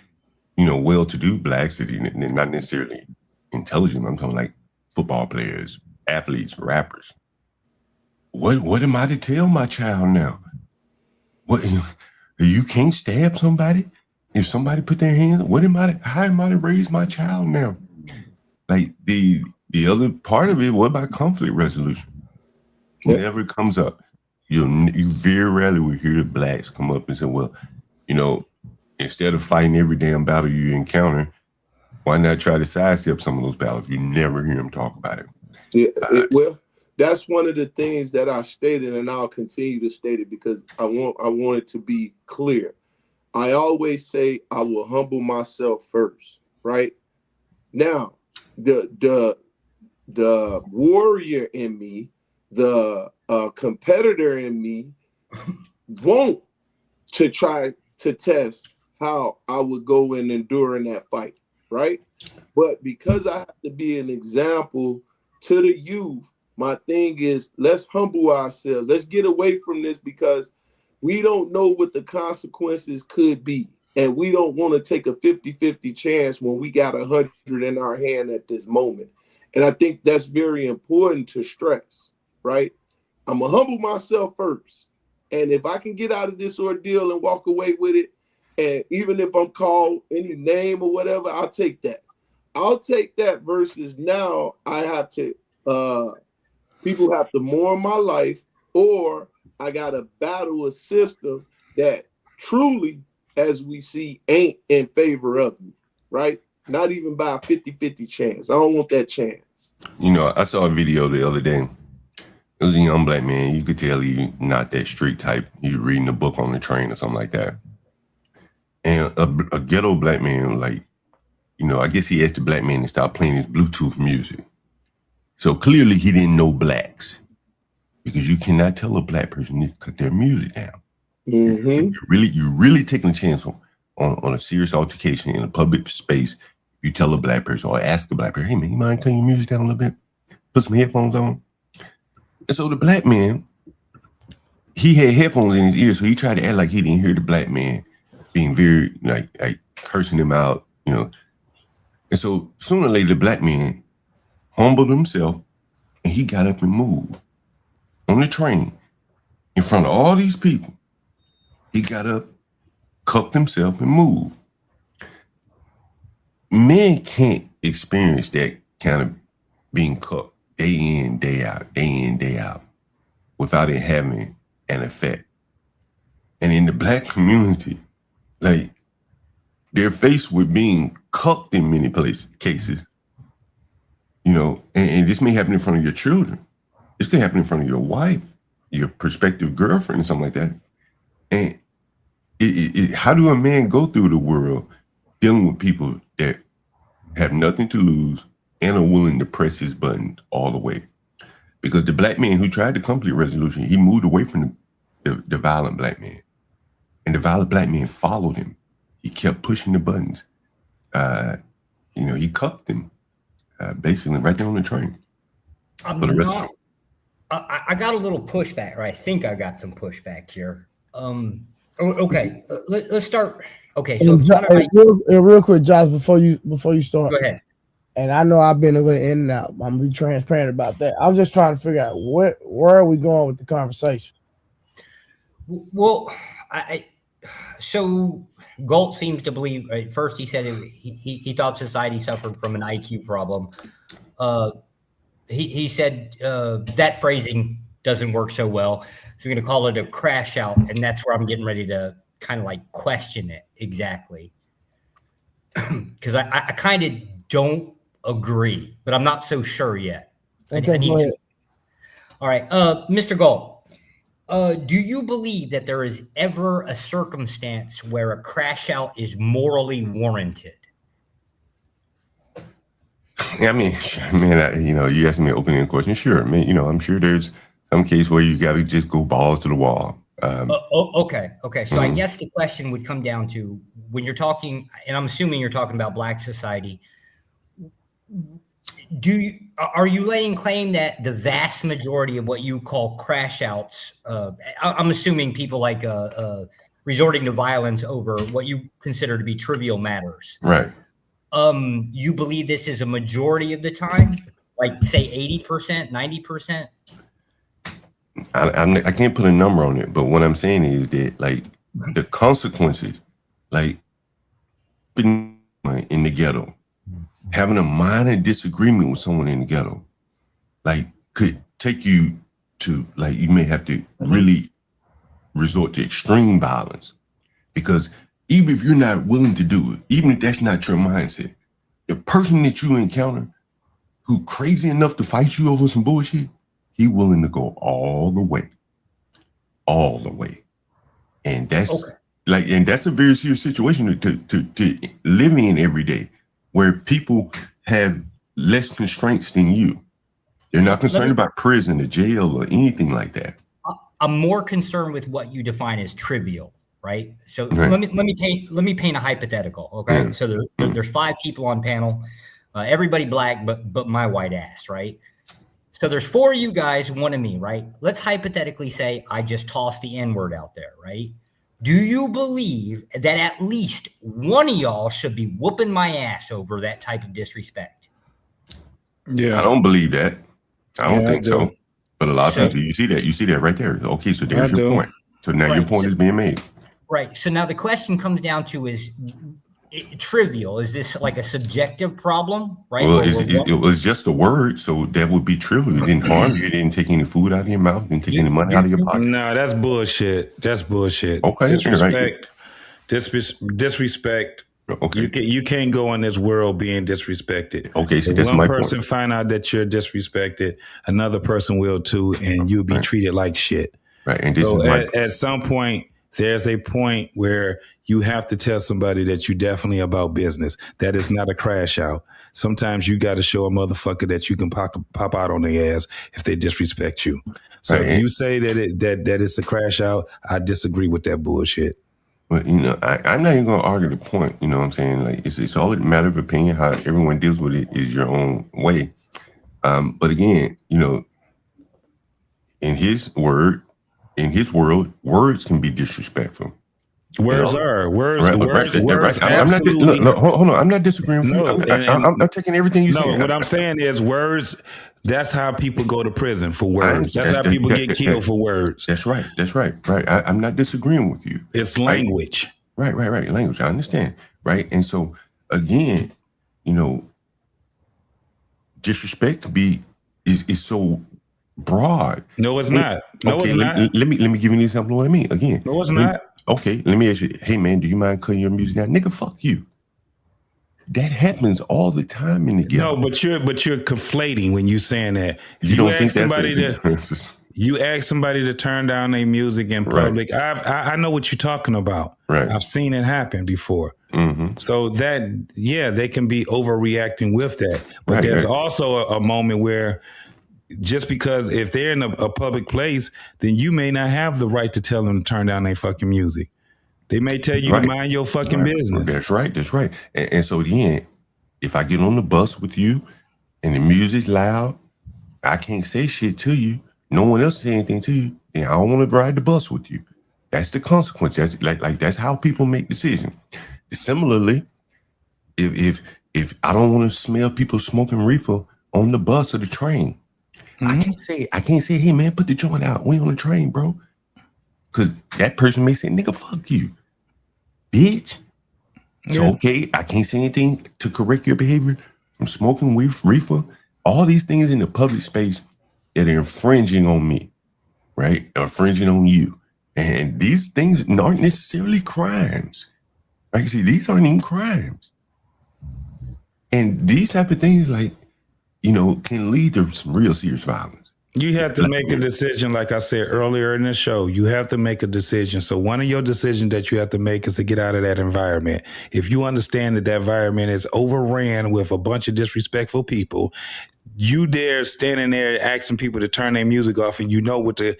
S6: well-to-do blacks that they're not necessarily intelligent. I'm talking like football players, athletes, rappers. What am I to tell my child now? What you can't stab somebody if somebody put their hands. How am I to raise my child now? Like the other part of it, what about conflict resolution? Whenever it comes up, you very rarely will hear the blacks come up and say, well, instead of fighting every damn battle you encounter, why not try to sidestep some of those battles? You never hear them talk about it.
S9: Yeah, well, that's one of the things that I stated, and I'll continue to state it because I want it to be clear. I always say I will humble myself first, right? Now, the warrior in me, the competitor in me, want to try to test how I would go and endure in that fight, right? But because I have to be an example to the youth, my thing is let's humble ourselves. Let's get away from this because we don't know what the consequences could be. And we don't want to take a 50-50 chance when we got 100 in our hand at this moment. And I think that's very important to stress, right? I'm going to humble myself first. And if I can get out of this ordeal and walk away with it, and even if I'm called any name or whatever, I'll take that. I'll take that versus now I have to, people have to mourn my life, or I got to battle a system that truly, as we see, ain't in favor of me, right? Not even by a 50-50 chance. I don't want that chance.
S6: I saw a video the other day. It was a young black man. You could tell he not that street type. He was reading a book on the train or something like that. And a ghetto black man, like, I guess he asked the black man to stop playing his Bluetooth music. So clearly he didn't know blacks. because you cannot tell a black person to cut their music down.
S9: Mm-hmm.
S6: You're really taking a chance on a serious altercation in a public space. You tell a black person or ask a black person, hey man, you mind cutting your music down a little bit? Put some headphones on. And so the black man, he had headphones in his ears, so he tried to act like he didn't hear the black man being very like cursing him out, you know. And so sooner or later, the black man humbled himself and he got up and moved on the train in front of all these people. He got up, cupped himself, and moved. Men can't experience that kind of being cupped day in, day out, without it having an effect. And in the black community, like, they're faced with being cupped in many cases, you know, and this may happen in front of your children. This could happen in front of your wife, your prospective girlfriend, or something like that. And how do a man go through the world dealing with people that have nothing to lose and are willing to press his button all the way? Because the black man who tried the conflict resolution, he moved away from the violent black man. And the violent black man followed him. He kept pushing the buttons. You know, he cuffed him, basically right there on the train.
S4: I got a little pushback, or I think I got some pushback here. Okay, let's start. Okay, so
S2: real quick, Josh, before you start.
S4: Go ahead.
S2: And I know I've been a little in and out. I'm gonna be transparent about that. I'm just trying to figure out where are we going with the conversation.
S4: Well, so Galt seems to believe. At first, he said he thought society suffered from an IQ problem. He said that phrasing doesn't work so well. So we're going to call it a crash out. And that's where I'm getting ready to kind of like question it exactly. Because I kind of don't agree, but I'm not so sure yet.
S2: Okay, go ahead.
S4: All right. Mr. Galt, do you believe that there is ever a circumstance where a crash out is morally warranted?
S6: I mean, man, you know, you asked me an opening question. Sure, man. You know, I'm sure there's some case where you got to just go balls to the wall.
S4: Okay. So I guess the question would come down to when you're talking, and I'm assuming you're talking about Black society. Are you laying claim that the vast majority of what you call crash outs? I'm assuming people like resorting to violence over what you consider to be trivial matters.
S6: Right.
S4: You believe this is a majority of the time, like say 80%, 90%?
S6: I can't put a number on it, but what I'm saying is that, like, the consequences, like being in the ghetto, having a minor disagreement with someone in the ghetto, like, could take you to, like, you may have to really resort to extreme violence. Because even if you're not willing to do it, even if that's not your mindset, the person that you encounter who crazy enough to fight you over some bullshit, he willing to go all the way. And that's like, and that's a very serious situation to live in every day, where people have less constraints than you. They're not concerned about prison or jail or anything like that.
S4: I'm more concerned with what you define as trivial, right? So let me paint a hypothetical. Okay, yeah. So there's 5 people on panel, everybody Black, but my white ass, right? So there's 4 of you guys, 1 of me, right? Let's hypothetically say I just tossed the N-word out there, right? Do you believe that at least one of y'all should be whooping my ass over that type of disrespect?
S6: Yeah, I don't believe that. I don't think so. But a lot of times you see that right there. Okay, so there's your point. So now your point is being made.
S4: Right. So now the question comes down to is trivial. Is this like a subjective problem? Right.
S6: Well, it was just a word, so that would be trivial. It didn't harm you. It didn't take any food out of your mouth. It didn't take any money out of your pocket.
S18: No, that's bullshit. Okay, disrespect. Okay, you can't go in this world being disrespected.
S6: Okay, so
S18: if
S6: that's my point.
S18: One person find out that you're disrespected, another person will too, and you'll be treated like shit.
S6: Right, and this
S18: so
S6: is
S18: at some point, there's a point where you have to tell somebody that you definitely about business. That is not a crash out. Sometimes you got to show a motherfucker that you can pop out on their ass if they disrespect you. So if you say that it's a crash out, I disagree with that bullshit.
S6: But I'm not even gonna argue the point. You know what I'm saying? Like it's all a matter of opinion. How everyone deals with it is your own way. But again, in his world, words can be disrespectful.
S18: Words are words.
S6: Right,
S18: Words.
S6: I'm not. Look, hold on. I'm not disagreeing with you. I'm not taking everything you say.
S18: No, what I'm saying is words. That's how people go to prison for words. That's how people get killed for words.
S6: That's right. Right. I'm not disagreeing with you.
S18: It's language.
S6: Right. Language. I understand. Right. And so again, disrespect is so broad.
S18: No, it's not. No,
S6: okay,
S18: it's not.
S6: Let me give you an example of what I mean. Again.
S18: No, it's not.
S6: Okay, let me ask you, hey man, do you mind cutting your music down? Nigga, fuck you. That happens all the time in the game.
S18: No, but you're conflating when you're saying that.
S6: You don't think
S18: you ask somebody to turn down their music in public. Right. I know what you're talking about.
S6: Right.
S18: I've seen it happen before.
S6: Mm-hmm.
S18: So they can be overreacting with that. But there's also a moment where just because if they're in a public place, then you may not have the right to tell them to turn down their fucking music. They may tell you to mind your fucking business.
S6: That's right. And so again, if I get on the bus with you and the music's loud, I can't say shit to you. No one else say anything to you. Then I don't want to ride the bus with you. That's the consequence. That's like that's how people make decisions. Similarly, if I don't want to smell people smoking reefer on the bus or the train, I can't say, hey man, put the joint out. We on the train, bro. Cause that person may say, nigga, fuck you, bitch. So okay, I can't say anything to correct your behavior from smoking reefer. All these things in the public space that are infringing on me, right? Infringing on you. And these things aren't necessarily crimes. Right? See, these aren't even crimes. And these type of things can lead to some real serious violence.
S18: You have to make a decision, like I said earlier in the show. You have to make a decision. So one of your decisions that you have to make is to get out of that environment. If you understand that environment is overran with a bunch of disrespectful people, you there standing there asking people to turn their music off, and you know what the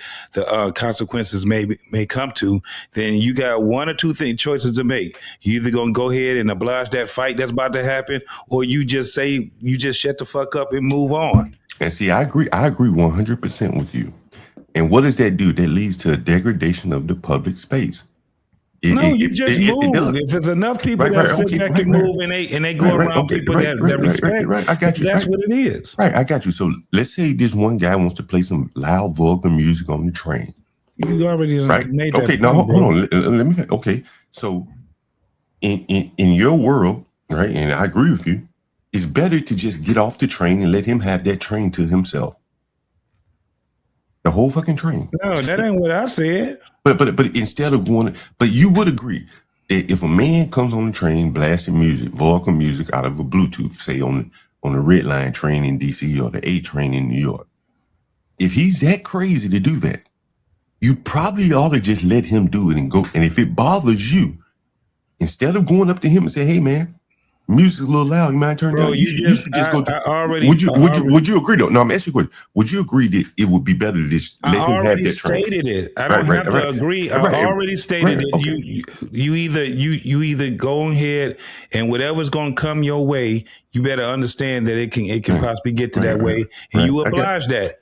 S18: consequences may come to, then you got one or two choices to make. You either gonna go ahead and oblige that fight that's about to happen, or you just shut the fuck up and move on.
S6: And see, I agree 100% with you. And what does that do? That leads to a degradation of the public space.
S18: You just move. If there's enough people that sit back and move and they go around people that respect,
S6: I got you.
S18: That's what it is.
S6: Right, I got you. So let's say this one guy wants to play some loud, vulgar music on the train.
S18: You already made that.
S6: Okay, now hold on. Let me. Okay, so in your world, right, and I agree with you, it's better to just get off the train and let him have that train to himself. The whole fucking train.
S18: No, that ain't what I said.
S6: But instead of going, but you would agree that if a man comes on the train blasting music, vulgar music out of a Bluetooth, say on the Red Line train in DC or the A train in New York, if he's that crazy to do that, you probably ought to just let him do it and go. And if it bothers you, instead of going up to him and say, "Hey man, music's a little loud. You mind turning down?" You should just go. Would you agree though? No, I'm asking you a question. Would you agree that it would be better to just let him have that train?
S18: I already stated it. I don't have to agree. I already stated it. Okay. You either go ahead and whatever's going to come your way, you better understand that it can possibly get to that way, and you oblige that.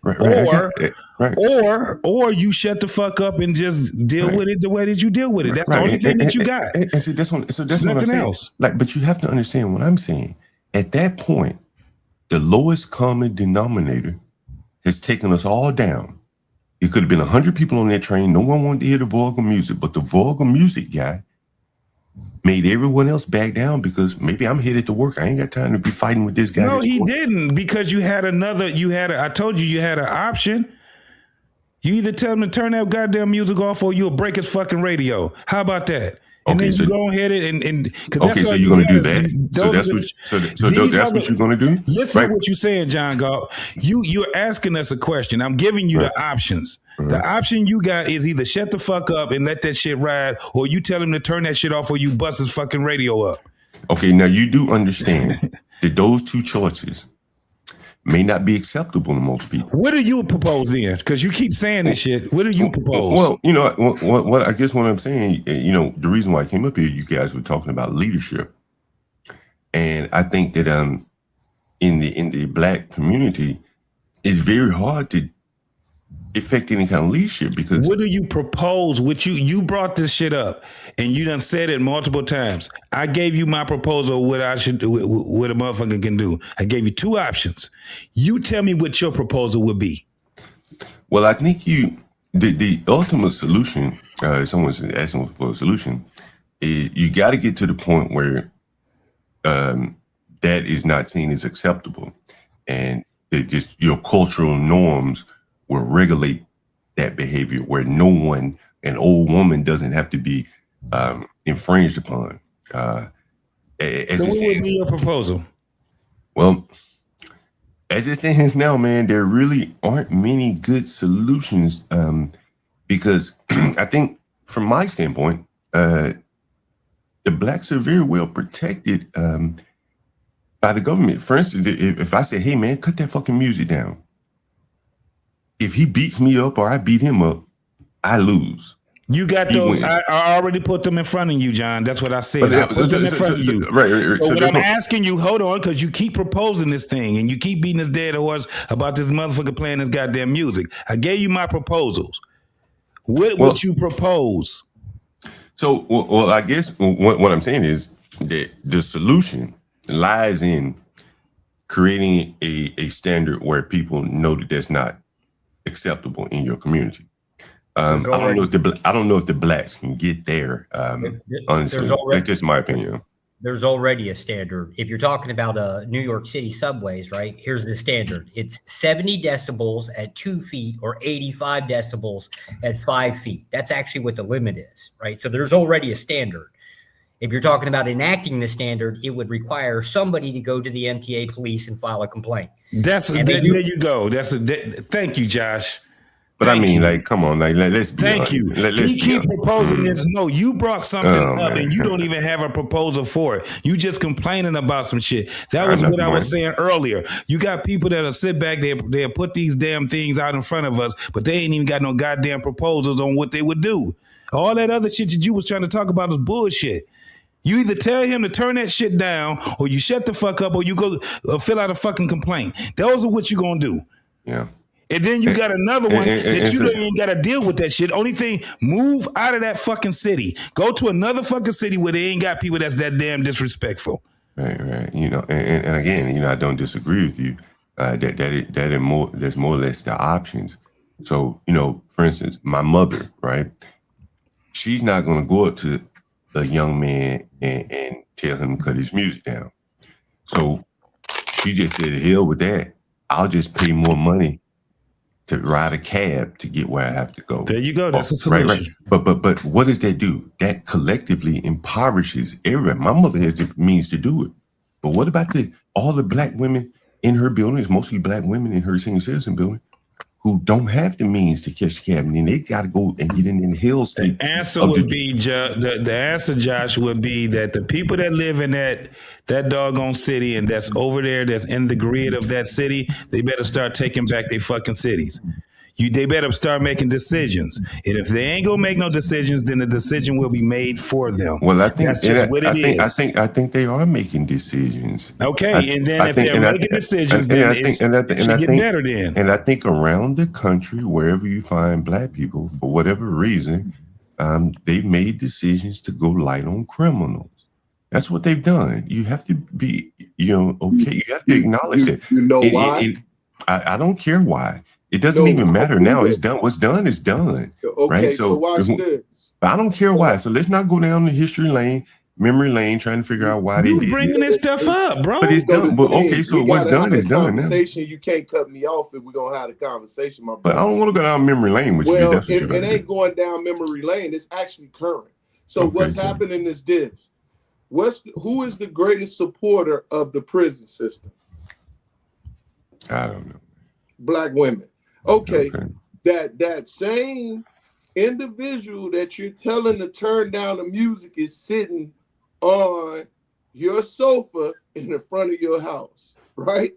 S18: Or you shut the fuck up and just deal with it the way that you deal with it. That's the only thing that you got.
S6: And see, that's what I'm saying.
S18: Else.
S6: But you have to understand what I'm saying. At that point, the lowest common denominator has taken us all down. It could have been 100 people on that train. No one wanted to hear the vulgar music, but the vulgar music guy made everyone else back down because maybe I'm headed to work. I ain't got time to be fighting with this guy.
S18: No, he didn't, because I told you you had an option. You either tell him to turn that goddamn music off or you'll break his fucking radio. How about that? And then you go ahead and
S6: okay, so you're gonna do that. So that's what you're gonna do.
S18: Listen to what you're saying, John Galt. You're asking us a question. I'm giving you the options. The option you got is either shut the fuck up and let that shit ride, or you tell him to turn that shit off, or you bust his fucking radio up.
S6: Okay, now you do understand that those two choices may not be acceptable to most people.
S18: What do you propose then? Because you keep saying this shit. What do you propose?
S6: Well, you know, what I guess what I'm saying, you know, the reason why I came up here, you guys were talking about leadership, and I think that in the Black community, it's very hard to effect any kind of leadership because
S18: what do you propose? What you brought this shit up and you done said it multiple times. I gave you my proposal, what I should do, what a motherfucker can do. I gave you two options. You tell me what your proposal would be.
S6: Well, I think the ultimate solution, someone's asking for a solution, is you got to get to the point where that is not seen as acceptable, and just your cultural norms will regulate that behavior, where no one, an old woman, doesn't have to be infringed upon. So
S18: what would be your proposal?
S6: Well, as it stands now, man, there really aren't many good solutions because I think, from my standpoint, the Blacks are very well protected by the government. For instance, if I say, hey, man, cut that fucking music down, if he beats me up or I beat him up, I lose.
S18: You got those. I already put them in front of you, John. That's what I said. I put them in front of you.
S6: Right.
S18: So what I'm asking you, hold on, because you keep proposing this thing and you keep beating this dead horse about this motherfucker playing this goddamn music. I gave you my proposals. What would you propose?
S6: So, well, I guess what I'm saying is that the solution lies in creating a standard where people know that that's not acceptable in your community. I don't know if the Blacks can get there. Honestly, that's just my opinion.
S7: There's already a standard. If you're talking about New York City subways, right? Here's the standard. It's 70 decibels at 2 feet or 85 decibels at 5 feet. That's actually what the limit is, right? So there's already a standard. If you're talking about enacting the standard, it would require somebody to go to the MTA police and file a complaint.
S18: There you go. Thank you, Josh.
S6: But I mean, like, come on, like, let's be honest.
S18: Thank you. He keep proposing this. No, you brought something up and you don't even have a proposal for it. You just complaining about some shit. That was what I was saying earlier. You got people that'll sit back, they'll put these damn things out in front of us, but they ain't even got no goddamn proposals on what they would do. All that other shit that you was trying to talk about is bullshit. You either tell him to turn that shit down, or you shut the fuck up, or you go fill out a fucking complaint. Those are what you gonna do.
S6: Yeah.
S18: And then you got another one that you don't even got to deal with that shit. Only thing, move out of that fucking city. Go to another fucking city where they ain't got people that's that damn disrespectful.
S6: Right. You know, and again, you know, I don't disagree with you. There's more or less the options. So, you know, for instance, my mother, right? She's not going to go up to a young man and tell him to cut his music down. So she just said, hell with that. I'll just pay more money to ride a cab to get where I have to go.
S18: There you go. That's a solution.
S6: Right. But what does that do? That collectively impoverishes everybody. My mother has the means to do it. But what about all the Black women in her building? It's mostly Black women in her senior citizen building who don't have the means to catch the cab, and then they got to go and get in the hills.
S18: The answer would be, the answer, Josh, would be that the people that live in that doggone city and that's over there, that's in the grid of that city, they better start taking back their fucking cities. They better start making decisions. And if they ain't gonna make no decisions, then the decision will be made for them.
S6: Well, I think
S18: that's just what it is.
S6: I think they are making decisions.
S18: Okay, and then if they're making decisions, then it should get better then.
S6: And I think around the country, wherever you find Black people, for whatever reason, they've made decisions to go light on criminals. That's what they've done. You have to be, okay. You have to acknowledge it.
S9: You know why?
S6: I don't care why. It doesn't even matter now. It's done. What's done is done.
S9: Okay,
S6: right?
S9: so watch this.
S6: I don't care why. So let's not go down the history lane, memory lane, trying to figure out why they did.
S18: You bringing this stuff up, bro.
S6: But it's done. But okay, so what's done is done now.
S9: You can't cut me off if we're gonna have a conversation, my brother.
S6: But I don't want to go down memory lane with you.
S9: Well, it ain't going down memory lane. It's actually current. So what's happening is this. Who is the greatest supporter of the prison system?
S6: I don't know.
S9: Black women. Okay. that same individual that you're telling to turn down the music is sitting on your sofa in the front of your house, right?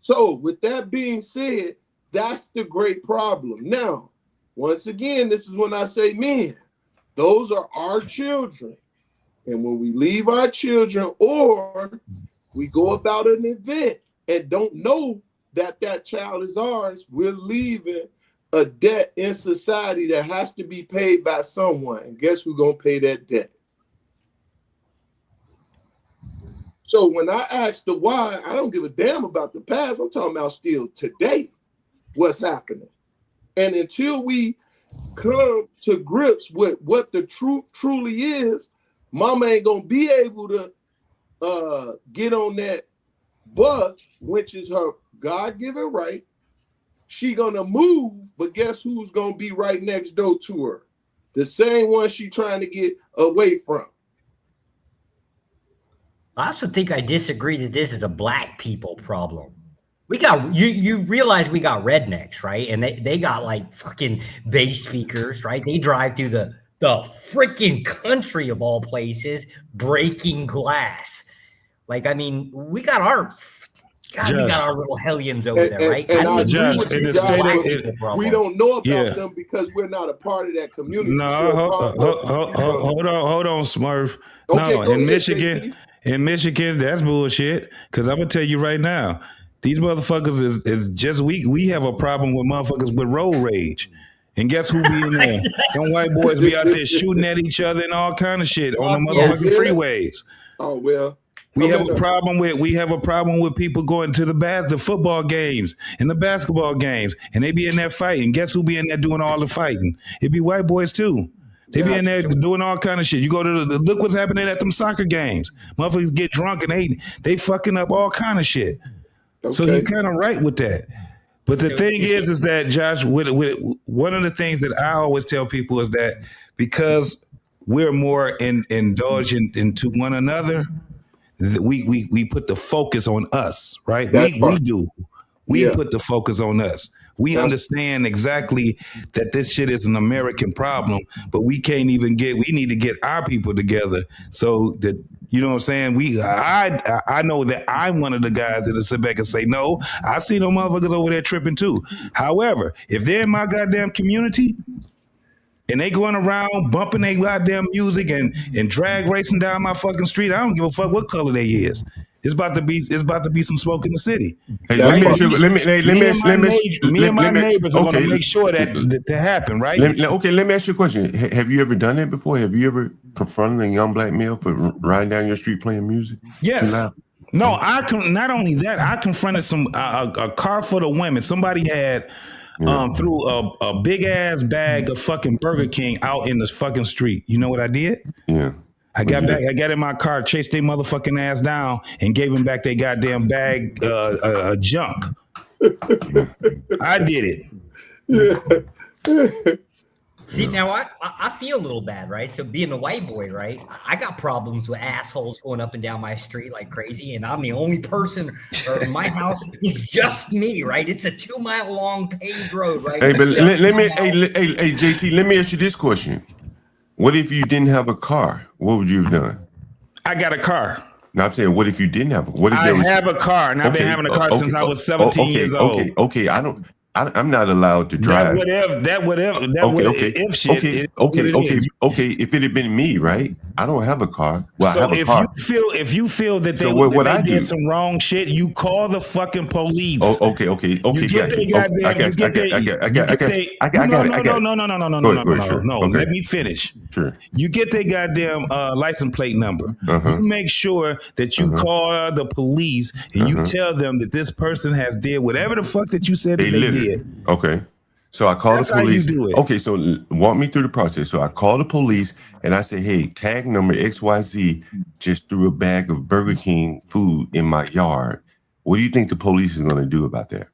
S9: So with that being said, that's the great problem. Now, once again, this is when I say men, those are our children. And when we leave our children or we go about an event and don't know that that child is ours, we're leaving a debt in society that has to be paid by someone. And guess who's going to pay that debt? So when I ask the why, I don't give a damn about the past. I'm talking about still today, what's happening. And until we come to grips with what the truth truly is, mama ain't going to be able to get on that bus, which is her God-given right. She going to move, but guess who's going to be right next door to her? The same one she trying to get away from.
S7: I also think I disagree that this is a black people problem. We got you realize we got rednecks, right? And they got like fucking bass speakers, right? They drive through the freaking country of all places, breaking glass. Like, I mean, we got our we got our little hellions over there, right?
S9: And I agree with you guys, we don't know about them because we're not a part of that community.
S18: No, hold on, Smurf.
S9: Okay,
S18: no, in Michigan, that's bullshit. Because I'm gonna tell you right now, these motherfuckers is just we have a problem with motherfuckers with road rage. And guess who be in there? Them white boys be out there shooting at each other and all kind of shit on the motherfucking freeways.
S9: Oh well.
S18: We have a problem with people going to the football games and the basketball games, and they be in there fighting. Guess who be in there doing all the fighting? It be white boys too. They be in there doing all kind of shit. You go to look what's happening at them soccer games. Motherfuckers get drunk and they fucking up all kind of shit. Okay. So you're kind of right with that. But the thing is that Josh, with one of the things that I always tell people is that because we're more indulgent into one another, we put the focus on us, right? We put the focus on us. We understand exactly that this shit is an American problem, but we can't even we need to get our people together so that, you know what I'm saying? I know that I'm one of the guys that'll sit back and say, no, I see no motherfuckers over there tripping too. However, if they're in my goddamn community and they going around bumping their goddamn music and drag racing down my fucking street, I don't give a fuck what color they is. It's about to be some smoke in the city.
S6: Hey, let
S18: me and my neighbors are going to make sure that to happen, right?
S6: Let me ask you a question. Have you ever done that before? Have you ever confronted a young black male for riding down your street playing music?
S18: Yes. No, not only that, I confronted a car full of women. Somebody had threw a big ass bag of fucking Burger King out in the fucking street. You know what I did?
S6: Yeah.
S18: I got back. I got in my car, chased their motherfucking ass down, and gave them back their goddamn bag of junk. I did
S7: it. See, now I feel a little bad, right? So being a white boy, right? I got problems with assholes going up and down my street like crazy, and I'm the only person in my house. It's just me, right? It's a 2-mile long paved road, right?
S6: Hey, but hey, JT, let me ask you this question. What if you didn't have a car? What would you have done?
S18: I got a car.
S6: No, I'm saying, what if you didn't have a car?
S18: I have a car, and I've been having a car since I was 17 years old.
S6: Okay. I'm not allowed to drive. If it had been me, right? I don't have a car. Well,
S18: so
S6: I have a car.
S18: If you feel that they did some wrong shit, you call the fucking police.
S6: Okay. No.
S18: Let me finish.
S6: Sure.
S18: You get their goddamn license plate number. You make sure that you call the police and you tell them that this person has did whatever the fuck that you said they did.
S6: Okay. So I call the police.
S18: How you do it.
S6: Okay, so walk me through the process. So I call the police and I say, hey, tag number XYZ just threw a bag of Burger King food in my yard. What do you think the police is going to do about that?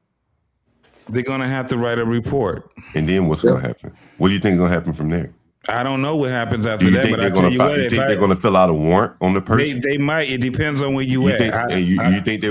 S18: They're going to have to write a report.
S6: And then what's going to happen? What do you think is going to happen from there?
S18: I don't know what happens after that, but I tell you what,
S6: you think they're going to fill out a warrant on the person?
S18: They might. It depends on where you at.
S6: You think they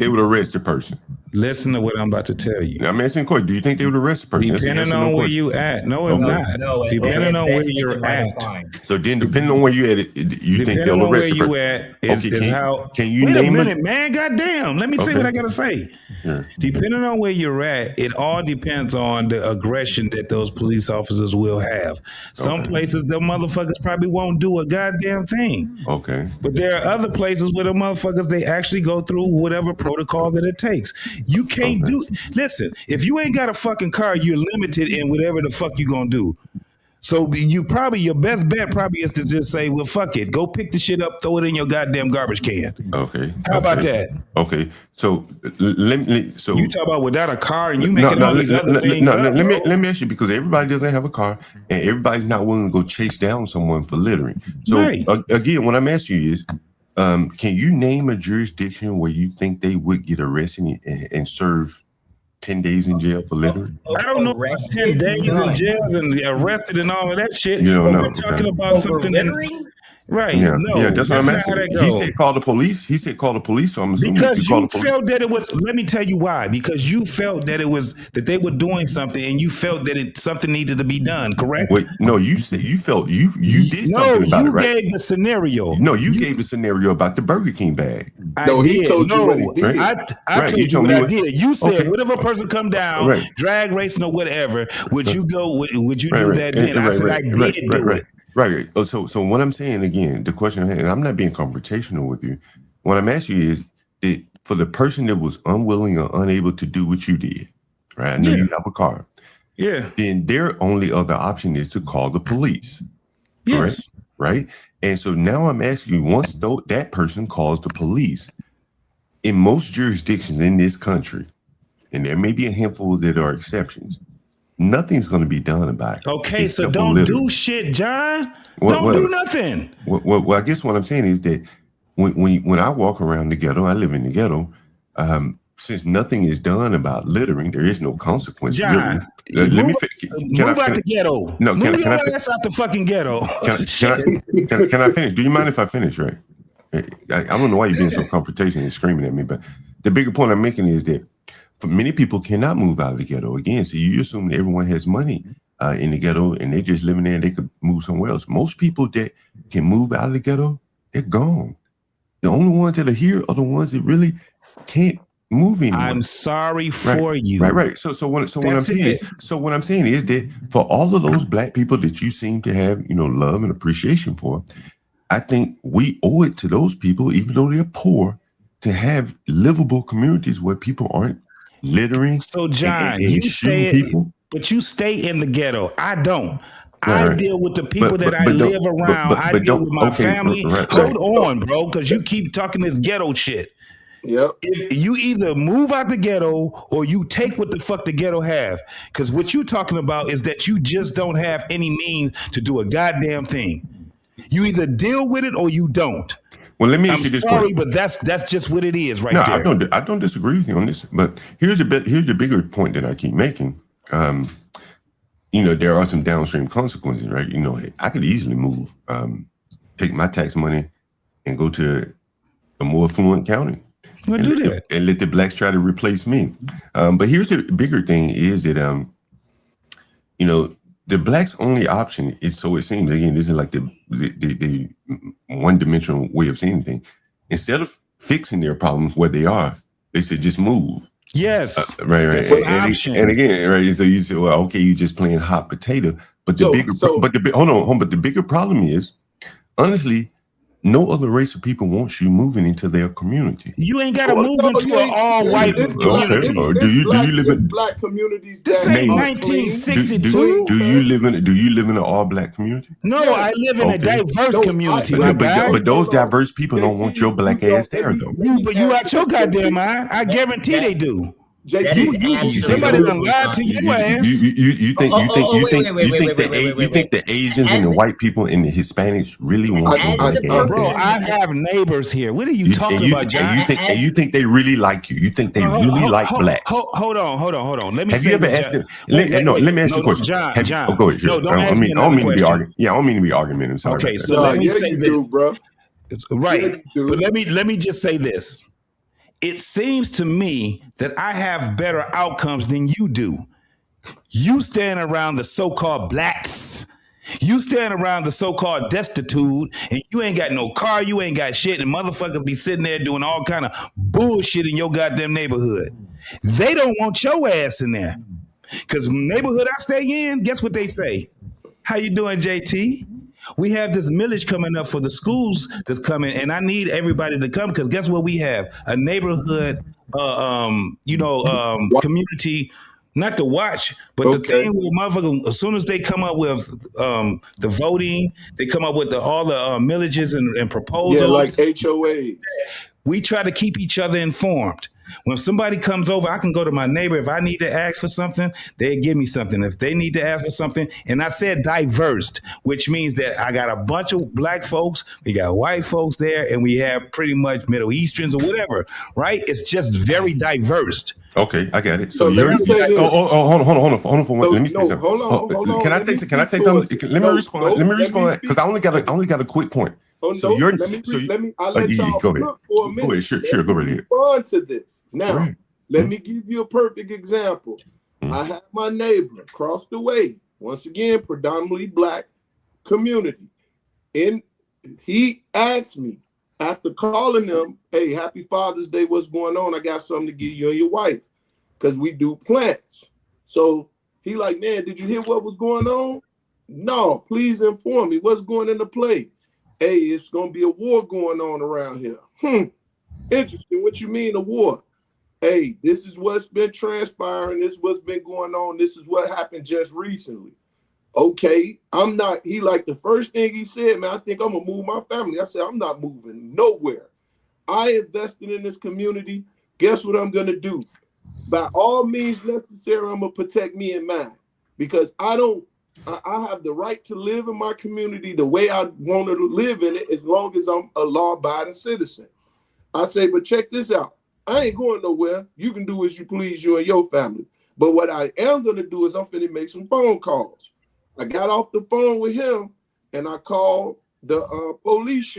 S6: would arrest the person?
S18: Listen to what I'm about to tell you.
S6: I'm asking a question. Do you think they would arrest the person?
S18: Depending on where you at. No, it's not. Depending on where you're at.
S6: So then, depending on where you at, you think they'll arrest the person?
S18: Depending on where you at is how.
S6: Can you
S18: wait
S6: name
S18: a minute, man. Goddamn. Let me say what I gotta say.
S6: Yeah.
S18: Depending on where you're at, it all depends on the aggression that those police officers will have. Some places, the motherfuckers probably won't do a goddamn thing.
S6: Okay.
S18: But there are other places where the motherfuckers, they actually go through whatever protocol that it takes. You can't do. Listen, if you ain't got a fucking car, you're limited in whatever the fuck you gonna do. So your best bet probably is to just say, well, fuck it. Go pick the shit up, throw it in your goddamn garbage can.
S6: Okay.
S18: How about that?
S6: Okay. So so
S18: you talk about without a car and you making all these other things up.
S6: Let me ask you, because everybody doesn't have a car and everybody's not willing to go chase down someone for littering. So again, what I'm asking you is, can you name a jurisdiction where you think they would get arrested and serve 10 days in jail for littering?
S18: I don't know about 10 days in jail and arrested and all of that shit.
S6: You don't know.
S18: We're talking about something that, right?
S6: Yeah,
S18: no,
S6: yeah, that's what I'm asking. He said call the police. He said call the police. So I'm assuming
S18: because
S6: you
S18: you felt that it was. Let me tell you why. Because you felt that it was that they were doing something, and you felt that something needed to be done. Correct?
S6: Wait, no, you said you felt you did something about it, right?
S18: You gave the scenario.
S6: No, you gave the scenario about the Burger King bag.
S18: I told you what he did. I told you what I did. You said, what if a person come down, drag racing or whatever? Would you go? Would you do that? Then I said I did do it.
S6: Right. So what I'm saying again, the question I had, and I'm not being confrontational with you. What I'm asking you is that for the person that was unwilling or unable to do what you did, right? I know you have a car.
S18: Yeah.
S6: Then their only other option is to call the police.
S18: Yes.
S6: Right. And so now I'm asking you, once that person calls the police, in most jurisdictions in this country, and there may be a handful that are exceptions, nothing's going to be done about it.
S18: Okay, so don't do shit, John. Don't do nothing.
S6: Well, I guess what I'm saying is that when I walk around the ghetto, I live in the ghetto. Since nothing is done about littering, there is no consequence.
S18: John,
S6: let me
S18: move out the ghetto.
S6: No,
S18: move your ass out the fucking ghetto.
S6: Can I finish? Do you mind if I finish? Right? I don't know why you're being so confrontational and screaming at me, but the bigger point I'm making is that for many people cannot move out of the ghetto again. So you assume that everyone has money in the ghetto and they're just living there and they could move somewhere else. Most people that can move out of the ghetto, they're gone. The only ones that are here are the ones that really can't move anymore.
S18: I'm sorry for you.
S6: Right. So what I'm saying is that for all of those black people that you seem to have, love and appreciation for, I think we owe it to those people, even though they're poor, to have livable communities where people aren't littering.
S18: So John, you stay, but you stay in the ghetto. I don't. I deal with the people that I live around. I deal with my family. Hold on, bro, because you keep talking this ghetto shit.
S9: Yep.
S18: If you either move out the ghetto or you take what the fuck the ghetto have. Because what you're talking about is that you just don't have any means to do a goddamn thing. You either deal with it or you don't.
S6: Well, let me ask you this.
S18: Sorry, but that's just what it is right there.
S6: I don't disagree with you on this, but here's the bigger point that I keep making. There are some downstream consequences, right? I could easily move, take my tax money and go to a more affluent county. And let the blacks try to replace me. But here's the bigger thing is that, the blacks' only option is, so it seems, again, this is like the one-dimensional way of seeing things. Instead of fixing their problems where they are, they said just move.
S18: Yes.
S6: Right.
S18: That's an option.
S6: And again, right. So you say, well, okay, you're just playing hot potato. But the bigger problem is, honestly, no other race of people wants you moving into their community.
S18: You ain't got to move into an all-white community.
S6: Do you live in
S9: black communities?
S18: This ain't 1962.
S6: Do you live in an all-black community?
S18: No, I live in a diverse community.
S6: But those diverse people don't want your black ass there, though.
S18: But you out your goddamn mind. I guarantee they do.
S6: Somebody done lied to your ass. You think the Asians and the white people and the Hispanics really want you?
S18: Bro, I have neighbors here. What are you talking about, John?
S6: And you think they really like you? You think they really like blacks?
S18: Hold on. Let me.
S6: Have you ever asked them? Let me ask you a question.
S18: John.
S6: Go ahead.
S18: No, don't
S6: I
S18: ask me
S6: don't mean to be
S18: question.
S6: arguing. Yeah, I don't mean to be arguing. I'm sorry.
S18: Okay, so let me say this,
S9: bro.
S18: Right, but let me just say this. it seems to me that I have better outcomes than you do. You stand around the so-called blacks. You stand around the so-called destitute, and you ain't got no car, you ain't got shit, and motherfuckers be sitting there doing all kind of bullshit in your goddamn neighborhood. They don't want your ass in there. Because neighborhood I stay in, guess what they say? How you doing, JT? We have this millage coming up for the schools that's coming, and I need everybody to come because guess what we have? A neighborhood, community, not to watch, but the thing with motherfuckers, as soon as they come up with the voting, they come up with all the millages and proposals.
S9: Yeah, like HOAs.
S18: We try to keep each other informed. When somebody comes over, I can go to my neighbor. If I need to ask for something, they give me something. If they need to ask for something, and I said diverse, which means that I got a bunch of black folks, we got white folks there, and we have pretty much Middle Easterns or whatever, right? It's just very diverse.
S6: Okay, I got it.
S9: So
S6: you're
S9: let me say this.
S6: hold on for one.
S9: No,
S6: let me say something.
S9: hold on.
S6: Can I say something? Let me respond because I only got a quick point.
S9: I'll let y'all
S6: go ahead.
S9: look for a minute.
S6: Go ahead. Sure, go right ahead.
S9: Respond to this. Now,
S6: right.
S9: Let me give you a perfect example. I have my neighbor across the way, once again, predominantly black community. And he asked me, after calling them, hey, happy Father's Day, what's going on? I got something to give you and your wife, because we do plants. So he like, man, did you hear what was going on? No, please inform me. What's going into play? Hey, it's going to be a war going on around here. Interesting. What you mean a war? Hey, this is what's been transpiring. This is what's been going on. This is what happened just recently. Okay, I'm not, he like the first thing he said, man, I think I'm going to move my family. I said, I'm not moving nowhere. I invested in this community. Guess what I'm going to do? By all means necessary, I'm going to protect me and mine because I have the right to live in my community the way I want to live in it as long as I'm a law-abiding citizen. I say, but check this out. I ain't going nowhere. You can do as you please, you and your family. But what I am going to do is I'm finna make some phone calls. I got off the phone with him and I called the police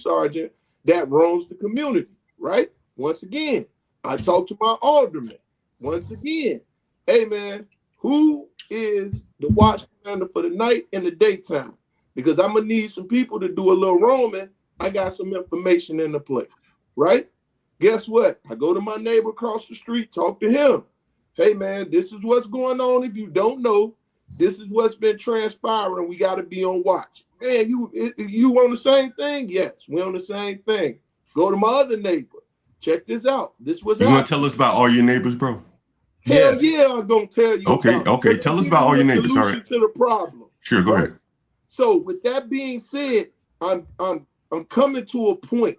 S9: sergeant that roams the community, right? Once again, I talked to my alderman. Once again, hey man, who is the watch commander for the night and the daytime? Because I'm gonna need some people to do a little roaming. I got some information in the play, right? Guess what? I go to my neighbor across the street, talk to him. Hey man, this is what's going on. If you don't know, this is what's been transpiring. We got to be on watch. Man, you on the same thing? Yes, we on the same thing. Go to my other neighbor. Check this out. This was.
S6: You want to tell us about all your neighbors, bro?
S9: Hell yeah, I'm gonna tell you.
S6: Okay. Tell us about all your neighbors. All right.
S9: To the problem.
S6: Sure, go ahead.
S9: So with that being said, I'm coming to a point.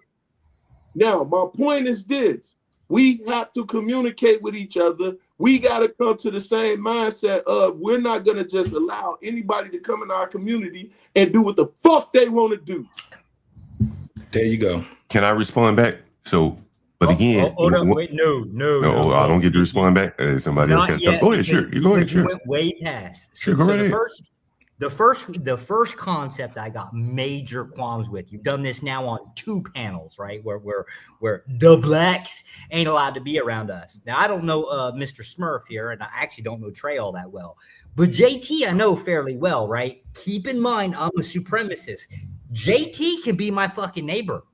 S9: Now, my point is this: we have to communicate with each other. We got to come to the same mindset of we're not gonna just allow anybody to come in our community and do what the fuck they want to do.
S18: There you go.
S6: Can I respond back? So. But again,
S7: wait, no,
S6: I don't get to respond back. Somebody else got to go ahead. Sure, you go ahead. Sure,
S7: went way past.
S6: Sure, go right ahead.
S7: The first concept I got major qualms with. You've done this now on 2 panels, right? Where the blacks ain't allowed to be around us. Now I don't know Mr. Smurf here, and I actually don't know Trey all that well, but JT I know fairly well, right? Keep in mind I'm a supremacist. JT can be my fucking neighbor.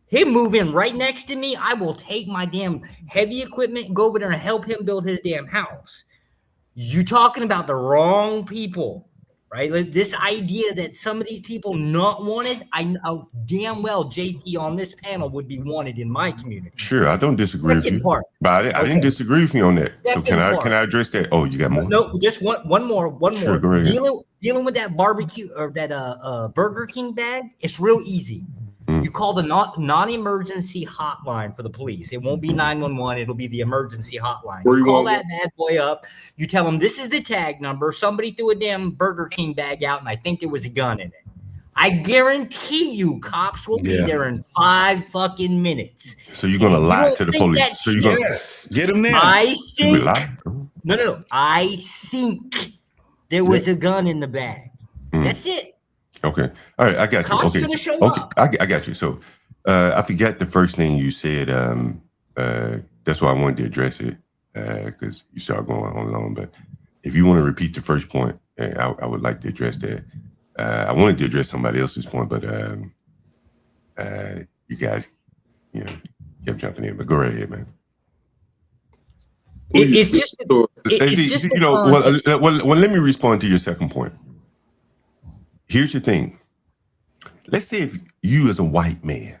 S7: Him move in right next to me, I will take my damn heavy equipment and go over there and help him build his damn house. You talking about the wrong people, right? Like this idea that some of these people not wanted, I know damn well JT on this panel would be wanted in my community.
S6: Sure, I don't disagree with you. But I didn't disagree with you on that. So can I address that? Oh, you got more?
S7: No, just one more.
S6: Sure, go ahead.
S7: Dealing with that barbecue or that Burger King bag, it's real easy. You call the non-emergency hotline for the police. It won't be 911. It'll be the emergency hotline. You call that bad boy up. You tell them this is the tag number. Somebody threw a damn Burger King bag out, and I think there was a gun in it. I guarantee you cops will be there in 5 fucking minutes.
S6: So you're going to lie to the police. So you're going
S18: to get them there.
S7: I think. No. I think there was a gun in the bag. That's it.
S6: Okay. All right. I got you. Okay. I got you. So I forgot the first thing you said. That's why I wanted to address it because you started going on long. But if you want to repeat the first point, I would like to address that. I wanted to address somebody else's point, but you guys, kept jumping in. But go right ahead, man.
S7: It's just,
S6: well, let me respond to your second point. Here's the thing. Let's say if you as a white man,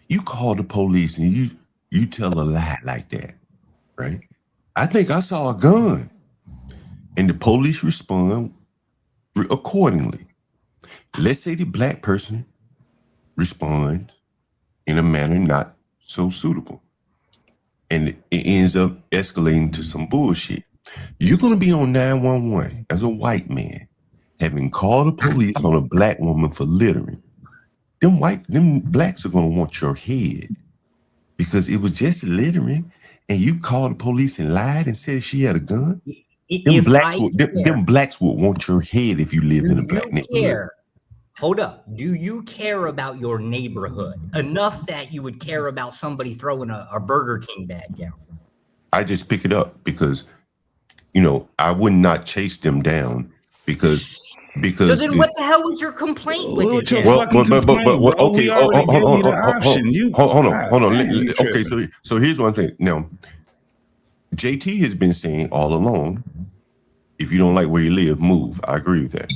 S6: you call the police and you tell a lie like that, right? I think I saw a gun. And the police respond accordingly. Let's say the black person responds in a manner not so suitable. And it ends up escalating to some bullshit. You're going to be on 911 as a white man, having called the police on a black woman for littering. Them blacks are going to want your head because it was just littering and you called the police and lied and said she had a gun. Them blacks would want your head if you lived in a black neighborhood.
S7: Hold up. Do you care about your neighborhood enough that you would care about somebody throwing a Burger King bag down?
S6: I just pick it up because, I would not chase them down because.
S7: So then, what the hell was your complaint with it?
S6: Okay, hold on. Okay, so here's one thing. Now, JT has been saying all along, if you don't like where you live, move. I agree with that.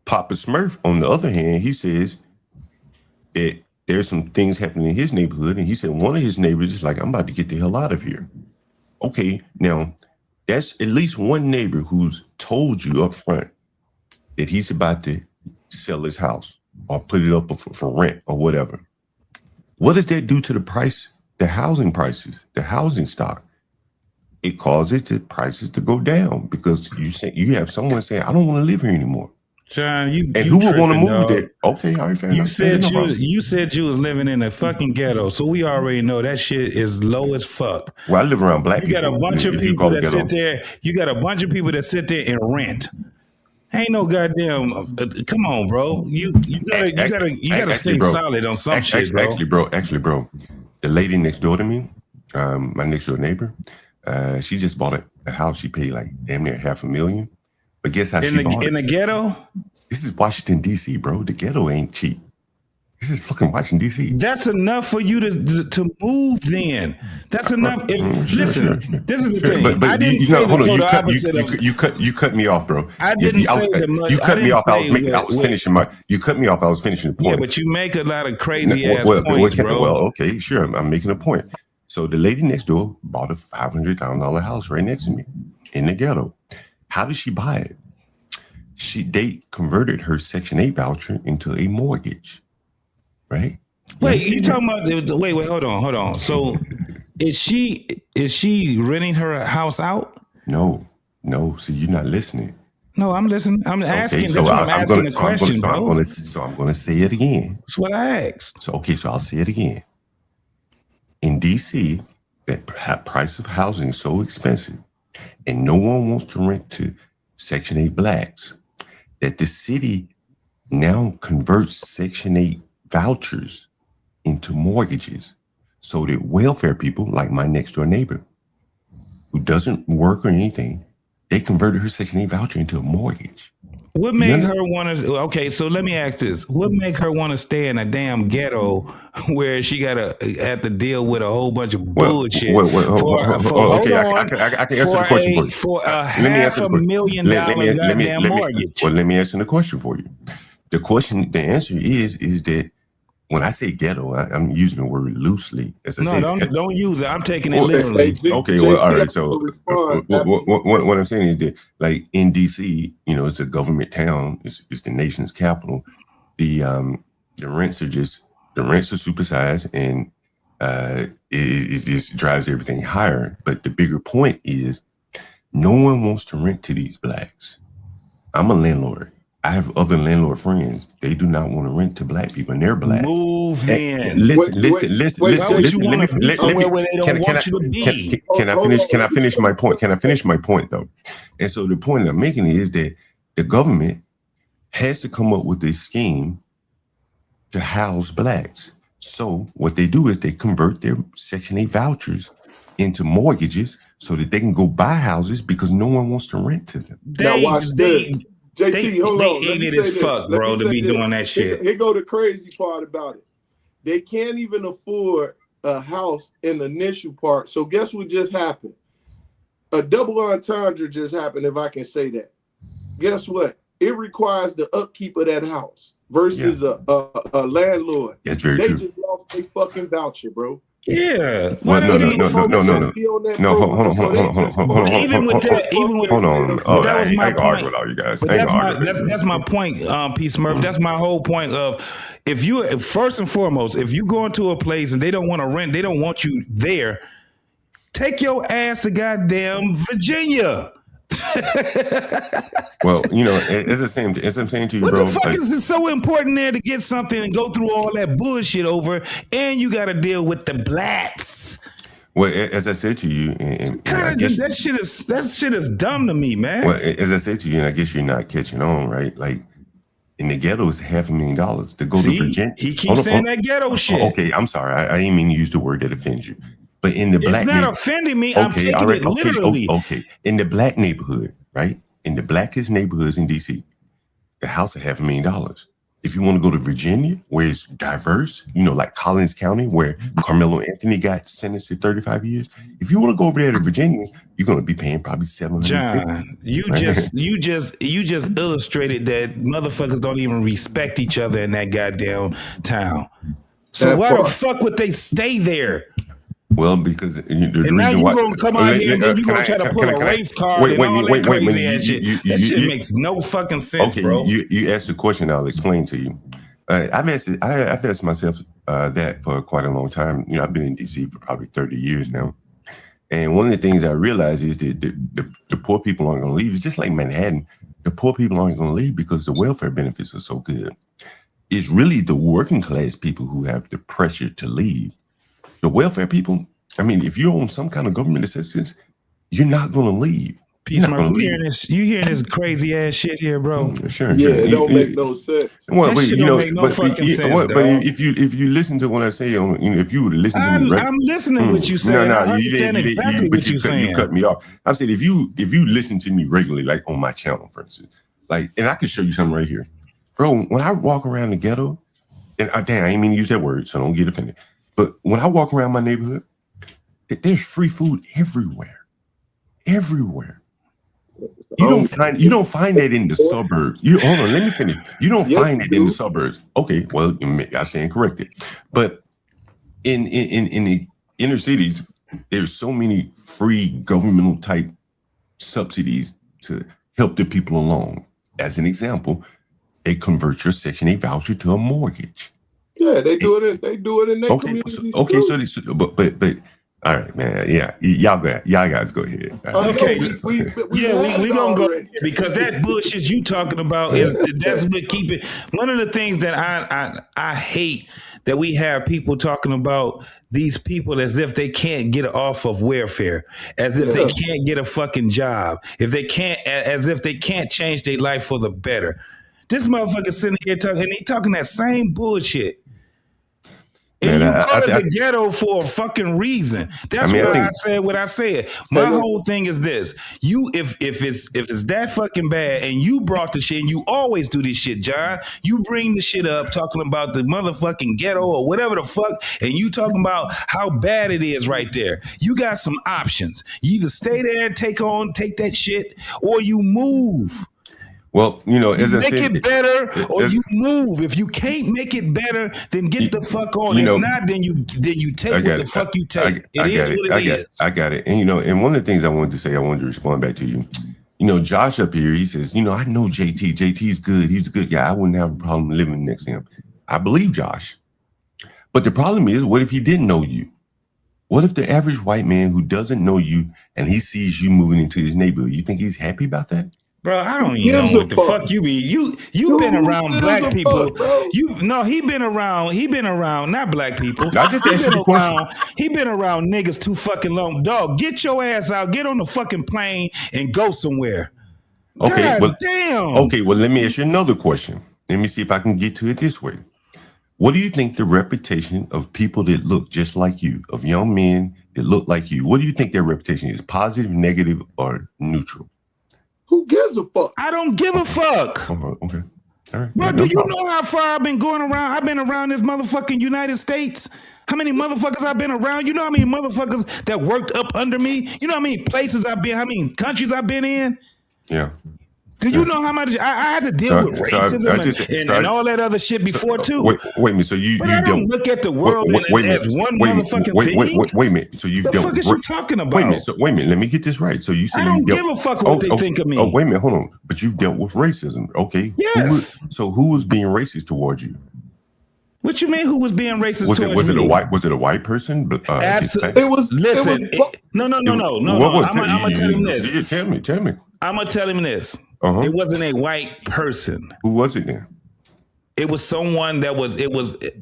S6: Papa Smurf, on the other hand, he says that there's some things happening in his neighborhood, and he said one of his neighbors is like, I'm about to get the hell out of here. Okay, now, that's at least one neighbor who's told you up front that he's about to sell his house or put it up for rent or whatever. What does that do to the price, the housing prices, the housing stock? It causes the prices to go down because you have someone saying, I don't want to live here anymore.
S18: John,
S6: who would want to move there? Okay, all right, fair enough.
S18: You said you was living in a fucking ghetto, so we already know that shit is low as fuck.
S6: Well, I live around black people.
S18: You got a bunch of people that sit there. You got a bunch of people that sit there and rent. Ain't no goddamn. Come on, bro. You gotta stay solid on some shit, bro.
S6: Actually, bro. The lady next door to me, my next door neighbor, she just bought a house. She paid like damn near $500,000. But guess how she bought it?
S18: In the ghetto?
S6: This is Washington, D.C., bro. The ghetto ain't cheap. This is fucking Washington, D.C.
S18: That's enough for you to move then. That's enough. Listen, this is the thing.
S6: But
S18: I didn't say the total opposite
S6: of... You cut me off, bro.
S18: I didn't say the much.
S6: You cut me off. I was finishing the point.
S18: Yeah, but you make a lot of crazy ass points, bro.
S6: Well, okay, sure. I'm making a point. So the lady next door bought a $500,000 house right next to me in the ghetto. How did she buy it? They converted her Section 8 voucher into a mortgage, right?
S18: Wait, you talking about? Wait, hold on. So, is she renting her house out?
S6: No. So you're not listening.
S18: No, I'm listening. I'm asking.
S6: So
S18: I'm asking the question, bro.
S6: I'm going to say it again.
S18: That's what I asked.
S6: So I'll say it again. In DC, that price of housing is so expensive, and no one wants to rent to Section 8 blacks, that the city now converts Section 8 vouchers into mortgages so that welfare people, like my next door neighbor, who doesn't work or anything, they converted her Section 8 voucher into a mortgage.
S18: What made her want to? Okay, so let me ask this: what make her want to stay in a damn ghetto where she gotta have to deal with a whole bunch of bullshit?
S6: I can answer the question for you.
S18: For a $500,000 goddamn mortgage.
S6: Well, let me answer the question for you. The answer is that when I say ghetto, I'm using the word loosely. As I said,
S18: don't use it. I'm taking it literally.
S6: Okay, well, all right. So what I'm saying is that, like in DC, it's a government town. It's the nation's capital. The rents are supersized, and it just drives everything higher. But the bigger point is, no one wants to rent to these blacks. I'm a landlord. I have other landlord friends. They do not want to rent to black people, and they're black.
S18: Move in.
S6: Listen. Can I finish my point? Can I finish my point though? And so the point I'm making is that the government has to come up with a scheme to house blacks. So what they do is they convert their Section 8 vouchers into mortgages so that they can go buy houses because no one wants to rent to them.
S9: Now watch this. JT, hold on. Let me say
S18: as
S9: this.
S18: fuck,
S9: Let
S18: bro,
S9: me
S18: to
S9: say
S18: be
S9: this.
S18: doing that shit.
S9: Here go the crazy part about it. They can't even afford a house in the initial part. So guess what just happened? A double entendre just happened, if I can say that. Guess what? It requires the upkeep of that house versus a landlord.
S6: That's very
S9: they
S6: true.
S9: just lost their fucking voucher, bro.
S18: Yeah.
S6: Well, no. Hold on.
S18: Even with that, that was my point.
S6: With all you guys.
S18: But that's my point, P. Smurf. That's my whole point of if you first and foremost, if you go into a place and they don't want to rent, they don't want you there, take your ass to goddamn Virginia.
S6: Well, it's the same. As I'm saying to you,
S18: what
S6: bro.
S18: What the fuck is it so important there to get something and go through all that bullshit over, and you got to deal with the blacks?
S6: Well, as I said to you, and I guess
S18: that shit is dumb to me, man.
S6: Well, as I said to you, and I guess you're not catching on, right? Like in the ghetto, it's $500,000 to go to Virginia.
S18: He keeps saying that ghetto shit.
S6: Okay, I'm sorry. I didn't mean to use the word that offends you. But in the black,
S18: it's not offending me. I'm taking it literally.
S6: Okay, in the black neighborhood, right? In the blackest neighborhoods in DC, the house at $500,000. If you want to go to Virginia, where it's diverse, like Collins County, where Carmelo Anthony got sentenced to 35 years. If you want to go over there to Virginia, you're going to be paying probably $700,000.
S18: John, you just illustrated that motherfuckers don't even respect each other in that goddamn town. So why the fuck would they stay there?
S6: Well, because
S18: and now you're going to come out here and then you're going to try to put a race card and all that crazy ass shit. That shit makes no fucking sense, bro.
S6: You asked the question, I'll explain to you. I've asked myself that for quite a long time. I've been in DC for probably 30 years now. And one of the things I realized is that the poor people aren't going to leave. It's just like Manhattan. The poor people aren't going to leave because the welfare benefits are so good. It's really the working class people who have the pressure to leave. The welfare people, I mean, if you're on some kind of government assistance, you're not going to leave.
S18: You hearing this crazy ass shit here, bro?
S6: Sure.
S9: It don't make no sense.
S6: Well,
S18: that shit don't make no fucking sense.
S6: But if you listen to what I say, if you would listen to me,
S18: I'm listening to what you saying. I understand exactly what you're saying.
S6: You cut me off. I'm saying if you listen to me regularly, like on my channel, for instance, and I can show you something right here, bro. When I walk around the ghetto, and I ain't mean to use that word, so don't get offended. But when I walk around my neighborhood, there's free food everywhere. Everywhere. You don't find that in the suburbs. Hold on, let me finish. You don't find it in the suburbs. Okay, well, I stand corrected. But in the inner cities, there's so many free governmental type subsidies to help the people along. As an example, they convert your Section 8 voucher to a mortgage.
S9: Yeah, they do it in their communities.
S6: Okay, so but all right, man. Yeah, y'all guys go ahead.
S18: Okay, we gonna go because that bullshit you talking about that's what keep it. One of the things that I hate that we have people talking about these people as if they can't get off of welfare, as if they can't get a fucking job, as if they can't change their life for the better. This motherfucker sitting here talking, and he talking that same bullshit. And you call it the ghetto for a fucking reason. That's why I said what I said. My whole thing is this: if it's that fucking bad, and you brought the shit, and you always do this shit, John. You bring the shit up talking about the motherfucking ghetto or whatever the fuck, and you talking about how bad it is right there. You got some options. You either stay there and take that shit, or you move.
S6: Well, as I said,
S18: make it better, or you move. If you can't make it better, then get the fuck on. If not, then you take what the fuck you take. It is what it is.
S6: I got it. And and one of the things I wanted to say, I wanted to respond back to you. Josh up here, he says, I know JT. JT's good. He's a good guy. I wouldn't have a problem living next to him. I believe Josh. But the problem is, what if he didn't know you? What if the average white man who doesn't know you and he sees you moving into his neighborhood, you think he's happy about that?
S18: Bro, I don't even know what the fuck you be. You've been around black people. He been around not black people.
S6: I just asked you the question.
S18: He been around niggas too fucking long. Dog, get your ass out, get on the fucking plane and go somewhere.
S6: Okay,
S18: God damn.
S6: Okay, well, let me ask you another question. Let me see if I can get to it this way. What do you think the reputation of people that look just like you, of young men that look like you, what do you think their reputation is? Positive, negative, or neutral?
S9: Who gives a fuck?
S18: I don't give a fuck.
S6: Okay. All right.
S18: Bro,
S6: Yeah,
S18: do
S6: no
S18: you
S6: problem.
S18: know how far I've been going around? I've been around this motherfucking United States. How many motherfuckers I've been around? You know how many motherfuckers that worked up under me? You know how many places I've been, how many countries I've been in?
S6: Yeah.
S18: Do you know how much I had to deal with racism and all that other shit before too?
S6: Wait a minute. So you
S18: But I don't look at the world as one motherfucking thing.
S6: Wait a minute. So you've
S18: The
S6: dealt
S18: fuck
S6: with
S18: is you talking about?
S6: Wait a minute. Let me get this right. So you say
S18: I don't give a fuck what they think of me.
S6: Oh, wait a minute. Hold on. But you've dealt with racism. Okay.
S18: Yes.
S6: Who was being racist towards you?
S18: What you mean? Who was being racist towards me?
S6: Was it a white person?
S18: Absolutely. Listen. No. I'm gonna tell him this.
S6: Yeah, tell me.
S18: I'm gonna tell him this. It wasn't a white person.
S6: Who was it then?
S18: It was someone that was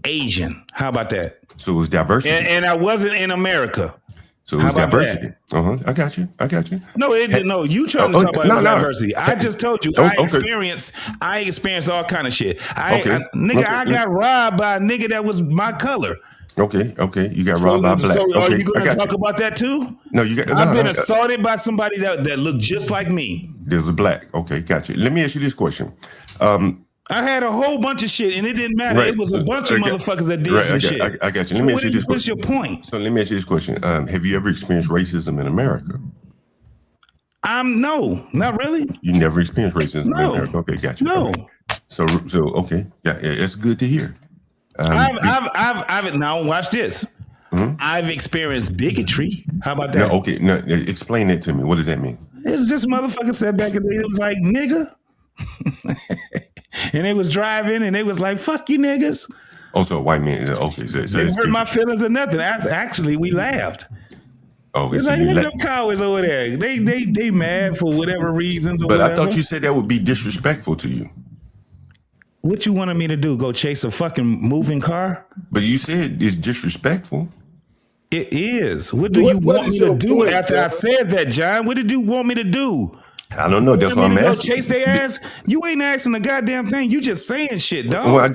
S18: Asian. How about that?
S6: So it was diversity.
S18: And I wasn't in America.
S6: So it was diversity. I got you.
S18: No, you trying to talk about diversity. I just told you I experienced all kind of shit. I got robbed by a nigga that was my color.
S6: Okay. You got robbed by black.
S18: So are you going to talk about that too?
S6: No, you got.
S18: I've been assaulted by somebody that looked just like me.
S6: There's a black. Okay, got you. Let me ask you this question.
S18: I had a whole bunch of shit, and it didn't matter. Right. It was a bunch of motherfuckers that did some shit.
S6: I got you.
S18: So
S6: let me ask you this question.
S18: What's your point?
S6: So let me ask you this question. Have you ever experienced racism in America?
S18: No, not really.
S6: You never experienced racism in America? Okay, got you.
S18: No.
S6: Okay. So okay. Yeah, it's good to hear.
S18: I've now watch this. Mm-hmm. I've experienced bigotry. How about that?
S6: No, explain that to me. What does that mean?
S18: It's just motherfucker said back in the day, it was like, nigga. And they was driving and they was like, fuck you niggas.
S6: Also, a white man. Okay, so
S18: they hurt my feelings or nothing. Actually, we laughed.
S6: Okay,
S18: it's
S6: so
S18: like, look at them cowards over there. They mad for whatever reasons. Or whatever.
S6: I thought you said that would be disrespectful to you.
S18: What you wanted me to do? Go chase a fucking moving car?
S6: But you said it's disrespectful.
S18: It is. What do you want me to do after I said that, John? What did you want me to do?
S6: I don't know. That's what I'm asking.
S18: Chase their ass? You ain't asking a goddamn thing. You just saying shit, dog.
S6: Well,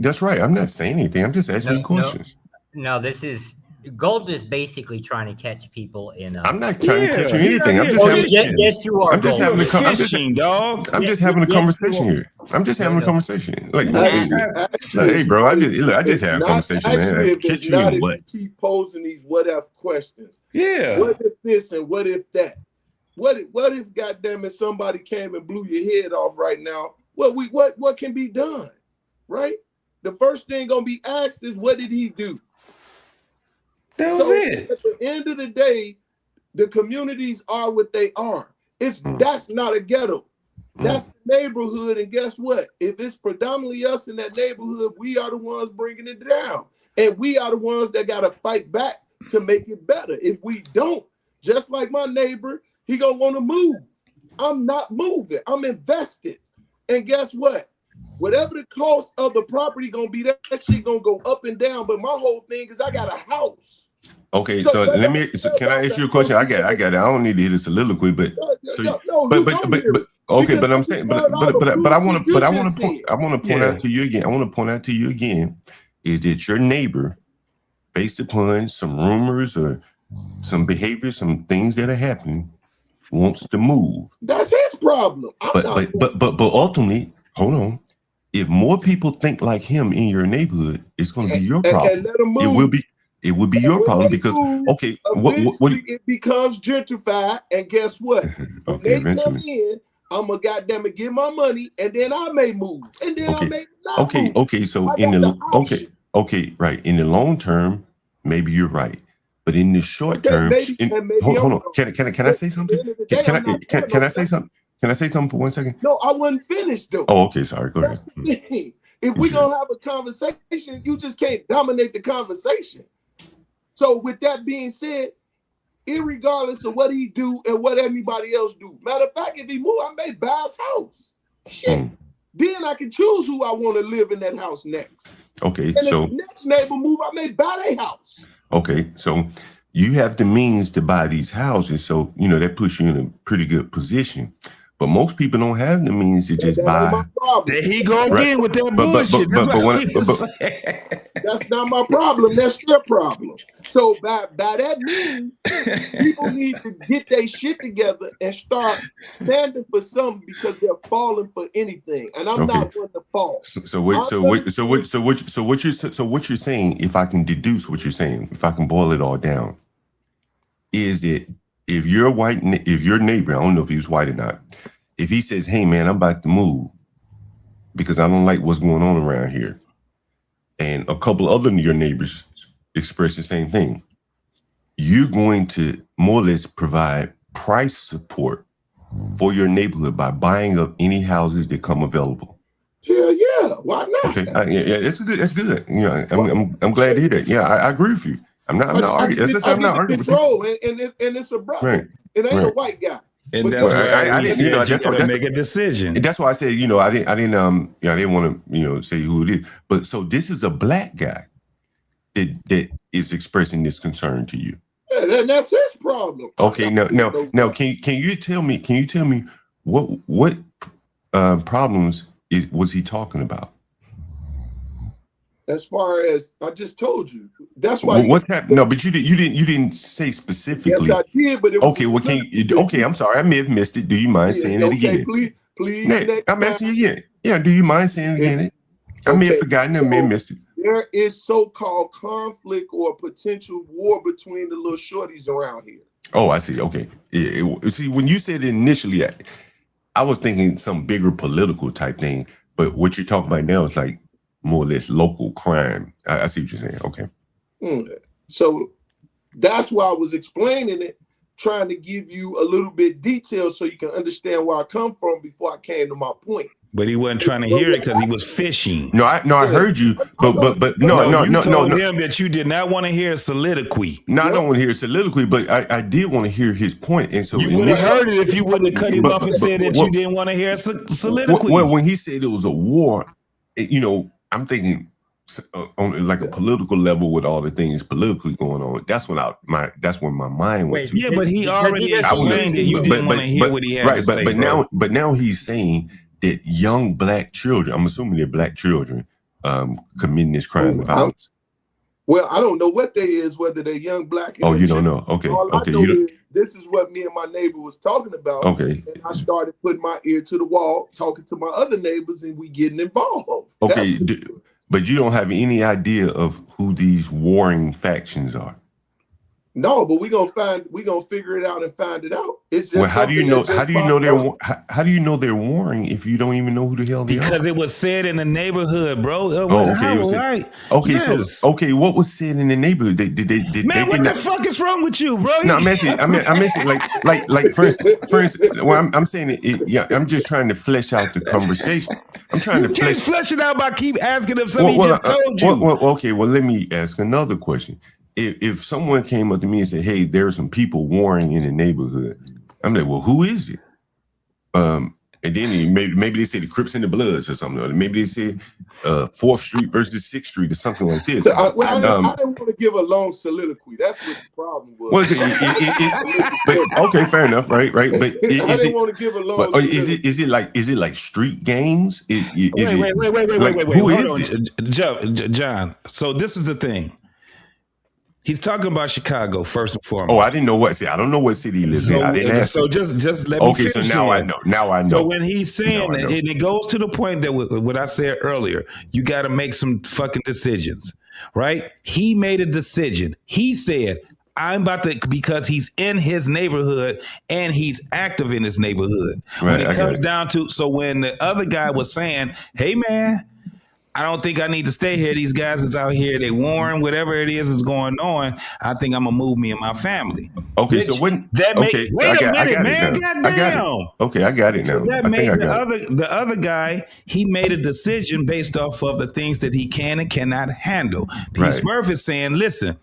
S6: that's right. I'm not saying anything. I'm just asking you questions.
S7: No, this is Gold is basically trying to catch people in.
S6: I'm not trying to catch you anything. I'm just
S7: yes, you are.
S6: I'm just having a conversation,
S18: dog.
S6: I'm just having a conversation here. I'm just having a conversation. Like, hey, bro, I just have a conversation, man. Catch you in what?
S9: Keep posing these what if questions.
S18: Yeah.
S9: What if this and what if that? What if goddamn it somebody came and blew your head off right now? What can be done? Right? The first thing gonna be asked is what did he do?
S18: That was it.
S9: At the end of the day, the communities are what they are. That's not a ghetto. That's the neighborhood. And guess what? If it's predominantly us in that neighborhood, we are the ones bringing it down. And we are the ones that got to fight back to make it better. If we don't, just like my neighbor, he gonna want to move. I'm not moving. I'm invested. And guess what? Whatever the cost of the property gonna be, that shit gonna go up and down. But my whole thing is I got a house.
S6: Okay, so let me. Can I ask you a question? I got it. I don't need to hit a soliloquy, but okay. But I'm saying, but I want to point out to you again. I want to point out to you again is that your neighbor, based upon some rumors or some behavior, some things that are happening, wants to move.
S9: That's his problem.
S6: But ultimately, hold on. If more people think like him in your neighborhood, it's going to be your problem.
S9: And let him move.
S6: It will be your problem because
S9: it becomes gentrified, and guess what? When they come in, I'm a goddamn get my money, and then I may move, and then I may not move.
S6: Okay. So in the right in the long term, maybe you're right, but in the short term, hold on. Can I say something? Can I say something? Can I say something for 1 second?
S9: No, I wasn't finished though.
S6: Oh, okay. Sorry. Go ahead.
S9: If we're gonna have a conversation, you just can't dominate the conversation. So with that being said, irregardless of what he do and what everybody else do, matter of fact, if he move, I may buy his house. Shit. Then I can choose who I want to live in that house next.
S6: Okay,
S9: and
S6: so
S9: if the next neighbor move, I may buy their house.
S6: Okay, so you have the means to buy these houses, so that puts you in a pretty good position. But most people don't have the means to just buy.
S2: There
S11: he go again with that bullshit.
S9: That's not my problem. That's their problem. So by that means, people need to get their shit together and start standing for something because they're falling for anything. And I'm not one to fall.
S6: So what you're saying, if I can deduce what you're saying, if I can boil it all down, is that if your neighbor, I don't know if he was white or not, if he says, "Hey man, I'm about to move because I don't like what's going on around here," and a couple other of your neighbors express the same thing, you're going to more or less provide price support for your neighborhood by buying up any houses that come available.
S9: Hell yeah, why not?
S6: Okay, yeah, that's good. That's good. You know, I'm glad to hear that. Yeah, I agree with you. I'm not arguing. I'm not arguing with you.
S9: Control, and it's a brother.
S6: Right.
S9: It ain't a white guy.
S18: And that's why I didn't, you gotta make a decision.
S6: And that's why I said, I didn't want to, say who it is. But so this is a black guy that is expressing this concern to you.
S9: Yeah, that's his problem.
S6: Okay, now, can you tell me what problems was he talking about?
S9: As far as I just told you, that's why.
S6: What's happening? No, but you didn't say specifically.
S9: Yes, I did, but it was
S6: okay. I'm sorry, I may have missed it. Do you mind saying it again?
S9: Please.
S6: I'm asking you again. Yeah, do you mind saying it again? I may have forgotten. I may have missed it.
S9: There is so-called conflict or potential war between the little shorties around here.
S6: Oh, I see. Okay. See, when you said it initially, I was thinking some bigger political type thing. But what you're talking about now is like more or less local crime. I see what you're saying. Okay.
S9: So that's why I was explaining it, trying to give you a little bit detail so you can understand where I come from before I came to my point.
S18: But he wasn't trying to hear it because he was fishing.
S6: No, I heard you, but
S18: you told him that you did not want to hear a soliloquy.
S6: No, I don't want to hear a soliloquy, but I did want to hear his point. And so
S18: you would have heard it if you wouldn't have cut him off and said that you didn't want to hear a soliloquy.
S6: Well, when he said it was a war, I'm thinking on like a political level with all the things politically going on. That's where my mind went to.
S18: Yeah, but he already explained it. You didn't want to hear what he had to say.
S6: But now he's saying that young black children, I'm assuming they're black children, committing this crime of violence.
S9: Well, I don't know what they is, whether they're young black.
S6: Oh, you don't know? Okay.
S9: All I know is this is what me and my neighbor was talking about.
S6: Okay.
S9: And I started putting my ear to the wall, talking to my other neighbors, and we getting involved.
S6: Okay, but you don't have any idea of who these warring factions are.
S9: No, but we're gonna figure it out and find it out. It's just
S6: how do you know they're warring if you don't even know who the hell they are?
S18: Because it was said in the neighborhood, bro.
S6: Okay, what was said in the neighborhood?
S18: What the fuck is wrong with you, bro?
S6: No, I'm asking like for instance, well, I'm saying it, I'm just trying to flesh out the conversation. I'm trying to
S18: flesh it out by keep asking him something he just told you.
S6: Okay, let me ask another question. If someone came up to me and said, "Hey, there are some people warring in the neighborhood," I'm like, "Well, who is it?" And then maybe they say the Crips and the Bloods or something. Or maybe they say 4th Street versus 6th Street or something like this.
S9: I didn't want to give a long soliloquy. That's what the problem was.
S6: But okay, fair enough, right? But
S9: I didn't want to give a long.
S6: Is it like street gangs?
S18: Wait. Hold on, John. So this is the thing. He's talking about Chicago first and foremost.
S6: Oh, I didn't know what city. I don't know what city he lives in. I didn't ask.
S18: So just let me finish.
S6: Okay, so now I know. Now I know.
S18: So when he's saying that, and it goes to the point that what I said earlier, you got to make some fucking decisions, right? He made a decision. He said, I'm about to, because he's in his neighborhood and he's active in his neighborhood. When it comes down to, so when the other guy was saying, hey man, I don't think I need to stay here. These guys is out here. They warring, whatever it is going on. I think I'm gonna move me and my family.
S6: Okay, so when that
S18: wait a minute, man. Goddamn.
S6: Okay, I got it now.
S18: So that made the other guy. He made a decision based off of the things that he can and cannot handle. P. Smurf is saying, listen,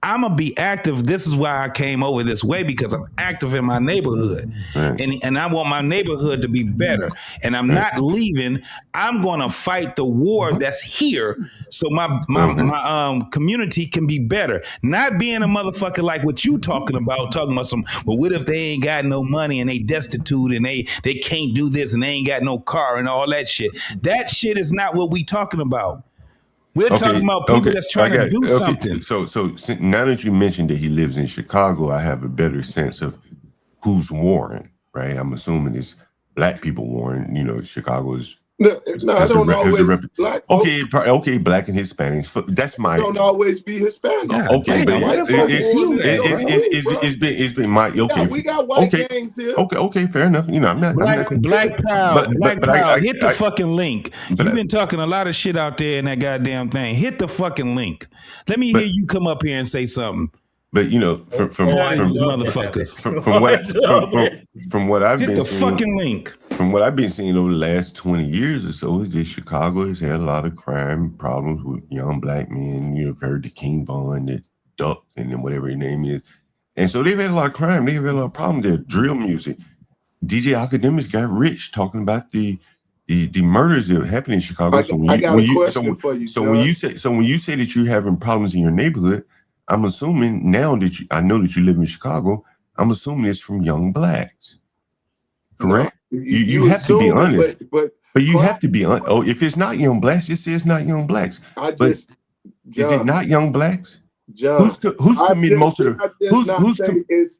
S18: I'm gonna be active. This is why I came over this way, because I'm active in my neighborhood, and I want my neighborhood to be better. And I'm not leaving. I'm gonna fight the war that's here, so my community can be better. Not being a motherfucker like what you talking about some. Well, what if they ain't got no money and they destitute and they can't do this and they ain't got no car and all that shit. That shit is not what we talking about. We're talking about people that's trying to do something.
S6: So now that you mentioned that he lives in Chicago, I have a better sense of who's warring, right? I'm assuming it's black people warring. You know, Chicago is.
S9: No, I don't always be black folks.
S6: Okay, black and Hispanics. That's my.
S9: Don't always be Hispanic.
S6: Okay, but it's been my okay.
S9: Yeah, we got white gangs here.
S6: Okay, fair enough. You know, I'm not
S18: Black Power. Hit the
S6: I-
S18: fucking link. You've been talking a lot of shit out there in that goddamn thing. Hit the fucking link. Let me hear you come up here and say something.
S6: But you know, from
S18: motherfuckers,
S6: from what I've
S18: hit
S6: been
S18: the
S6: seeing,
S18: fucking link.
S6: From what I've been seeing over the last 20 years or so, is that Chicago has had a lot of crime problems with young black men. You've heard the King Von, the Duck, and then whatever his name is, and so they've had a lot of crime. They've had a lot of problems. There's drill music. DJ Academics got rich talking about the murders that happen in Chicago.
S9: I got a question for you.
S6: So when you say that you're having problems in your neighborhood, I'm assuming now that I know that you live in Chicago, I'm assuming it's from young blacks. Correct?
S9: No,
S6: you have to be honest.
S9: But
S6: you have to be honest. Oh, if it's not young blacks, just say it's not young blacks.
S9: Is
S6: it not young blacks?
S9: John,
S6: Who's committing most of the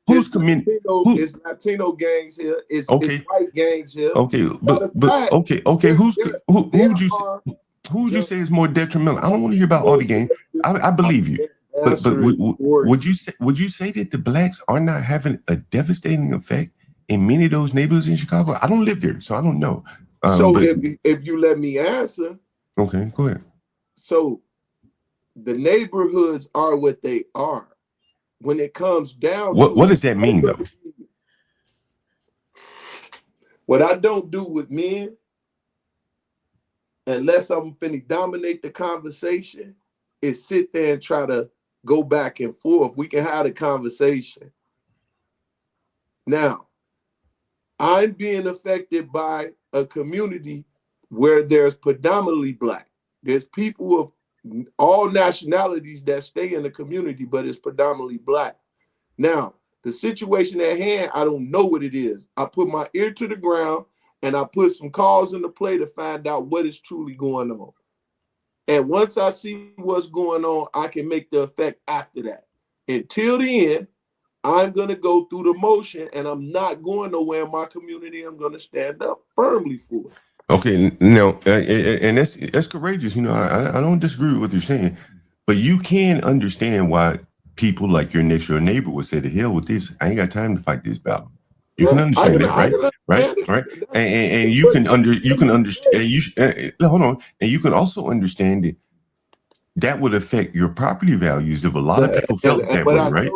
S6: who's committing
S9: it's Latino gangs here, it's white gangs here.
S6: Okay, but who would you say is more detrimental? I don't want to hear about all the gangs. I believe you. But would you say that the blacks are not having a devastating effect in many of those neighborhoods in Chicago? I don't live there, so I don't know.
S9: If you let me answer,
S6: okay, go ahead.
S9: So the neighborhoods are what they are. When it comes down,
S6: what does that mean, though?
S9: What I don't do with men, unless I'm finna dominate the conversation, is sit there and try to go back and forth. We can have a conversation. Now, I'm being affected by a community where there's predominantly black. There's people of all nationalities that stay in the community, but it's predominantly black. Now, the situation at hand, I don't know what it is. I put my ear to the ground and I put some calls in the play to find out what is truly going on. And once I see what's going on, I can make the effect after that. Until the end, I'm going to go through the motion and I'm not going nowhere in my community. I'm going to stand up firmly for it.
S6: Okay, no, and that's courageous. You know, I don't disagree with what you're saying, but you can understand why people like your next door neighbor would say, "To hell with this! I ain't got time to fight this battle." You can understand that, right? And you can understand. Hold on, and you can also understand that that would affect your property values if a lot of people felt that way, right?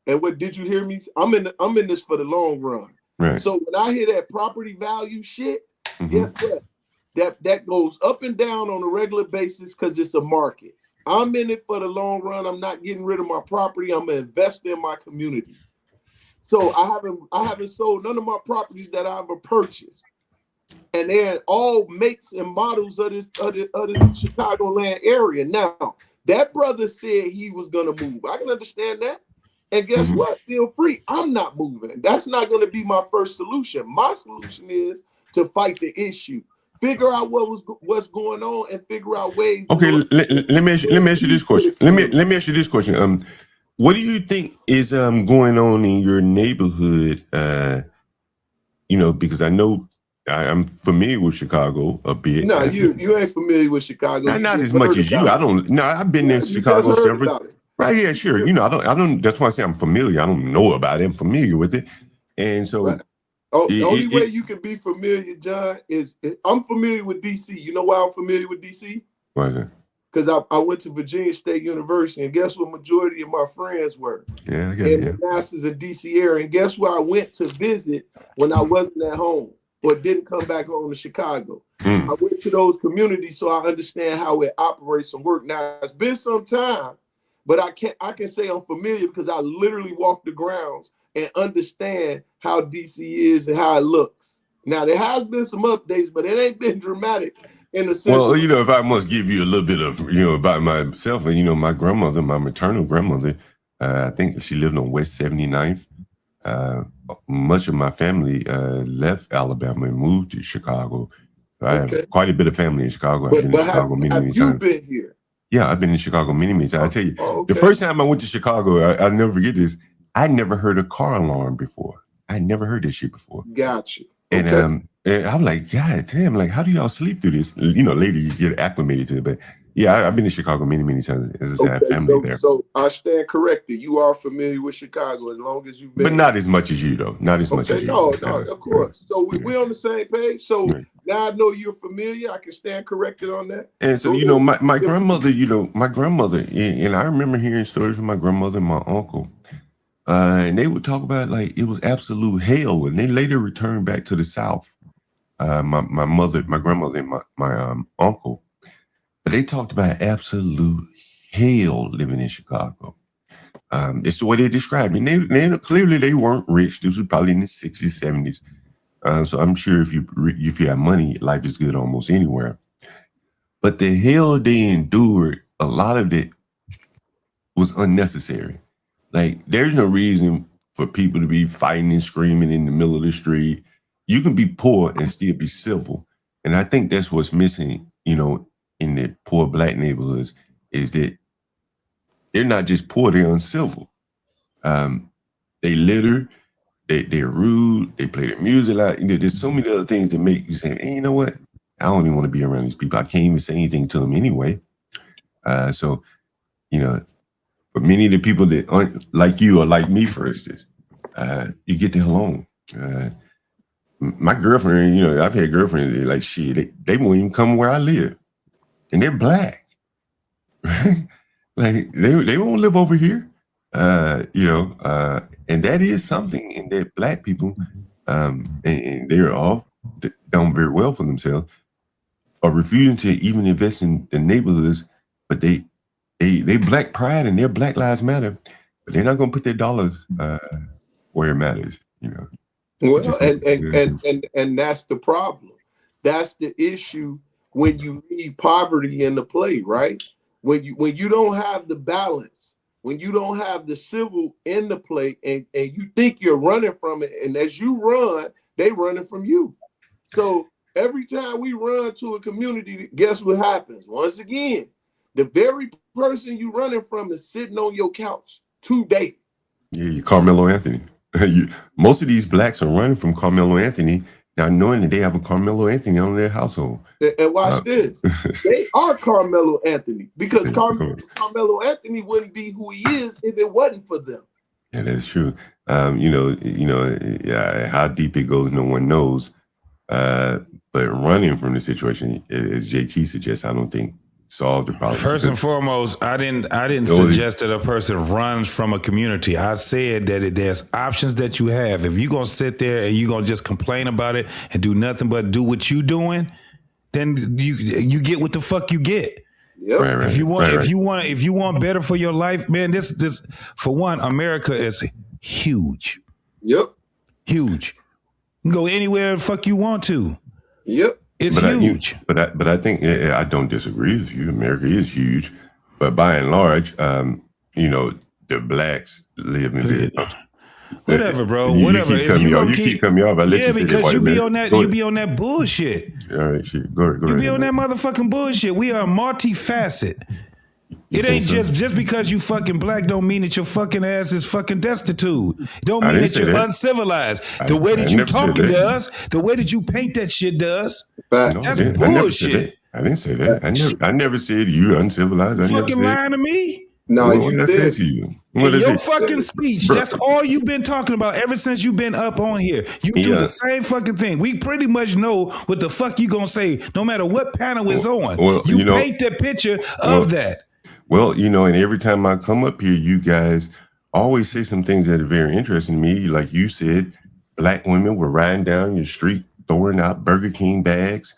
S9: And what did you hear me? I'm in this for the long run.
S6: Right.
S9: So when I hear that property value shit. Guess what? That goes up and down on a regular basis because it's a market. I'm in it for the long run. I'm not getting rid of my property. I'm gonna invest in my community. So I haven't sold none of my properties that I've ever purchased, and they're all makes and models of this Chicagoland area. Now that brother said he was gonna move. I can understand that. And guess what? Feel free. I'm not moving. That's not gonna be my first solution. My solution is to fight the issue, figure out what's going on, and figure out ways.
S6: Okay, let me ask you this question. Let me ask you this question. What do you think is going on in your neighborhood? You know, because I know I'm familiar with Chicago a bit.
S9: No, you ain't familiar with Chicago.
S6: Not as much as you. I don't. No, I've been in Chicago several. Right? Yeah, sure. You know, I don't. That's why I say I'm familiar. I don't know about it. I'm familiar with it, and so.
S9: Right. The only way you can be familiar, John, is I'm familiar with DC. You know why I'm familiar with DC?
S6: Why is that?
S9: Because I went to Virginia State University, and guess what majority of my friends were?
S6: Yeah, I get it.
S9: The masters in DC area. And guess where I went to visit when I wasn't at home or didn't come back home to Chicago? I went to those communities so I understand how it operates and works. Now, it's been some time, but I can say I'm familiar because I literally walk the grounds and understand how DC is and how it looks. Now there has been some updates, but it ain't been dramatic in the sense.
S6: Well, if I must give you a little bit of about myself, and my grandmother, my maternal grandmother, I think she lived on West 79th. Much of my family left Alabama and moved to Chicago. I have quite a bit of family in Chicago. I've been in Chicago many times.
S9: Have you been here?
S6: Yeah, I've been in Chicago many times. I tell you, the first time I went to Chicago, I'll never forget this. I never heard a car alarm before. I never heard this shit before.
S9: Gotcha.
S6: And I'm like, God damn, like, how do y'all sleep through this? Later you get acclimated to it. But yeah, I've been in Chicago many times. As I said, I have family there.
S9: So I stand corrected. You are familiar with Chicago as long as you've been.
S6: But not as much as you, though. Not as much as you.
S9: No, of course. So we're on the same page. So now I know you're familiar. I can stand corrected on that.
S6: And so, my grandmother, and I remember hearing stories from my grandmother and my uncle. And they would talk about like it was absolute hell, and they later returned back to the South. My grandmother, and my uncle, but they talked about absolute hell living in Chicago. It's the way they described it. And they clearly they weren't rich. This was probably in the 60s, 70s. So I'm sure if you have money, life is good almost anywhere. But the hell they endured, a lot of it was unnecessary. Like, there's no reason for people to be fighting and screaming in the middle of the street. You can be poor and still be civil. And I think that's what's missing, in the poor Black neighborhoods, is that they're not just poor, they're uncivil. They litter, they're rude, they play their music loud. There's so many other things that make you say, hey, you know what? I don't even want to be around these people. I can't even say anything to them anyway. For many of the people that aren't like you or like me, for instance, you get the hell on. My girlfriend, I've had girlfriends that like shit. They won't even come where I live, and they're Black. Like they won't live over here. And that is something in that Black people, and they're all done very well for themselves, are refusing to even invest in the neighborhoods, but they Black pride and their Black Lives Matter, but they're not going to put their dollars where it matters,
S9: Well, and that's the problem. That's the issue when you leave poverty in the play, right? When you don't have the balance, when you don't have the civil in the play, and you think you're running from it, and as you run, they running from you. So every time we run to a community, guess what happens? Once again, the very person you running from is sitting on your couch today.
S6: Yeah, Carmelo Anthony. Most of these Blacks are running from Carmelo Anthony, not knowing that they have a Carmelo Anthony on their household.
S9: And watch this. They are Carmelo Anthony, because Carmelo Anthony wouldn't be who he is if it wasn't for them.
S6: Yeah, that's true. How deep it goes, no one knows. But running from the situation, as JT suggests, I don't think solve the problem.
S18: First and foremost, I didn't suggest that a person runs from a community. I said that there's options that you have. If you're gonna sit there and you're gonna just complain about it and do nothing but do what you doing, then you get what the fuck you get.
S9: Yep.
S6: Right,
S18: if you want better for your life, man, this for one, America is huge.
S9: Yep.
S18: Huge. You can go anywhere the fuck you want to.
S9: Yep.
S18: It's huge.
S6: But I think I don't disagree with you. America is huge, but by and large, the Blacks live in
S18: whatever, bro.
S6: You
S18: whatever.
S6: Keep cutting me off. You keep cutting me off.
S18: Because you be on that bullshit.
S6: All right, shit. Go
S18: You be on that motherfucking bullshit. We are multifaceted. It ain't just because you fucking Black don't mean that your fucking ass is fucking destitute. Don't mean that you're uncivilized. The way that you talk does. The way that you paint that shit does. That's bullshit.
S6: I didn't say that. I never said you uncivilized.
S18: You fucking lying to me?
S9: No,
S6: what did I say to you?
S18: In your fucking speech, that's all you've been talking about ever since you've been up on here. You do the same fucking thing. We pretty much know what the fuck you gonna say, no matter what panel it's on. You paint the picture of that.
S6: Well, and every time I come up here, you guys always say some things that are very interesting to me. Like you said, Black women were riding down your street, throwing out Burger King bags.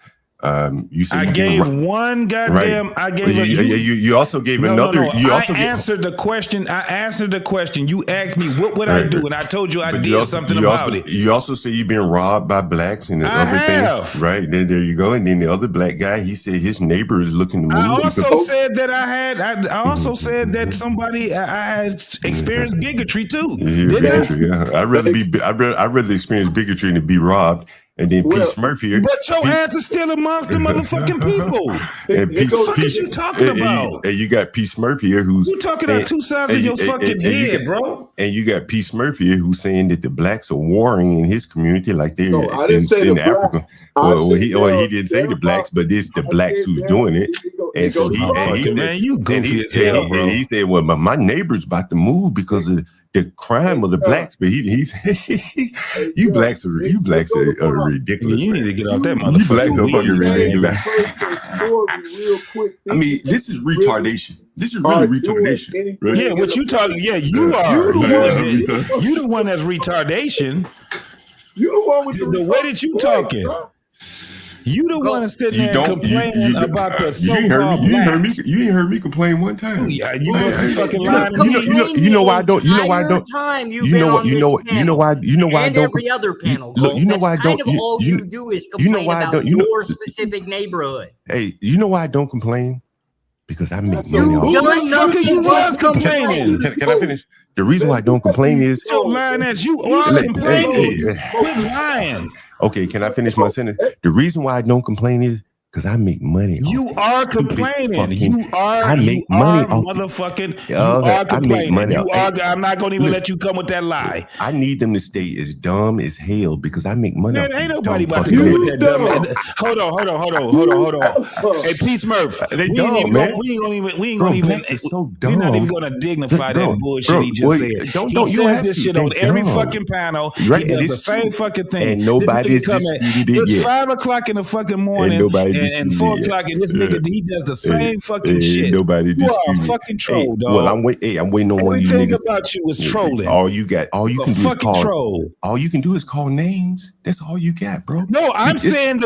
S6: You said
S18: I gave one goddamn.
S6: Right.
S18: I gave a,
S6: you also gave another.
S18: No.
S6: You also
S18: answered the question. I answered the question. You asked me what would I do, and I told you I did something about it.
S6: You also say you've been robbed by blacks and the other things, right? Then there you go. And then the other black guy, he said his neighbor is looking to move.
S18: I also said that I also said that somebody I had experienced bigotry too.
S6: Bigotry, yeah. I'd rather experience bigotry than be robbed. And then Peace Murphy here.
S18: But your ass is still amongst the motherfucking people.
S6: And
S18: What are you talking about?
S6: And you got Peace Murphy here who's
S18: you talking about two sides of your fucking head, bro.
S6: And you got Peace Murphy here who's saying that the blacks are warring in his community like they're
S9: I didn't say
S6: in
S9: the
S6: Africa.
S9: blacks.
S6: He didn't say the blacks, but it's the blacks who's doing it. And so he said,
S18: man, you goofy as hell, bro.
S6: And he said, well, my neighbor's about to move because of the crime of the blacks, but he's you blacks are ridiculous.
S18: You need to get off that motherfucker.
S6: You blacks are fucking ridiculous. I mean, this is retardation. This is really retardation. Right?
S18: Yeah, what you talking? Yeah, you are. You the one that's retardation.
S9: You the one with
S18: the way that you talking. You the one that's sitting there complaining about the so-called blacks.
S6: You ain't heard me complain one time.
S18: Yeah, you fucking lying.
S6: You know why I don't. You know why I don't. You know why. You know why I don't.
S7: Every other panel.
S6: Look, you know why I don't.
S7: All you do is complain about your specific neighborhood.
S6: Hey, you know why I don't complain? Because I make money.
S18: You was complaining.
S6: Can I finish? The reason why I don't complain is
S18: you're lying as you are complaining. Quit lying.
S6: Okay, can I finish my sentence? The reason why I don't complain is because I make money.
S18: You are complaining. You are.
S6: I make money.
S18: Motherfucking. You are complaining. I'm not gonna even let you come with that lie.
S6: I need them to stay as dumb as hell because I make money.
S18: Man, ain't nobody about to come with that dumb. Hold on. Hey, Peace Murph.
S6: They dumb, man.
S18: We ain't gonna even.
S6: It's so dumb.
S18: We're not even gonna dignify that bullshit he just said. He says this shit on every fucking panel. He does the same fucking thing.
S6: And nobody's disputed it
S18: It's
S6: yet.
S18: 5 o'clock in the fucking morning. And 4 o'clock, and this nigga, he does the same fucking shit.
S6: Nobody
S18: you are a fucking troll, dog.
S6: Well, I'm waiting on one of you niggas.
S18: Everything about you is trolling.
S6: All you can
S18: troll.
S6: All you can do is call names. That's all you got, bro.
S18: No, I'm saying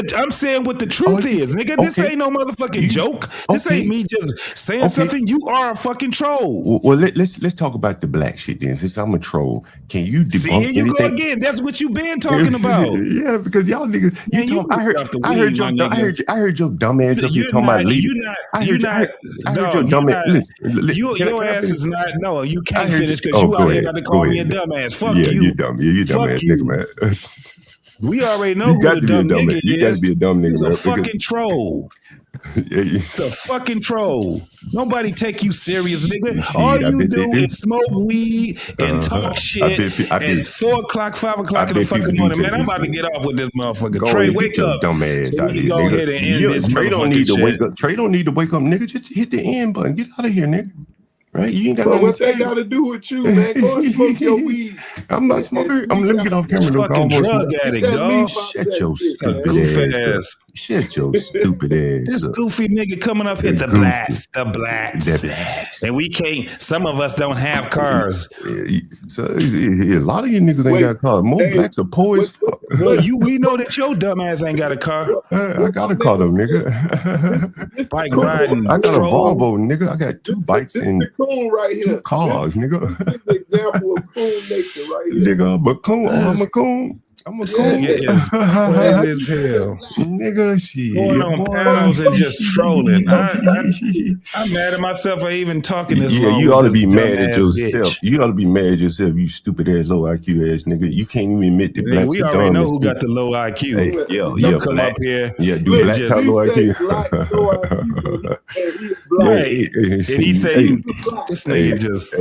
S18: what the truth is, nigga. This ain't no motherfucking joke. This ain't me just saying something. You are a fucking troll.
S6: Well, let's talk about the black shit then. Since I'm a troll, can you debunk
S18: anything? See, here you go again. That's what you been talking about.
S6: Yeah, because y'all niggas. I heard your dumb ass up here talking about leaving.
S18: Your ass is not. No, you can't finish because you out here got to call me a dumbass. Fuck you.
S6: You dumb. You dumb ass nigga, man.
S18: We already know who the dumb nigga is.
S6: You got to be a dumb nigga.
S18: He's a fucking troll. It's a fucking troll. Nobody take you serious, nigga. All you do is smoke weed and talk shit. And it's 4 o'clock, 5 o'clock in the fucking morning. Man, I'm about to get off with this motherfucker. Trey, wake up.
S6: Dumb ass
S18: so we can go ahead and end this.
S6: Trey don't need to wake up. Trey don't need to wake up, nigga. Just hit the end button. Get out of here, nigga. Right? You ain't got nothing to say.
S9: What that got to do with you, man? Go and smoke your weed.
S6: I'm not smoking. Let me get off camera.
S18: Fucking drug addict, dog.
S6: Shut your stupid ass. Shut your stupid ass.
S18: This goofy nigga coming up here, the blacks. And we can't, some of us don't have cars.
S6: So a lot of you niggas ain't got cars. Most blacks are poor as fuck.
S18: Well, we know that your dumb ass ain't got a car.
S6: I got a car though, nigga.
S18: Bike riding.
S6: I got a Volvo, nigga. I got 2 bikes and
S9: right here.
S6: 2 cars, nigga.
S9: This is an example of coon nature right here.
S6: Nigga, I'm a coon. I'm a coon.
S18: Yes. As hell.
S6: Nigga, shit.
S18: Going on panels and just trolling. I'm mad at myself for even talking this long.
S6: You ought to be mad at yourself. Bitch. You ought to be mad at yourself, you stupid ass low IQ ass nigga. You can't even admit that blacks
S18: we already know who got the low IQ.
S6: Hey,
S18: Don't come up here.
S6: Yeah, do black got low IQ.
S18: And he say this nigga just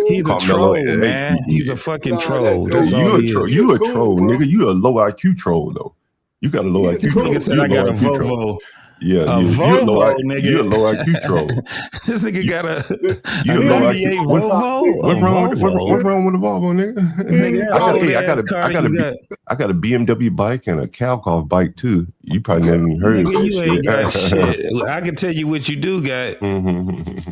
S18: he's a troll, man. He's a fucking troll.
S6: You a troll, nigga. You a low IQ troll though. You got a low IQ troll.
S18: Nigga said I got a Volvo.
S6: Yeah,
S18: A
S6: you're
S18: Volvo, nigga.
S6: You're a low IQ troll.
S18: This nigga got a
S6: You're a low
S18: 98
S6: IQ.
S18: Volvo.
S6: What's wrong with the Volvo, nigga?
S18: Nigga,
S6: I got a BMW bike and a Calcov bike too. You probably never even heard of
S18: Nigga,
S6: that
S18: you ain't got
S6: shit.
S18: shit. I can tell you what you do got.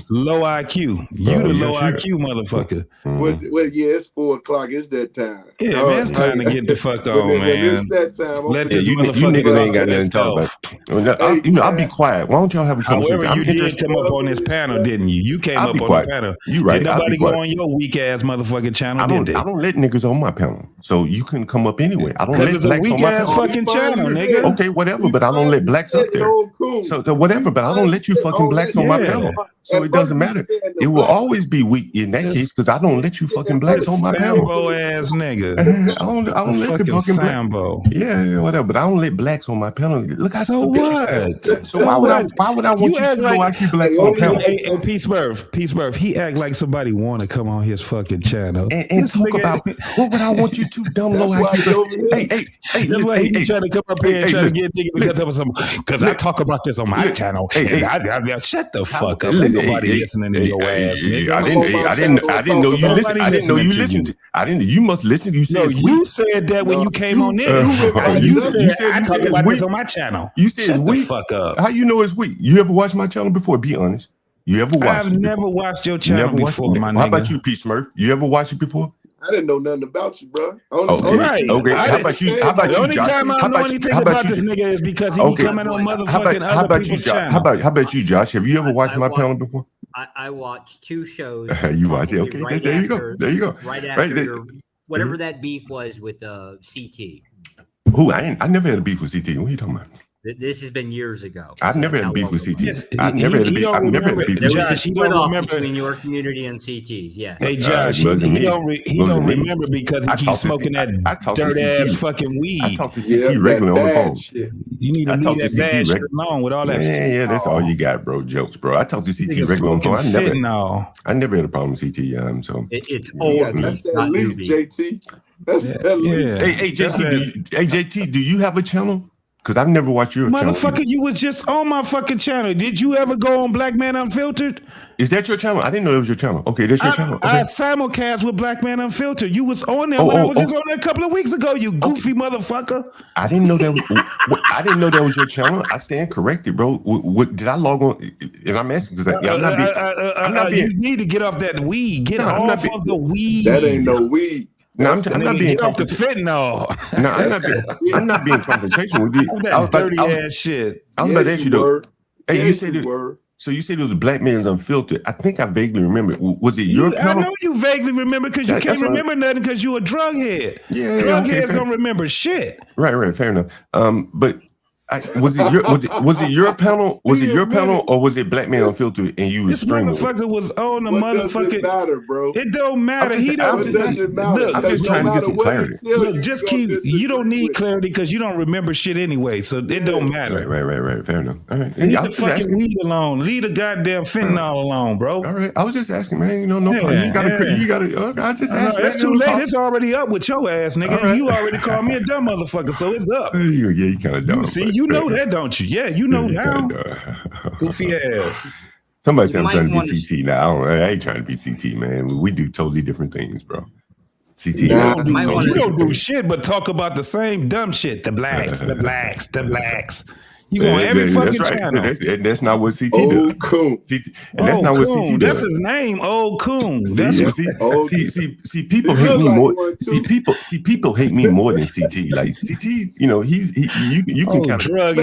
S18: Low IQ. You the low IQ motherfucker.
S9: Well, yeah, it's 4 o'clock. It's that time.
S18: Yeah, man, it's time to get the fuck on,
S9: when
S18: man.
S9: it's that time.
S18: Let
S6: Yeah,
S18: this
S6: you
S18: motherfucker
S6: niggas ain't
S18: talk
S6: got
S18: to
S6: nothing to talk
S18: himself.
S6: about. I'll be quiet. Why don't y'all have a conversation?
S18: However, you did come up on this panel, didn't you? You came
S6: I'll
S18: up
S6: be
S18: on
S6: quiet.
S18: the panel.
S6: You right.
S18: Did
S6: I'll
S18: nobody
S6: be
S18: go
S6: quiet.
S18: on your weak ass motherfucking channel?
S6: I don't let niggas on my panel, so you couldn't come up anyway. I don't
S18: Because
S6: let
S18: it's a
S6: blacks on
S18: weak
S6: my
S18: ass
S6: panel.
S18: fucking channel, nigga.
S6: Okay, whatever, but I don't let blacks up there. So whatever, but I don't let you fucking blacks on my panel. So it doesn't matter. It will always be weak in that case because I don't let you fucking blacks on my panel.
S18: Sambo ass nigga.
S6: I don't let the fucking
S18: Sambo.
S6: Yeah, whatever. But I don't let blacks on my panel. Look how
S18: So
S6: stupid you
S18: what?
S6: sound. So why would I want you
S18: act
S6: to low
S18: like
S6: IQ blacks on the panel?
S18: Hey, Peace Murph. He act like somebody want to come on his fucking channel
S6: and talk about what would I want you to dumb low IQ. Hey,
S18: that's why he trying to come up here and try to get niggas because I talk about this on my channel. And shut the fuck up. Ain't nobody listening to your ass, nigga.
S6: I didn't know you listened. I didn't know you listened. You must listen. You said
S18: you said that when you came on there. You said I talk about this on my channel.
S6: You said
S18: shut
S6: it's
S18: the
S6: weak.
S18: fuck up.
S6: How you know it's weak? You ever watched my channel before? Be honest. You ever watched it?
S18: I've never watched your channel before, my nigga.
S6: How about you, P. Smurf? You ever watched it before?
S9: I didn't know nothing about you, bro.
S6: Okay. How about you?
S18: The only time I know anything about this nigga is because he be coming on motherfucking other people's channel.
S6: How about you, Josh? Have you ever watched my panel before?
S22: I watched 2 shows.
S6: You watch it? Okay,
S22: right
S6: there you
S22: after,
S6: go. There you go.
S22: Right after whatever that beef was with CT.
S6: Who? I never had a beef with CT. What are you talking about?
S22: This has been years ago.
S6: I've never had a beef with CT.
S22: Yes,
S6: I've never had a beef. I've never had a beef
S22: There
S6: with
S22: was a
S6: CT.
S22: split off between your community and CT's. Yeah.
S18: Hey Josh, he don't remember because he keeps smoking that dirt ass fucking weed.
S6: I talk to CT regularly on the phone.
S18: You need to leave that bad shit alone with all that.
S6: Yeah, that's all you got, bro. Jokes, bro. I talk to CT regularly on the phone. I never had a problem with CT. So
S22: it's old.
S9: That's that leaf, JT. That's that leaf.
S6: Hey, JT, do you have a channel? Because I've never watched your channel.
S18: Motherfucker, you was just on my fucking channel. Did you ever go on Black Man Unfiltered?
S6: Is that your channel? I didn't know it was your channel. Okay, that's your channel. Okay.
S18: I simulcast with Black Man Unfiltered. You was on there when I was just on there a couple of weeks ago, you goofy motherfucker.
S6: I didn't know that. I didn't know that was your channel. I stand corrected, bro. What did I log on? And I'm asking because I'm not being.
S18: You need to get off that weed. Get off of the weed.
S9: That ain't no weed.
S6: No, I'm not being
S18: get off the fentanyl.
S6: No, I'm not being confrontational with you.
S18: That dirty ass shit.
S6: I was about to ask you though. Hey, you said it. So you said it was Black Man's Unfiltered. I think I vaguely remember. Was it your panel?
S18: I know you vaguely remember because you can't remember nothing because you a drug head.
S6: Yeah,
S18: drug heads don't remember shit.
S6: Right, fair enough. But was it your panel? Was it your panel or was it Black Man Unfiltered and you was
S18: This motherfucker was on the motherfucking.
S9: It matter, bro.
S18: It don't matter. He don't.
S6: I'm just trying to get some clarity.
S18: Look, just keep. You don't need clarity because you don't remember shit anyway, so it don't matter.
S6: Right. Fair enough. All right.
S18: Leave the fucking weed alone. Leave the goddamn fentanyl alone, bro.
S6: All right. I was just asking, man. You know, no problem. You gotta. I just asked.
S18: It's too late. It's already up with your ass, nigga. Right. You already called me a dumb motherfucker, so it's up.
S6: Yeah, you kind of dumb.
S18: See, you know that, don't you? Yeah, you know now. Goofy ass.
S6: Somebody said I'm trying to be CT now. I ain't trying to be CT, man. We do totally different things, bro. CT.
S18: You don't do shit but talk about the same dumb shit. The blacks. You go on every fucking channel.
S6: That's not what CT does.
S9: Coon.
S6: That's not what CT does.
S18: That's his name, Old Coon.
S6: See, people hate me more. People hate me more than CT. Like CT, you know, you can kind of
S18: drug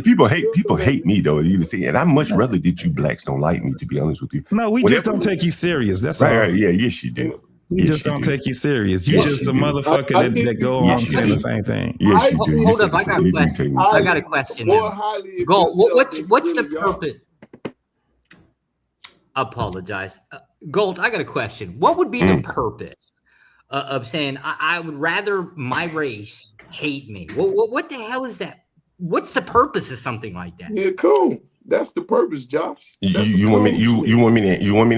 S6: People hate me though. You see, and I much rather that you blacks don't like me. To be honest with you,
S18: no, we just don't take you serious. That's all.
S6: Right. Yeah, yes, you do.
S18: We just don't take you serious. You just a motherfucker that go on saying the same thing.
S6: Yes, you do.
S22: Hold up, I got a question. I got a question. Go. What's the purpose? Apologize. Gold, I got a question. What would be the purpose of saying I would rather my race hate me? What the hell is that? What's the purpose of something like that?
S9: Yeah, cool. That's the purpose, Josh.
S6: You want me to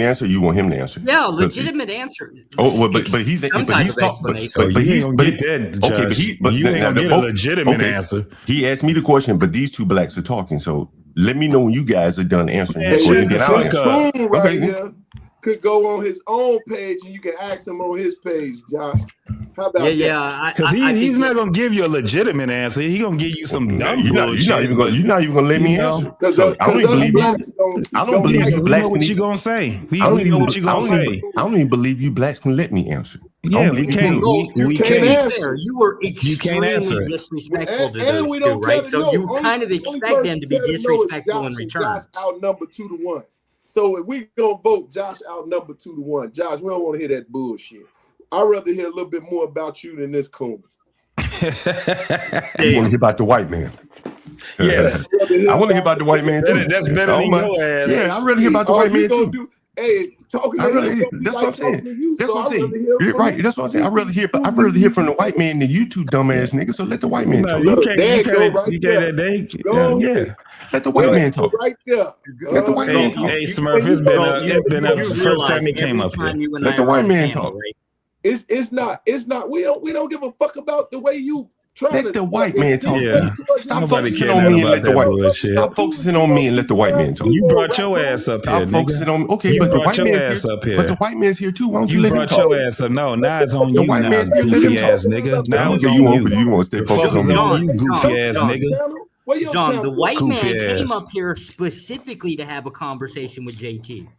S6: answer? Or you want him to answer?
S22: Yeah, legitimate answer.
S6: Oh well, but he's
S22: some type of explanation.
S18: You ain't gonna get that, Josh.
S6: Okay, but
S18: you ain't gonna get a legitimate answer.
S6: He asked me the question, but these two blacks are talking. So let me know when you guys are done answering
S9: Hey,
S6: this question. Then I'll answer.
S9: Coon right here could go on his own page and you can ask him on his page, Josh. How about that?
S18: Because he's not gonna give you a legitimate answer. He gonna give you some dumb bullshit.
S6: You're not even gonna let me answer. So I don't even believe you. I don't believe you blacks.
S18: Know what you gonna say? We
S6: I don't
S18: know what you gonna say.
S6: I don't even believe you blacks can let me answer.
S18: Yeah, we can't. We can't
S22: answer. You were
S18: You can't answer
S22: extremely
S18: it.
S22: disrespectful to
S9: And
S22: those
S9: we
S22: two,
S9: don't
S22: right?
S9: care to
S22: So
S9: know.
S22: you kind of
S9: Only
S22: expect them to be
S9: person care to know is
S22: disrespectful in
S9: Josh, and
S22: return.
S9: Josh outnumbered 2-1. So if we gonna vote Josh outnumbered 2-1, Josh, we don't want to hear that bullshit. I'd rather hear a little bit more about you than this coon.
S6: You want to hear about the white man?
S18: Yes.
S6: I want to hear about the white man too.
S18: That's better than your ass.
S6: Yeah, I'd rather hear about the white man too.
S9: Talking
S6: that's what I'm saying. That's what I'm saying. Right, that's what I'm saying. I'd rather hear from the white man than you two dumbass niggas. So let the white man talk.
S18: You can't. Yeah.
S6: Let the white man talk.
S9: Right there.
S6: Let the white man talk.
S18: Hey, Smurf, it's been up the first time he came up here.
S6: Let the white man talk.
S9: It's not. We don't give a fuck about the way you
S6: let the white man talk.
S18: Yeah.
S6: Stop focusing on me and let the white. Stop focusing on me and let the white man talk.
S18: You brought your ass up here.
S6: Stop focusing on. Okay,
S18: you
S6: but the
S18: brought
S6: white
S18: your
S6: man's
S18: ass up here.
S6: But the white man's here too. Why don't you let him
S18: brought
S6: talk?
S18: your ass up. No, now it's on
S6: The
S18: you.
S6: white
S18: Now,
S6: man's here. Let him
S18: goofy
S6: talk.
S18: ass nigga. Now it's
S6: Okay,
S18: on you.
S6: You want to stay focused on me?
S18: You goofy ass nigga.
S22: John, the white man
S18: Goofy
S22: came
S18: ass.
S22: up here specifically to have a conversation with JT.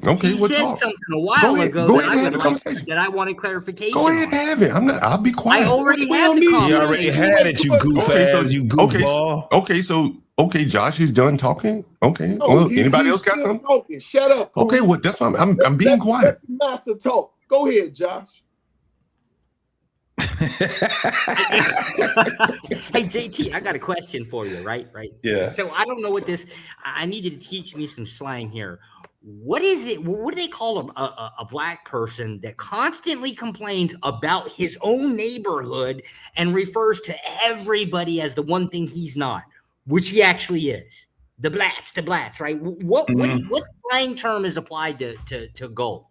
S6: Okay,
S22: He
S6: we'll
S22: said
S6: talk.
S22: something a while ago
S6: Go
S22: that
S6: ahead
S22: I
S6: and have
S22: would
S6: the
S22: like,
S6: conversation.
S22: that I wanted clarification.
S6: Go ahead and have it. I'll be quiet.
S22: I already had the
S18: You
S22: conversation.
S18: already had it, you goof ass, you goofball.
S6: Okay, Josh is done talking. Okay.
S9: No,
S6: Well,
S9: he's
S6: anybody else got
S9: still
S6: something?
S9: talking. Shut up.
S6: Okay, well, that's why I'm being quiet.
S9: Let the master talk. Go ahead, Josh.
S22: Hey JT, I got a question for you, right?
S18: Yeah.
S22: So I don't know what this. I need you to teach me some slang here. What is it? What do they call a black person that constantly complains about his own neighborhood and refers to everybody as the one thing he's not, which he actually is? The blacks, right? What slang term is applied to gold?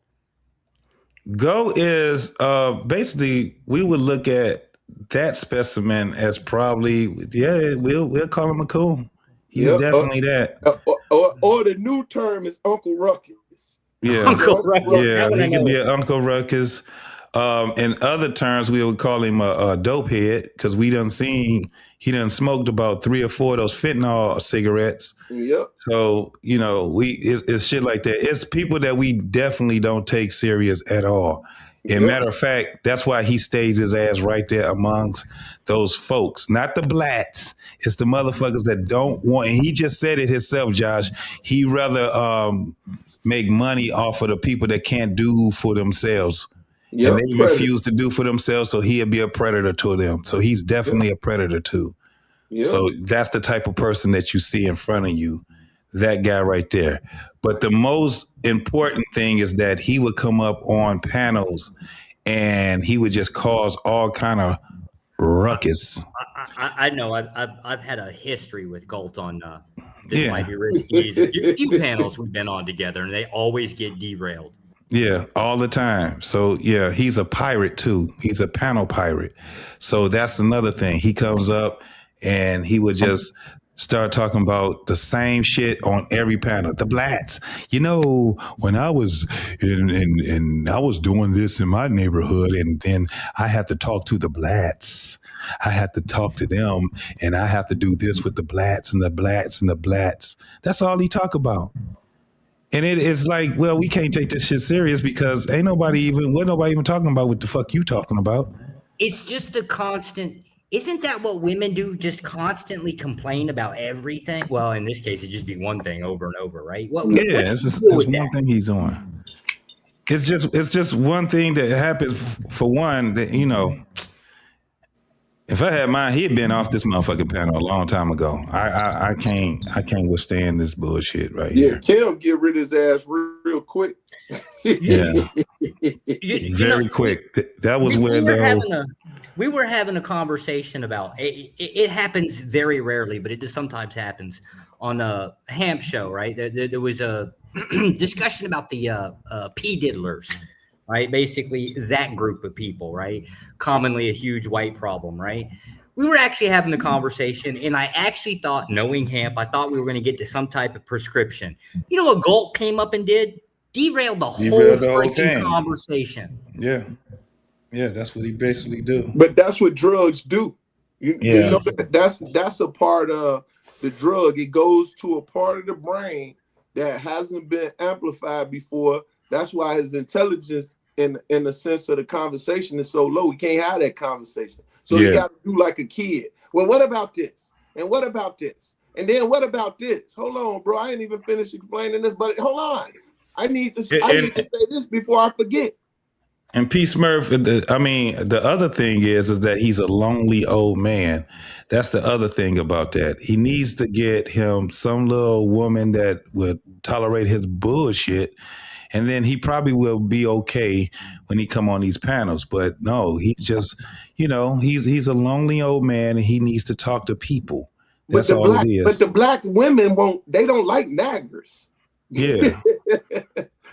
S18: Go is basically we would look at that specimen as probably we'll call him a coon. He's definitely that.
S9: Or the new term is Uncle Ruckus.
S18: Yeah,
S22: Uncle Ruckus.
S18: Yeah, he can be an Uncle Ruckus. In other terms, we would call him a dope head because we done seen he done smoked about 3 or 4 of those fentanyl cigarettes.
S9: Yep.
S18: So it's shit like that. It's people that we definitely don't take serious at all. And matter of fact, that's why he stays his ass right there amongst those folks, not the blacks. It's the motherfuckers that don't want. And he just said it himself, Josh. He rather make money off of the people that can't do for themselves.
S9: Yep,
S18: and they refuse to do for themselves, so he'll be a predator to them. So he's definitely a predator too. Yep. So that's the type of person that you see in front of you, that guy right there. But the most important thing is that he would come up on panels and he would just cause all kind of ruckus.
S22: I know. I've had a history with Galt on this might be risky. A few panels we've been on together, and they always get derailed.
S18: Yeah, all the time. So yeah, he's a pirate too. He's a panel pirate. So that's another thing. He comes up and he would just start talking about the same shit on every panel. The blacks. You know, when I was I was doing this in my neighborhood, and then I had to talk to the blacks. I had to talk to them, and I have to do this with the blacks and the blacks and the blacks. That's all he talk about. And it's like, well, we can't take this shit serious because ain't nobody even talking about what the fuck you talking about.
S22: It's just the constant. Isn't that what women do? Just constantly complain about everything? Well, in this case, it'd just be one thing over and over, right?
S18: It's one thing he's doing. It's just one thing that happens for one that, you know, if I had mine, he'd been off this motherfucking panel a long time ago. I can't withstand this bullshit right here.
S9: Kim get rid of his ass real quick.
S18: Yeah, very quick. That was where
S22: we were having a conversation about it happens very rarely, but it just sometimes happens on a Hamp show, right? There was a discussion about the pea diddlers, right? Basically, that group of people, right? Commonly a huge white problem, right? We were actually having the conversation, and I actually thought, knowing Hamp, I thought we were going to get to some type of prescription. You know what Galt came up and did? Derailed the whole freaking
S18: thing.
S22: conversation.
S18: Yeah. Yeah, that's what he basically do.
S9: But that's what drugs do. You
S18: Yeah.
S9: know, that's a part of the drug. It goes to a part of the brain that hasn't been amplified before. That's why his intelligence in the sense of the conversation is so low. He can't have that conversation. So he got to do like a kid. Well, what about this? And what about this? And then what about this? Hold on, bro. I ain't even finished explaining this, but hold on. I need to say this before I forget.
S18: And P. Smurf, the other thing is that he's a lonely old man. That's the other thing about that. He needs to get him some little woman that would tolerate his bullshit, and then he probably will be okay when he come on these panels. But no, he's just, he's a lonely old man, and he needs to talk to people. That's all it is.
S9: But the black women they don't like naggers.
S18: Yeah.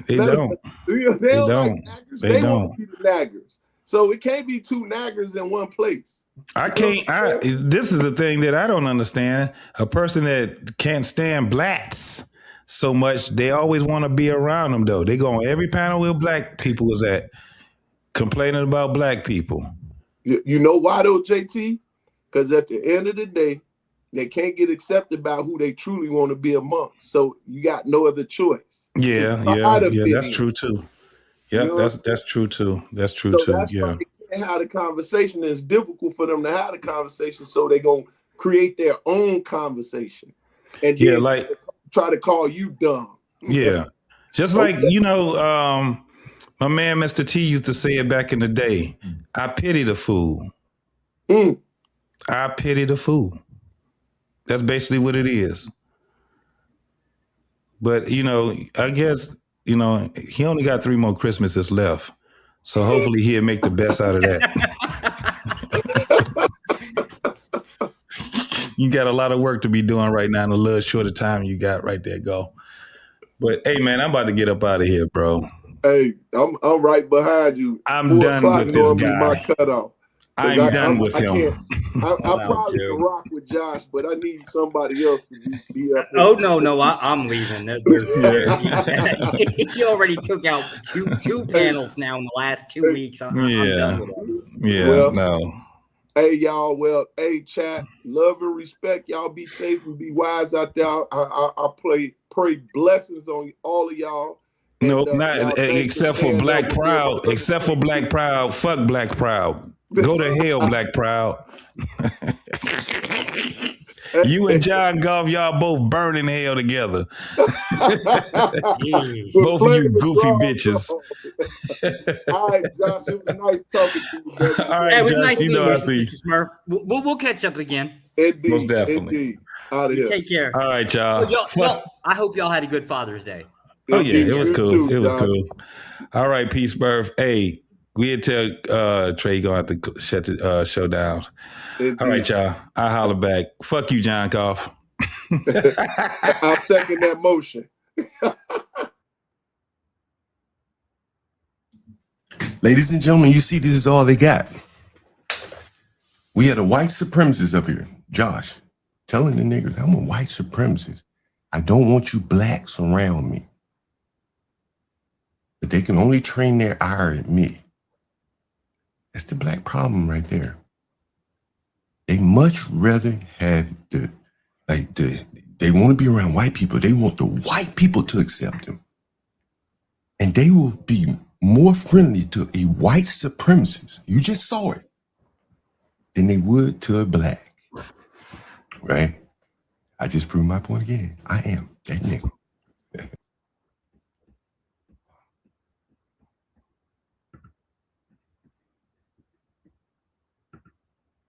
S18: They don't.
S9: They don't. They want to be the naggers. So it can't be two naggers in one place.
S18: This is the thing that I don't understand. A person that can't stand blacks so much, they always want to be around them, though. They go on every panel where black people was at, complaining about black people.
S9: You know why, though, JT? Because at the end of the day, they can't get accepted by who they truly want to be amongst. So you got no other choice.
S18: Yeah, that's true too. Yeah, that's true too. That's true too.
S9: Why they can't have the conversation. It's difficult for them to have the conversation, so they're gonna create their own conversation. And then try to call you dumb.
S18: Yeah. Just like, my man Mr. T used to say it back in the day. I pity the fool. I pity the fool. That's basically what it is. But, I guess, he only got 3 more Christmases left. So hopefully he'll make the best out of that. You got a lot of work to be doing right now in a little shorter time you got right there, go. But, hey, man, I'm about to get up out of here, bro.
S9: Hey, I'm right behind you.
S18: I'm done with this guy.
S9: My cutoff.
S18: I'm done with him.
S9: I probably can rock with Josh, but I need somebody else to be up there.
S22: Oh, no, I'm leaving. He already took out two panels now in the last 2 weeks. I'm done with it.
S18: Yeah, no.
S9: Hey, y'all. Well, hey, chat. Love and respect. Y'all be safe and be wise out there. I pray blessings on all of y'all.
S18: No, not except for Black Proud. Except for Black Proud. Fuck Black Proud. Go to hell, Black Proud. You and John Goff, y'all both burn in hell together. Both of you goofy bitches.
S9: All right, Josh, it was nice talking to you, baby.
S18: All right, Josh,
S22: nice
S18: I see.
S22: We'll catch up again.
S9: Indeed,
S18: most definitely.
S9: Indeed. Out of here.
S22: Take care.
S18: All right, y'all.
S22: I hope y'all had a good Father's Day.
S18: Oh, yeah, it was cool. It was cool. All right, peace, Murph. Hey, we'll tell Trey you're going to have to shut the show down. Indeed. All right, y'all. I'll holler back. Fuck you, John Goff.
S9: I'll second that motion.
S6: Ladies and gentlemen, you see, this is all they got. We had a white supremacist up here, Josh, telling the niggas, I'm a white supremacist. I don't want you blacks around me. But they can only train their ire at me. That's the black problem right there. They much rather have they want to be around white people. They want the white people to accept them. And they will be more friendly to a white supremacist, you just saw it, than they would to a black. Right? I just proved my point again. I am that nigga.